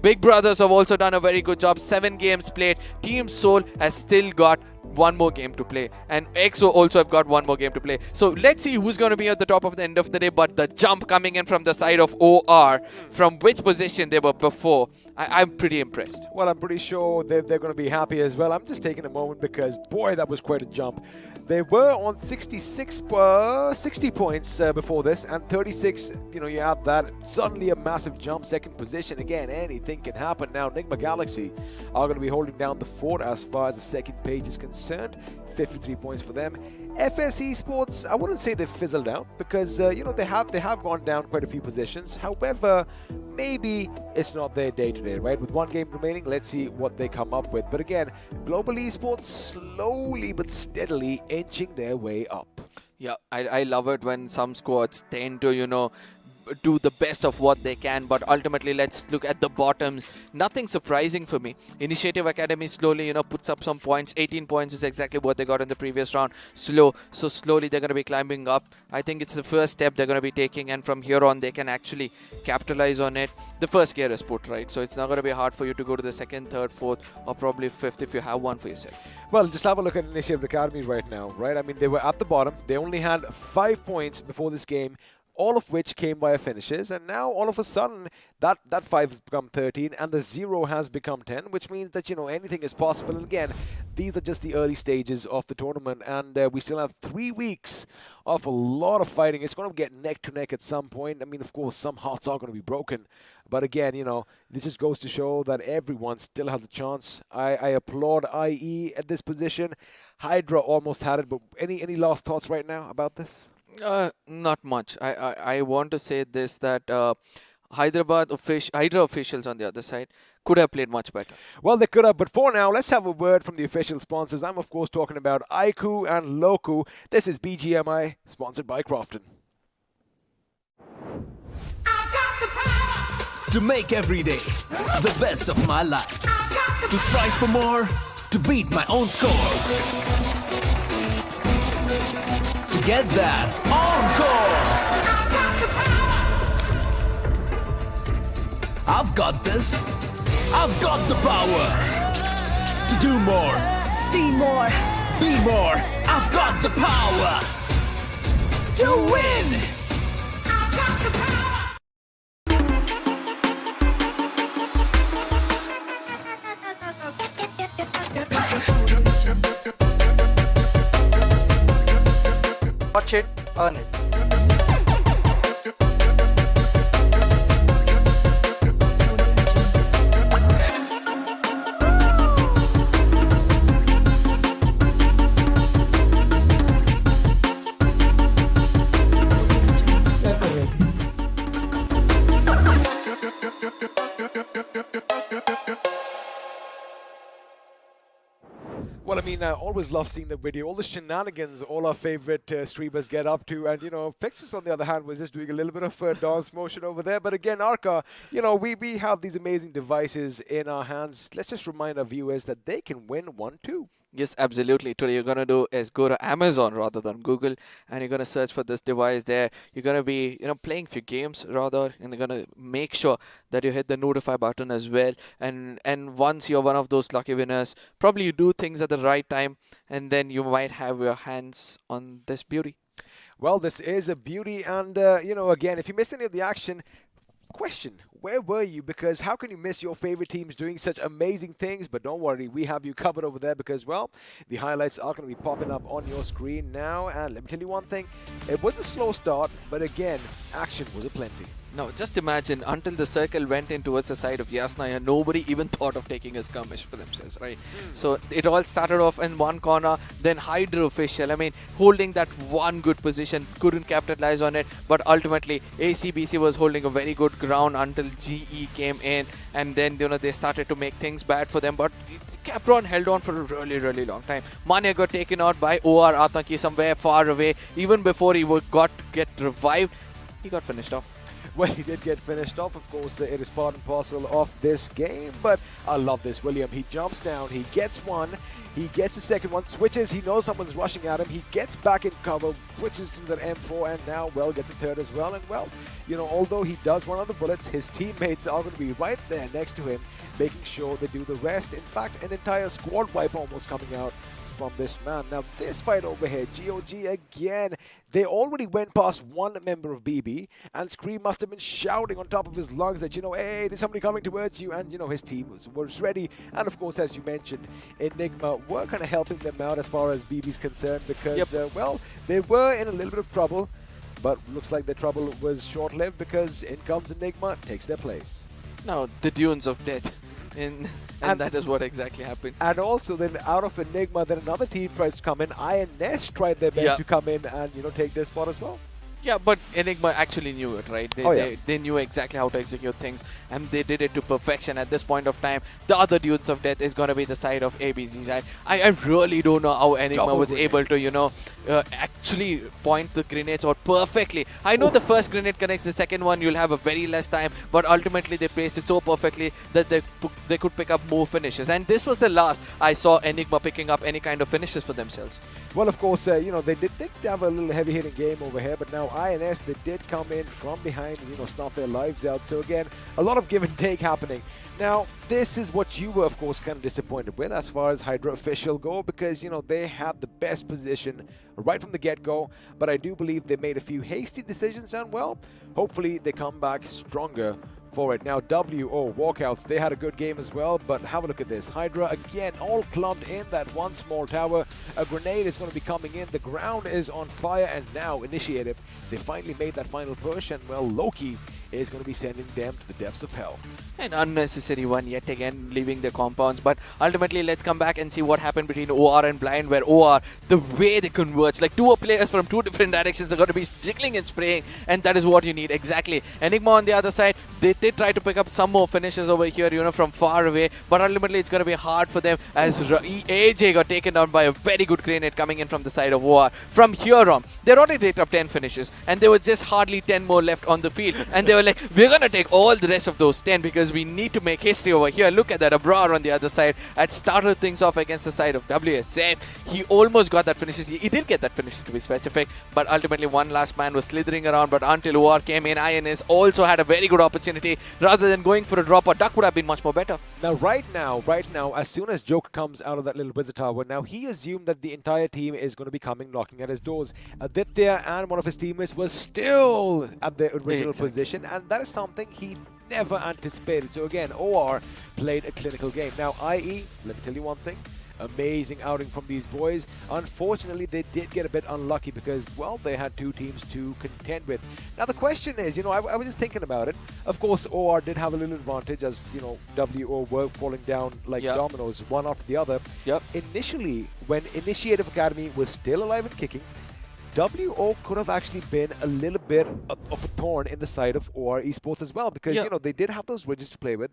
Big Brothers have also done a very good job, 7 games played. Team Soul has still got 1 more game to play, and EXO also have got 1 more game to play. So let's see who's going to be at the top of the end of the day. But the jump coming in from the side of OR, from which position they were before, I'm pretty impressed. Well, I'm pretty sure they're going to be happy as well. I'm just taking a moment because, boy, that was quite a jump. They were on 60 points before this, and 36, you add that, suddenly a massive jump, second position. Again, anything can happen now. Nigma Galaxy are going to be holding down the fort as far as the second page is concerned. 53 points for them. FS Esports, I wouldn't say they've fizzled out because, they have gone down quite a few positions. However, maybe it's not their day today, right? With one game remaining, let's see what they come up with. But again, Global Esports slowly but steadily inching their way up. Yeah, I love it when some squads tend to, do the best of what they can, but ultimately let's look at the bottoms. Nothing surprising for me. Initiative Academy slowly puts up some points. 18 points is exactly what they got in the previous round. So slowly they're going to be climbing up. I think it's the first step they're going to be taking, and from here on they can actually capitalize on it. The first gear is put, right? So it's not going to be hard for you to go to the second, third, fourth, or probably fifth if you have one for yourself. Well, just have a look at Initiative Academy right now, right? I mean, they were at the bottom. They only had 5 points before this game, all of which came via finishes, and now all of a sudden that 5 has become 13 and the 0 has become 10, which means that anything is possible. And again, these are just the early stages of the tournament, and we still have 3 weeks of a lot of fighting. It's going to get neck to neck at some point. I mean, of course, some hearts are going to be broken, but again, this just goes to show that everyone still has a chance. I applaud IE at this position. Hydra almost had it, but any last thoughts right now about this? Not much. I want to say this, that Hydra officials on the other side could have played much better. Well, they could have, but for now, let's have a word from the official sponsors. I'm, of course, talking about iQOO and Loco. This is BGMI, sponsored by Crofton. To make every day the best of my life. To strive for more, to beat my own score. To get that encore. I've got this. I've got the power to do more, see more, be more. I've got the power to win. I've got the power. Watch it, earn it. Well, I mean, I always love seeing the video, all the shenanigans all our favorite streamers get up to. And, Fixus, on the other hand, was just doing a little bit of dance motion over there. But again, Arca, we have these amazing devices in our hands. Let's just remind our viewers that they can win 1-2. Yes, absolutely. Today you're going to do is go to Amazon rather than Google, and you're going to search for this device there. You're going to be, playing few games rather, and you're going to make sure that you hit the notify button as well. And once you're one of those lucky winners, probably you do things at the right time, and then you might have your hands on this beauty. Well, this is a beauty, and, again, if you missed any of the action, question, where were you? Because how can you miss your favorite teams doing such amazing things? But don't worry, we have you covered over there because, well, the highlights are going to be popping up on your screen now. And let me tell you one thing, it was a slow start, but again, action was aplenty. Now, just imagine, until the circle went in towards the side of Yasnaya, nobody even thought of taking a skirmish for themselves, right? So it all started off in one corner, then Hydra official, holding that one good position, couldn't capitalize on it, but ultimately ACBC was holding a very good ground until GE came in, and then, they started to make things bad for them, but Capron held on for a really, really long time. Mane got taken out by OR Atanki somewhere far away. Even before he get revived, he got finished off. Well, he did get finished off. Of course, it is part and parcel of this game, but I love this. William, he jumps down, he gets one, he gets the second one, switches, he knows someone's rushing at him, he gets back in cover, switches to that M4, and now, well, gets a third as well. And, well, although he does run out of bullets, his teammates are going to be right there next to him, making sure they do the rest. In fact, an entire squad wipe almost coming out. from this man. Now this fight over here, GOG again, they already went past one member of BB, and Scream must have been shouting on top of his lungs that, hey, there's somebody coming towards you, and his team was ready. And of course, as you mentioned, Enigma were kind of helping them out as far as BB's concerned, because well, they were in a little bit of trouble, but looks like their trouble was short-lived, because in comes Enigma, takes their place. No, the dunes of death. And that is what exactly happened. And also then out of Enigma, then another team tries to come in. INS tried their best to come in and take their spot as well. Yeah, but Enigma actually knew it, right? They knew exactly how to execute things, and they did it to perfection. At this point of time, the other dudes of death is going to be the side of ABCs. I really don't know how Enigma was able to, actually point the grenades out perfectly. I know the first grenade connects, the second one you'll have a very less time, but ultimately they placed it so perfectly that they could pick up more finishes. And this was the last I saw Enigma picking up any kind of finishes for themselves. Well, of course, they did have a little heavy-hitting game over here, but now INS, they did come in from behind and, snuff their lives out. So again, a lot of give and take happening. Now, this is what you were, of course, kind of disappointed with as far as Hydra official go, because, they had the best position right from the get-go, but I do believe they made a few hasty decisions, and, well, hopefully they come back stronger for it. Now, Walkouts, they had a good game as well, but have a look at this. Hydra, again, all clumped in that one small tower. A grenade is going to be coming in. The ground is on fire, and now Initiative, they finally made that final push, and, well, Loki is going to be sending them to the depths of hell. An unnecessary one yet again, leaving the compounds. But ultimately, let's come back and see what happened between OR and Blind, where OR, the way they converge, like two players from two different directions are going to be jiggling and spraying, and that is what you need, exactly. Enigma on the other side, they try to pick up some more finishes over here, from far away, but ultimately it's going to be hard for them as AJ got taken down by a very good grenade coming in from the side of OR. From here on, they're already rated up 10 finishes, and there were just hardly 10 more left on the field, and they were like, we're going to take all the rest of those 10 because we need to make history over here. Look at that, Abrar on the other side had started things off against the side of WSF. He almost got that finish. He did get that finish, to be specific, but ultimately one last man was slithering around, but until OR came in, INS also had a very good opportunity. Rather than going for a drop, or duck would have been much more better. Now, right now, as soon as Joker comes out of that little wizard tower, now he assumed that the entire team is going to be coming knocking at his doors. Aditya and one of his teammates was still at their original position, and that is something he never anticipated. So again, OR played a clinical game. Now, IE, let me tell you one thing. Amazing outing from these boys. Unfortunately, they did get a bit unlucky because, well, they had two teams to contend with. Now, the question is, I was just thinking about it. Of course, OR did have a little advantage as, WO were falling down like dominoes, one after the other. Initially, when Initiative Academy was still alive and kicking, WO could have actually been a little bit of a thorn in the side of OR Esports as well, because, they did have those ridges to play with.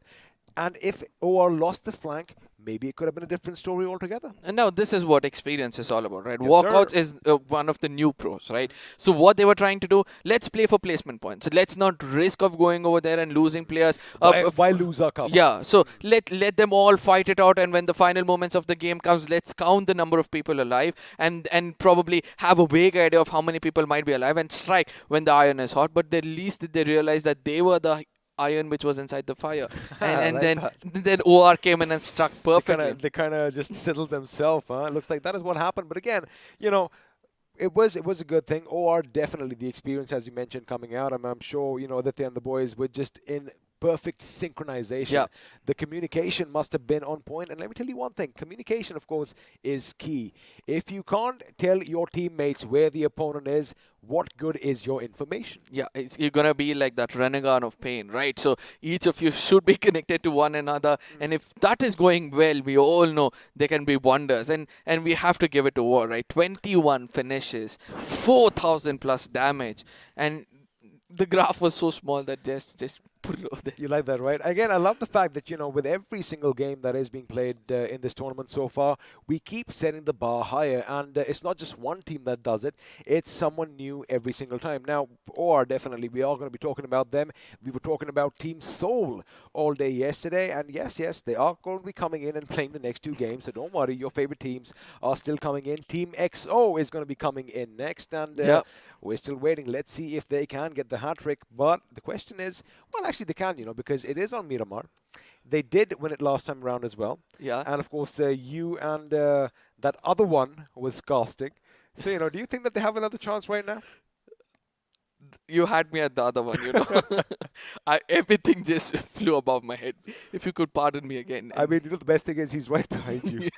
And if OR lost the flank, maybe it could have been a different story altogether. And now this is what experience is all about, right? Yes, Walkouts is one of the new pros, right? So what they were trying to do, let's play for placement points. Let's not risk of going over there and losing players. Why lose our cover? Yeah, so let them all fight it out, and when the final moments of the game comes, let's count the number of people alive and probably have a vague idea of how many people might be alive and strike when the iron is hot. But at least did they realize that they were the iron which was inside the fire, and then OR came in and struck perfectly. They kind of just settled themselves. It looks like that is what happened. But again, it was a good thing. OR definitely the experience, as you mentioned, coming out. I'm sure that they and the boys were just in perfect synchronization. The communication must have been on point. And let me tell you one thing. Communication, of course, is key. If you can't tell your teammates where the opponent is, what good is your information? Yeah, you're going to be like that renegade of pain, right? So each of you should be connected to one another. And if that is going well, we all know there can be wonders. And we have to give it to OR, right? 21 finishes, 4,000 plus damage. And the graph was so small that just You like that, right? Again, I love the fact that, with every single game that is being played in this tournament so far, we keep setting the bar higher. And it's not just one team that does it. It's someone new every single time. Now, OR, definitely, we are going to be talking about them. We were talking about Team Soul all day yesterday. And yes, they are going to be coming in and playing the next two games. So don't worry, your favorite teams are still coming in. Team XO is going to be coming in next. And we're still waiting. Let's see if they can get the hat trick. But the question is, well, actually they can, because it is on Miramar. They did win it last time around as well. Yeah. And of course, you and that other one was casting. So, you know, do you think that they have another chance right now? You had me at the other one, you know. Everything just flew above my head. If you could pardon me again. I mean, you know, the best thing is he's right behind you.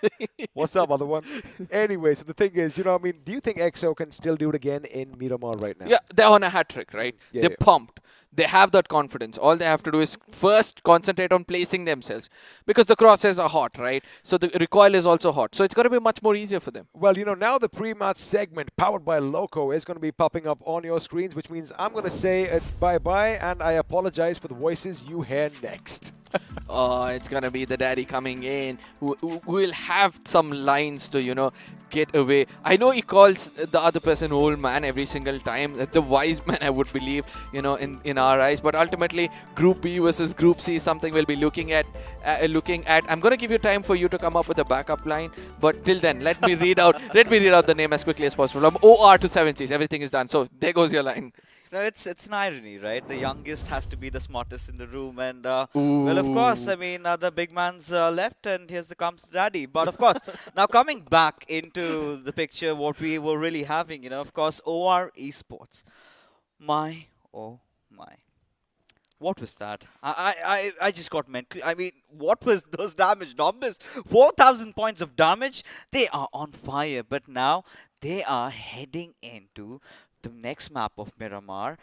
What's up, other one? Anyway, so the thing is, you know, I mean, do you think EXO can still do it again in Miramar right now? Yeah, they're on a hat trick, right? Yeah, They're yeah. pumped. They have that confidence. All they have to do is first concentrate on placing themselves, because the crosshairs are hot, right? So the recoil is also hot. So it's going to be much more easier for them. Well, you know, now the pre-match segment powered by Loco is going to be popping up on your screens, which means I'm going to say bye-bye, and I apologize for the voices you hear next. Oh, it's going to be the daddy coming in who will have some lines to, you know, get away. I know he calls the other person old man every single time. The wise man, I would believe, you know, in our eyes. But ultimately, Group B versus Group C is something we'll be looking at. I'm going to give you time for you to come up with a backup line. But till then, let me read out the name as quickly as possible. From OR to 7Cs, everything is done. So there goes your line. No, it's an irony, right? The youngest has to be the smartest in the room, and well, of course, I mean, the big man's left, and here's the comes daddy. But of course, now coming back into the picture, what we were really having, you know, of course, OR Esports. My, oh my. What was that? I just got mentally. I mean, what was those damage numbers? 4,000 points of damage. They are on fire, but now they are heading into the next map of Miramar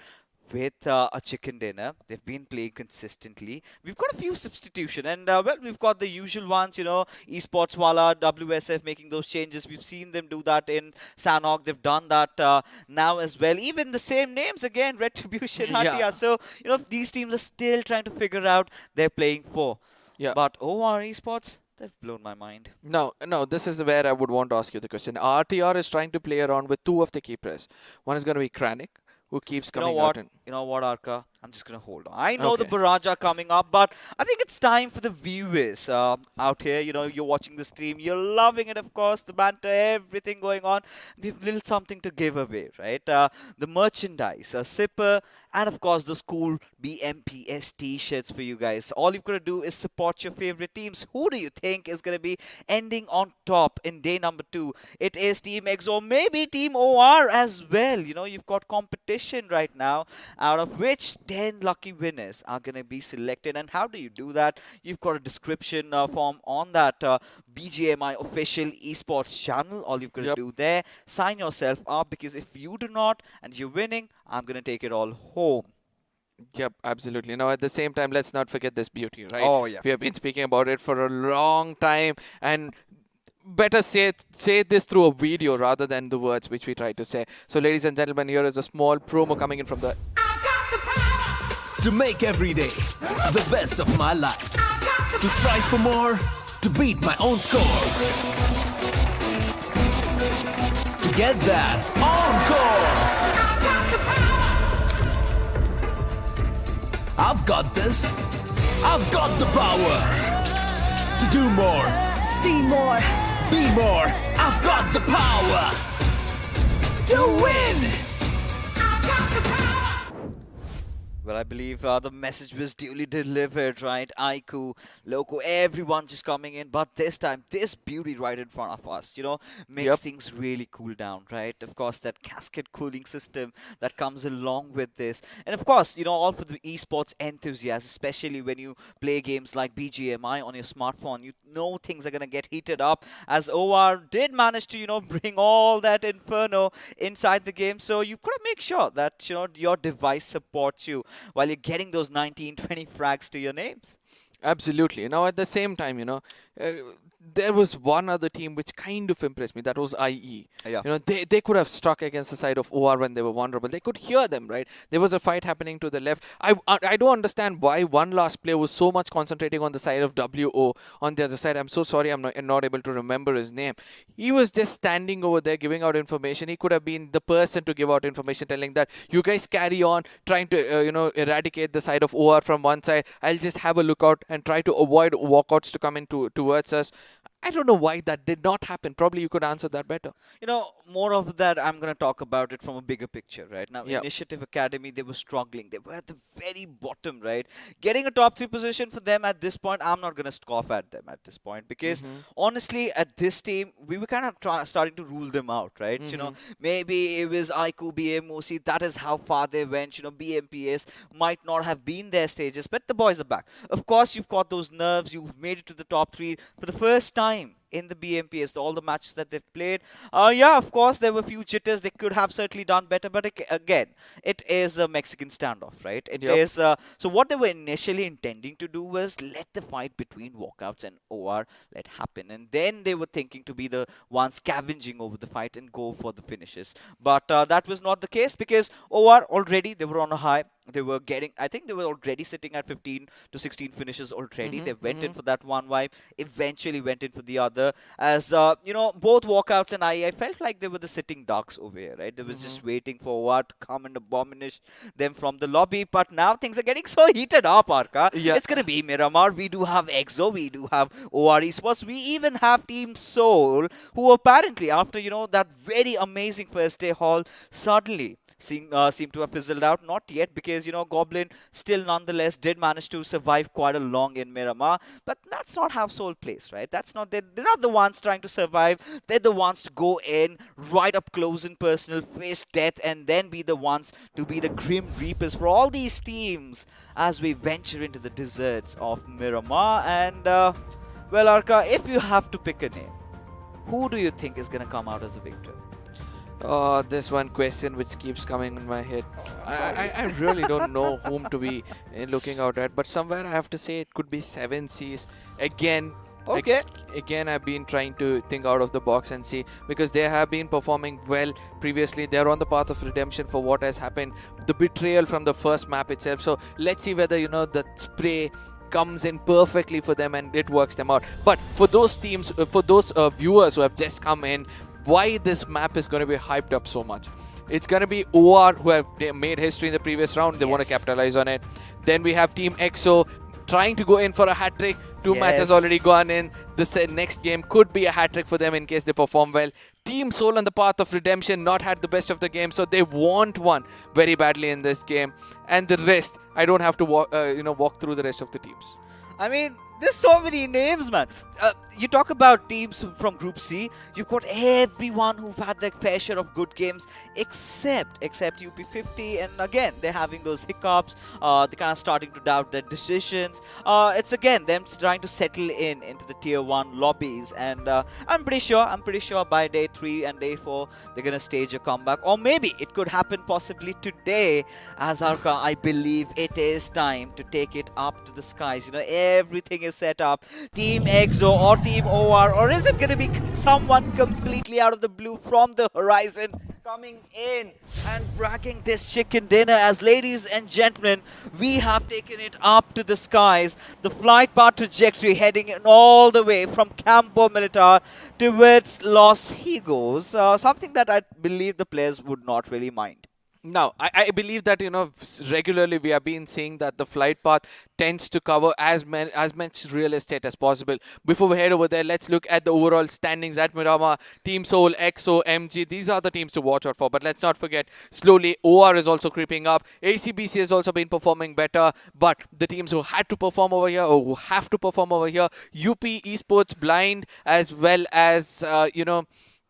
with a chicken dinner. They've been playing consistently. We've got a few substitution, and well, we've got the usual ones, you know, Esports Wala, WSF making those changes. We've seen them do that in Sanhok. They've done that now as well. Even the same names again, Retribution, Hydra. Yeah. So, you know, these teams are still trying to figure out they're playing for. Yeah. But OR Esports, they've blown my mind. No, this is where I would want to ask you the question. RTR is trying to play around with two of the keepers. One is going to be Kinetic, who keeps coming out. You know what, Arka? I'm just going to hold on. I know the Okay. barrage are coming up, but I think it's time for the viewers out here. You know, you're watching the stream. You're loving it, of course. The banter, everything going on. We have little something to give away, right? The merchandise, a sipper, and of course, those cool BMPS t-shirts for you guys. All you've got to do is support your favorite teams. Who do you think is going to be ending on top in day number 2? It is Team X or maybe Team OR as well. You know, you've got competition right now, out of which 10 lucky winners are going to be selected. And how do you do that? You've got a description form on that BGMI official esports channel. All you've got to do there, sign yourself up, because if you do not and you're winning, I'm going to take it all home. Yep, absolutely. Now, at the same time, let's not forget this beauty, right? Oh, yeah. We have been speaking about it for a long time, and better say this through a video rather than the words which we try to say. So, ladies and gentlemen, here is a small promo coming in from the... To make every day the best of my life. To strive for more. To beat my own score. To get that encore. I've got this. I've got the power. To do more. See more. Be more. I've got the power. To win. Well, I believe the message was duly delivered, right? iQOO, Loco, everyone just coming in. But this time, this beauty right in front of us, you know, makes things really cool down, right? Of course, that cascade cooling system that comes along with this. And of course, you know, all for the esports enthusiasts, especially when you play games like BGMI on your smartphone, you know things are going to get heated up, as OR did manage to, you know, bring all that inferno inside the game. So you've got to make sure that, you know, your device supports you while you're getting those 19, 20 frags to your names. Absolutely. Now, at the same time, you know, there was one other team which kind of impressed me. That was IE. Yeah. You know, they could have struck against the side of OR when they were vulnerable. They could hear them, right? There was a fight happening to the left. I don't understand why one last player was so much concentrating on the side of WO on the other side. I'm so sorry, I'm not able to remember his name. He was just standing over there giving out information. He could have been the person to give out information, telling that you guys carry on, trying to you know, eradicate the side of OR from one side. I'll just have a look out and try to avoid walkouts to come in towards us. I don't know why that did not happen. Probably you could answer that better. You know, more of that, I'm going to talk about it from a bigger picture, right? Now, Yep. Initiative Academy, they were struggling. They were at the very bottom, right? Getting a top 3 position for them at this point, I'm not going to scoff at them at this point because honestly, at this team, we were kind of starting to rule them out, right? You know, maybe it was iQOO BMPS, that is how far they went. You know, BMPS might not have been their stages, but the boys are back. Of course, you've got those nerves. You've made it to the top 3 for the first time in the BMPS, all the matches that they've played. Yeah, of course, there were a few jitters. They could have certainly done better, but again, it is a Mexican standoff, right? It is. So what they were initially intending to do was let the fight between Walkouts and OR let happen, and then they were thinking to be the ones scavenging over the fight and go for the finishes. But that was not the case because OR already, they were on a high. They were getting, I think they were already sitting at 15 to 16 finishes already. They went in for that one wipe, eventually went in for the other. As, you know, both Walkouts and I felt like they were the sitting ducks over here, right? They was just waiting for what to come and abominish them from the lobby. But now things are getting so heated up, Arka. Yeah. It's going to be Miramar. We do have EXO. We do have OR Esports. We even have Team Soul, who apparently, after, you know, that very amazing first day haul, suddenly seem to have fizzled out. Not yet, because, you know, Goblin still nonetheless did manage to survive quite a long in Miramar. But that's not how Soul plays, right? That's not, they're not the ones trying to survive. They're the ones to go in, right up close and personal, face death, and then be the ones to be the Grim Reapers for all these teams as we venture into the deserts of Miramar. And, well, Arka, if you have to pick a name, who do you think is going to come out as a victor? This one question which keeps coming in my head. I really don't know whom to be looking out at, but somewhere I have to say it could be 7Cs. Again, again, I've been trying to think out of the box and see, because they have been performing well previously. They're on the path of redemption for what has happened, the betrayal from the first map itself. So let's see whether, you know, the spray comes in perfectly for them and it works them out. But for those teams, for those viewers who have just come in, why this map is going to be hyped up so much? It's going to be OR, who have made history in the previous round. They want to capitalize on it. Then we have Team EXO trying to go in for a hat-trick. 2 matches already gone in. The next game could be a hat-trick for them in case they perform well. Team Soul on the path of redemption, not had the best of the game, so they want one very badly in this game. And the rest, I don't have to walk through the rest of the teams. I mean, there's so many names, man. You talk about teams from Group C, you've got everyone who've had their fair share of good games except UP50, and again, they're having those hiccups. They're kind of starting to doubt their decisions. It's again them trying to settle into the tier 1 lobbies, and I'm pretty sure by day 3 and day 4 they're gonna stage a comeback, or maybe it could happen possibly today, as Arka, I believe it is time to take it up to the skies. You know, everything is set up. Team EXO or Team OR, or is it going to be someone completely out of the blue from the horizon coming in and bragging this chicken dinner? As ladies and gentlemen, we have taken it up to the skies. The flight path trajectory heading in all the way from Campo Militar towards Los Higos, something that I believe the players would not really mind. Now, I believe that, you know, regularly we have been seeing that the flight path tends to cover as much real estate as possible. Before we head over there, let's look at the overall standings at Miramar. Team Soul, EXO, MG, these are the teams to watch out for. But let's not forget, slowly OR is also creeping up. ACBC has also been performing better. But the teams who had to perform over here, or who have to perform over here, UP Esports, Blind, as well as,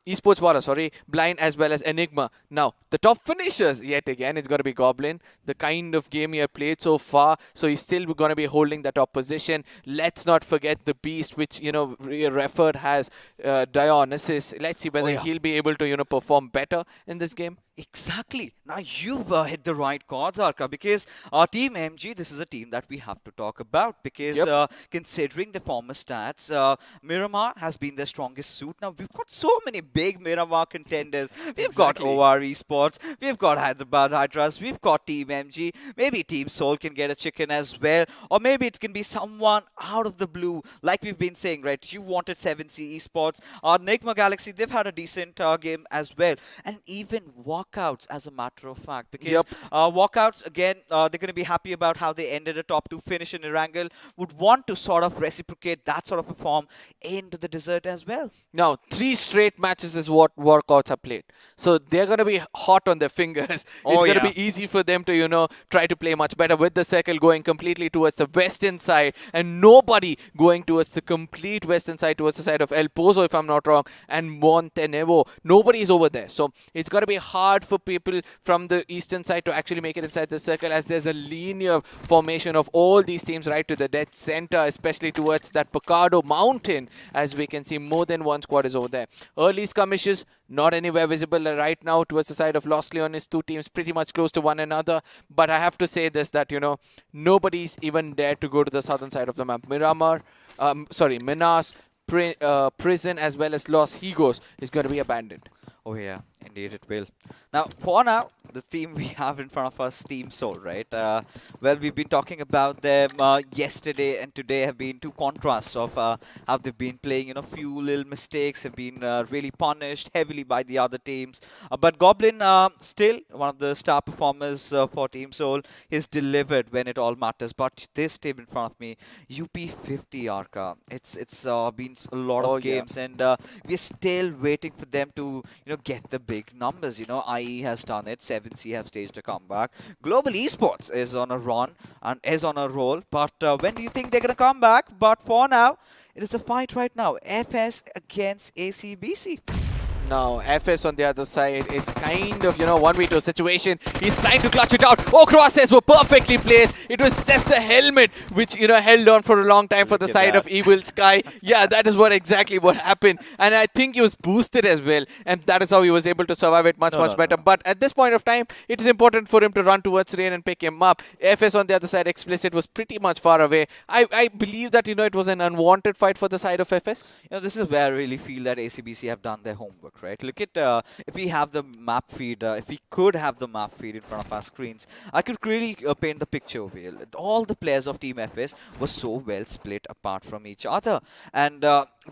Esports Water, Blind, as well as Enigma. Now, the top finishers, yet again, it's going to be Goblin. The kind of game he has played so far, so he's still going to be holding the top position. Let's not forget the beast, which, you know, referred has Dionysus. Let's see whether he'll be able to, you know, perform better in this game. Exactly. Now you've hit the right chords, Arka, because Team MG, this is a team that we have to talk about, because considering the former stats, Miramar has been their strongest suit. Now we've got so many big Miramar contenders. We've got OR Esports, we've got Hyderabad Hydras, we've got Team MG, maybe Team Soul can get a chicken as well, or maybe it can be someone out of the blue, like we've been saying, right? You wanted 7C Esports, Nigma Galaxy, they've had a decent game as well, and even what Walkouts, as a matter of fact, because Walkouts, again, they're going to be happy about how they ended a top 2 finish in Erangel, would want to sort of reciprocate that sort of a form into the desert as well. Now, 3 straight matches is what Walkouts have played. So they're going to be hot on their fingers. It's going to be easy for them to, you know, try to play much better with the circle going completely towards the western side and nobody going towards the complete western side, towards the side of El Pozo, if I'm not wrong, and Montenevo. Nobody is over there. So it's going to be hard for people from the eastern side to actually make it inside the circle, as there's a linear formation of all these teams right to the dead center, especially towards that Picado mountain, as we can see more than one squad is over there. Early skirmishes, not anywhere visible right now towards the side of Los Leones. 2 teams pretty much close to one another. But I have to say this, that, you know, nobody's even dared to go to the southern side of the map. Minas, Prison, as well as Los Higos is going to be abandoned. Oh yeah, indeed it will. Now, for now, the team we have in front of us, Team Soul, right? Well, we've been talking about them yesterday and today have been 2 contrasts of how they've been playing. You know, few little mistakes have been really punished heavily by the other teams. But Goblin, still one of the star performers for Team Soul, is delivered when it all matters. But this team in front of me, UP50 Arca, it's been a lot of games, and we're still waiting for them to, you know, get the big numbers. You know, IE has done it. 7C have staged a comeback. Global Esports is on a run and is on a roll. But when do you think they're going to come back? But for now, it is a fight right now. FS against ACBC. Now, FS on the other side is kind of, you know, 1v2 situation. He's trying to clutch it out. Oh, crosses were perfectly placed. It was just the helmet which, you know, held on for a long time for the side of Evil Sky. Yeah, that is exactly what happened. And I think he was boosted as well. And that is how he was able to survive it much better. But at this point of time, it is important for him to run towards Rain and pick him up. FS on the other side, Explicit, was pretty much far away. I believe that, you know, it was an unwanted fight for the side of FS. You know, this is where I really feel that ACBC have done their homework. Right? Look at if we have the map feed, if we could have the map feed in front of our screens, I could really paint the picture of it. All the players of Team FS were so well split apart from each other, and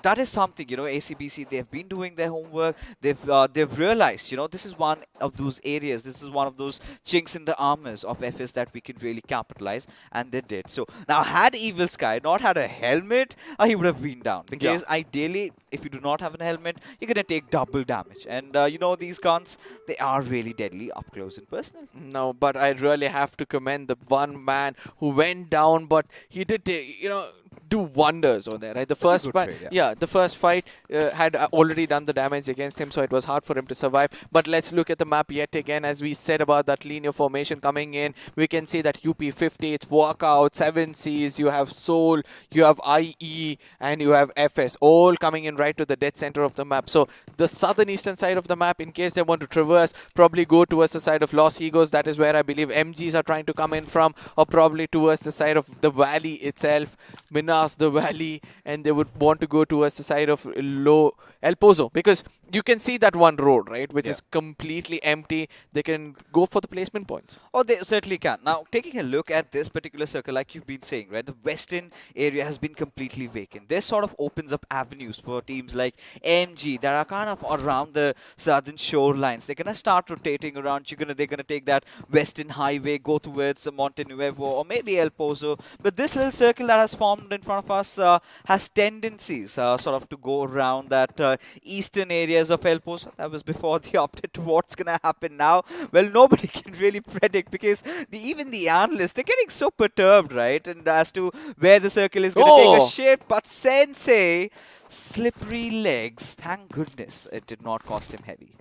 that is something, you know, ACBC, they've been doing their homework. They've realized, you know, this is one of those areas, this is one of those chinks in the armors of FS that we can really capitalize, and they did. So now, had Evil Sky not had a helmet, he would have been down, because ideally, if you do not have a helmet, you're gonna take double damage. And you know, these guns, they are really deadly up close and personal. No, but I really have to commend the one man who went down, but he did, you know, do wonders on there, right? The first fight, the first fight had already done the damage against him, so it was hard for him to survive. But let's look at the map yet again. As we said about that linear formation coming in, we can see that UP50, it's Walkout, 7Cs, you have Soul, you have IE, and you have FS, all coming in right to the dead center of the map. So the southern eastern side of the map, in case they want to traverse, probably go towards the side of Los Higos. That is where I believe MGs are trying to come in from, or probably towards the side of the valley itself, Minas, the valley, and they would want to go towards the side of El Pozo, because you can see that one road, right, which is completely empty. They can go for the placement points. Oh, they certainly can. Now, taking a look at this particular circle, like you've been saying, right, the western area has been completely vacant. This sort of opens up avenues for teams like MG that are kind of around the southern shorelines. They're gonna start rotating around. They're gonna take that western highway, go towards Montenuevo or maybe El Pozo. But this little circle that has formed in front of us has tendencies sort of to go around that eastern areas of El Pozo. That was before the update to what's gonna happen now. Well, nobody can really predict, because even the analysts, they're getting so perturbed, right? And as to where the circle is gonna take a shape. But Sensei, slippery legs, thank goodness it did not cost him heavy.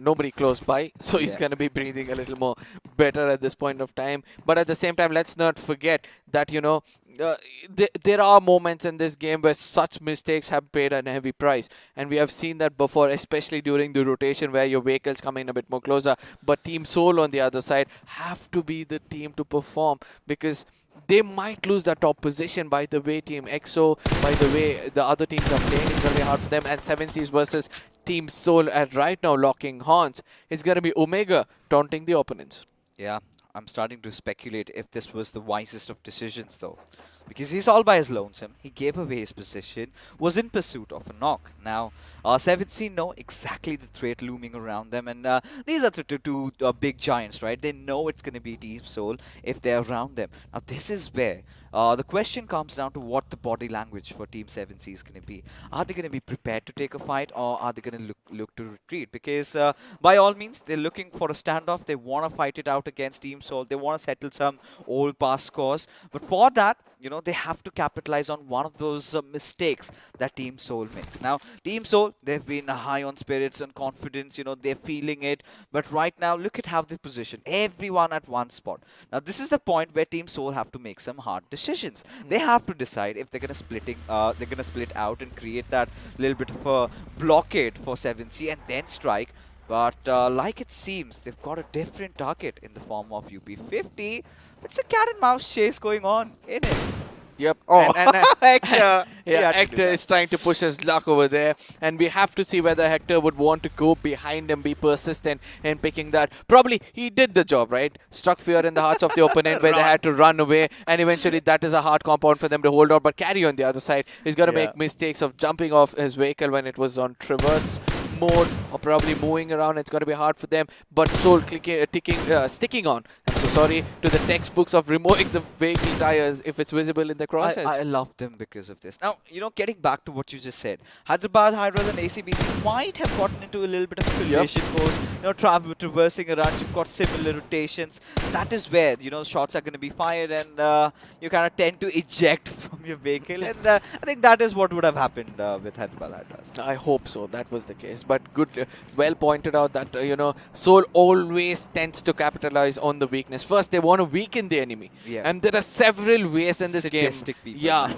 Nobody close by, so he's going to be breathing a little more better at this point of time. But at the same time, let's not forget that, you know, there are moments in this game where such mistakes have paid a heavy price, and we have seen that before, especially during the rotation where your vehicles come in a bit more closer. But Team Soul on the other side have to be the team to perform, because they might lose the top position. By the way, Team EXO, by the way the other teams are playing, it's going to be hard for them. And 7Cs versus Team Soul at right now locking horns. It's going to be Omega taunting the opponents. Yeah, I'm starting to speculate if this was the wisest of decisions, though. because he's all by his lonesome. He gave away his position, was in pursuit of a knock. Now, 7C know exactly the threat looming around them, and these are two big giants, right? They know it's going to be Team Soul if they're around them. Now, this is where the question comes down to what the body language for Team 7C is going to be. Are they going to be prepared to take a fight, or are they going to look to retreat? Because by all means, they're looking for a standoff. They want to fight it out against Team Soul. They want to settle some old past scores. But for that, you know, they have to capitalize on one of those mistakes that Team Soul makes. Now, Team Soul, they've been high on spirits and confidence. You know, they're feeling it. But right now, look at how they position everyone at one spot. Now, this is the point where Team Soul have to make some hard decisions. They have to decide if they're gonna split out and create that little bit of a blockade for 7C and then strike. But like it seems, they've got a different target in the form of UP50. It's a cat and mouse chase going on in it. Yep. Oh, Hector. Yeah, Hector is trying to push his luck over there, and we have to see whether Hector would want to go behind and be persistent in picking that. Probably he did the job, right? Struck fear in the hearts of the opponent where they had to run away, and eventually that is a hard compound for them to hold out. But Carry on the other side is going to make mistakes of jumping off his vehicle when it was on traverse mode, or probably moving around. It's going to be hard for them, but Soul sticking on. I'm so sorry to the textbooks of removing the vehicle tires if it's visible in the crosses. I love them because of this. Now, you know, getting back to what you just said, Hyderabad, Hydras and ACBC might have gotten into a little bit of a collision course, you know, traversing around. You've got similar rotations. That is where, you know, shots are going to be fired, and you kind of tend to eject from your vehicle, and I think that is what would have happened with Hyderabad Hydras. I hope so. That was the case. But good, well pointed out that, you know, Soul always tends to capitalize on the weakness. First, they want to weaken the enemy. Yeah. And there are several ways in this Sadistic game. people. Yeah.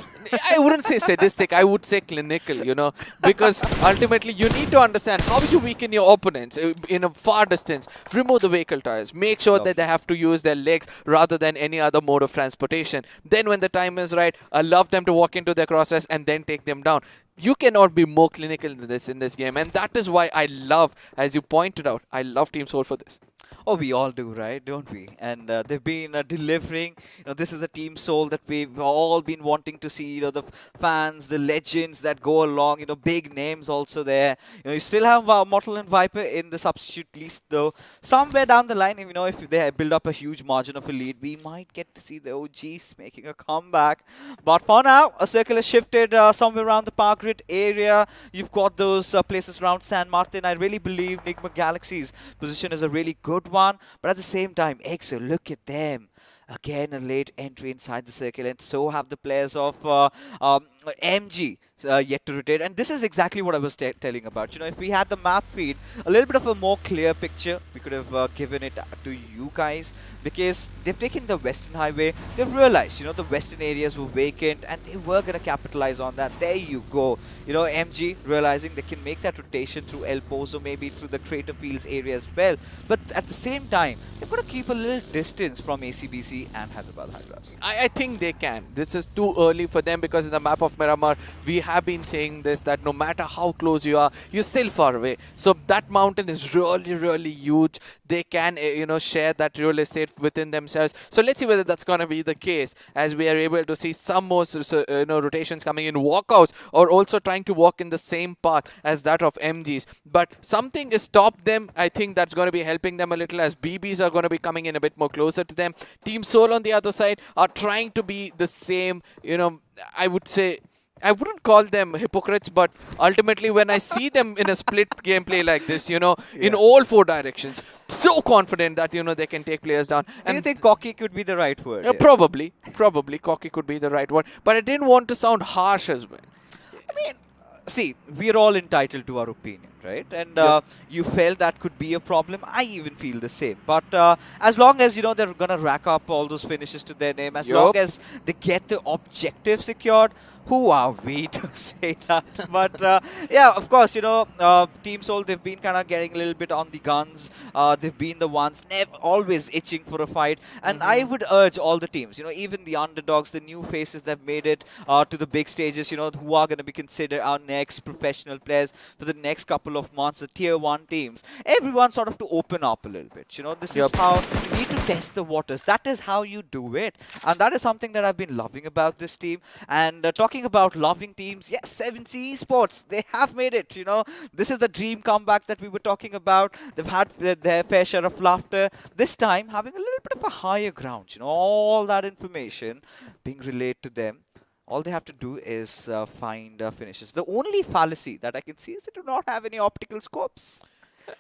I wouldn't say sadistic. I would say clinical, you know, because ultimately you need to understand how you weaken your opponents in a far distance. Remove the vehicle tires. Make sure that they have to use their legs rather than any other mode of transportation. Then when the time is right, allow them to walk into their crosses and then take them down. You cannot be more clinical in this game, and that is why I love, as you pointed out, I love Team Soul for this. Oh, we all do, right? Don't we? And they've been delivering. You know, this is a Team Soul that we've all been wanting to see. You know, the fans, the legends that go along. You know, big names also there. You know, you still have Mortal and Viper in the substitute list, though. Somewhere down the line, you know, if they build up a huge margin of a lead, we might get to see the OGs making a comeback. But for now, a circle has shifted somewhere around the Power Grid area. You've got those places around San Martin. I really believe Nigma Galaxy's position is a really good one. But at the same time, EXO, look at them. Again, a late entry inside the circle, and so have the players of MG yet to rotate. And this is exactly what I was telling about. You know, if we had the map feed, a little bit of a more clear picture, we could have given it to you guys, because they've taken the Western Highway. They've realized, you know, the Western areas were vacant, and they were going to capitalize on that. There you go. You know, MG realizing they can make that rotation through El Pozo, maybe through the Crater Fields area as well. But at the same time, they've got to keep a little distance from ACBC and Hyderabad Hydras. I think they can. This is too early for them, because in the map of Miramar, we have been saying this, that no matter how close you are, you're still far away. So that mountain is really, really huge. They can, you know, share that real estate within themselves. So let's see whether that's going to be the case, as we are able to see some more, you know, rotations coming in. Walkouts or also trying to walk in the same path as that of MGs. But something has stopped them. I think that's going to be helping them a little, as BBs are going to be coming in a bit more closer to them. Team Soul on the other side are trying to be the same, you know, I would say, I wouldn't call them hypocrites, but ultimately when I see them in a split gameplay like this, you know, in all four directions, so confident that, you know, they can take players down. And do you think cocky could be the right word? Probably cocky could be the right word, but I didn't want to sound harsh as well. I mean, see, we're all entitled to our opinion, right? And you felt that could be a problem. I even feel the same. But as long as, you know, they're going to rack up all those finishes to their name, as long as they get the objective secured, who are we to say that? But yeah, of course, you know, Team Soul, they've been kind of getting a little bit on the guns. They've been the ones always itching for a fight. And I would urge all the teams, you know, even the underdogs, the new faces that made it to the big stages, you know, who are going to be considered our next professional players for the next couple couple of months, the tier 1 teams, everyone sort of to open up a little bit. You know, this is how you need to test the waters. That is how you do it. And that is something that I've been loving about this team. And talking about loving teams, yes, 7C Esports, they have made it. You know, this is the dream comeback that we were talking about. They've had their fair share of laughter. This time, having a little bit of a higher ground. You know, all that information being relayed to them. All they have to do is find finishes. The only fallacy that I can see is they do not have any optical scopes.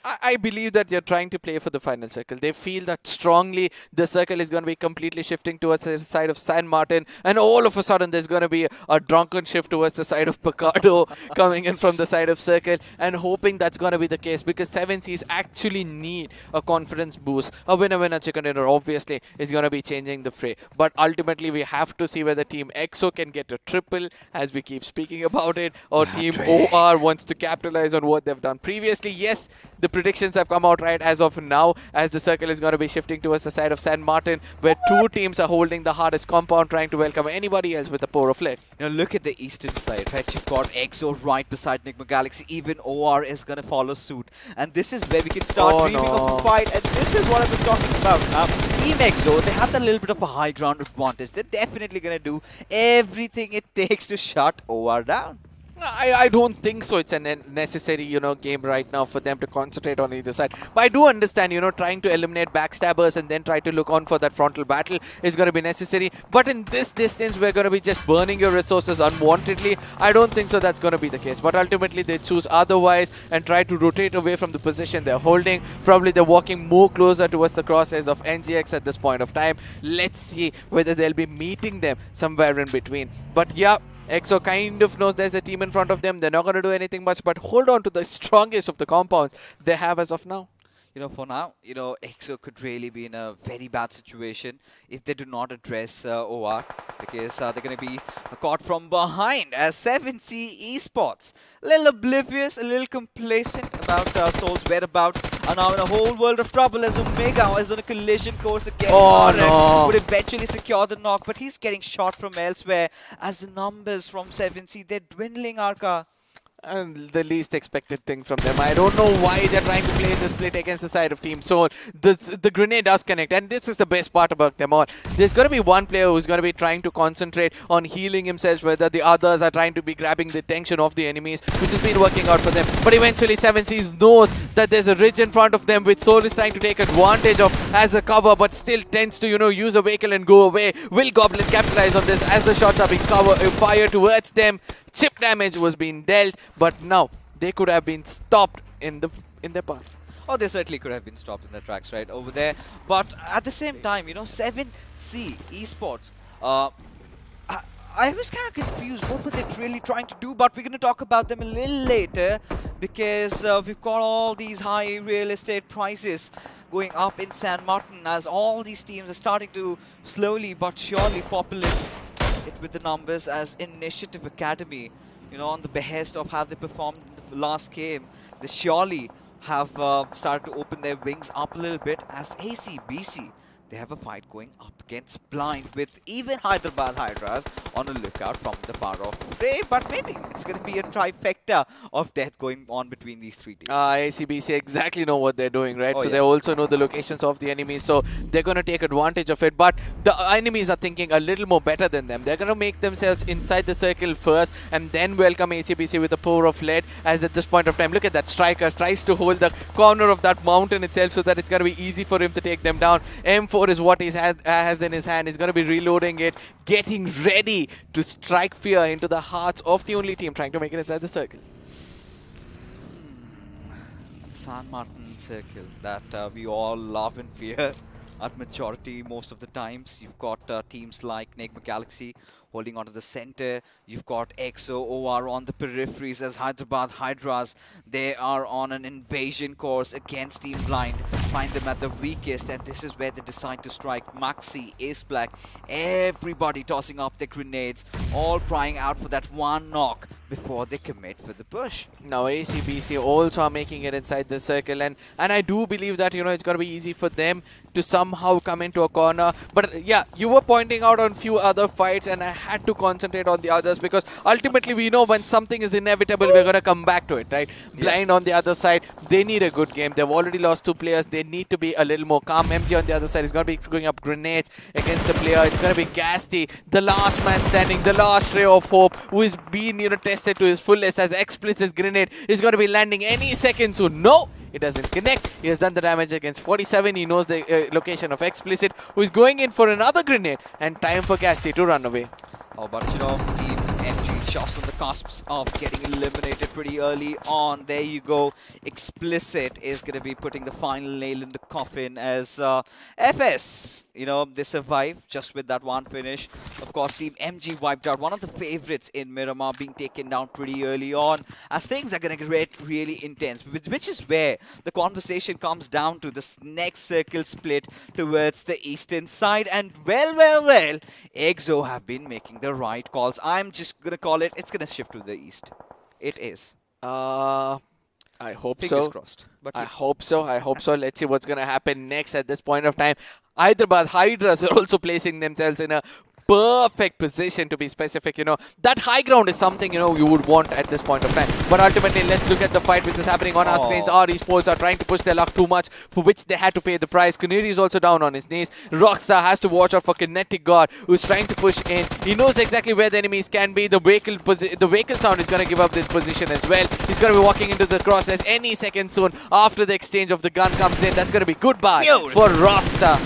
I believe that they're trying to play for the final circle. They feel that strongly the circle is going to be completely shifting towards the side of San Martin, and all of a sudden there's going to be a drunken shift towards the side of Picardo coming in from the side of circle, and hoping that's going to be the case, because 7Cs actually need a confidence boost. A winner chicken dinner obviously is going to be changing the fray, but ultimately we have to see whether Team EXO can get a triple, as we keep speaking about it, or Team OR wants to capitalize on what they've done previously. Yes, the predictions have come out right as of now, as the circle is going to be shifting towards the side of San Martin, where two teams are holding the hardest compound, trying to welcome anybody else with the power of lead. You know, look at the eastern side, right? You've got EXO right beside Nigma Galaxy. Even OR is going to follow suit. And this is where we can start dreaming of a fight. And this is what I was talking about. Team EXO, they have that little bit of a high ground advantage. They're definitely going to do everything it takes to shut OR down. I don't think so. It's a necessary, you know, game right now for them to concentrate on either side. But I do understand, you know, trying to eliminate backstabbers and then try to look on for that frontal battle is going to be necessary. But in this distance, we're going to be just burning your resources unwantedly. I don't think so that's going to be the case. But ultimately, they choose otherwise and try to rotate away from the position they're holding. Probably they're walking more closer towards the crosshairs of NGX at this point of time. Let's see whether they'll be meeting them somewhere in between. But yeah, EXO kind of knows there's a team in front of them. They're not going to do anything much, but hold on to the strongest of the compounds they have as of now. You know, for now, you know, EXO could really be in a very bad situation if they do not address OR, because they're going to be caught from behind as 7C Esports. A little oblivious, a little complacent about Soul's whereabouts, are now in a whole world of trouble as Omega is on a collision course against Arek, would eventually secure the knock, but he's getting shot from elsewhere as the numbers from 7C, they're dwindling, Arka. And the least expected thing from them. I don't know why they're trying to play this split against the side of Team Soul. The grenade does connect, and this is the best part about them all. There's going to be one player who's going to be trying to concentrate on healing himself, whether the others are trying to be grabbing the attention of the enemies, which has been working out for them. But eventually 7Cs knows that there's a ridge in front of them, which Soul is trying to take advantage of as a cover, but still tends to, you know, use a vehicle and go away. Will Goblin capitalize on this as the shots are being fired towards them? Chip damage was being dealt, but now they could have been stopped in their path. Oh, they certainly could have been stopped in their tracks right over there. But at the same time, you know, 7C Esports, I was kind of confused. What were they really trying to do? But we're going to talk about them a little later, because we've got all these high real estate prices going up in San Martin, as all these teams are starting to slowly but surely populate it with the numbers, as Initiative Academy, you know, on the behest of how they performed in the last game, they surely have started to open their wings up a little bit, as ACBC, they have a fight going up against Blind, with even Hyderabad Hydras on a lookout from the far off fray. But maybe it's going to be a trifecta of death going on between these three teams. ACBC exactly know what they're doing, right? So they also know the locations of the enemies, so they're going to take advantage of it. But the enemies are thinking a little more better than them. They're going to make themselves inside the circle first and then welcome ACBC with a pour of lead, as at this point of time, look at that striker tries to hold the corner of that mountain itself so that it's going to be easy for him to take them down. M4 is what he has in his hand. He's going to be reloading it, getting ready to strike fear into the hearts of the only team trying to make it inside the circle. The San Martin circle that we all love and fear at majority most of the times. You've got teams like Enigma Galaxy holding onto the center. You've got EXO, OR on the peripheries, as Hyderabad Hydras, they are on an invasion course against Team Blind. Find them at the weakest, and this is where they decide to strike. Maxi, Ace Black, everybody tossing up their grenades, all crying out for that one knock before they commit for the push. Now ACBC also are making it inside the circle, and I do believe that, you know, it's going to be easy for them to somehow come into a corner. But yeah, you were pointing out on few other fights, and I had to concentrate on the others because ultimately we know when something is inevitable, we're going to come back to it, right? Blind on the other side, they need a good game. They've already lost 2 players. They need to be a little more calm. MG on the other side is going to be throwing up grenades against the player. It's going to be Gasty, the last man standing, the last ray of hope, who is being, you know, tested to his fullest as Explicit's grenade is going to be landing any second soon. No, it doesn't connect. He has done the damage against 47. He knows the location of Explicit, who is going in for another grenade, and time for Gasty to run away. Oh, but you know, Team MG just on the cusps of getting eliminated pretty early on. There you go. Explicit is going to be putting the final nail in the coffin as FS, you know, they survive just with that one finish. Of course, Team MG wiped out one of the favorites in Miramar, being taken down pretty early on, as things are going to get really intense, which is where the conversation comes down to this next circle split towards the eastern side. And well, EXO have been making the right calls. I'm just going to call it, it's going to shift to the east. It is. I hope Fingers so. crossed. But I hope so. I hope so. Let's see what's going to happen next at this point of time. Hyderabad Hydras are also placing themselves in a perfect position, to be specific. You know, that high ground is something, you know, you would want at this point of time. But ultimately, let's look at the fight which is happening on our screens. Our Esports are trying to push their luck too much, for which they had to pay the price. Kuniri is also down on his knees. Rockstar has to watch out for Kinetic God, who's trying to push in. He knows exactly where the enemies can be. The vehicle sound is going to give up this position as well. He's going to be walking into the crosshairs any second soon after the exchange of the gun comes in. That's going to be goodbye for Rockstar.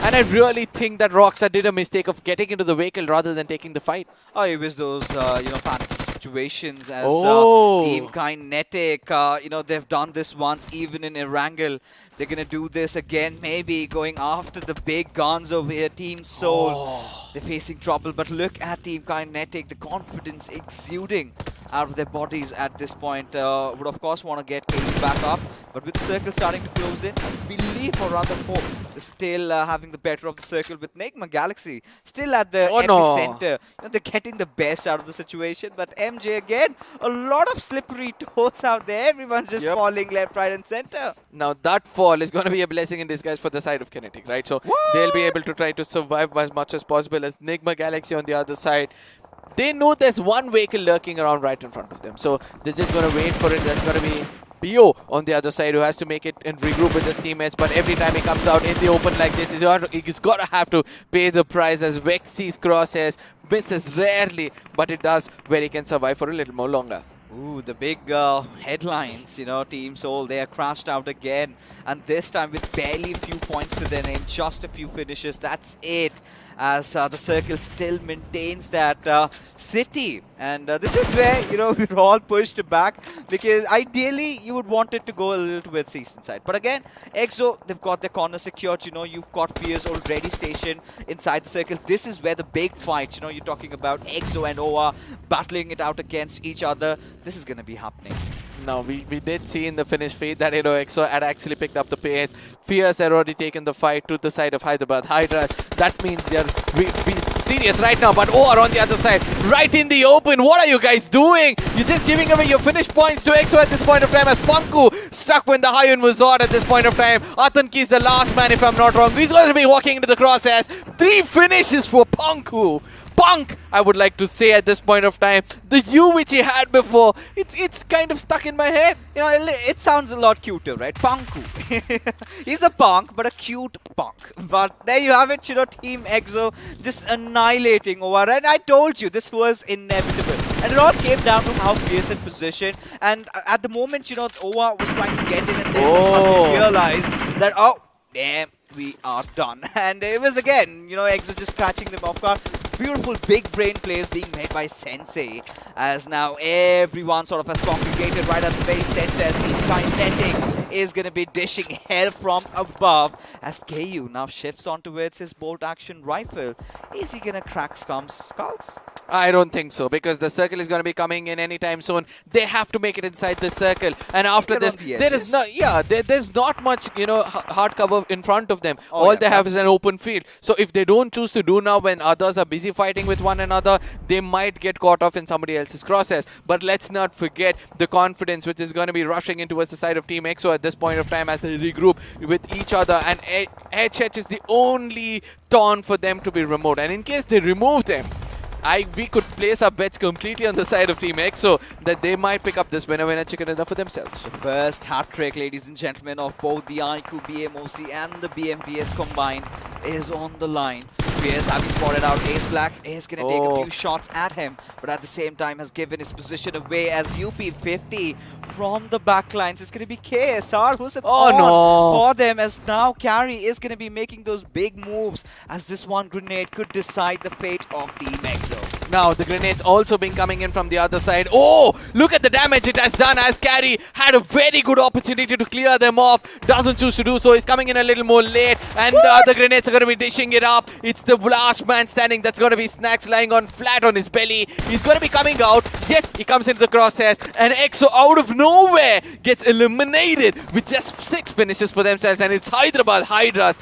And I really think that Rockstar did a mistake of getting into the vehicle rather than taking the fight. Oh, it was those, you know, panicky situations as Oh. Team Kinetic, you know, they've done this once, even in Erangel. They're going to do this again, maybe going after the big guns over here. Team Soul, they're facing trouble, but look at Team Kinetic, the confidence exuding out of their bodies at this point. Would of course want to get KU back up, but with the circle starting to close in, I believe, or rather hope, is still having the better of the circle with Nigma Galaxy still at the epicenter. You know, they're getting the best out of the situation, but MJ again, a lot of slippery toes out there. Everyone's just falling left, right and center. Now that fall is going to be a blessing in disguise for the side of Kinetic, right? So they'll be able to try to survive as much as possible, as Nigma Galaxy on the other side, they know there's one vehicle lurking around right in front of them. So they're just going to wait for it. That's going to be BO on the other side, who has to make it and regroup with his teammates. But every time he comes out in the open like this, he's got to have to pay the price, as Vex sees crosshairs, misses rarely, but it does where he can survive for a little more longer. Ooh, the big headlines, you know, Team Soul, they are crashed out again. And this time with barely a few points to their name, just a few finishes, that's it. As the circle still maintains that city. And this is where, you know, we're all pushed back, because ideally you would want it to go a little towards eastern side. But again, EXO, they've got their corner secured. You know, you've got Fears already stationed inside the circle. This is where the big fight, you know, you're talking about EXO and OA battling it out against each other. This is going to be happening. Now, we did see in the finish feed that, you know, EXO had actually picked up the pace. Fierce had already taken the fight to the side of Hyderabad Hydras. That means they're serious right now. But OR on the other side, right in the open. What are you guys doing? You're just giving away your finish points to EXO at this point of time, as Panku stuck when the Hyun was on at this point of time. Atanki is the last man, if I'm not wrong. He's going to be walking into the crosshairs. 3 finishes for Panku. Punk, I would like to say at this point of time. The U which he had before, it's kind of stuck in my head. You know, it sounds a lot cuter, right? Punku. He's a punk, but a cute punk. But there you have it, you know, Team EXO just annihilating OR. And I told you, this was inevitable. And it all came down to how Fierce in position. And at the moment, you know, OR was trying to get in, and then realized that, oh, damn, we are done. And it was again, you know, EXO just catching them off guard. Beautiful big brain plays being made by Sensei, as now everyone sort of has congregated right at the very center, as Kinetic is going to be dishing hell from above, as KU now shifts on towards his bolt action rifle. Is he going to crack Scum's skulls? I don't think so, because the circle is going to be coming in anytime soon. They have to make it inside the circle, and after this, there is no, there's not much, you know, hard cover in front of them. All they have is an open field. So if they don't choose to do now, when others are busy fighting with one another, they might get caught off in somebody else's crosshairs. But let's not forget the confidence which is going to be rushing in towards the side of Team EXO at this point of time as they regroup with each other, and HH is the only taunt for them to be removed. And in case they remove them, we could place our bets completely on the side of Team EXO that they might pick up this winner chicken dinner for themselves. The first hat trick, ladies and gentlemen, of both the iQOO BMOC and the BMPS combined is on the line. Crores having spotted out Ace Black is going to take a few shots at him, but at the same time has given his position away as UP50 from the backlines. It's going to be KSR who's at for them, as now Carry is going to be making those big moves as this one grenade could decide the fate of Team EXO. Now the grenades also been coming in from the other side. Oh, look at the damage it has done as Carry had a very good opportunity to clear them off. Doesn't choose to do so. He's coming in a little more late, and the other grenades are going to be dishing it up. It's the last man standing that's going to be Snacks lying on flat on his belly. He's going to be coming out. Yes, he comes into the crosshairs, and EXO out of nowhere gets eliminated with just 6 finishes for themselves, and it's Hyderabad Hydras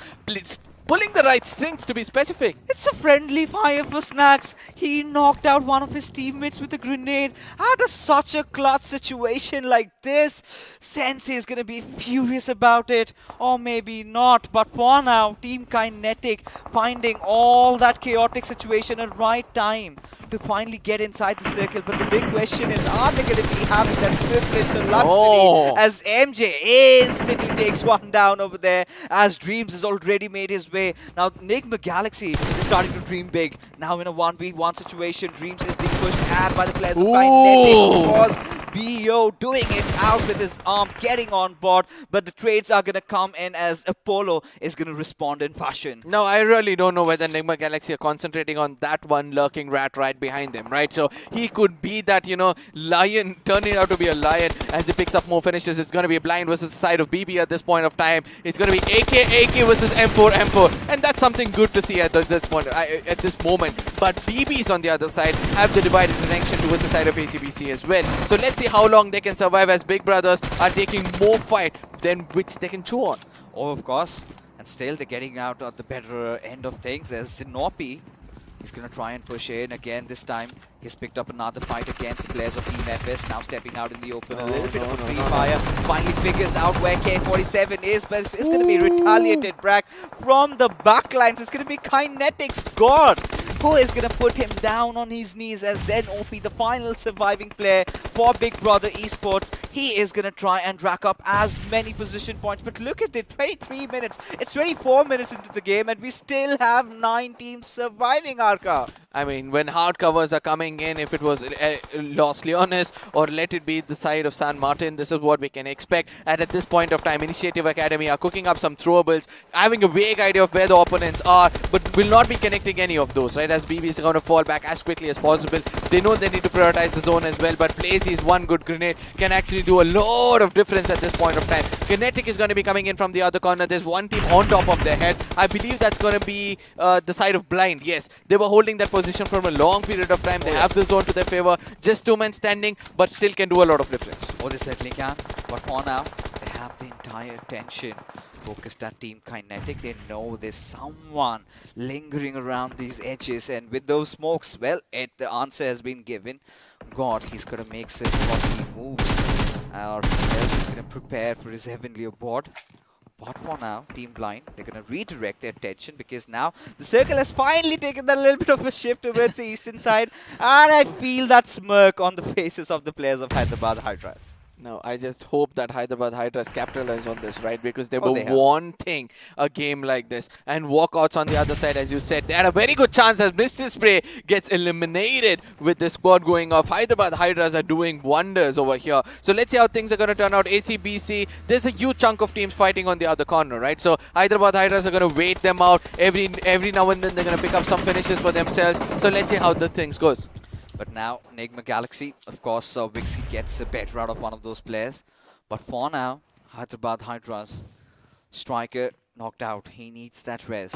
pulling the right strings, to be specific. It's a friendly fire for Snacks. He knocked out one of his teammates with a grenade out of such a clutch situation like this. Sensei is going to be furious about it, or maybe not. But for now, Team Kinetic finding all that chaotic situation at right time to finally get inside the circle. But the big question is, are they going to be having that privilege to luxury as MJ instantly takes one down over there, as Dreams has already made his way. Now Enigma Galaxy is starting to dream big. Now in a 1v1 situation, Dreams is being pushed at by the players of Kinetic. Of course, BO doing it out with his arm, getting on board, but the trades are going to come in as Apollo is going to respond in fashion. No, I really don't know whether Enigma Galaxy are concentrating on that one lurking rat right behind them, right? So he could be that, you know, lion turning out to be a lion as he picks up more finishes. It's going to be blind versus the side of BB at this point of time. It's going to be AK versus M4, and that's something good to see at this point, at this moment. But BBs on the other side have the divided attention towards the side of ACBC as well. So let's see how long they can survive as Big Brothers are taking more fight than which they can chew on. Oh, of course. And still they're getting out at the better end of things as Zinopi is going to try and push in again. This time he's picked up another fight against the players of Team FS, now stepping out in the open. A little bit of a free fire. Finally figures out where K47 is, but it's going to be retaliated back from the backlines. It's going to be Kinetic's God who is going to put him down on his knees as Zen OP, the final surviving player for Big Brother Esports. He is going to try and rack up as many position points. But look at it, 23 minutes. It's 24 minutes into the game and we still have 9 teams surviving, Arca. I mean, when hard covers are coming in, if it was Los Leones or let it be the side of San Martin, this is what we can expect. And at this point of time, Initiative Academy are cooking up some throwables, having a vague idea of where the opponents are, but will not be connecting any of those, right? As BB is going to fall back as quickly as possible. They know they need to prioritize the zone as well, but Blazy's one good grenade can actually do a lot of difference at this point of time. Kinetic is going to be coming in from the other corner. There's one team on top of their head. I believe that's going to be the side of Blind. Yes, they were holding that position from a long period of time. They have the zone to their favor. Just 2 men standing, but still can do a lot of difference. Oh, they certainly can. But for now, they have the entire attention focused at Team Kinetic. They know there's someone lingering around these edges, and with those smokes, well, the answer has been given. God, he's going to make his 40 moves, or else he's going to prepare for his heavenly abode. But for now, Team Blind, they're going to redirect their attention because now the circle has finally taken that little bit of a shift towards the eastern side, and I feel that smirk on the faces of the players of Hyderabad Hydras. No, I just hope that Hyderabad Hydras capitalize on this, right? Because they were wanting a game like this. And Walkouts on the other side, as you said, they had a very good chance as Mr. Spray gets eliminated with the squad going off. Hyderabad Hydras are doing wonders over here. So let's see how things are going to turn out. ACBC, there's a huge chunk of teams fighting on the other corner, right? So Hyderabad Hydras are going to wait them out. Every now and then they're going to pick up some finishes for themselves. So let's see how the things goes. But now, Enigma Galaxy, of course, Vixie gets a better out of one of those players. But for now, Hyderabad Hydras, striker knocked out. He needs that rest.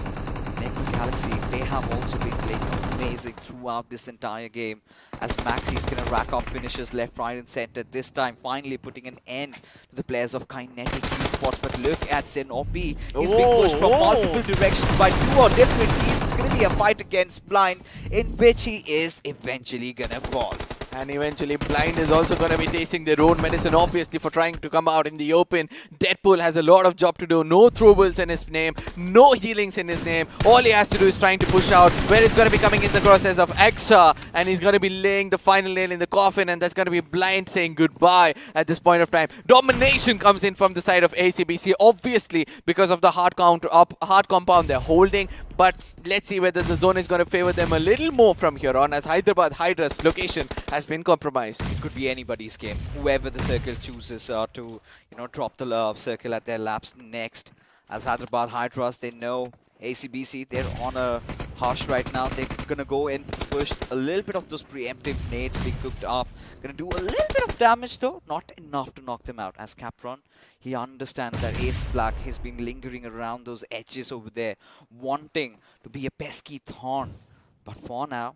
Nigma Galaxy, they have also been playing amazing throughout this entire game. As Maxi's gonna rack up finishes left, right, and center. This time, finally putting an end to the players of Kinetic Esports. But look at Sanhok. He's being pushed from multiple directions by two different teams. It's gonna be a fight against Blind, in which he is eventually gonna fall. And eventually Blind is also going to be tasting their own medicine, obviously, for trying to come out in the open. Deadpool has a lot of job to do. No throwables in his name, no healings in his name. All he has to do is trying to push out, where it's going to be coming in the process of Exa, and he's going to be laying the final nail in the coffin, and that's going to be Blind saying goodbye at this point of time. Domination comes in from the side of ACBC, obviously, because of the hard compound they're holding. But let's see whether the zone is going to favor them a little more from here on, as Hyderabad Hydra's location has been compromised. It could be anybody's game. Whoever the circle chooses to, drop the circle at their laps next. As Hyderabad Hydras, they know ACBC, they're on a hush right now. They're gonna go in, push a little bit of those preemptive nades being cooked up. Gonna do a little bit of damage though, not enough to knock them out. As Capron, he understands that Ace Black has been lingering around those edges over there, wanting to be a pesky thorn. But for now,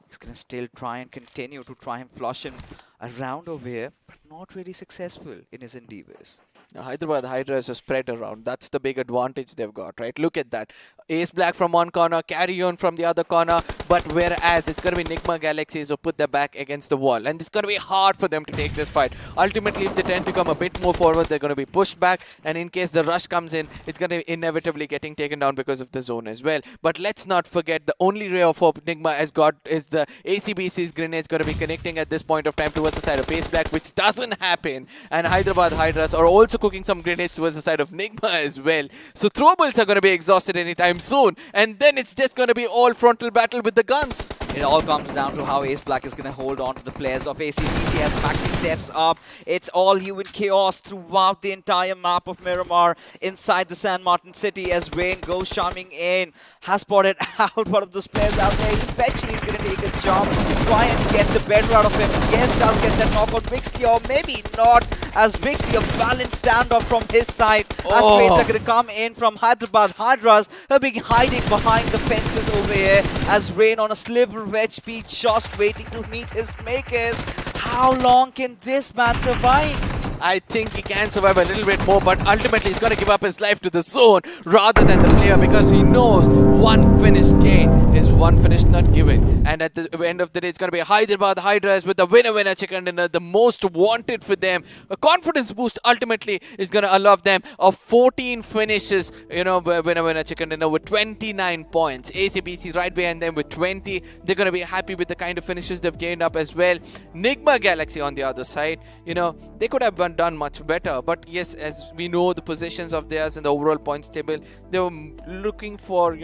he's gonna still try and continue to try and flush him around over here, but not really successful in his endeavors. Now, Hyderabad Hydra is a spread around. That's the big advantage they've got, right? Look at that. Ace Black from one corner, Carry On from the other corner. But whereas it's going to be Nigma Galaxies who put their back against the wall. And it's going to be hard for them to take this fight. Ultimately, if they tend to come a bit more forward, they're going to be pushed back. And in case the rush comes in, it's going to be inevitably getting taken down because of the zone as well. But let's not forget, the only ray of hope Nigma has got is the ACBC's grenades going to be connecting at this point of time towards the side of Ace Black, which doesn't happen. And Hyderabad Hydras are also cooking some grenades towards the side of Nigma as well. So throwables are going to be exhausted anytime soon. And then it's just going to be all frontal battle with the guns. It all comes down to how Ace Black is going to hold on to the players of ACBC as Maxi steps up. It's all human chaos throughout the entire map of Miramar inside the San Martin city as Rain goes charming in. Has spotted out one of those players out there. Eventually he's going to take a jump, try and get the better out of him. Yes, does get that knock on Vixie, or maybe not, as Vixie, a balanced standoff from his side. As trades are going to come in from Hyderabad Hydras, who are being hiding behind the fences over here as Rain on a sliver of HP just waiting to meet his makers. How long can this man survive? I think he can survive a little bit more, but ultimately he's going to give up his life to the zone rather than the player, because he knows one finished gain is one finish not given. And at the end of the day, it's going to be Hyderabad Hydras with the winner chicken dinner, the most wanted for them. A confidence boost ultimately is going to allow them of 14 finishes, winner chicken dinner with 29 points. ACBC right behind them with 20. They're going to be happy with the kind of finishes they've gained up as well. Nigma Galaxy on the other side, they could have done much better, but yes, as we know the positions of theirs in the overall points table, they were looking for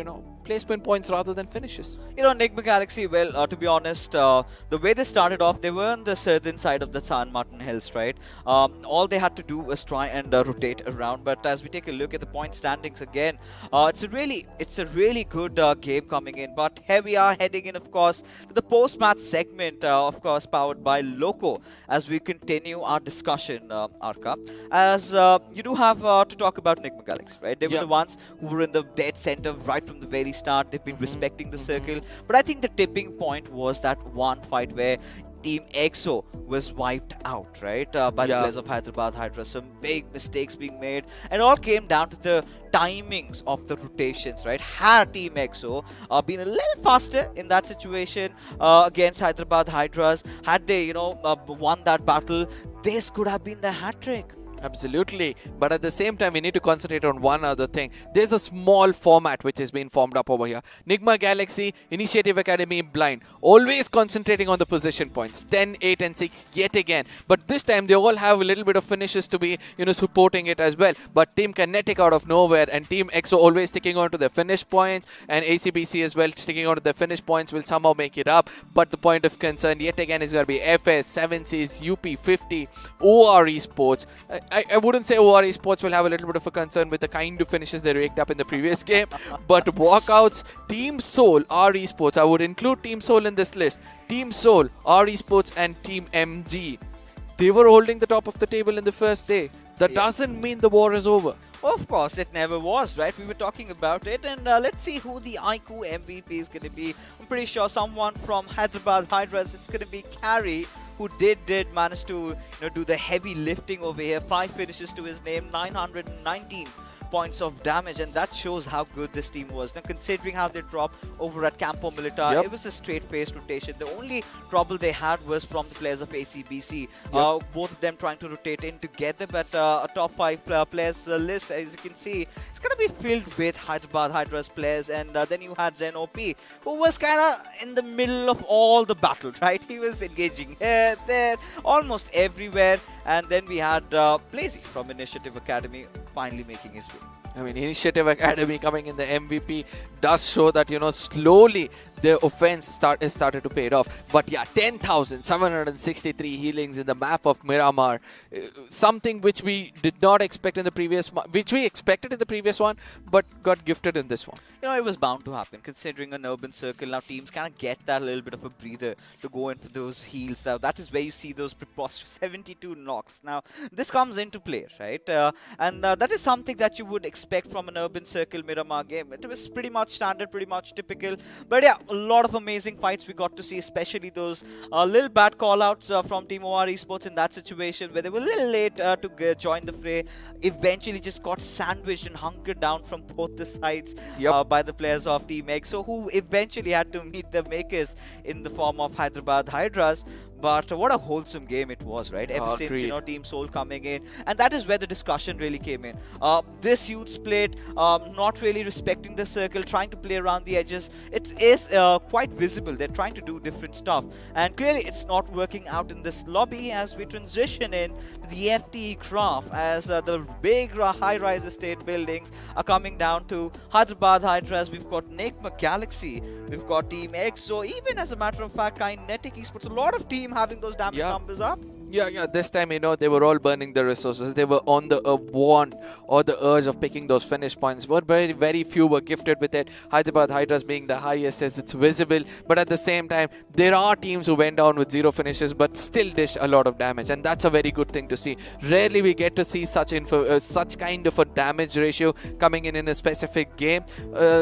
placement points rather than finishes. Nigma Galaxy, well, to be honest, the way they started off, they were on the southern side of the San Martin Hills, right? All they had to do was try and rotate around. But as we take a look at the point standings again, it's a really good game coming in. But here we are heading in, of course, to the post-match segment, of course, powered by Loco, as we continue our discussion, Arka. As you do have to talk about Nigma Galaxy, right? They were the ones who were in the dead center right from the very start. They've been respecting the circle, but I think the tipping point was that one fight where Team EXO was wiped out, right, by the players of Hyderabad Hydra. Some big mistakes being made, and all came down to the timings of the rotations, right? Had Team EXO been a little faster in that situation against Hyderabad Hydras, had they, won that battle, this could have been the hat trick. Absolutely, but at the same time we need to concentrate on one other thing. There's a small format which has been formed up over here. Nigma Galaxy, Initiative Academy, Blind, always concentrating on the position points, 10, 8 and 6 yet again, but this time they all have a little bit of finishes to be supporting it as well. But Team Kinetic out of nowhere and Team EXO always sticking on to their finish points, and ACBC as well sticking on to their finish points will somehow make it up. But the point of concern yet again is going to be FS, 7Cs, UP 50, OR Esports. I wouldn't say OR Esports will have a little bit of a concern with the kind of finishes they raked up in the previous game, but Walkouts, Team Soul, R Esports, I would include Team Soul in this list. Team Soul, R Esports and Team MG, they were holding the top of the table in the first day. That doesn't mean the war is over. Of course, it never was, right? We were talking about it, and let's see who the iQOO MVP is going to be. I'm pretty sure someone from Hyderabad Hydras. It's going to be Carry, who did manage to do the heavy lifting over here. 5 finishes to his name, 919 points of damage, and that shows how good this team was. Now, considering how they dropped over at Campo Militar, it was a straight-faced rotation. The only trouble they had was from the players of ACBC. Both of them trying to rotate in together, but a top 5 players list, as you can see, it's going to be filled with Hyderabad Hydras players, and then you had Zen OP, who was kind of in the middle of all the battle, right? He was engaging here, there, almost everywhere. And then we had Blazy from Initiative Academy finally making his way. I mean, Initiative Academy coming in the MVP does show that, slowly the offense started to pay off. But yeah, 10,763 healings in the map of Miramar. Something which we did not expect in the previous one, which we expected in the previous one, but got gifted in this one. It was bound to happen, considering an urban circle. Now teams kind of get that little bit of a breather to go in for those heals. Now that is where you see those preposterous 72 knocks. Now this comes into play, right? And that is something that you would expect from an urban circle Miramar game. It was pretty much standard, pretty much typical. But yeah, a lot of amazing fights we got to see, especially those little bad call-outs from Team OR Esports in that situation where they were a little late to join the fray. Eventually just got sandwiched and hunkered down from both the sides by the players of Team EXO, who eventually had to meet the makers in the form of Hyderabad Hydras. But what a wholesome game it was, right? Ever since, Team Soul coming in. And that is where the discussion really came in. This huge split, not really respecting the circle, trying to play around the edges. It is quite visible. They're trying to do different stuff. And clearly, it's not working out in this lobby as we transition in the FTE craft, as the big high-rise estate buildings are coming down to Hyderabad Hydras. We've got Nigma Galaxy. We've got Team EXO. Even as a matter of fact, Kinetic Esports. A lot of teams having those damage numbers up. Yeah, this time, they were all burning the resources. They were on the want or the urge of picking those finish points. But very, very few were gifted with it. Hyderabad Hydras being the highest as it's visible. But at the same time, there are teams who went down with 0 finishes but still dished a lot of damage. And that's a very good thing to see. Rarely we get to see such kind of a damage ratio coming in a specific game.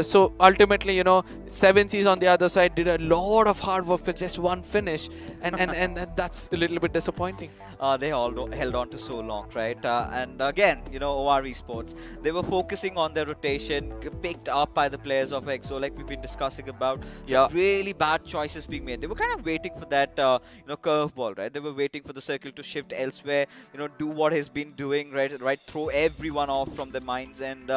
So ultimately, 7Cs on the other side did a lot of hard work for just 1 finish. And that's a little bit disappointing. They all held on to so long, right? And again, OR Esports, they were focusing on their rotation, picked up by the players of EXO, like we've been discussing about. Some really bad choices being made. They were kind of waiting for that, curveball, right? They were waiting for the circle to shift elsewhere, do what it's been doing, right? Throw everyone off from their minds, and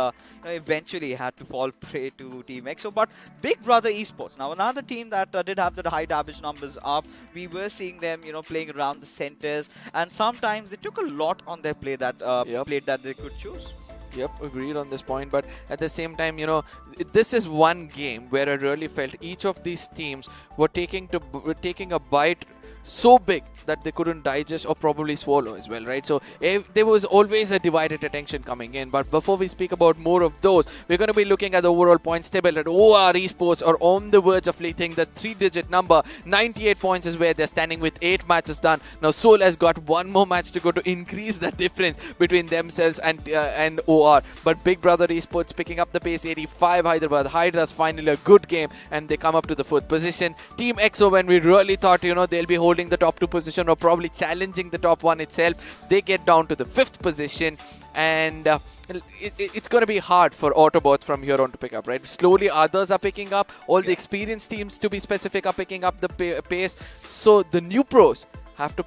eventually had to fall prey to Team EXO. But Big Brother Esports, now another team that did have the high damage numbers up. We were seeing them, playing around the center. And sometimes they took a lot on their play that played that they could choose. Yep, agreed on this point. But at the same time, this is one game where I really felt each of these teams were taking a bite so big that they couldn't digest or probably swallow as well, right? So there was always a divided attention coming in. But before we speak about more of those, we're going to be looking at the overall points table. At OR Esports are on the verge of hitting the 3-digit number. 98 points is where they're standing with 8 matches done. Now Soul has got 1 more match to go to increase the difference between themselves and OR. But Big Brother Esports picking up the pace. 85 Hyderabad Hydras, finally a good game, and they come up to the 4th position. Team EXO, when we really thought they'll be holding the top 2 position or probably challenging the top 1 itself, they get down to the 5th position, and it's going to be hard for Autobotz from here on to pick up, right? Slowly others are picking up. All the experienced teams, to be specific, are picking up the pace. So the new pros have to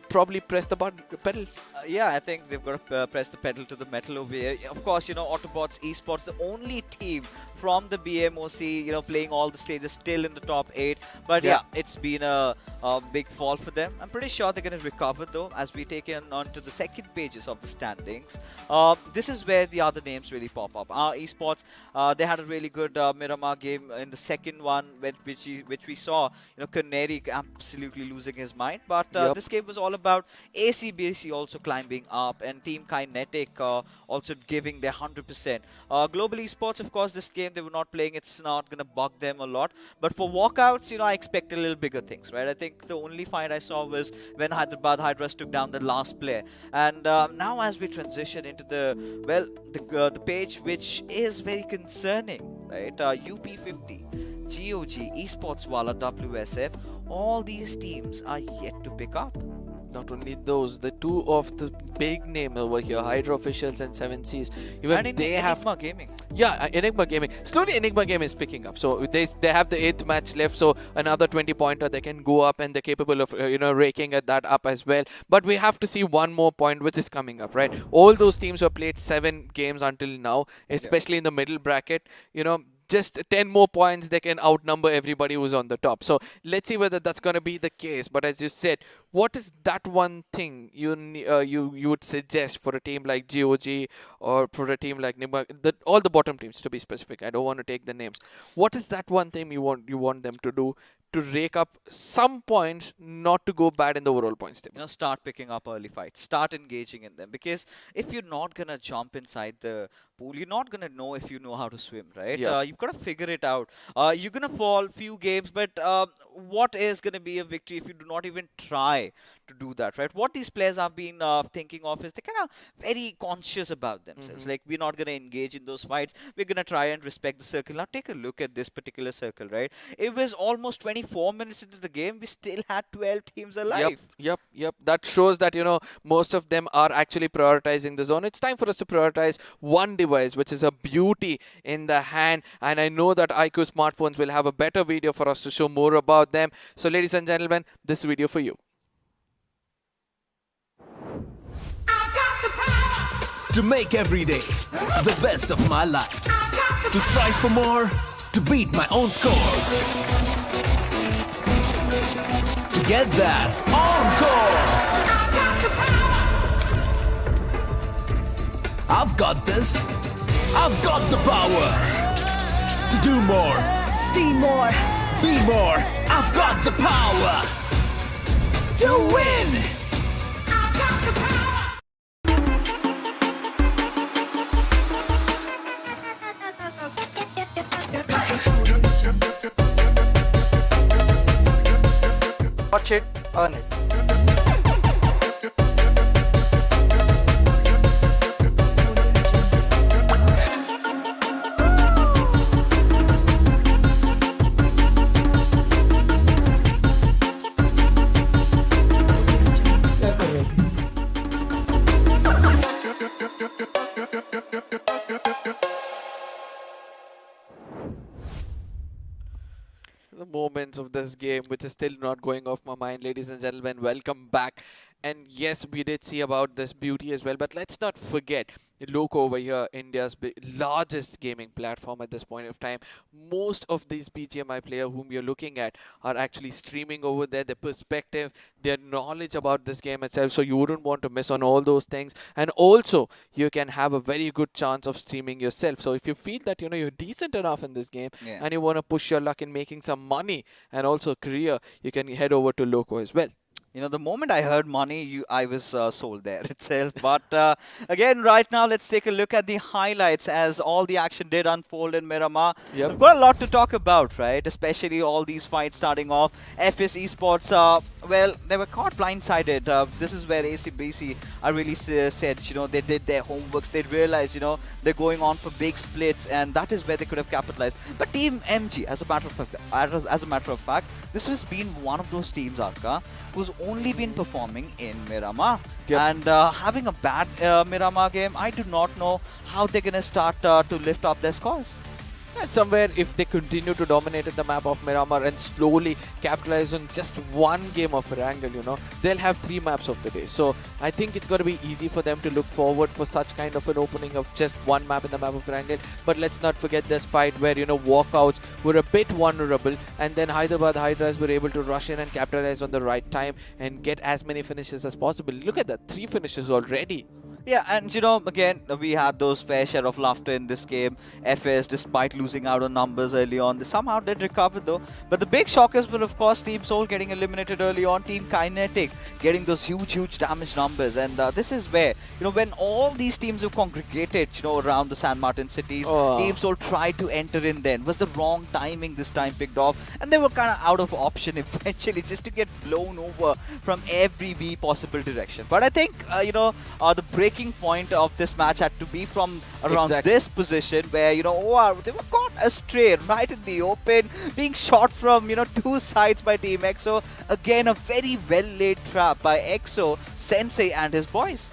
probably press the pedal. Yeah, I think they've got to press the pedal to the metal over here. Of course, Autobotz Esports, the only team from the BMOC, playing all the stages, still in the top 8. But yeah, it's been a big fall for them. I'm pretty sure they're going to recover, though, as we take on to the second pages of the standings. This is where the other names really pop up. Esports, they had a really good Miramar game in the second one, which we saw, Kinetic absolutely losing his mind. But this game was all about ACBC also climbing up, and Team Kinetic also giving their 100%. Global Esports, of course, this game, they were not playing, it's not going to bug them a lot. But for Walkouts, you know, I expect a little bigger things, right? I think the only fight I saw was when Hyderabad Hydras took down the last player. And now as we transition into the page which is very concerning, right? UP50, GOG, Esports Wala, WSF, all these teams are yet to pick up. Not only those, the two of the big name over here, Hydra officials and 7Cs, even and they have Enigma Gaming. Yeah, Enigma Gaming. Slowly Enigma Game is picking up. So they have the 8th match left, so another 20-pointer they can go up, and they're capable of raking at that up as well. But we have to see one more point which is coming up, right? All those teams who have played 7 games until now, especially in the middle bracket, just 10 more points, they can outnumber everybody who's on the top. So let's see whether that's going to be the case. But as you said, what is that one thing you would suggest for a team like GOG or for a team like Nigma, all the bottom teams to be specific? I don't want to take the names. What is that one thing you want them to do to rake up some points, not to go bad in the overall points table? Start picking up early fights, start engaging in them, because if you're not gonna jump inside the pool, you're not gonna know if you know how to swim, right? Yeah. You've got to figure it out. You're gonna fall few games, but what is gonna be a victory if you do not even try to do that, right? What these players have been thinking of is they're kind of very conscious about themselves. Like, we're not gonna engage in those fights, we're gonna try and respect the circle. Now take a look at this particular circle, right? It was almost 24 minutes into the game, we still had 12 teams alive. Yep. That shows that, most of them are actually prioritizing the zone. It's time for us to prioritize one device, which is a beauty in the hand. And I know that iQOO smartphones will have a better video for us to show more about them. So ladies and gentlemen, this video for you. To make every day the best of my life. To strive for more. To beat my own score. To get that encore. I've got this. I've got the power. To do more. See more. Be more. I've got the power. To win. I've got the power. Watch it, earn it. The moments of this game which is still not going off my mind. Ladies and gentlemen, welcome back. And yes, we did see about this beauty as well, but let's not forget Loco over here, India's largest gaming platform at this point of time. Most of these BGMI players whom you're looking at are actually streaming over there. Their perspective, their knowledge about this game itself, so you wouldn't want to miss on all those things. And also, you can have a very good chance of streaming yourself. So if you feel that you're decent enough in this game and you want to push your luck in making some money and also a career, you can head over to Loco as well. The moment I heard money, I was sold there itself. But again, right now, let's take a look at the highlights as all the action did unfold in Miramar. Yep. We've got a lot to talk about, right? Especially all these fights starting off. FS Esports, well, they were caught blindsided. This is where ACBC really said, they did their homeworks. They realized, they're going on for big splits, and that is where they could have capitalized. But Team MG, as a matter of fact, this has been one of those teams, Arka, who's only been performing in Miramar. Yep. And having a bad Miramar game, I do not know how they're going to start to lift up their scores. And somewhere, if they continue to dominate the map of Miramar and slowly capitalize on just one game of Erangel, they'll have 3 maps of the day. So I think it's going to be easy for them to look forward for such kind of an opening of just one map in the map of Erangel. But let's not forget this fight where, Walkouts were a bit vulnerable, and then Hyderabad Hydras were able to rush in and capitalize on the right time and get as many finishes as possible. Look at that, 3 finishes already. Yeah, and you know, again, we had those fair share of laughter in this game. FS, despite losing out on numbers early on, they somehow did recover though. But the big shockers were, of course, Team Soul getting eliminated early on, Team Kinetic getting those huge damage numbers. And this is where, you know, when all these teams have congregated, you know, around the San Martin cities, Team Soul tried to enter in then. Was the wrong timing this time picked off, and they were kind of out of option eventually, just to get blown over from every possible direction. But I think, you know, the breaking point of this match had to be from around this position where, you know, they were caught astray right in the open, being shot from, you know, two sides by Team EXO. Again, a very well laid trap by EXO, Sensei and his boys.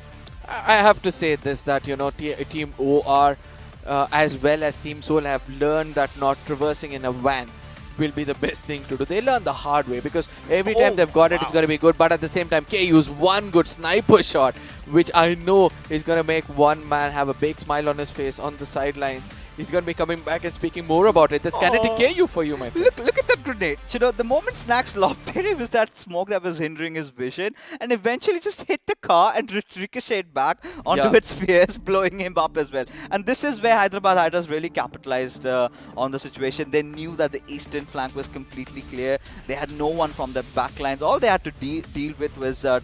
I have to say this, that, you know, Team OR as well as Team Soul have learned that not traversing in a van will be the best thing to do. They learn the hard way, because every time they've got it, it's going to be good. But at the same time, K used one good sniper shot, which I know is going to make one man have a big smile on his face on the sidelines. He's going to be coming back and speaking more about it. That's Kinetic KU for you, my friend. Look at that grenade. You know, the moment Snacks locked it, it was that smoke that was hindering his vision, and eventually just hit the car and ricocheted back onto its spheres, blowing him up as well. And this is where Hyderabad Hydras really capitalized on the situation. They knew that the eastern flank was completely clear. They had no one from the backlines. All they had to deal with was Team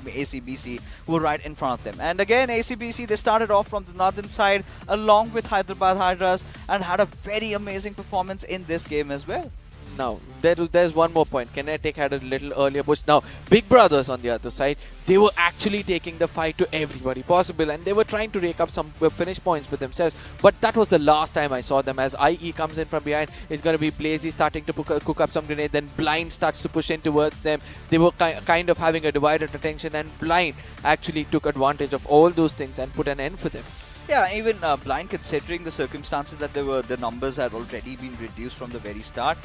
ACBC, who were right in front of them. And again, ACBC, they started off from the northern side along with Hyderabad Hydras and had a very amazing performance in this game as well. Now, there's one more point. Kinetic had a little earlier push. Now, Big Brothers on the other side, they were actually taking the fight to everybody possible, and they were trying to rake up some finish points for themselves. But that was the last time I saw them, as IE comes in from behind. It's going to be Blazy starting to cook up some grenade, then Blind starts to push in towards them. They were kind of having a divided attention, and Blind actually took advantage of all those things and put an end for them. Yeah, even Blind, considering the circumstances that the numbers had already been reduced from the very start.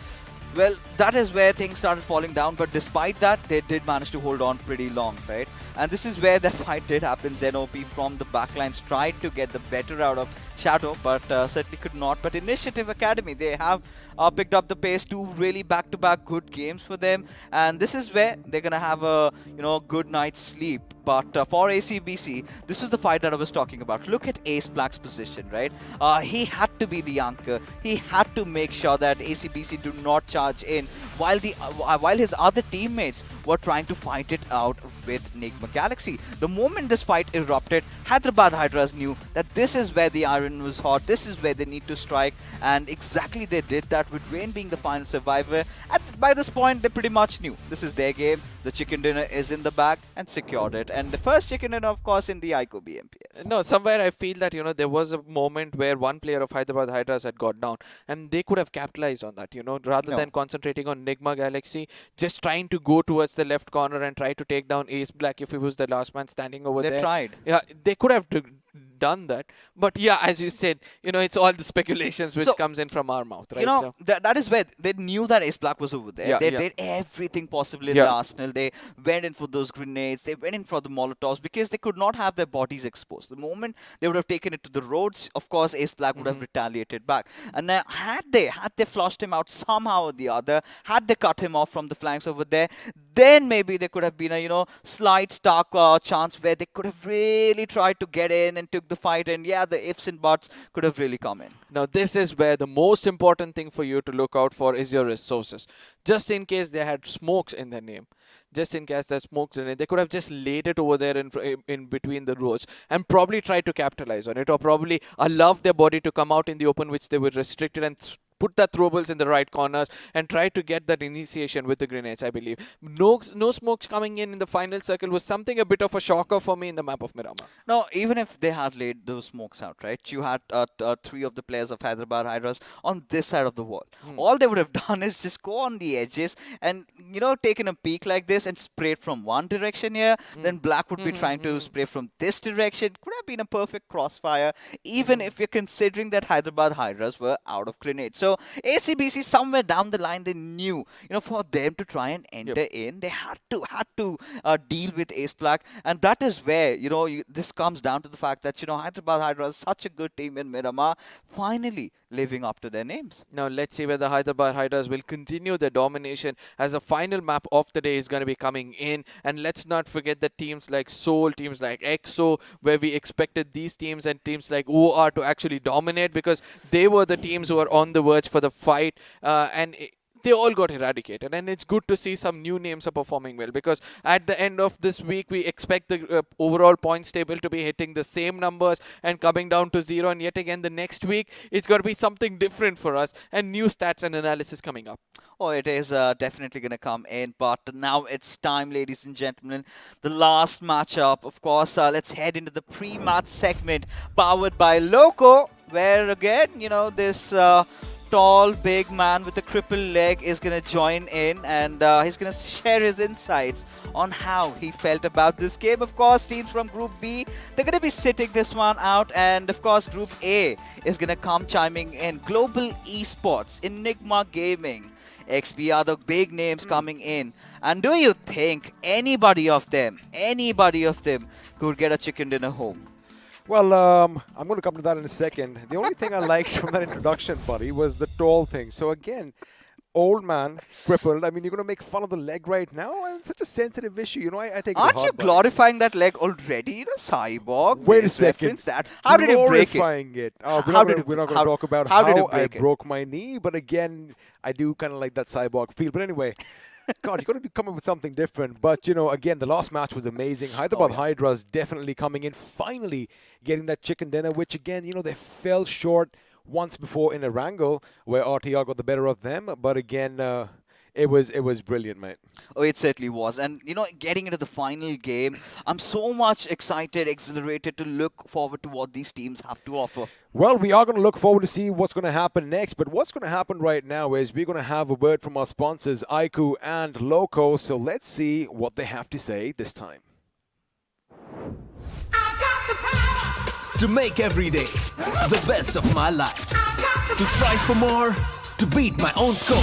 Well, that is where things started falling down, but despite that, they did manage to hold on pretty long, right? And this is where the fight did happen. ZenOP from the backlines tried to get the better out of Shadow, but certainly could not. But Initiative Academy, they have picked up the pace. Two really back-to-back good games for them, and this is where they're gonna have a good night's sleep. But for ACBC, this was the fight that I was talking about. Look at Ace Black's position, right? He had to be the anchor. He had to make sure that ACBC do not charge in, while his other teammates were trying to fight it out with Nigma Galaxy. The moment this fight erupted, Hyderabad Hydras knew that this is where the iron was hot. This is where they need to strike, and exactly they did that, with Rain being the final survivor. By this point, they pretty much knew this is their game. The chicken dinner is in the bag, and secured it. And the first chicken dinner, of course, in the iQOO BMPS. No, somewhere I feel that, there was a moment where one player of Hyderabad Hydras had got down, and they could have capitalized on that, rather than concentrating on Nigma Galaxy, just trying to go towards the left corner and try to take down Ace Black if he was the last man standing over there. They tried. Yeah, they could have done that, but yeah, as you said, it's all the speculations which comes in from our mouth, right? That is where they knew that Ace Black was over there. They did everything possible in the arsenal. They went in for those grenades, they went in for the Molotovs, because they could not have their bodies exposed. The moment they would have taken it to the roads, of course Ace Black would have retaliated back. And had they flushed him out somehow or the other, had they cut him off from the flanks over there, then maybe there could have been a slight stark chance where they could have really tried to get in and took the fight, and the ifs and buts could have really come in. Now this is where the most important thing for you to look out for is your resources. Just in case they had smokes in their name, just in case there's smokes in it, they could have just laid it over there in between the roads and probably tried to capitalize on it, or probably allowed their body to come out in the open, which they were restricted, and put that throwables in the right corners and try to get that initiation with the grenades, I believe. No smokes coming in the final circle was something a bit of a shocker for me in the map of Miramar. No, even if they had laid those smokes out, right? You had three of the players of Hyderabad Hydras on this side of the wall. All they would have done is just go on the edges and, taken a peek like this and sprayed from one direction here. Then Black would be trying to spray from this direction. Could have been a perfect crossfire, even if you're considering that Hyderabad Hydras were out of grenades. So So ACBC somewhere down the line, they knew, for them to try and enter in, they had to deal with Ace Black, and that is where this comes down to the fact that Hyderabad Hydra is such a good team in Miramar, finally living up to their names. Now let's see whether Hyderabad Hydras will continue their domination, as the final map of the day is going to be coming in. And let's not forget that teams like Seoul, teams like EXO, where we expected these teams and teams like OR to actually dominate, because they were the teams who were on the verge for the fight, they all got eradicated. And it's good to see some new names are performing well, because at the end of this week we expect the overall points table to be hitting the same numbers and coming down to 0, and yet again the next week it's got to be something different for us and new stats and analysis coming up. Oh, it is definitely going to come in, but now it's time, ladies and gentlemen. The last matchup, of course. Let's head into the pre-match segment powered by Loco, where again, this tall, big man with a crippled leg is going to join in, and he's going to share his insights on how he felt about this game. Of course, teams from Group B, they're going to be sitting this one out, and of course, Group A is going to come chiming in. Global Esports, Enigma Gaming, XP are the big names coming in. And do you think anybody of them could get a chicken dinner home? Well, I'm going to come to that in a second. The only thing I liked from that introduction, buddy, was the tall thing. So again, old man, crippled. I mean, you're going to make fun of the leg right now? It's such a sensitive issue. I take Aren't you glorifying that leg already? Cyborg. Wait a second. That. How did you break it? Glorifying it. We're not going to talk about how I broke my knee. But again, I do kind of like that cyborg feel. But anyway, God, you're going to come up with something different. But, again, the last match was amazing. Hyderabad Hydras definitely coming in, finally getting that chicken dinner, which, again, they fell short once before in Erangel, where RTR got the better of them. But, again, it was brilliant, mate. Oh, it certainly was. And, getting into the final game, I'm so much excited, exhilarated to look forward to what these teams have to offer. Well, we are going to look forward to see what's going to happen next. But what's going to happen right now is we're going to have a word from our sponsors, iQOO and Loco. So let's see what they have to say this time. To make every day the best of my life. To strive for more. To beat my own score.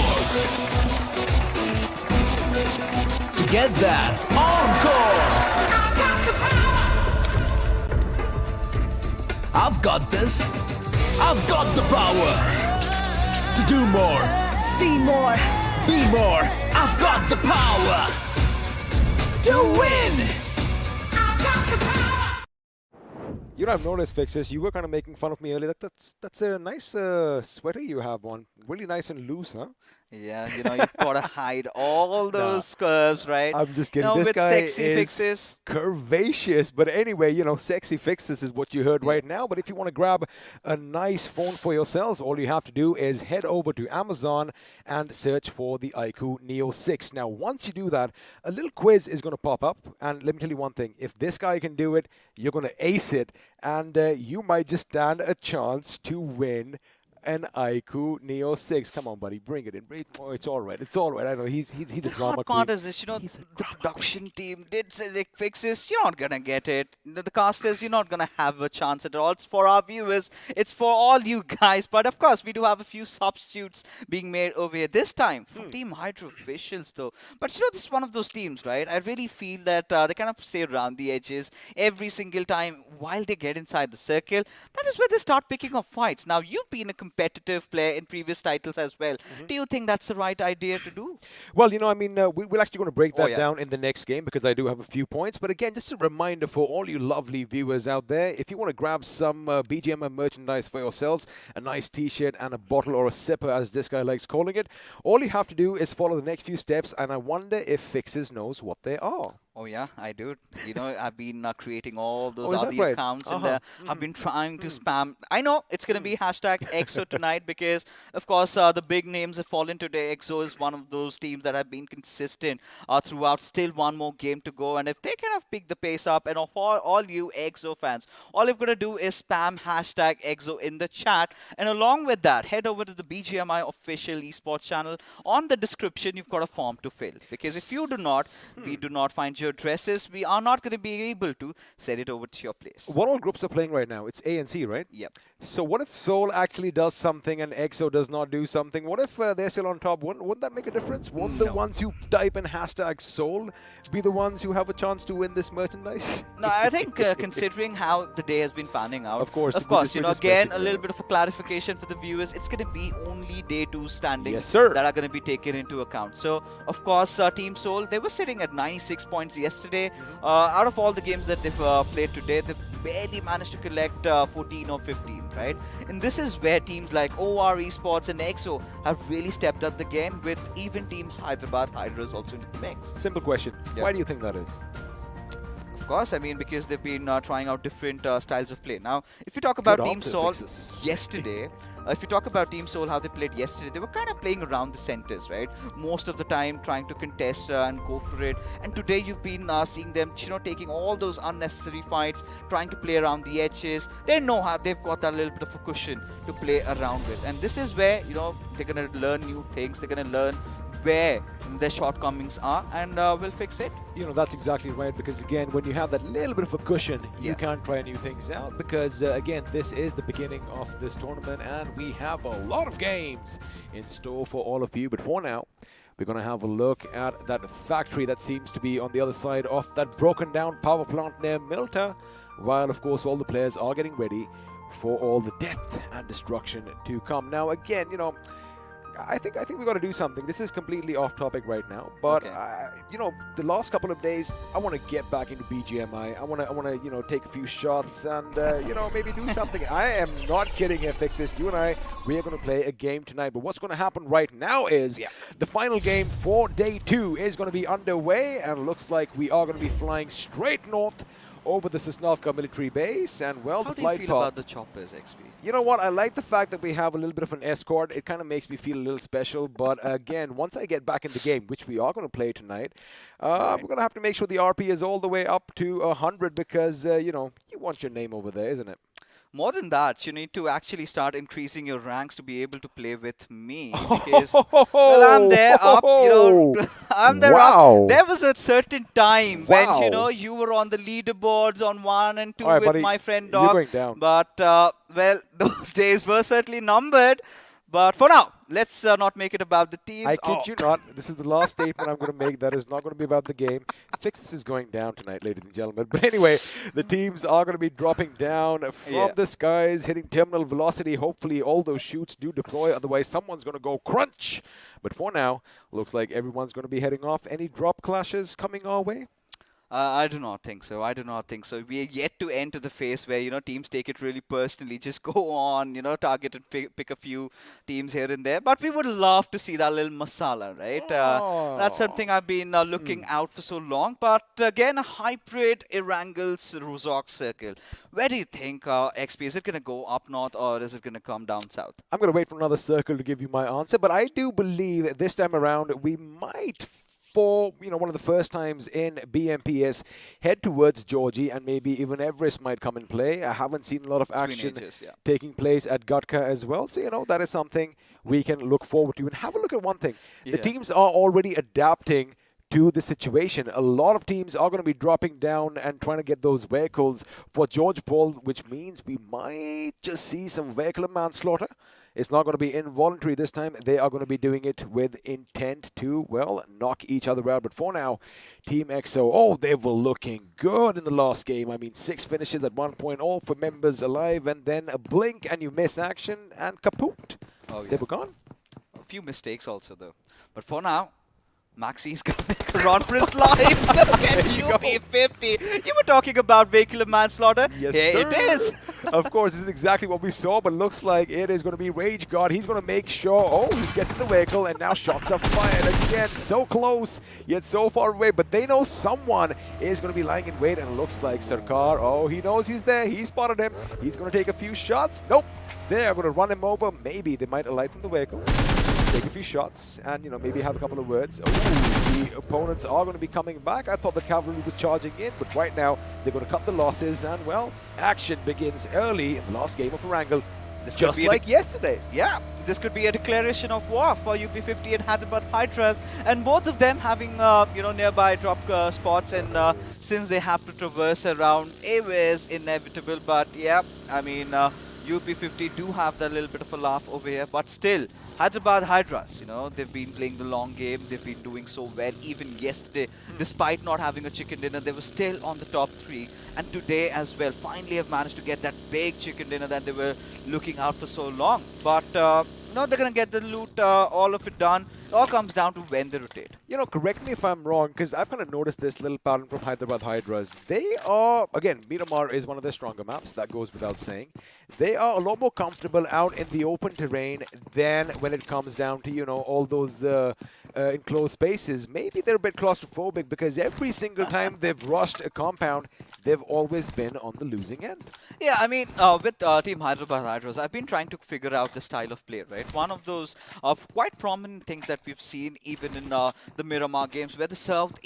To get that encore. I've got this. I've got the power to do more, see more, be more. I've got the power to win. I've noticed, Fixes, you were kind of making fun of me earlier. That's a nice sweater you have on. Really nice and loose, huh? Yeah, you've got to hide all those curves, right? I'm just kidding. This with guy sexy is fixes. curvaceous. But anyway, sexy fixes is what you heard right now. But if you want to grab a nice phone for yourselves, all you have to do is head over to Amazon and search for the iQOO Neo 6. Now, once you do that, a little quiz is going to pop up. And let me tell you one thing. If this guy can do it, you're going to ace it. And you might just stand a chance to win an iQOO Neo 6. Come on, buddy, bring it in. Oh, it's all right. It's all right. I know he's a drama queen. Part is this, the production team did select fixes. You're not gonna get it. The casters, you're not gonna have a chance at all. It's for our viewers. It's for all you guys. But of course, we do have a few substitutes being made over here this time from Team Hydra officials, though. But this is one of those teams, right? I really feel that they kind of stay around the edges every single time while they get inside the circle. That is where they start picking up fights. Now, you've been a competitive player in previous titles as well. Do you think that's the right idea to do? Well, we're actually going to break that down in the next game because I do have a few points. But again, just a reminder for all you lovely viewers out there, if you want to grab some BGMI merchandise for yourselves, a nice t-shirt and a bottle or a sipper, as this guy likes calling it, all you have to do is follow the next few steps, and I wonder if Fixes knows what they are. Oh, yeah, I do. I've been creating all those other accounts, and I've been trying to spam. I know it's going to be hashtag EXO tonight because, of course, the big names have fallen today. EXO is one of those teams that have been consistent throughout. Still one more game to go. And if they kind of pick the pace up, and for all you EXO fans, all you've got to do is spam hashtag EXO in the chat. And along with that, head over to the BGMI official esports channel. On the description, you've got a form to fill. Because if you do not, we do not find you your dresses, we are not going to be able to send it over to your place. What all groups are playing right now? It's A and C, right? Yep. So what if Seoul actually does something and EXO does not do something? What if they're still on top? Wouldn't that make a difference? Won't the ones who type in hashtag Seoul be the ones who have a chance to win this merchandise? No, I think considering how the day has been panning out, Of course, you know, again, a little bit of a clarification for the viewers, it's going to be only day 2 standings Yes, sir. that are going to be taken into account. So, of course, Team Seoul, they were sitting at 96 points yesterday. Out of all the games that they've played today, they've barely managed to collect 14 or 15, right? And this is where teams like OR Esports and EXO have really stepped up the game, with even Team Hyderabad Hydras also in the mix. Simple question. Yeah. Why do you think that is? Of course, I mean, because they've been trying out different styles of play. Now, if you talk about Good Team answer, Seoul Fixes. yesterday, if you talk about Team Seoul, how they played yesterday, they were kind of playing around the centers, right? Most of the time trying to contest and go for it. And today you've been seeing them, you know, taking all those unnecessary fights, trying to play around the edges. They know how they've got that little bit of a cushion to play around with. And this is where, you know, they're going to learn new things. They're going to learn where their shortcomings are, and we'll fix it. You know, that's exactly right, because again, when you have that little bit of a cushion, you can't try new things out, because again, this is the beginning of this tournament and we have a lot of games in store for all of you. But for now, we're going to have a look at that factory that seems to be on the other side of that broken down power plant near Milta, while of course all the players are getting ready for all the death and destruction to come. Now again, you know, I think we got to do something. This is completely off topic right now, but you know, the last couple of days, I want to get back into BGMI. I want to, you know, take a few shots and you know, maybe do something. I am not kidding here, Fixes. You and I, we are going to play a game tonight. But what's going to happen right now is the final game for day 2 is going to be underway, and looks like we are going to be flying straight north over the Sosnovka military base, and well, How the do you flight feel path. about the choppers, XP? You know what? I like the fact that we have a little bit of an escort. It kind of makes me feel a little special. But again, once I get back in the game, which we are going to play tonight, we're going to have to make sure the RP is all the way up to 100, because, you know, you want your name over there, isn't it? More than that, you need to actually start increasing your ranks to be able to play with me, because well, I'm there up, you know, I'm there up. There was a certain time when, you know, you were on the leaderboards on 1 and 2 with buddy, my friend Dog. you're going down. But, well, those days were certainly numbered. But for now, let's not make it about the teams. I kid you not. This is the last statement I'm going to make. That is not going to be about the game. Fixes is going down tonight, ladies and gentlemen. But anyway, the teams are going to be dropping down from the skies, hitting terminal velocity. Hopefully, all those shoots do deploy. Otherwise, someone's going to go crunch. But for now, looks like everyone's going to be heading off. Any drop clashes coming our way? I do not think so. I do not think so. We are yet to enter the phase where, you know, teams take it really personally. Just go on, you know, target and pick a few teams here and there. But we would love to see that little masala, right? That's something I've been looking out for so long. But again, a hybrid Erangel's Rozok circle. Where do you think, XP, is it going to go up north or is it going to come down south? I'm going to wait for another circle to give you my answer. But I do believe this time around we might, for, you know, one of the first times in BMPS, head towards Georgie, and maybe even Everest might come in play. I haven't seen a lot of action taking place at Gatka as well. So, you know, that is something we can look forward to. And have a look at one thing. The teams are already adapting to the situation. A lot of teams are going to be dropping down and trying to get those vehicles for George Paul, which means we might just see some vehicular manslaughter. It's not going to be involuntary this time. They are going to be doing it with intent to, well, knock each other out. But for now, Team EXO, oh, they were looking good in the last game. I mean, 6 finishes at 1 point, all for members alive, and then a blink and you miss action and kaput. They were gone. A few mistakes also, though. But for now, Maxi's going to make a run for his life. Look at UP50. You were talking about vehicular manslaughter. Yes, Here sir. it is. Of course, this is exactly what we saw, but looks like it is going to be Rage God. He's going to make sure, oh, he gets in the vehicle, and now shots are fired again. So close, yet so far away, but they know someone is going to be lying in wait, and it looks like Sarkar, oh, he knows he's there. He spotted him. He's going to take a few shots. Nope. They are going to run him over. Maybe they might alight from the vehicle, take a few shots, and, you know, maybe have a couple of words. Ooh, the opponents are going to be coming back. I thought the cavalry was charging in, but right now they're going to cut the losses, and, well, action begins early in the last game of Erangel. This Just could be like yesterday. yeah, this could be a declaration of war for UP50 and Hyderabad Hydras, and both of them having nearby drop spots, and since they have to traverse around, it is inevitable. But yeah, I mean, UP50 do have that little bit of a laugh over here, but still, Hyderabad Hydras, they've been playing the long game. They've been doing so well. Even yesterday, despite not having a chicken dinner, they were still on the top 3. And today as well, finally have managed to get that big chicken dinner that they were looking out for so long. But they're going to get the loot, all of it done. It all comes down to when they rotate. Correct me if I'm wrong, because I've kind of noticed this little pattern from Hyderabad Hydras. They are, again, Miramar is one of their stronger maps, that goes without saying. They are a lot more comfortable out in the open terrain than when it comes down to, all those enclosed spaces. Maybe they're a bit claustrophobic, because every single time they've rushed a compound, they've always been on the losing end. Yeah, I mean, with Team Hyderabad Hydras, I've been trying to figure out the style of play, right? One of those quite prominent things that we've seen even in the Miramar games, where the South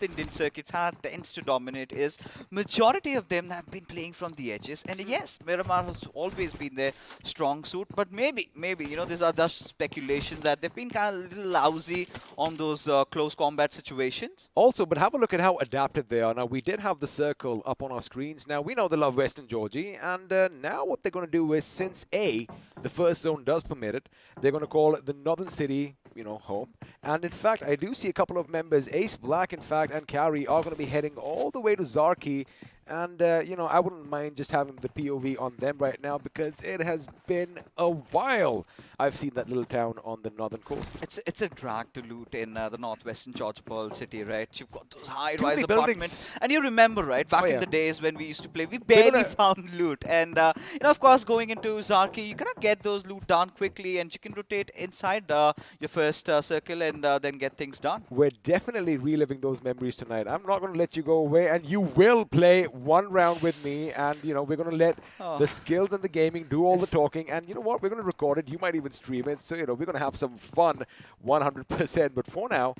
Indian circuits tends to dominate, is majority of them have been playing from the edges. And yes, Miramar has always been their strong suit, but maybe, these are the speculations that they've been kind of a little lousy on those close combat situations. Also, but have a look at how adaptive they are. Now, we did have the circle up on our screens. Now, we know they love Western Georgie, and now what they're going to do is, since the first zone does permit it, they're going to call the Northern City, home. And in fact, I do see a couple of members, Ace Black, in fact, and Carry, are going to be heading all the way to Zarki. And, I wouldn't mind just having the POV on them right now, because it has been a while I've seen that little town on the northern coast. It's a drag to loot in the northwestern Georgopol city, right? You've got those high-rise apartments. And you remember, right, back in the days when we used to play, we barely found loot. And, of course, going into Zarki, you cannot get those loot done quickly, and you can rotate inside your first circle and then get things done. We're definitely reliving those memories tonight. I'm not going to let you go away, and you will play one round with me, and we're going to let the skills and the gaming do all the talking, and you know what, we're going to record it, you might even stream it, so we're going to have some fun 100%. But for now,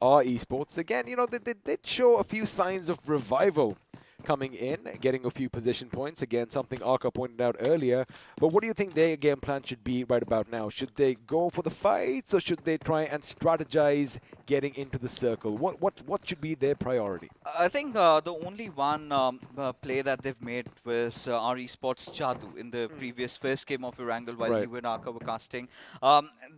our esports, again, they did show a few signs of revival coming in, getting a few position points. Again, something Arca pointed out earlier. But what do you think their game plan should be right about now? Should they go for the fights, or should they try and strategize getting into the circle? What should be their priority? I think the only one play that they've made was our esports Jadu in the previous first game of Erangel while you and Arca were casting.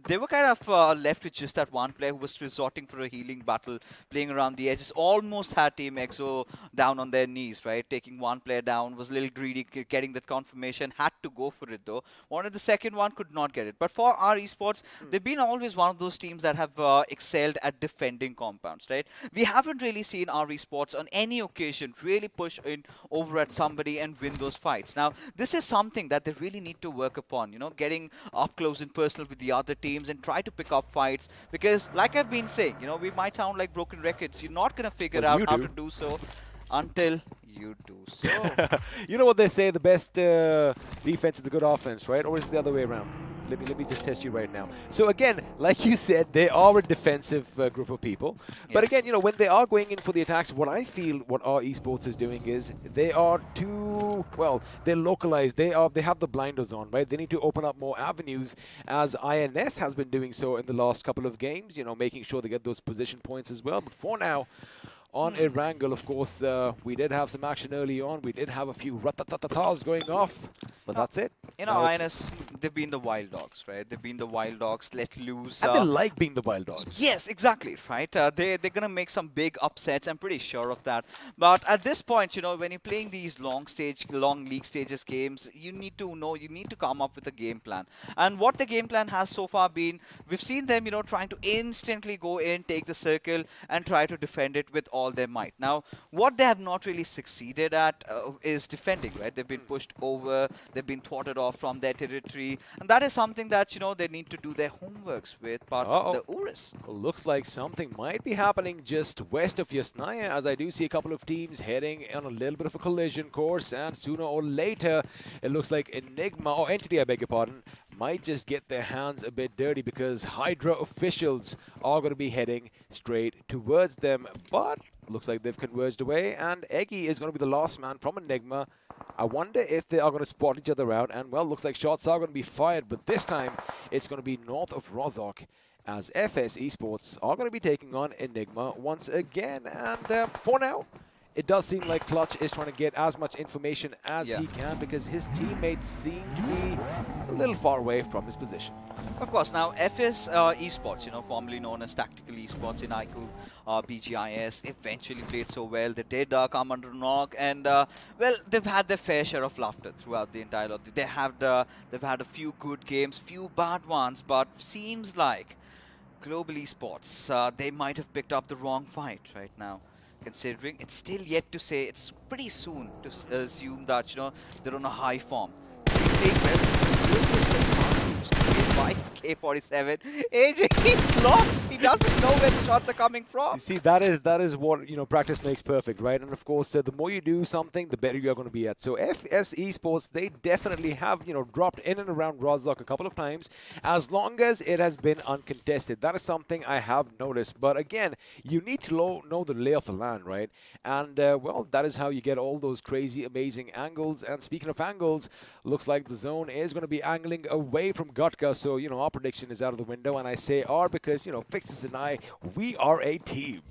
They were kind of left with just that one player who was resorting for a healing battle, playing around the edges, almost had Team EXO down on their knees. Right, taking one player down, was a little greedy, getting that confirmation, had to go for it though. Wanted the second one, could not get it. But for our esports, they've been always one of those teams that have excelled at defending compounds, right? We haven't really seen our esports on any occasion really push in over at somebody and win those fights. Now, this is something that they really need to work upon, getting up close and personal with the other teams and try to pick up fights, because like I've been saying, we might sound like broken records. You're not going to figure out how to do so until you do so. You know what they say, the best defense is the good offense, right? Or is it the other way around? Let me just test you right now. So again, like you said, they are a defensive group of people. But again, when they are going in for the attacks, what I feel what our esports is doing is they are too, they're localized. They have the blinders on, right? They need to open up more avenues, as INS has been doing so in the last couple of games, making sure they get those position points as well. But for now, on Erangel, of course, we did have some action early on. We did have a few ratatatas going off, but that's it. INS, they've been the wild dogs, right? They've been the wild dogs let loose. And they like being the wild dogs. Yes, exactly, right? They're going to make some big upsets. I'm pretty sure of that. But at this point, when you're playing these long league stages games, you need to come up with a game plan. And what the game plan has so far been, we've seen them, trying to instantly go in, take the circle, and try to defend it with all their might. Now, what they have not really succeeded at is defending, right? They've been pushed over, they've been thwarted off from their territory, and that is something that, they need to do their homeworks with part of the Urus. Looks like something might be happening just west of Yasnaya, as I do see a couple of teams heading on a little bit of a collision course, and sooner or later, it looks like Enigma, or Entity, I beg your pardon, might just get their hands a bit dirty, because Hydra officials are going to be heading straight towards them. But looks like they've converged away, and Eggy is going to be the last man from Enigma I wonder if they are going to spot each other out, and well, looks like shots are going to be fired, but this time it's going to be north of Rozhok, as FS Esports are going to be taking on Enigma once again. And for now, it does seem like Clutch is trying to get as much information as he can, because his teammates seem to be a little far away from his position. Of course, now FS Esports, formerly known as Tactical Esports in iQOO BGMI, eventually played so well. They did come under knock, and well, they've had their fair share of laughter throughout the entire lot. They've had a few good games, few bad ones, but seems like Global Esports, they might have picked up the wrong fight right now. Considering it's still yet to say, it's pretty soon to assume that they're on a high form. By K47, AJ, he's lost. He doesn't know where the shots are coming from. You see, that is what practice makes perfect, right? And of course, the more you do something, the better you're going to be at. So FS Esports, they definitely have dropped in and around Rozhok a couple of times, as long as it has been uncontested. That is something I have noticed. But again, you need to know the lay of the land, right? And well, that is how you get all those crazy, amazing angles. And speaking of angles, looks like the zone is going to be angling away from Gutka. So our prediction is out of the window, and I say our because Fixes and I, we are a team.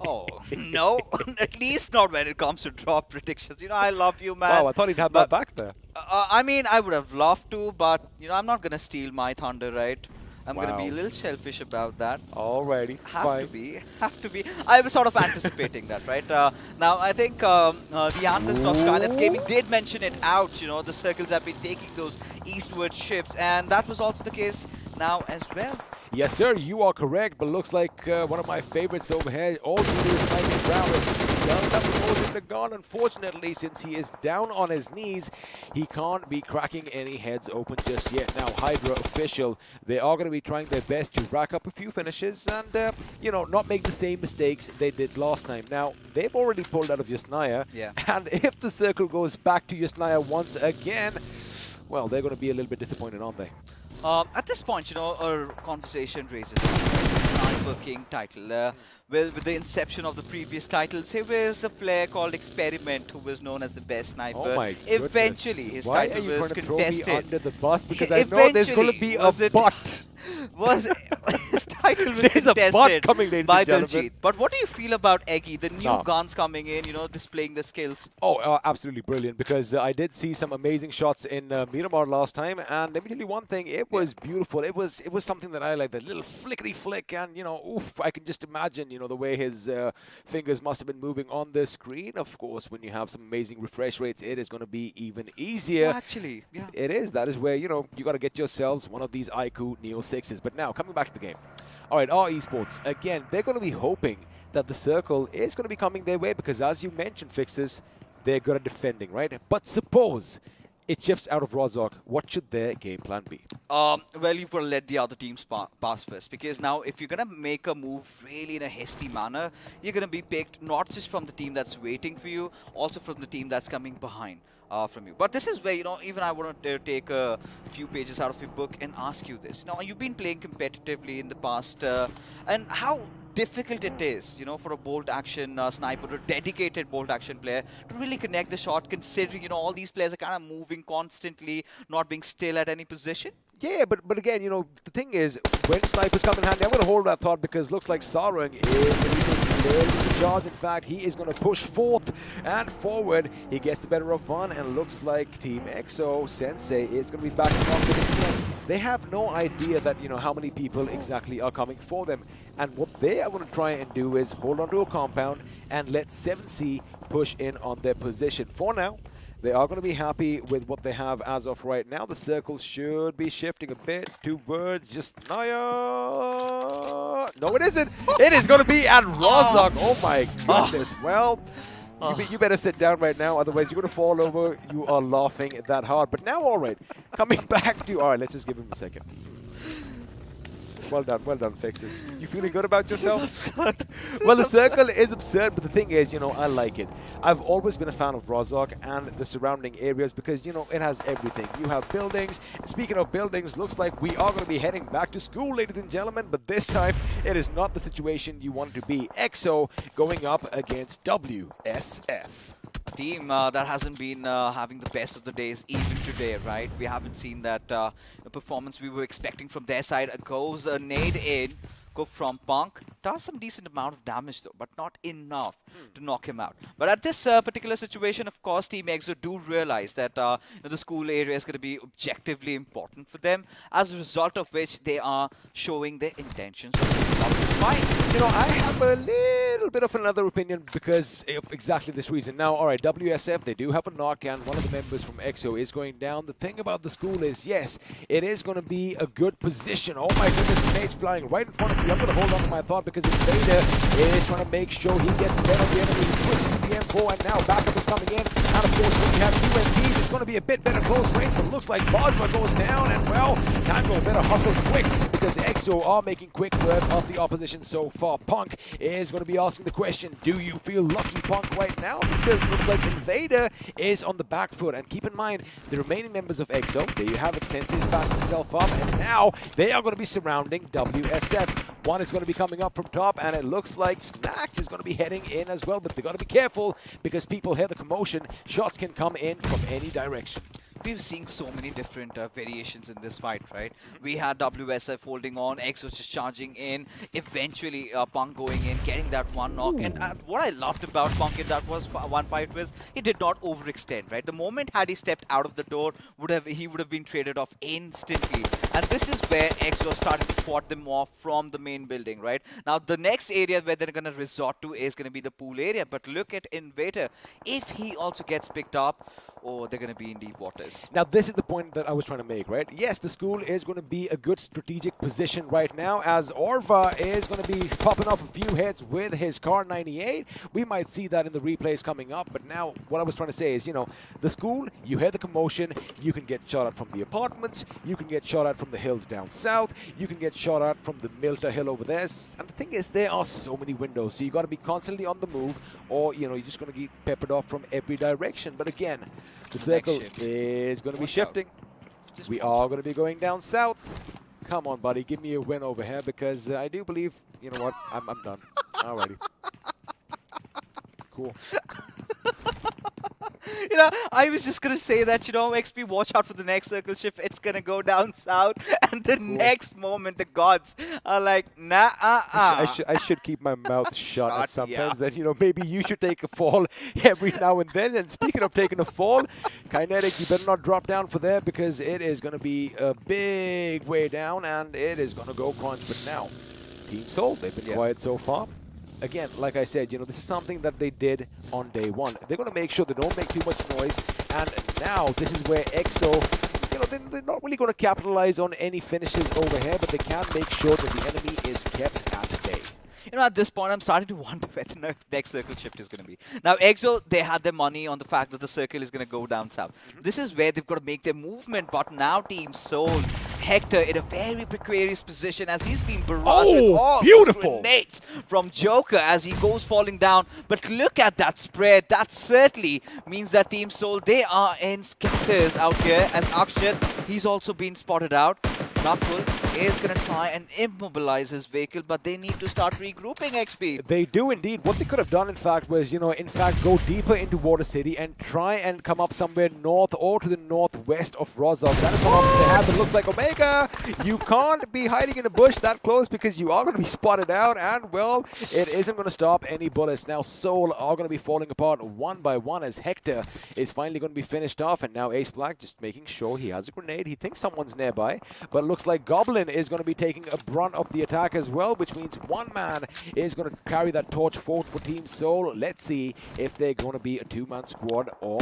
Oh, no, at least not when it comes to drop predictions. I love you, man. Wow, I thought he'd have that back there. I mean, I would have loved to, but I'm not gonna steal my thunder, right? I'm gonna be a little selfish about that. Alrighty, have to be. I was sort of anticipating that, right? Now, I think the analyst of Skylets Gaming did mention it out. The circles have been taking those eastward shifts, and that was also the case now as well. Yes, sir, you are correct, but looks like one of my favorites over here, also is Mike Crowers. That was in the gun. Unfortunately, since he is down on his knees, he can't be cracking any heads open just yet. Now, Hydra official, they are going to be trying their best to rack up a few finishes and, not make the same mistakes they did last time. Now, they've already pulled out of Yasnaya, and if the circle goes back to Yasnaya once again, well, they're going to be a little bit disappointed, aren't they? At this point, our conversation raises the Sniper King title. Well, with the inception of the previous titles, there was a player called Experiment who was known as the best sniper. Oh my goodness. Eventually, his title was contested. Why are you trying to throw me under the bus? Because I know there's going to be a butt. His title was contested by Diljit. But what do you feel about Eggy, the new guns coming in, displaying the skills? Oh, absolutely brilliant, because I did see some amazing shots in Miramar last time, and let me tell you one thing, it was beautiful. It was something that I liked, that little flickety flick, and oof, I can just imagine, the way his fingers must have been moving on the screen. Of course, when you have some amazing refresh rates, it is going to be even easier. Well, actually, yeah. It is. That is where, you got to get yourselves one of these iQOO Neo 6s. But now, coming back to the game. All right, our esports, again, they're going to be hoping that the circle is going to be coming their way, because as you mentioned, Fixes, they're good at defending, right? But suppose it shifts out of Rozhok, what should their game plan be? Well, you've got to let the other teams pass first, because now if you're going to make a move really in a hasty manner, you're going to be picked not just from the team that's waiting for you, also from the team that's coming behind from you. But this is where, even I want to take a few pages out of your book and ask you this. Now, you've been playing competitively in the past, and how difficult it is, for a bolt action sniper, a dedicated bolt action player to really connect the shot, considering, all these players are kind of moving constantly, not being still at any position. Yeah, but again, the thing is, when snipers come in handy, I'm going to hold that thought, because looks like Sarang is charge. In fact, he is going to push forth and forward. He gets the better of one, and looks like Team EXO Sensei is going to be backing off with it. They have no idea that, how many people exactly are coming for them. And what they are going to try and do is hold on to a compound and let 7C push in on their position. For now, they are going to be happy with what they have as of right now. The circle should be shifting a bit towards just Naya. No, it isn't. It is going to be at Rozhok. Oh my goodness. Well, you better sit down right now, otherwise you're going to fall over. You are laughing that hard. But now, all right, coming back to... All right, let's just give him a second. Well done, Fixes. You feeling good about yourself? Well, the circle is absurd, but the thing is, I like it. I've always been a fan of Rozhok and the surrounding areas, because, it has everything. You have buildings. Speaking of buildings, looks like we are going to be heading back to school, ladies and gentlemen, but this time it is not the situation you want it to be. EXO going up against WSF. team that hasn't been having the best of the days even today, right? We haven't seen that performance we were expecting from their side. Goes a nade in. Go from Punk, does some decent amount of damage though, but not enough to knock him out. But at this particular situation, of course, Team EXO do realize that the school area is going to be objectively important for them, as a result of which they are showing their intentions of this fight. You know, I have a little bit of another opinion because of exactly this reason. Now, all right, WSF, they do have a knock, and one of the members from EXO is going down. The thing about the school is, yes, it is going to be a good position. Oh my goodness, grenades flying right in front of me. I'm going to hold on to my thought because Invader is trying to make sure he gets the better of the enemy. He switches to the M4, and now backup is coming in. And of course, when we have UMPs, it's going to be a bit better close range, but it looks like Hydra goes down, and well, Tango better hustle quick because EXO are making quick work of the opposition so far. Punk is going to be asking the question, do you feel lucky, Punk, right now? Because it looks like Invader is on the back foot, and keep in mind, the remaining members of EXO, there you have it, Sensei's passed himself up, and now they are going to be surrounding WSF. One is going to be coming up from top, and it looks like Snacks is going to be heading in as well, but they got to be careful because people hear the commotion. Shots can come in from any direction. We've seen so many different variations in this fight, right? We had WSF holding on, EXO just charging in, eventually Punk going in, getting that one knock. And what I loved about Punk in that was one fight was he did not overextend, right? The moment had he stepped out of the door, he would have been traded off instantly. And this is where EXO started to fought them off from the main building, right? Now the next area where they're going to resort to is going to be the pool area. But look at Invader. If he also gets picked up, oh, they're going to be in deep waters. Now, this is the point that I was trying to make, right? Yes, the school is going to be a good strategic position right now, as Orva is going to be popping off a few hits with his Car 98. We might see that in the replays coming up, but now what I was trying to say is, you know, the school, you hear the commotion, you can get shot at from the apartments, you can get shot at from the hills down south, you can get shot at from the Milta Hill over there, and the thing is, there are so many windows, so you got to be constantly on the move, or, you know, you're just going to get peppered off from every direction. But again, the circle is going to be shifting. We are going to be going down south. Come on, buddy. Give me a win over here because I do believe, you know what, I'm done. Alrighty. Cool. You know, I was just going to say that, you know, XP, watch out for the next circle shift. It's going to go down south. And the next moment, the gods are like, nah, I should keep my mouth shut at sometimes. And, you know, maybe you should take a fall every now and then. And speaking of taking a fall, Kinetic, you better not drop down for there because it is going to be a big way down. And it is going to go crunch. But now, Team Soul, they've been quiet so far. Again, like I said, you know, this is something that they did on day one. They're going to make sure they don't make too much noise. And now this is where EXO, you know, they're not really going to capitalize on any finishes over here, but they can make sure that the enemy is kept at bay. You know, at this point, I'm starting to wonder where the next circle shift is going to be. Now, EXO, they had their money on the fact that the circle is going to go down south. This is where they've got to make their movement, but now Team Soul, Hector in a very precarious position as he's been barraged with all those grenades from Joker as he goes falling down. But look at that spread. That certainly means that Team Soul, they are in scatters out here as Akshat, he's also been spotted out. Nakul is going to try and immobilize his vehicle, but they need to start regrouping XP. They do indeed. What they could have done, in fact, was, you know, go deeper into Water City and try and come up somewhere north or to the northwest of Rozov. That is an option they have. It looks like Omega, you can't be hiding in a bush that close because you are going to be spotted out, and, well, it isn't going to stop any bullets. Now, Soul are going to be falling apart one by one as Hector is finally going to be finished off, and now Ace Black just making sure he has a grenade. He thinks someone's nearby, but looks like Goblin is going to be taking a brunt of the attack as well, which means one man is going to carry that torch forward for Team Soul. Let's see if they're going to be a two-man squad or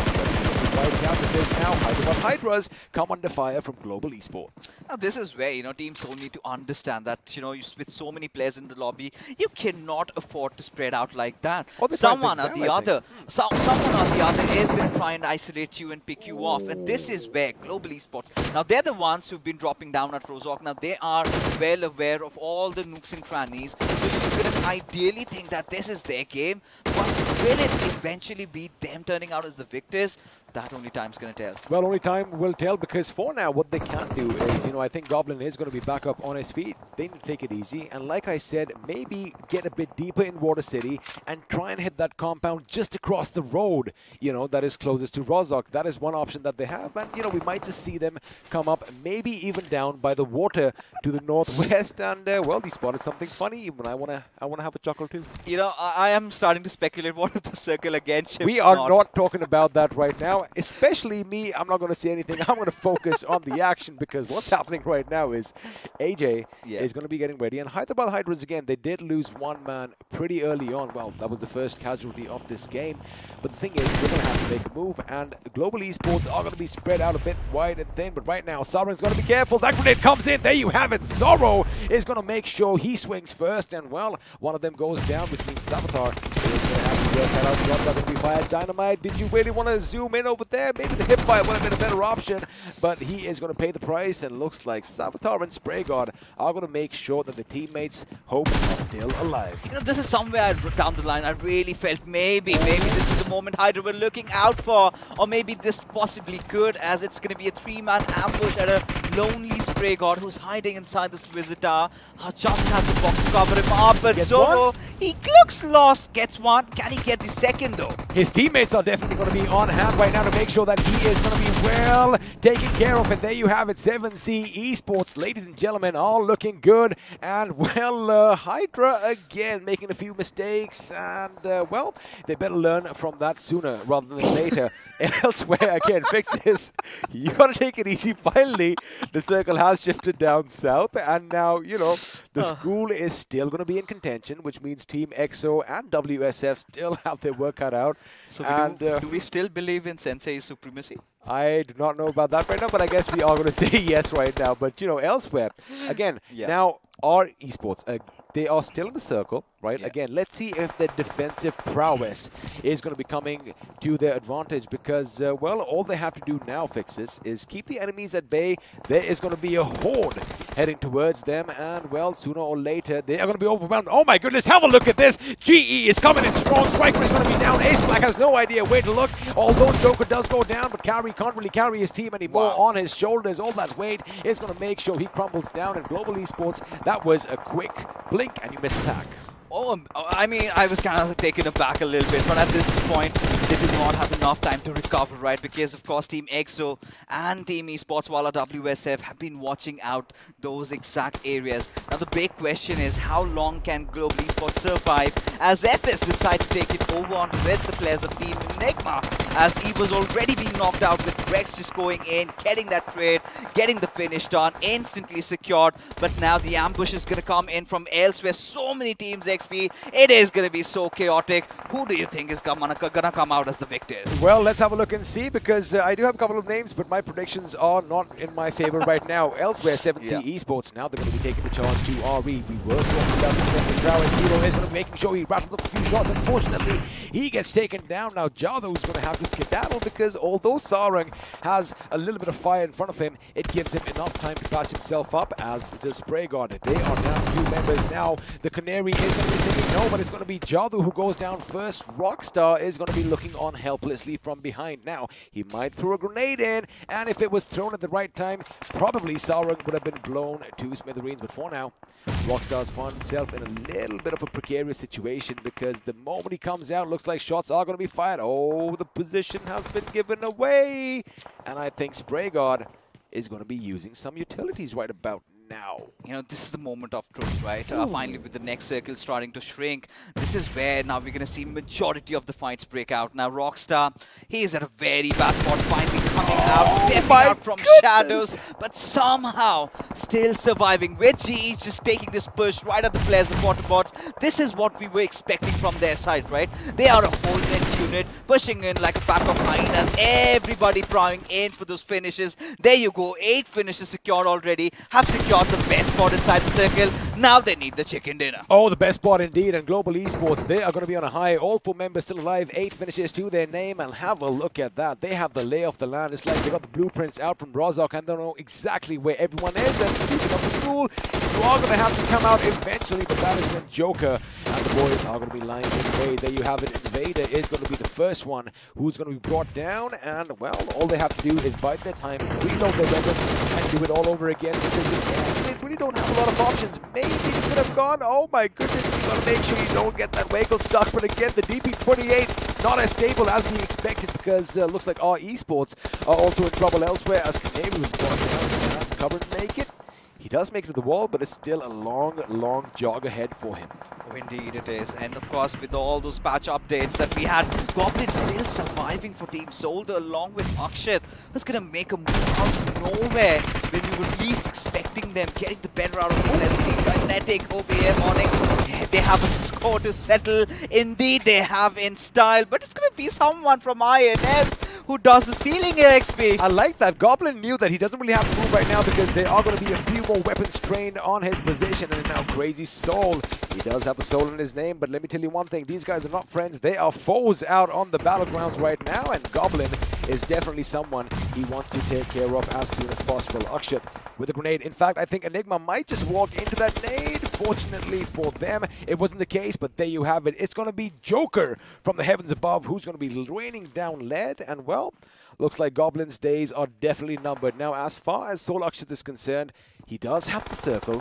now Hyderabad Hydras come under fire from Global Esports. Now this is where, you know, Team Soul need to understand that, you know, with so many players in the lobby, you cannot afford to spread out like that. Someone or the other is going to try and isolate you and pick you off, and this is where Global Esports, now they're the ones who've been dropping down at Rozok. Now they are well aware of all the nooks and crannies, so you could ideally think that this is their game, but will it eventually be them turning out as the victors? that only time's gonna tell. Well, only time will tell, because for now, what they can do is, I think Goblin is going to be back up on his feet. They need to take it easy, and like I said, maybe get a bit deeper in Water City and try and hit that compound just across the road, that is closest to Rozhok. That is one option that they have, and, we might just see them come up, maybe even down by the water to the northwest, and, well, they spotted something funny, even I wanna have a chuckle too. I am starting to speculate what if the circle again shifts. We are not talking about that right now. Especially me, I'm not going to say anything. I'm going to focus on the action, because what's happening right now is AJ is going to be getting ready. And Hyderabad Hydras, again, they did lose one man pretty early on. Well, that was the first casualty of this game. But the thing is, we're going to have to make a move. And Global Esports are going to be spread out a bit wide and thin. But right now, Sauron's going to be careful. That grenade comes in. There you have it. Zorro is going to make sure he swings first. And, well, one of them goes down, which means Savitar is going to have to work that out. Shots are going to be fired. Dynamite, did you really want to zoom in over there? Maybe the hipfire would have been a better option, but he is going to pay the price, and looks like Savitar and SprayGod are going to make sure that the teammates' hopes are still alive. This is somewhere down the line I really felt maybe this is the moment Hydra were looking out for, or maybe this possibly could, as it's going to be a 3-man ambush at a lonely SprayGod who's hiding inside this visitor. Just has the box to cover him up, but Zorro, he looks lost, gets one. Can he get the second though? His teammates are definitely going to be on hand right now to make sure that he is going to be well taken care of. And there you have it, 7C Esports, ladies and gentlemen, all looking good. And, well, Hydra again making a few mistakes. And, well, they better learn from that sooner rather than later. Elsewhere, again, Fixes, you got to take it easy. Finally, the circle has shifted down south. And now, the school is still going to be in contention, which means Team EXO and WSF still have their work cut out. So and, do we still believe in Sensei's supremacy? I do not know about that right now, but I guess we are going to say yes right now. But, elsewhere, again, now our esports, they are still in the circle, right? Again, let's see if their defensive prowess is going to be coming to their advantage, because, well, all they have to do now, Fixes, is keep the enemies at bay. There is going to be a horde heading towards them, and, well, sooner or later, they are going to be overwhelmed. Oh, my goodness, have a look at this. GE is coming in strong. Striker is going to be down. Ace Black has no idea where to look, although Joker does go down, but Carry can't really carry his team anymore on his shoulders. All that weight is going to make sure he crumbles down. In Global Esports, that was a quick blink, and you missed attack. I mean, I was kind of taken aback a little bit, but at this point, they did not have enough time to recover, right? Because, of course, Team EXO and Team Esports, while WSF have been watching out those exact areas. Now, the big question is, how long can Global Esports survive as FS decide to take it over on towards the players of Team Enigma, as he was already being knocked out with Rex just going in, getting that trade, getting the finish done, instantly secured. But now the ambush is going to come in from elsewhere. So many teams, XP. It is going to be so chaotic. Who do you think is going to come out as the victors? Well, let's have a look and see, because I do have a couple of names, but my predictions are not in my favor right now. Elsewhere, 7C Esports, now they're going to be taking the charge to RE. We were talking about the defensive prowess. Hero is going to be making sure he rattles up a few shots. Unfortunately, he gets taken down. Now, Jado is going to have to skedaddle, because although Sarang has a little bit of fire in front of him, it gives him enough time to patch himself up, as does SprayGod. They are down 2 members now. The Canary is going to be saying no, but it's going to be Jadu who goes down first. Rockstar is going to be looking on helplessly from behind. Now, he might throw a grenade in, and if it was thrown at the right time, probably Sarang would have been blown to smithereens. But for now, Rockstar's found himself in a little bit of a precarious situation, because the moment he comes out, looks like shots are going to be fired. Oh, the position has been given away, and I think SprayGod is going to be using some utilities right about now. This is the moment of truth, right? Finally, with the next circle starting to shrink, this is where now we're going to see majority of the fights break out. Now, Rockstar, he is at a very bad spot, finally coming out, stepping out from shadows, but somehow still surviving. With GE just taking this push right at the players of Autobotz. This is what we were expecting from their side, right? They are a whole net unit, pushing in like a pack of hyenas, everybody prowling in for those finishes. There you go, 8 finishes secured already, have secured the best spot inside the circle. Now they need the chicken dinner. Oh, the best spot indeed. And Global Esports, they are going to be on a high. All 4 members still alive, 8 finishes to their name, and have a look at that. They have the lay of the land. It's like they got the blueprints out from Rozhok, and they know exactly where everyone is. And speaking of the fuel. You are going to have to come out eventually, but that is when Joker and the boys are going to be lying in wait. There you have it. Invader is going to be the first one who's going to be brought down, and well, all they have to do is bide their time, reload their weapons, and do it all over again, because they really don't have a lot of options. Maybe you could have gone, oh my goodness, you got to make sure you don't get that vehicle stuck, but again, the DP28 not as stable as we expected, because looks like our Esports are also in trouble elsewhere, as Kinetic was brought down and cover and make it. He does make it to the wall, but it's still a long, long jog ahead for him. Oh, indeed it is. And of course, with all those patch updates that we had, Goblin still surviving for Team Soldier along with Akshat. Who's going to make a move out of nowhere when we were least expecting them, getting the better out of the Kinetic, OBM, Onyx. They have a score to settle. Indeed, they have in style, but it's going to be someone from INS who does the stealing here, XP. I like that. Goblin knew that he doesn't really have to move right now because there are going to be a few more weapons trained on his position, and now Crazy Soul. He does have a soul in his name, but let me tell you one thing. These guys are not friends. They are foes out on the battlegrounds right now, and Goblin is definitely someone he wants to take care of as soon as possible. Akshat with a grenade. In fact, I think Enigma might just walk into that nade. Fortunately for them, it wasn't the case, but there you have it. It's going to be Joker from the heavens above who's going to be raining down lead, and well, looks like Goblin's days are definitely numbered. Now, as far as Soul Akshat is concerned, he does have the circle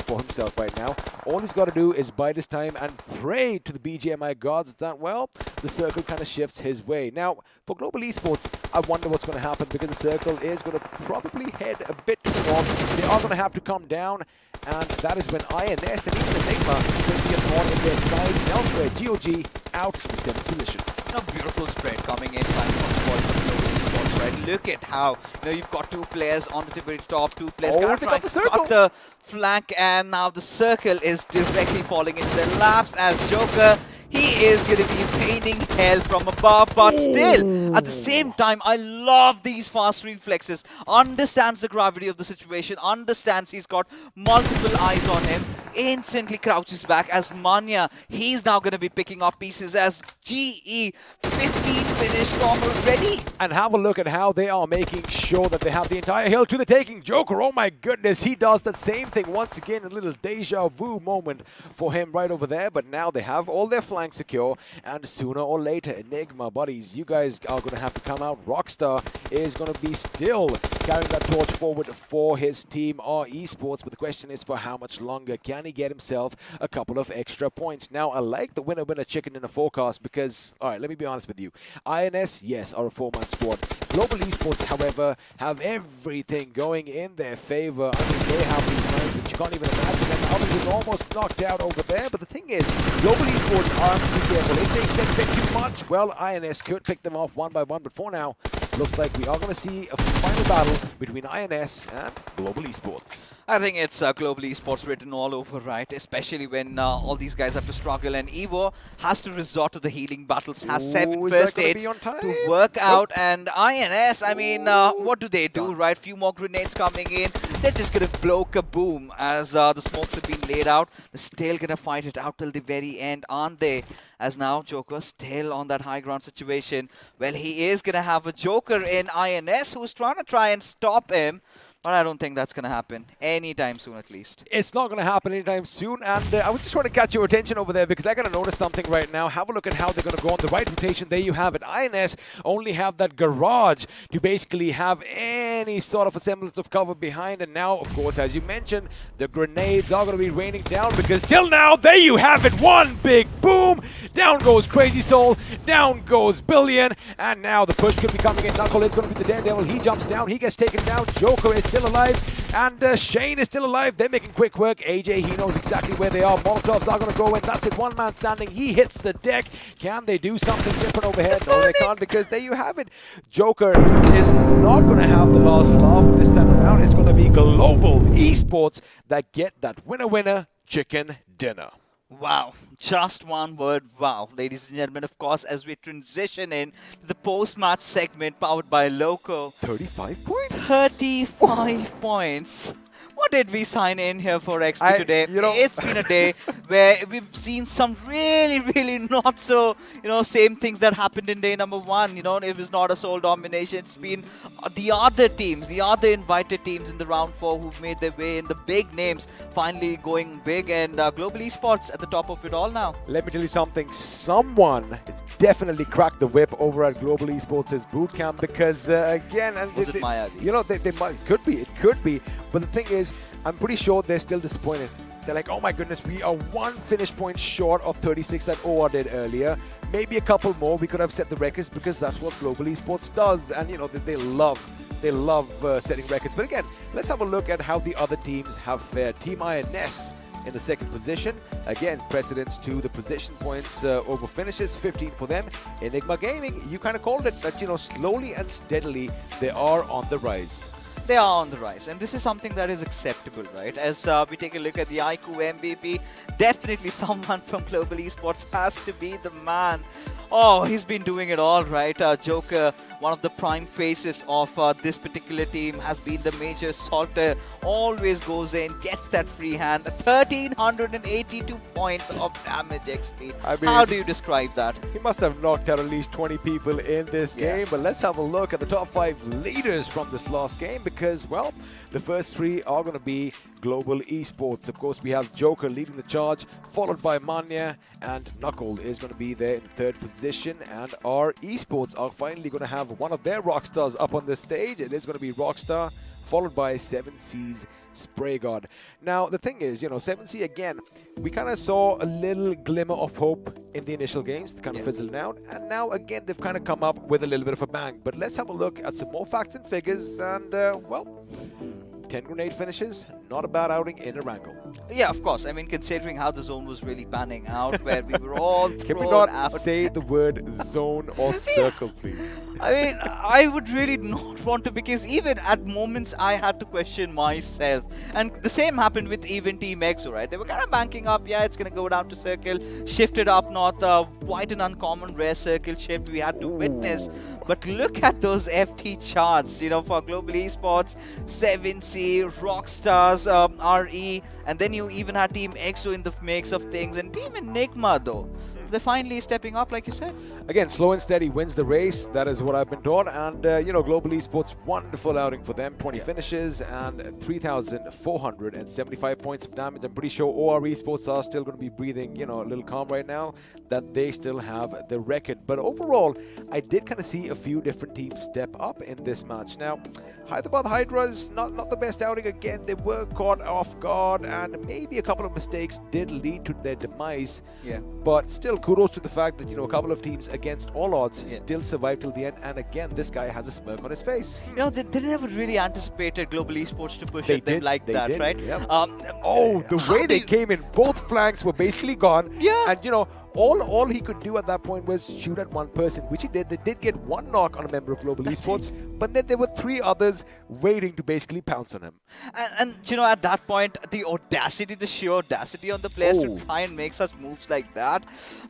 for himself right now. All he's got to do is bide his time and pray to the BGMI gods that, well, the circle kind of shifts his way. Now, for Global Esports, I wonder what's going to happen, because the circle is going to probably head a bit to the north. They are going to have to come down, and that is when INS and even Enigma will be upon in their sides elsewhere. GOG out to the 7th position. A beautiful spread coming in from the boys of Global Esports, right? Look at how, you've got two players on the very top, two players got the circle. got the flank, and now the circle is directly falling into their laps as Joker. He is going to be raining hell from above, but still, at the same time, I love these fast reflexes. Understands the gravity of the situation, understands he's got multiple eyes on him, instantly crouches back as Manya. He's now going to be picking up pieces as GE 15 finished from already. And have a look at how they are making sure that they have the entire hill to the taking. Joker, oh my goodness, he does the same thing once again. A little deja vu moment for him right over there, but now they have all their flanks secure, and sooner or later, Enigma, buddies, you guys are going to have to come out. Rockstar is going to be still carrying that torch forward for his team, our Esports, but the question is for how much longer. Can he get himself a couple of extra points? Now, I like the winner-winner chicken in the forecast because, all right, let me be honest with you. INS, yes, are a 4-man squad. Global Esports, however, have everything going in their favor. I mean, they have these lines that you can't even imagine, and others is almost knocked out over there, but the thing is, Global Esports are be careful. If they expect a bit too much, well, INS could pick them off one by one, but for now, looks like we are going to see a final battle between INS and Global Esports. I think it's Global Esports written all over, right? Especially when all these guys have to struggle, and Evo has to resort to the healing battles, has 7 first aids to work out, and INS, I mean, what do they do, right? Few more grenades coming in. They're just going to blow kaboom as the smokes have been laid out. They're still going to fight it out till the very end, aren't they? As now Joker still on that high ground situation. Well, he is going to have a Joker in INS who's trying to stop him. But I don't think that's going to happen anytime soon, at least. It's not going to happen anytime soon, and I was just trying to catch your attention over there because I got to notice something right now. Have a look at how they're going to go on the right rotation. There you have it. INS only have that garage to basically have any sort of a semblance of cover behind, and now, of course, as you mentioned, the grenades are going to be raining down because till now, there you have it. One big boom. Down goes Crazy Soul. Down goes Billion, and now the push could be coming in. Knuckle is going to be the Daredevil. He jumps down. He gets taken down. Joker is still alive, and Shane is still alive. They're making quick work. AJ, he knows exactly where they are. Molotovs are going to go in. That's it. One man standing. He hits the deck. Can they do something different over here? No, they can't, because there you have it. Joker is not going to have the last laugh this time around. It's going to be Global Esports that get that winner-winner chicken dinner. Wow, just one word, wow. Ladies and gentlemen, of course, as we transition in to the post-match segment powered by Loco. 35 points? 35 points. What did we sign in here for XP today? It's been a day. where we've seen some really not so, same things that happened in day number 1. It was not a sole domination. It's been the other teams, the other invited teams in the round 4 who've made their way in, the big names finally going big, and Global Esports at the top of it all now. Let me tell you something. Someone definitely cracked the whip over at Global Esports' bootcamp, because again, and Was it Mayadi? They might, it could be, but the thing is, I'm pretty sure they're still disappointed. They're like, oh my goodness, we are 1 finish point short of 36 that OR did earlier. Maybe a couple more, we could have set the records, because that's what Global Esports does, and they love setting records. But again, let's have a look at how the other teams have fared. Team INS in the 2nd position. Again, precedence to the position points over finishes, 15 for them. Enigma Gaming, you kind of called it, that slowly and steadily they are on the rise. They are on the rise, and this is something that is acceptable, right? As we take a look at the iQOO MVP, definitely someone from Global Esports has to be the man. Oh, he's been doing it all right. Joker, one of the prime faces of this particular team, has been the major salter. Always goes in, gets that free hand. 1,382 points of damage XP. I mean, how do you describe that? He must have knocked out at least 20 people in this game. But let's have a look at the top 5 leaders from this last game, because, well, the first 3 are going to be Global Esports. Of course, we have Joker leading the charge, followed by Manya, and Knuckle is going to be there in 3rd position. And our Esports are finally going to have one of their Rockstars up on the stage. It is going to be Rockstar, followed by 7C's Spray God. Now, the thing is, 7C, again, we kind of saw a little glimmer of hope in the initial games, kind of fizzled out. And now, again, they've kind of come up with a little bit of a bang. But let's have a look at some more facts and figures. And, well, 10 grenade finishes, not a bad outing in Erangel. Yeah, of course. I mean, considering how the zone was really panning out, where we were all thrown Can we not out. say the word zone or circle, please? I mean, I would really not want to, because even at moments I had to question myself. And the same happened with even Team EXO, right? They were kind of banking up, yeah, it's going to go down to circle, shifted up north, quite an uncommon rare circle shift we had to witness. But look at those FT charts, for Global Esports, 7C, Rockstars, RE, and then you even had Team EXO in the mix of things, and Team Enigma, though. They're finally stepping up, like you said. Again, slow and steady wins the race. That is what I've been taught. And, Global Esports, wonderful outing for them. 20 finishes and 3,475 points of damage. I'm pretty sure OR Esports are still going to be breathing, a little calm right now, that they still have the record. But overall, I did kind of see a few different teams step up in this match. Now, Hyderabad Hydras, not the best outing. Again, they were caught off guard, and maybe a couple of mistakes did lead to their demise. Yeah. But still, kudos to the fact that, a couple of teams against all odds still survived till the end. And again, this guy has a smirk on his face. They never really anticipated Global Esports to push at them like that, did, right? Yeah. The way they came in, both flanks were basically gone. Yeah. And, all he could do at that point was shoot at one person, which he did. They did get one knock on a member of Global Esports, but then there were 3 others waiting to basically pounce on him. And at that point, the audacity, the sheer audacity on the players to try and make such moves like that.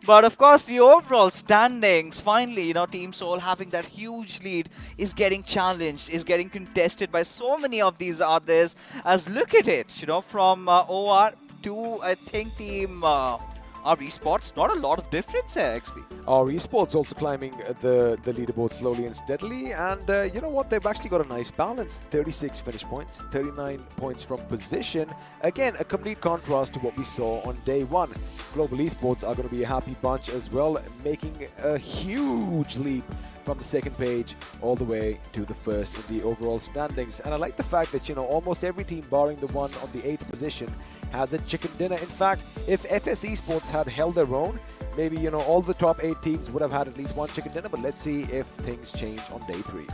But of course, the overall standings, finally, Team Soul having that huge lead is getting challenged, is getting contested by so many of these others. As look at it, from OR to, I think, Team... Our Esports, not a lot of difference here, XP. Our Esports also climbing the leaderboard slowly and steadily, and you know what, they've actually got a nice balance. 36 finish points, 39 points from position. Again, a complete contrast to what we saw on day 1. Global Esports are going to be a happy bunch as well, making a huge leap from the 2nd page all the way to the 1st in the overall standings. And I like the fact that, almost every team barring the one on the 8th position has a chicken dinner. In fact, if FS Esports had held their own, maybe, all the top 8 teams would have had at least one chicken dinner, but let's see if things change on day 3.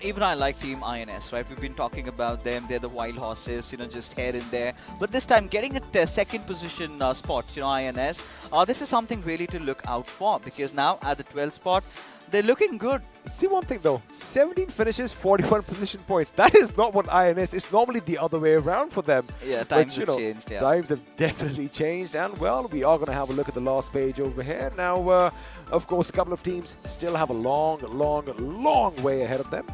Even I like Team INS, right? We've been talking about them. They're the wild horses, just here and there. But this time, getting a 2nd position spot, INS, this is something really to look out for, because now at the 12th spot, they're looking good. See one thing though, 17 finishes, 41 position points. That is not what INS is. Normally the other way around for them. Yeah, times have changed. Yeah. Times have definitely changed. And well, we are going to have a look at the last page over here. Now, of course, a couple of teams still have a long way ahead of them.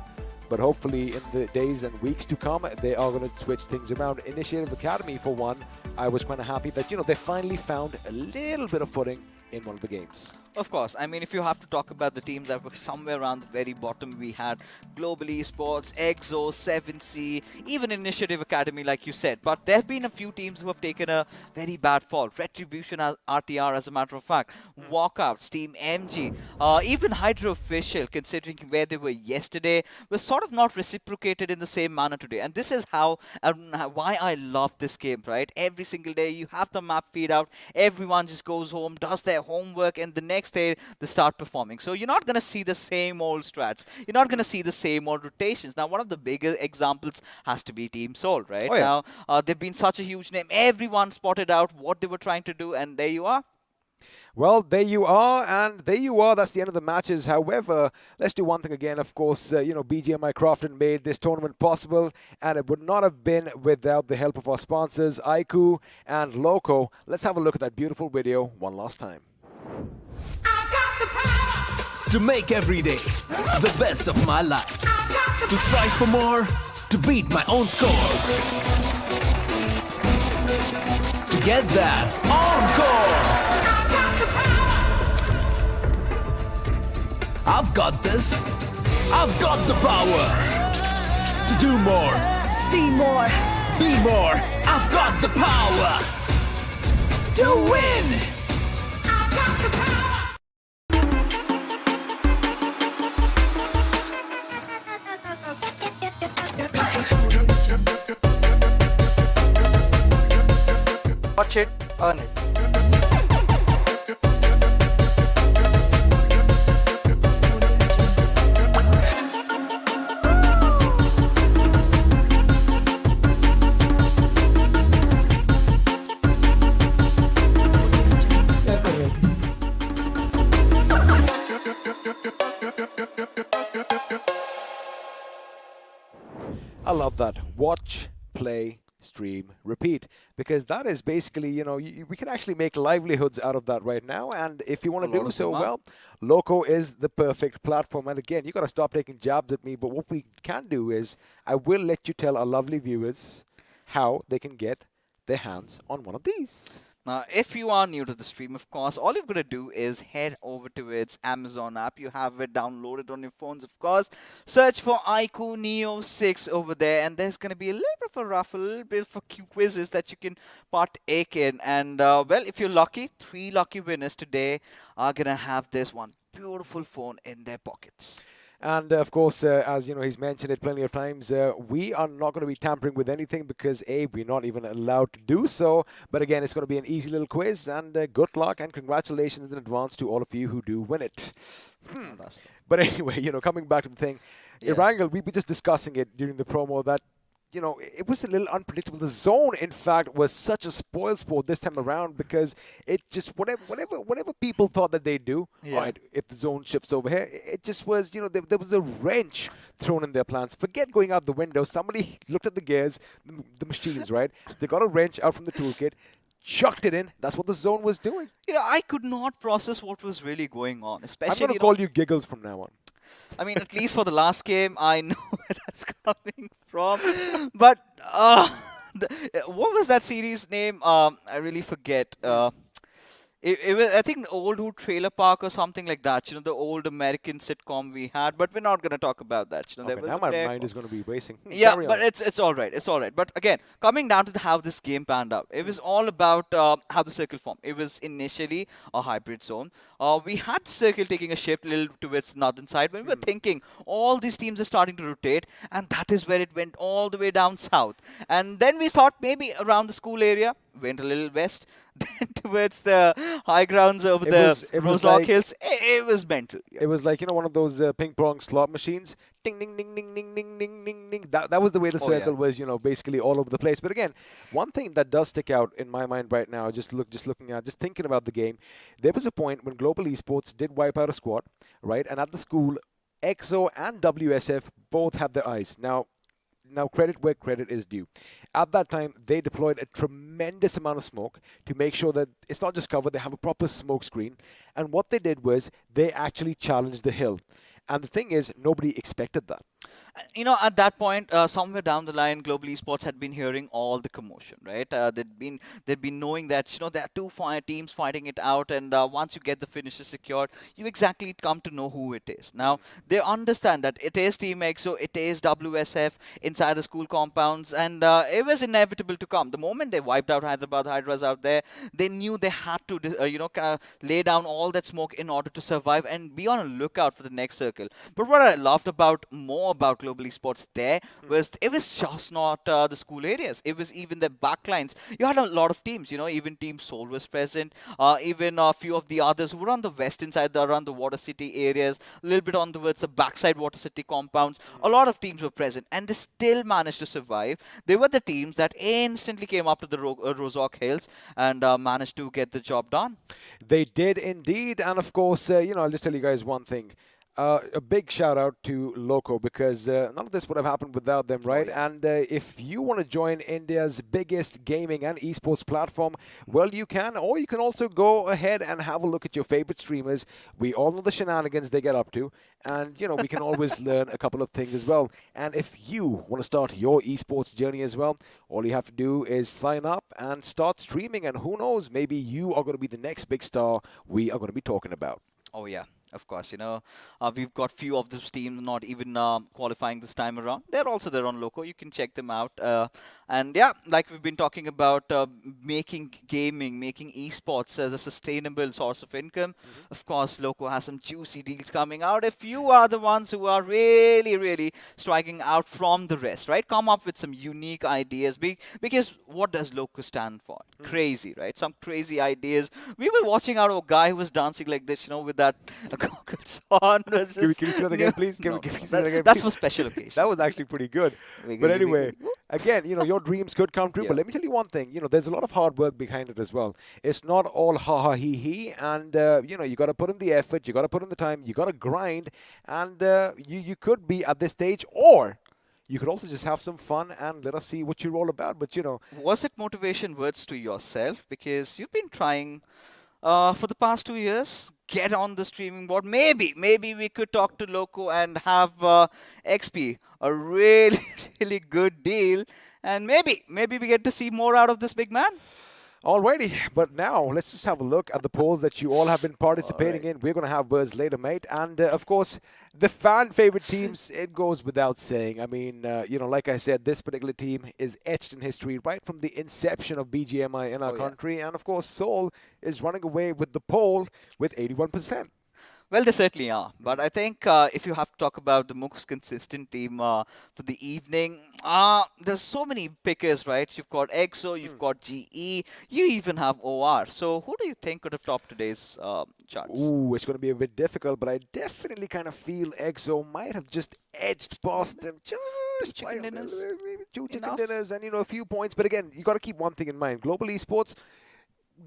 But hopefully in the days and weeks to come, they are going to switch things around. Initiative Academy, for one, I was kind of happy that, they finally found a little bit of footing in one of the games. Of course, I mean, if you have to talk about the teams that were somewhere around the very bottom, we had Global Esports, EXO, 7C, even Initiative Academy, like you said. But there have been a few teams who have taken a very bad fall. Retribution, RTR, as a matter of fact. Walkouts, Team MG, even Hydra Official, considering where they were yesterday, was sort of not reciprocated in the same manner today. And this is why I love this game, right? Every single day, you have the map feed out, everyone just goes home, does their homework, and the next day they start performing. So you're not going to see the same old strats. You're not going to see the same old rotations. Now, one of the bigger examples has to be Team Soul, right? Oh, yeah. Now, they've been such a huge name. Everyone spotted out what they were trying to do, and there you are. Well, there you are, and there you are. That's the end of the matches. However, let's do one thing again. Of course, BGMI Crofton made this tournament possible, and it would not have been without the help of our sponsors, iQOO and Loco. Let's have a look at that beautiful video one last time. To make every day the best of my life. To strive for more, to beat my own score. To get that encore. I've got this. I've got the power. To do more. See more. Be more. I've got the power. To win. I've got the power. Watch it, earn it. I love that. Watch, play, stream, repeat, because that is basically, we can actually make livelihoods out of that right now. And if you want to do so, well, Loco is the perfect platform. And again, you got to stop taking jabs at me. But what we can do is I will let you tell our lovely viewers how they can get their hands on one of these. Now, if you are new to the stream, of course, all you've got to do is head over to its Amazon app. You have it downloaded on your phones, of course. Search for iQOO Neo 6 over there, and there's going to be a little bit of a raffle, a little bit of a quizzes that you can partake in. And, well, if you're lucky, 3 lucky winners today are going to have this one beautiful phone in their pockets. And of course, as he's mentioned it plenty of times, we are not going to be tampering with anything because A, we're not even allowed to do so. But again, it's going to be an easy little quiz, and good luck and congratulations in advance to all of you who do win it. But anyway, coming back to the thing, Erangel, we were just discussing it during the promo that, it was a little unpredictable. The zone, in fact, was such a spoil sport this time around because it just, whatever people thought that they'd do, right, if the zone shifts over here, it just was, there was a wrench thrown in their plans. Forget going out the window. Somebody looked at the gears, the machines, right? They got a wrench out from the toolkit, chucked it in. That's what the zone was doing. I could not process what was really going on, especially. I'm going to call you Giggles from now on. I mean, at least for the last game, I know where that's coming from. But what was that series name? I really forget. It was, I think, the old Who Trailer Park or something like that. The old American sitcom we had. But we're not going to talk about that. Okay, now my mind is going to be racing. Yeah, but it's all right. It's all right. But again, coming down to how this game panned out, it was all about how the circle formed. It was initially a hybrid zone. We had the circle taking a shift a little towards the northern side. When we were thinking, all these teams are starting to rotate, and that is where it went all the way down south. And then we thought maybe around the school area, went a little west, then towards the high grounds over the Roselock Hills. It was mental. It was like, one of those ping pong slot machines. Ding, ding, ding, ding, ding, ding, ding, ding, ding. That was the way the circle was, basically all over the place. But again, one thing that does stick out in my mind right now, just thinking about the game, there was a point when Global Esports did wipe out a squad, right? And at the school, EXO and WSF both had their eyes. Now, credit where credit is due. At that time, they deployed a tremendous amount of smoke to make sure that it's not just cover, they have a proper smoke screen. And what they did was they actually challenged the hill. And the thing is, nobody expected that. You know, at that point, somewhere down the line, Global Esports had been hearing all the commotion, right? They'd been knowing that there are two teams fighting it out, and once you get the finishes secured, you exactly come to know who it is. Now they understand that it is Team EXO, it is WSF inside the school compounds, and it was inevitable to come. The moment they wiped out Hyderabad Hydras out there, they knew they had to, kind of lay down all that smoke in order to survive and be on a lookout for the next circle. But what I loved more about Global Esports there was it was just not the school areas. It was even the backlines. You had a lot of teams, even Team Seoul was present, even a few of the others who were on the western side, around the Water City areas, a little bit on towards the backside Water City compounds. A lot of teams were present, and they still managed to survive. They were the teams that instantly came up to the Rozhok Hills and managed to get the job done. They did indeed, and of course, I'll just tell you guys one thing. A big shout out to Loco, because none of this would have happened without them, right? And if you want to join India's biggest gaming and esports platform, well, you can, or you can also go ahead and have a look at your favorite streamers. We all know the shenanigans they get up to, and we can always learn a couple of things as well. And if you want to start your esports journey as well, all you have to do is sign up and start streaming, and who knows, maybe you are going to be the next big star we are going to be talking about. Oh yeah. Of course, we've got few of those teams not even qualifying this time around. They're also there on Loco. You can check them out. And yeah, like we've been talking about, making gaming, making esports as a sustainable source of income. Of course, Loco has some juicy deals coming out. If you are the ones who are really, really striking out from the rest, right? Come up with some unique ideas. Because what does Loco stand for? Crazy, right? Some crazy ideas. We were watching out a guy who was dancing like this, with that goggles on. Can we see that again, please? Can we see that again, that's please? for special occasions. That was actually pretty good. But anyway, again, your dreams could come true. But let me tell you one thing. There's a lot of hard work behind it as well. It's not all ha ha he he. And you got to put in the effort. You got to put in the time. You got to grind. And you could be at this stage, or you could also just have some fun and let us see what you're all about. But was it motivation words to yourself? Because you've been trying for the past 2 years. Get on the streaming board. Maybe we could talk to Loco and have XP a really, really good deal. And maybe we get to see more out of this big man. Alrighty, but now let's just have a look at the polls that you all have been participating in. We're going to have words later, mate. And of course, the fan favorite teams, it goes without saying. I mean, like I said, this particular team is etched in history right from the inception of BGMI in our country. And of course, Seoul is running away with the poll with 81%. Well, they certainly are. But I think if you have to talk about the most consistent team for the evening, there's so many pickers, right? You've got EXO, you've got GE, you even have OR. So who do you think could have topped today's charts? Ooh, it's going to be a bit difficult, but I definitely kind of feel EXO might have just edged past them. Just by maybe two chicken dinners and, a few points. But again, you got to keep one thing in mind. Global Esports,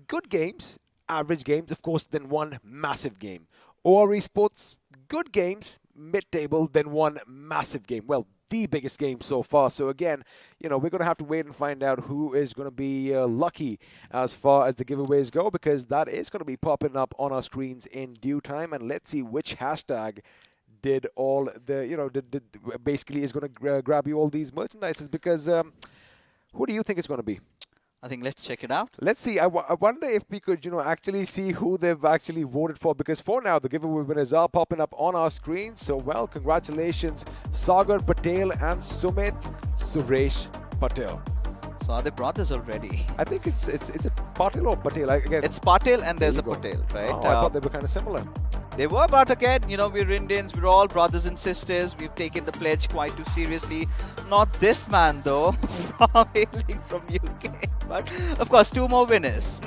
good games, average games, of course, then one massive game. OR Esports, good games, mid-table, then one massive game. Well, the biggest game so far. So again, we're going to have to wait and find out who is going to be lucky as far as the giveaways go, because that is going to be popping up on our screens in due time. And let's see which hashtag did all the, basically is going to grab you all these merchandises, because who do you think it's going to be? I think let's check it out. Let's see. I wonder if we could, actually see who they've actually voted for, because for now, the giveaway winners are popping up on our screen. So, well, congratulations, Sagar Patel and Sumit Suresh Patel. So are they brothers already? I think it's Patel or Patel. Again, it's Patel and there's a Patel, right? Oh, I thought they were kind of similar. They were, but again, we're Indians, we're all brothers and sisters. We've taken the pledge quite too seriously. Not this man, though, hailing from UK. But, of course, two more winners.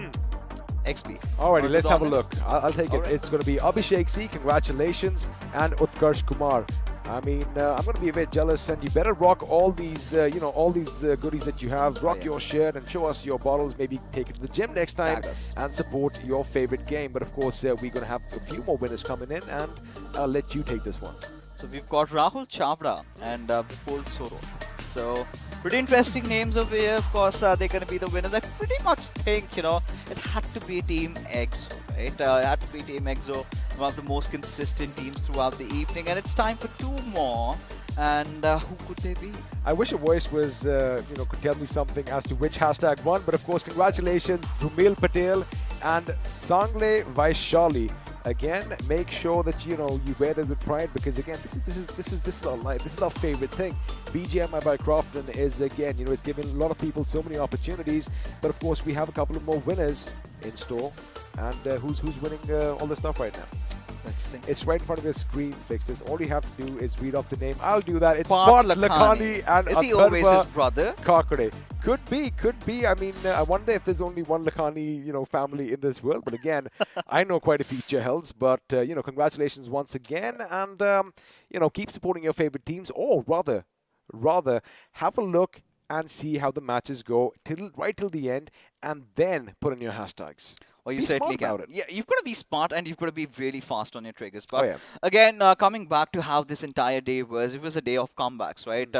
XP. Alrighty, let's have a look. I'll take it. Right. It's going to be Abhishek C, congratulations, and Utkarsh Kumar. I mean, I'm going to be a bit jealous, and you better rock all these, all these goodies that you have. Rock your shirt and show us your bottles. Maybe take it to the gym next time and support your favorite game. But of course, we're going to have a few more winners coming in, and I'll let you take this one. So we've got Rahul Chavra and Vipul Soro. So pretty interesting names over here. Of course, they're going to be the winners. I pretty much think, it had to be Team EXO, right? It had to be Team EXO, one of the most consistent teams throughout the evening. And it's time for two more And who could they be? I wish a voice was, could tell me something as to which hashtag won. But of course, congratulations, Dhumil Patel and Sangle Vaishali. Again, make sure that you wear them with pride, because again, this is our life. This is our favorite thing. BGMI by Crofton is again, it's giving a lot of people so many opportunities. But of course, we have a couple of more winners in store. And who's winning all this stuff right now? It's right in front of the screen, Fixes. All you have to do is read off the name. I'll do that. It's Part Lakhani and is he always his brother? Kakade. Could be. I mean, I wonder if there's only one Lakhani, family in this world. But again, I know quite a few Chahals. But, congratulations once again. And, keep supporting your favorite teams. Or rather, have a look and see how the matches go right till the end. And then put in your hashtags. Or you be certainly smart can. about it. Yeah, you've got to be smart and you've got to be really fast on your triggers. But again, coming back to how this entire day was, it was a day of comebacks, right?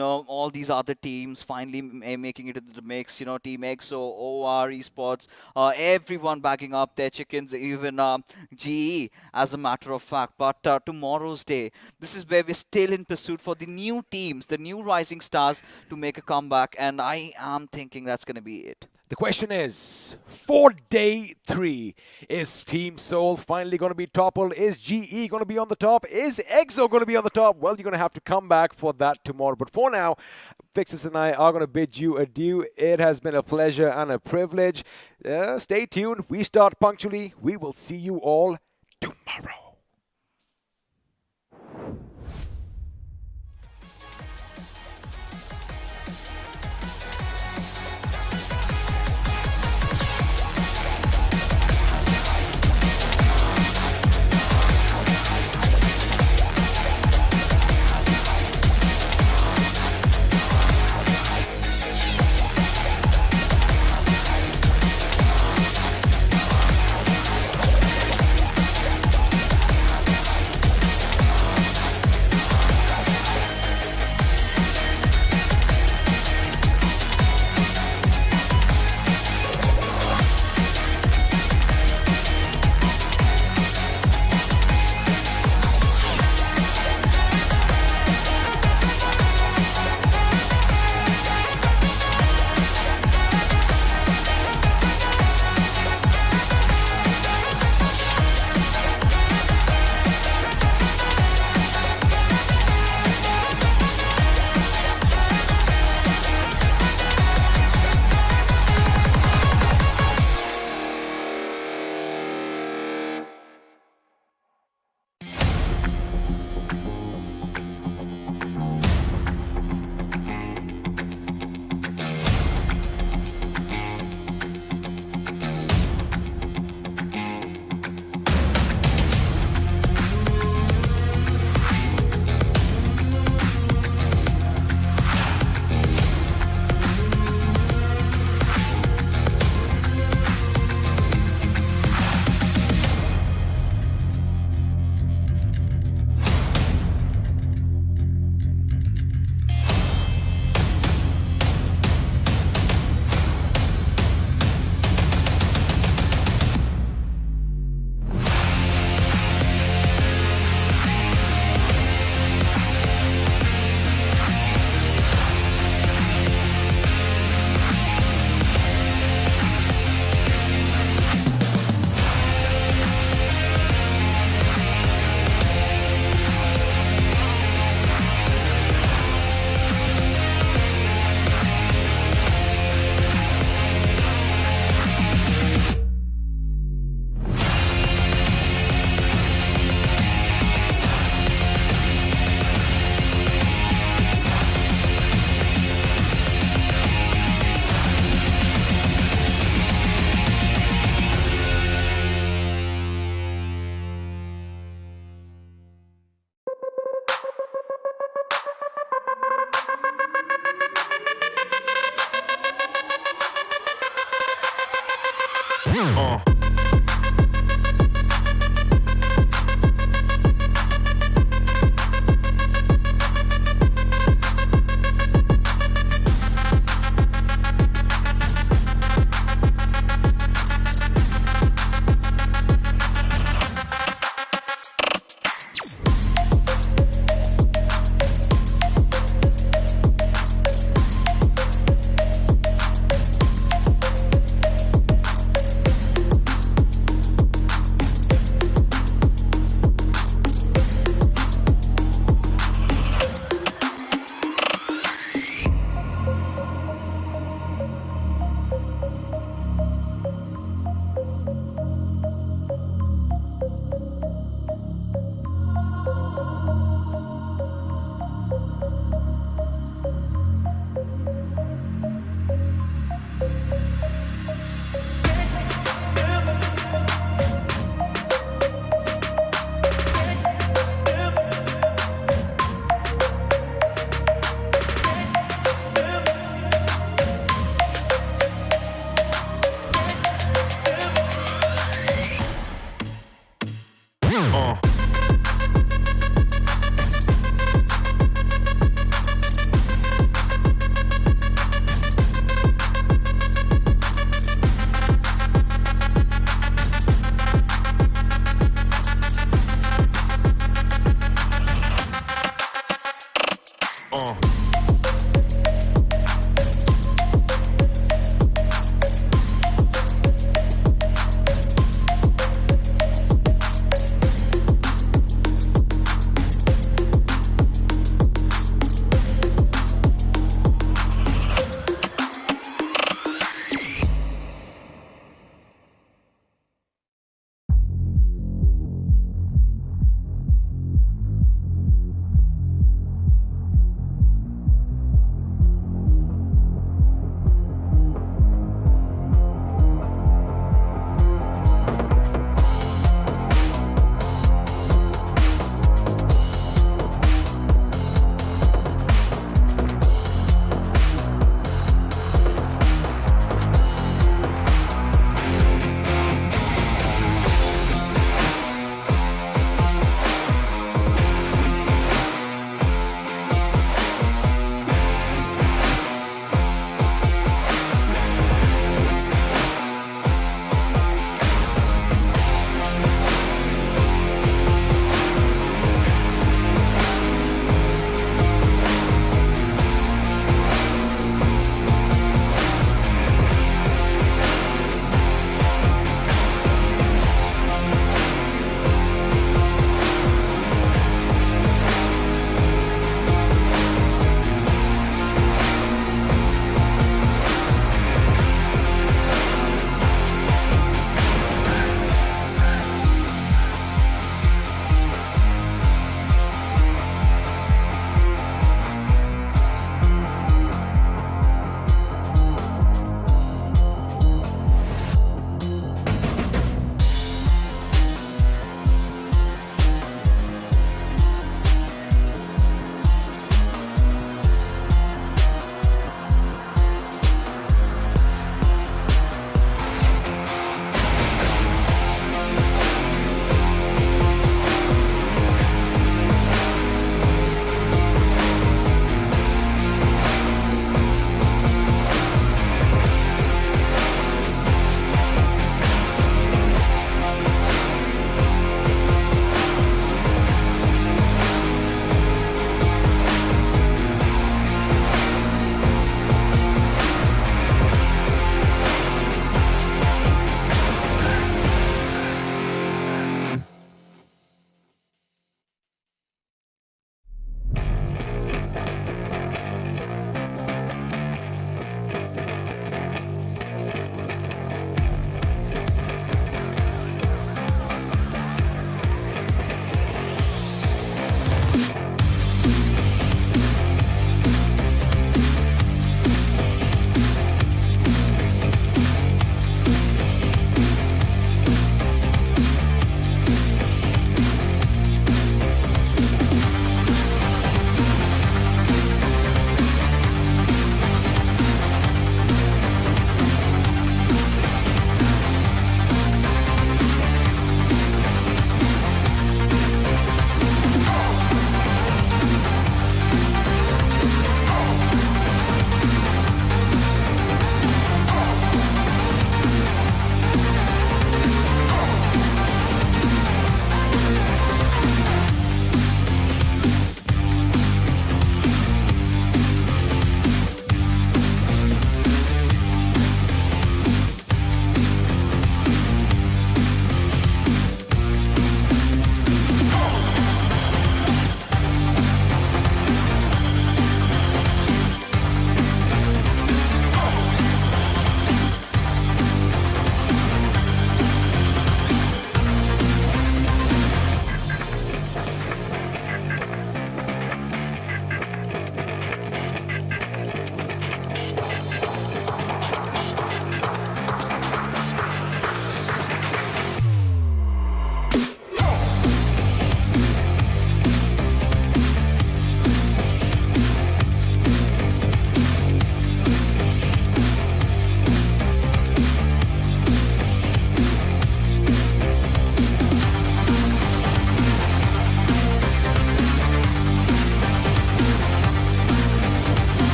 All these other teams finally making it into the mix. Team EXO, OR, Esports, everyone bagging up their chickens, even GE, as a matter of fact. But tomorrow's day, this is where we're still in pursuit for the new teams, the new rising stars to make a comeback. And I am thinking that's going to be it. The question is, for day 3, is Team Seoul finally going to be toppled? Is GE going to be on the top? Is EXO going to be on the top? Well, you're going to have to come back for that tomorrow. But for now, Fixes and I are going to bid you adieu. It has been a pleasure and a privilege. Stay tuned. We start punctually. We will see you all tomorrow.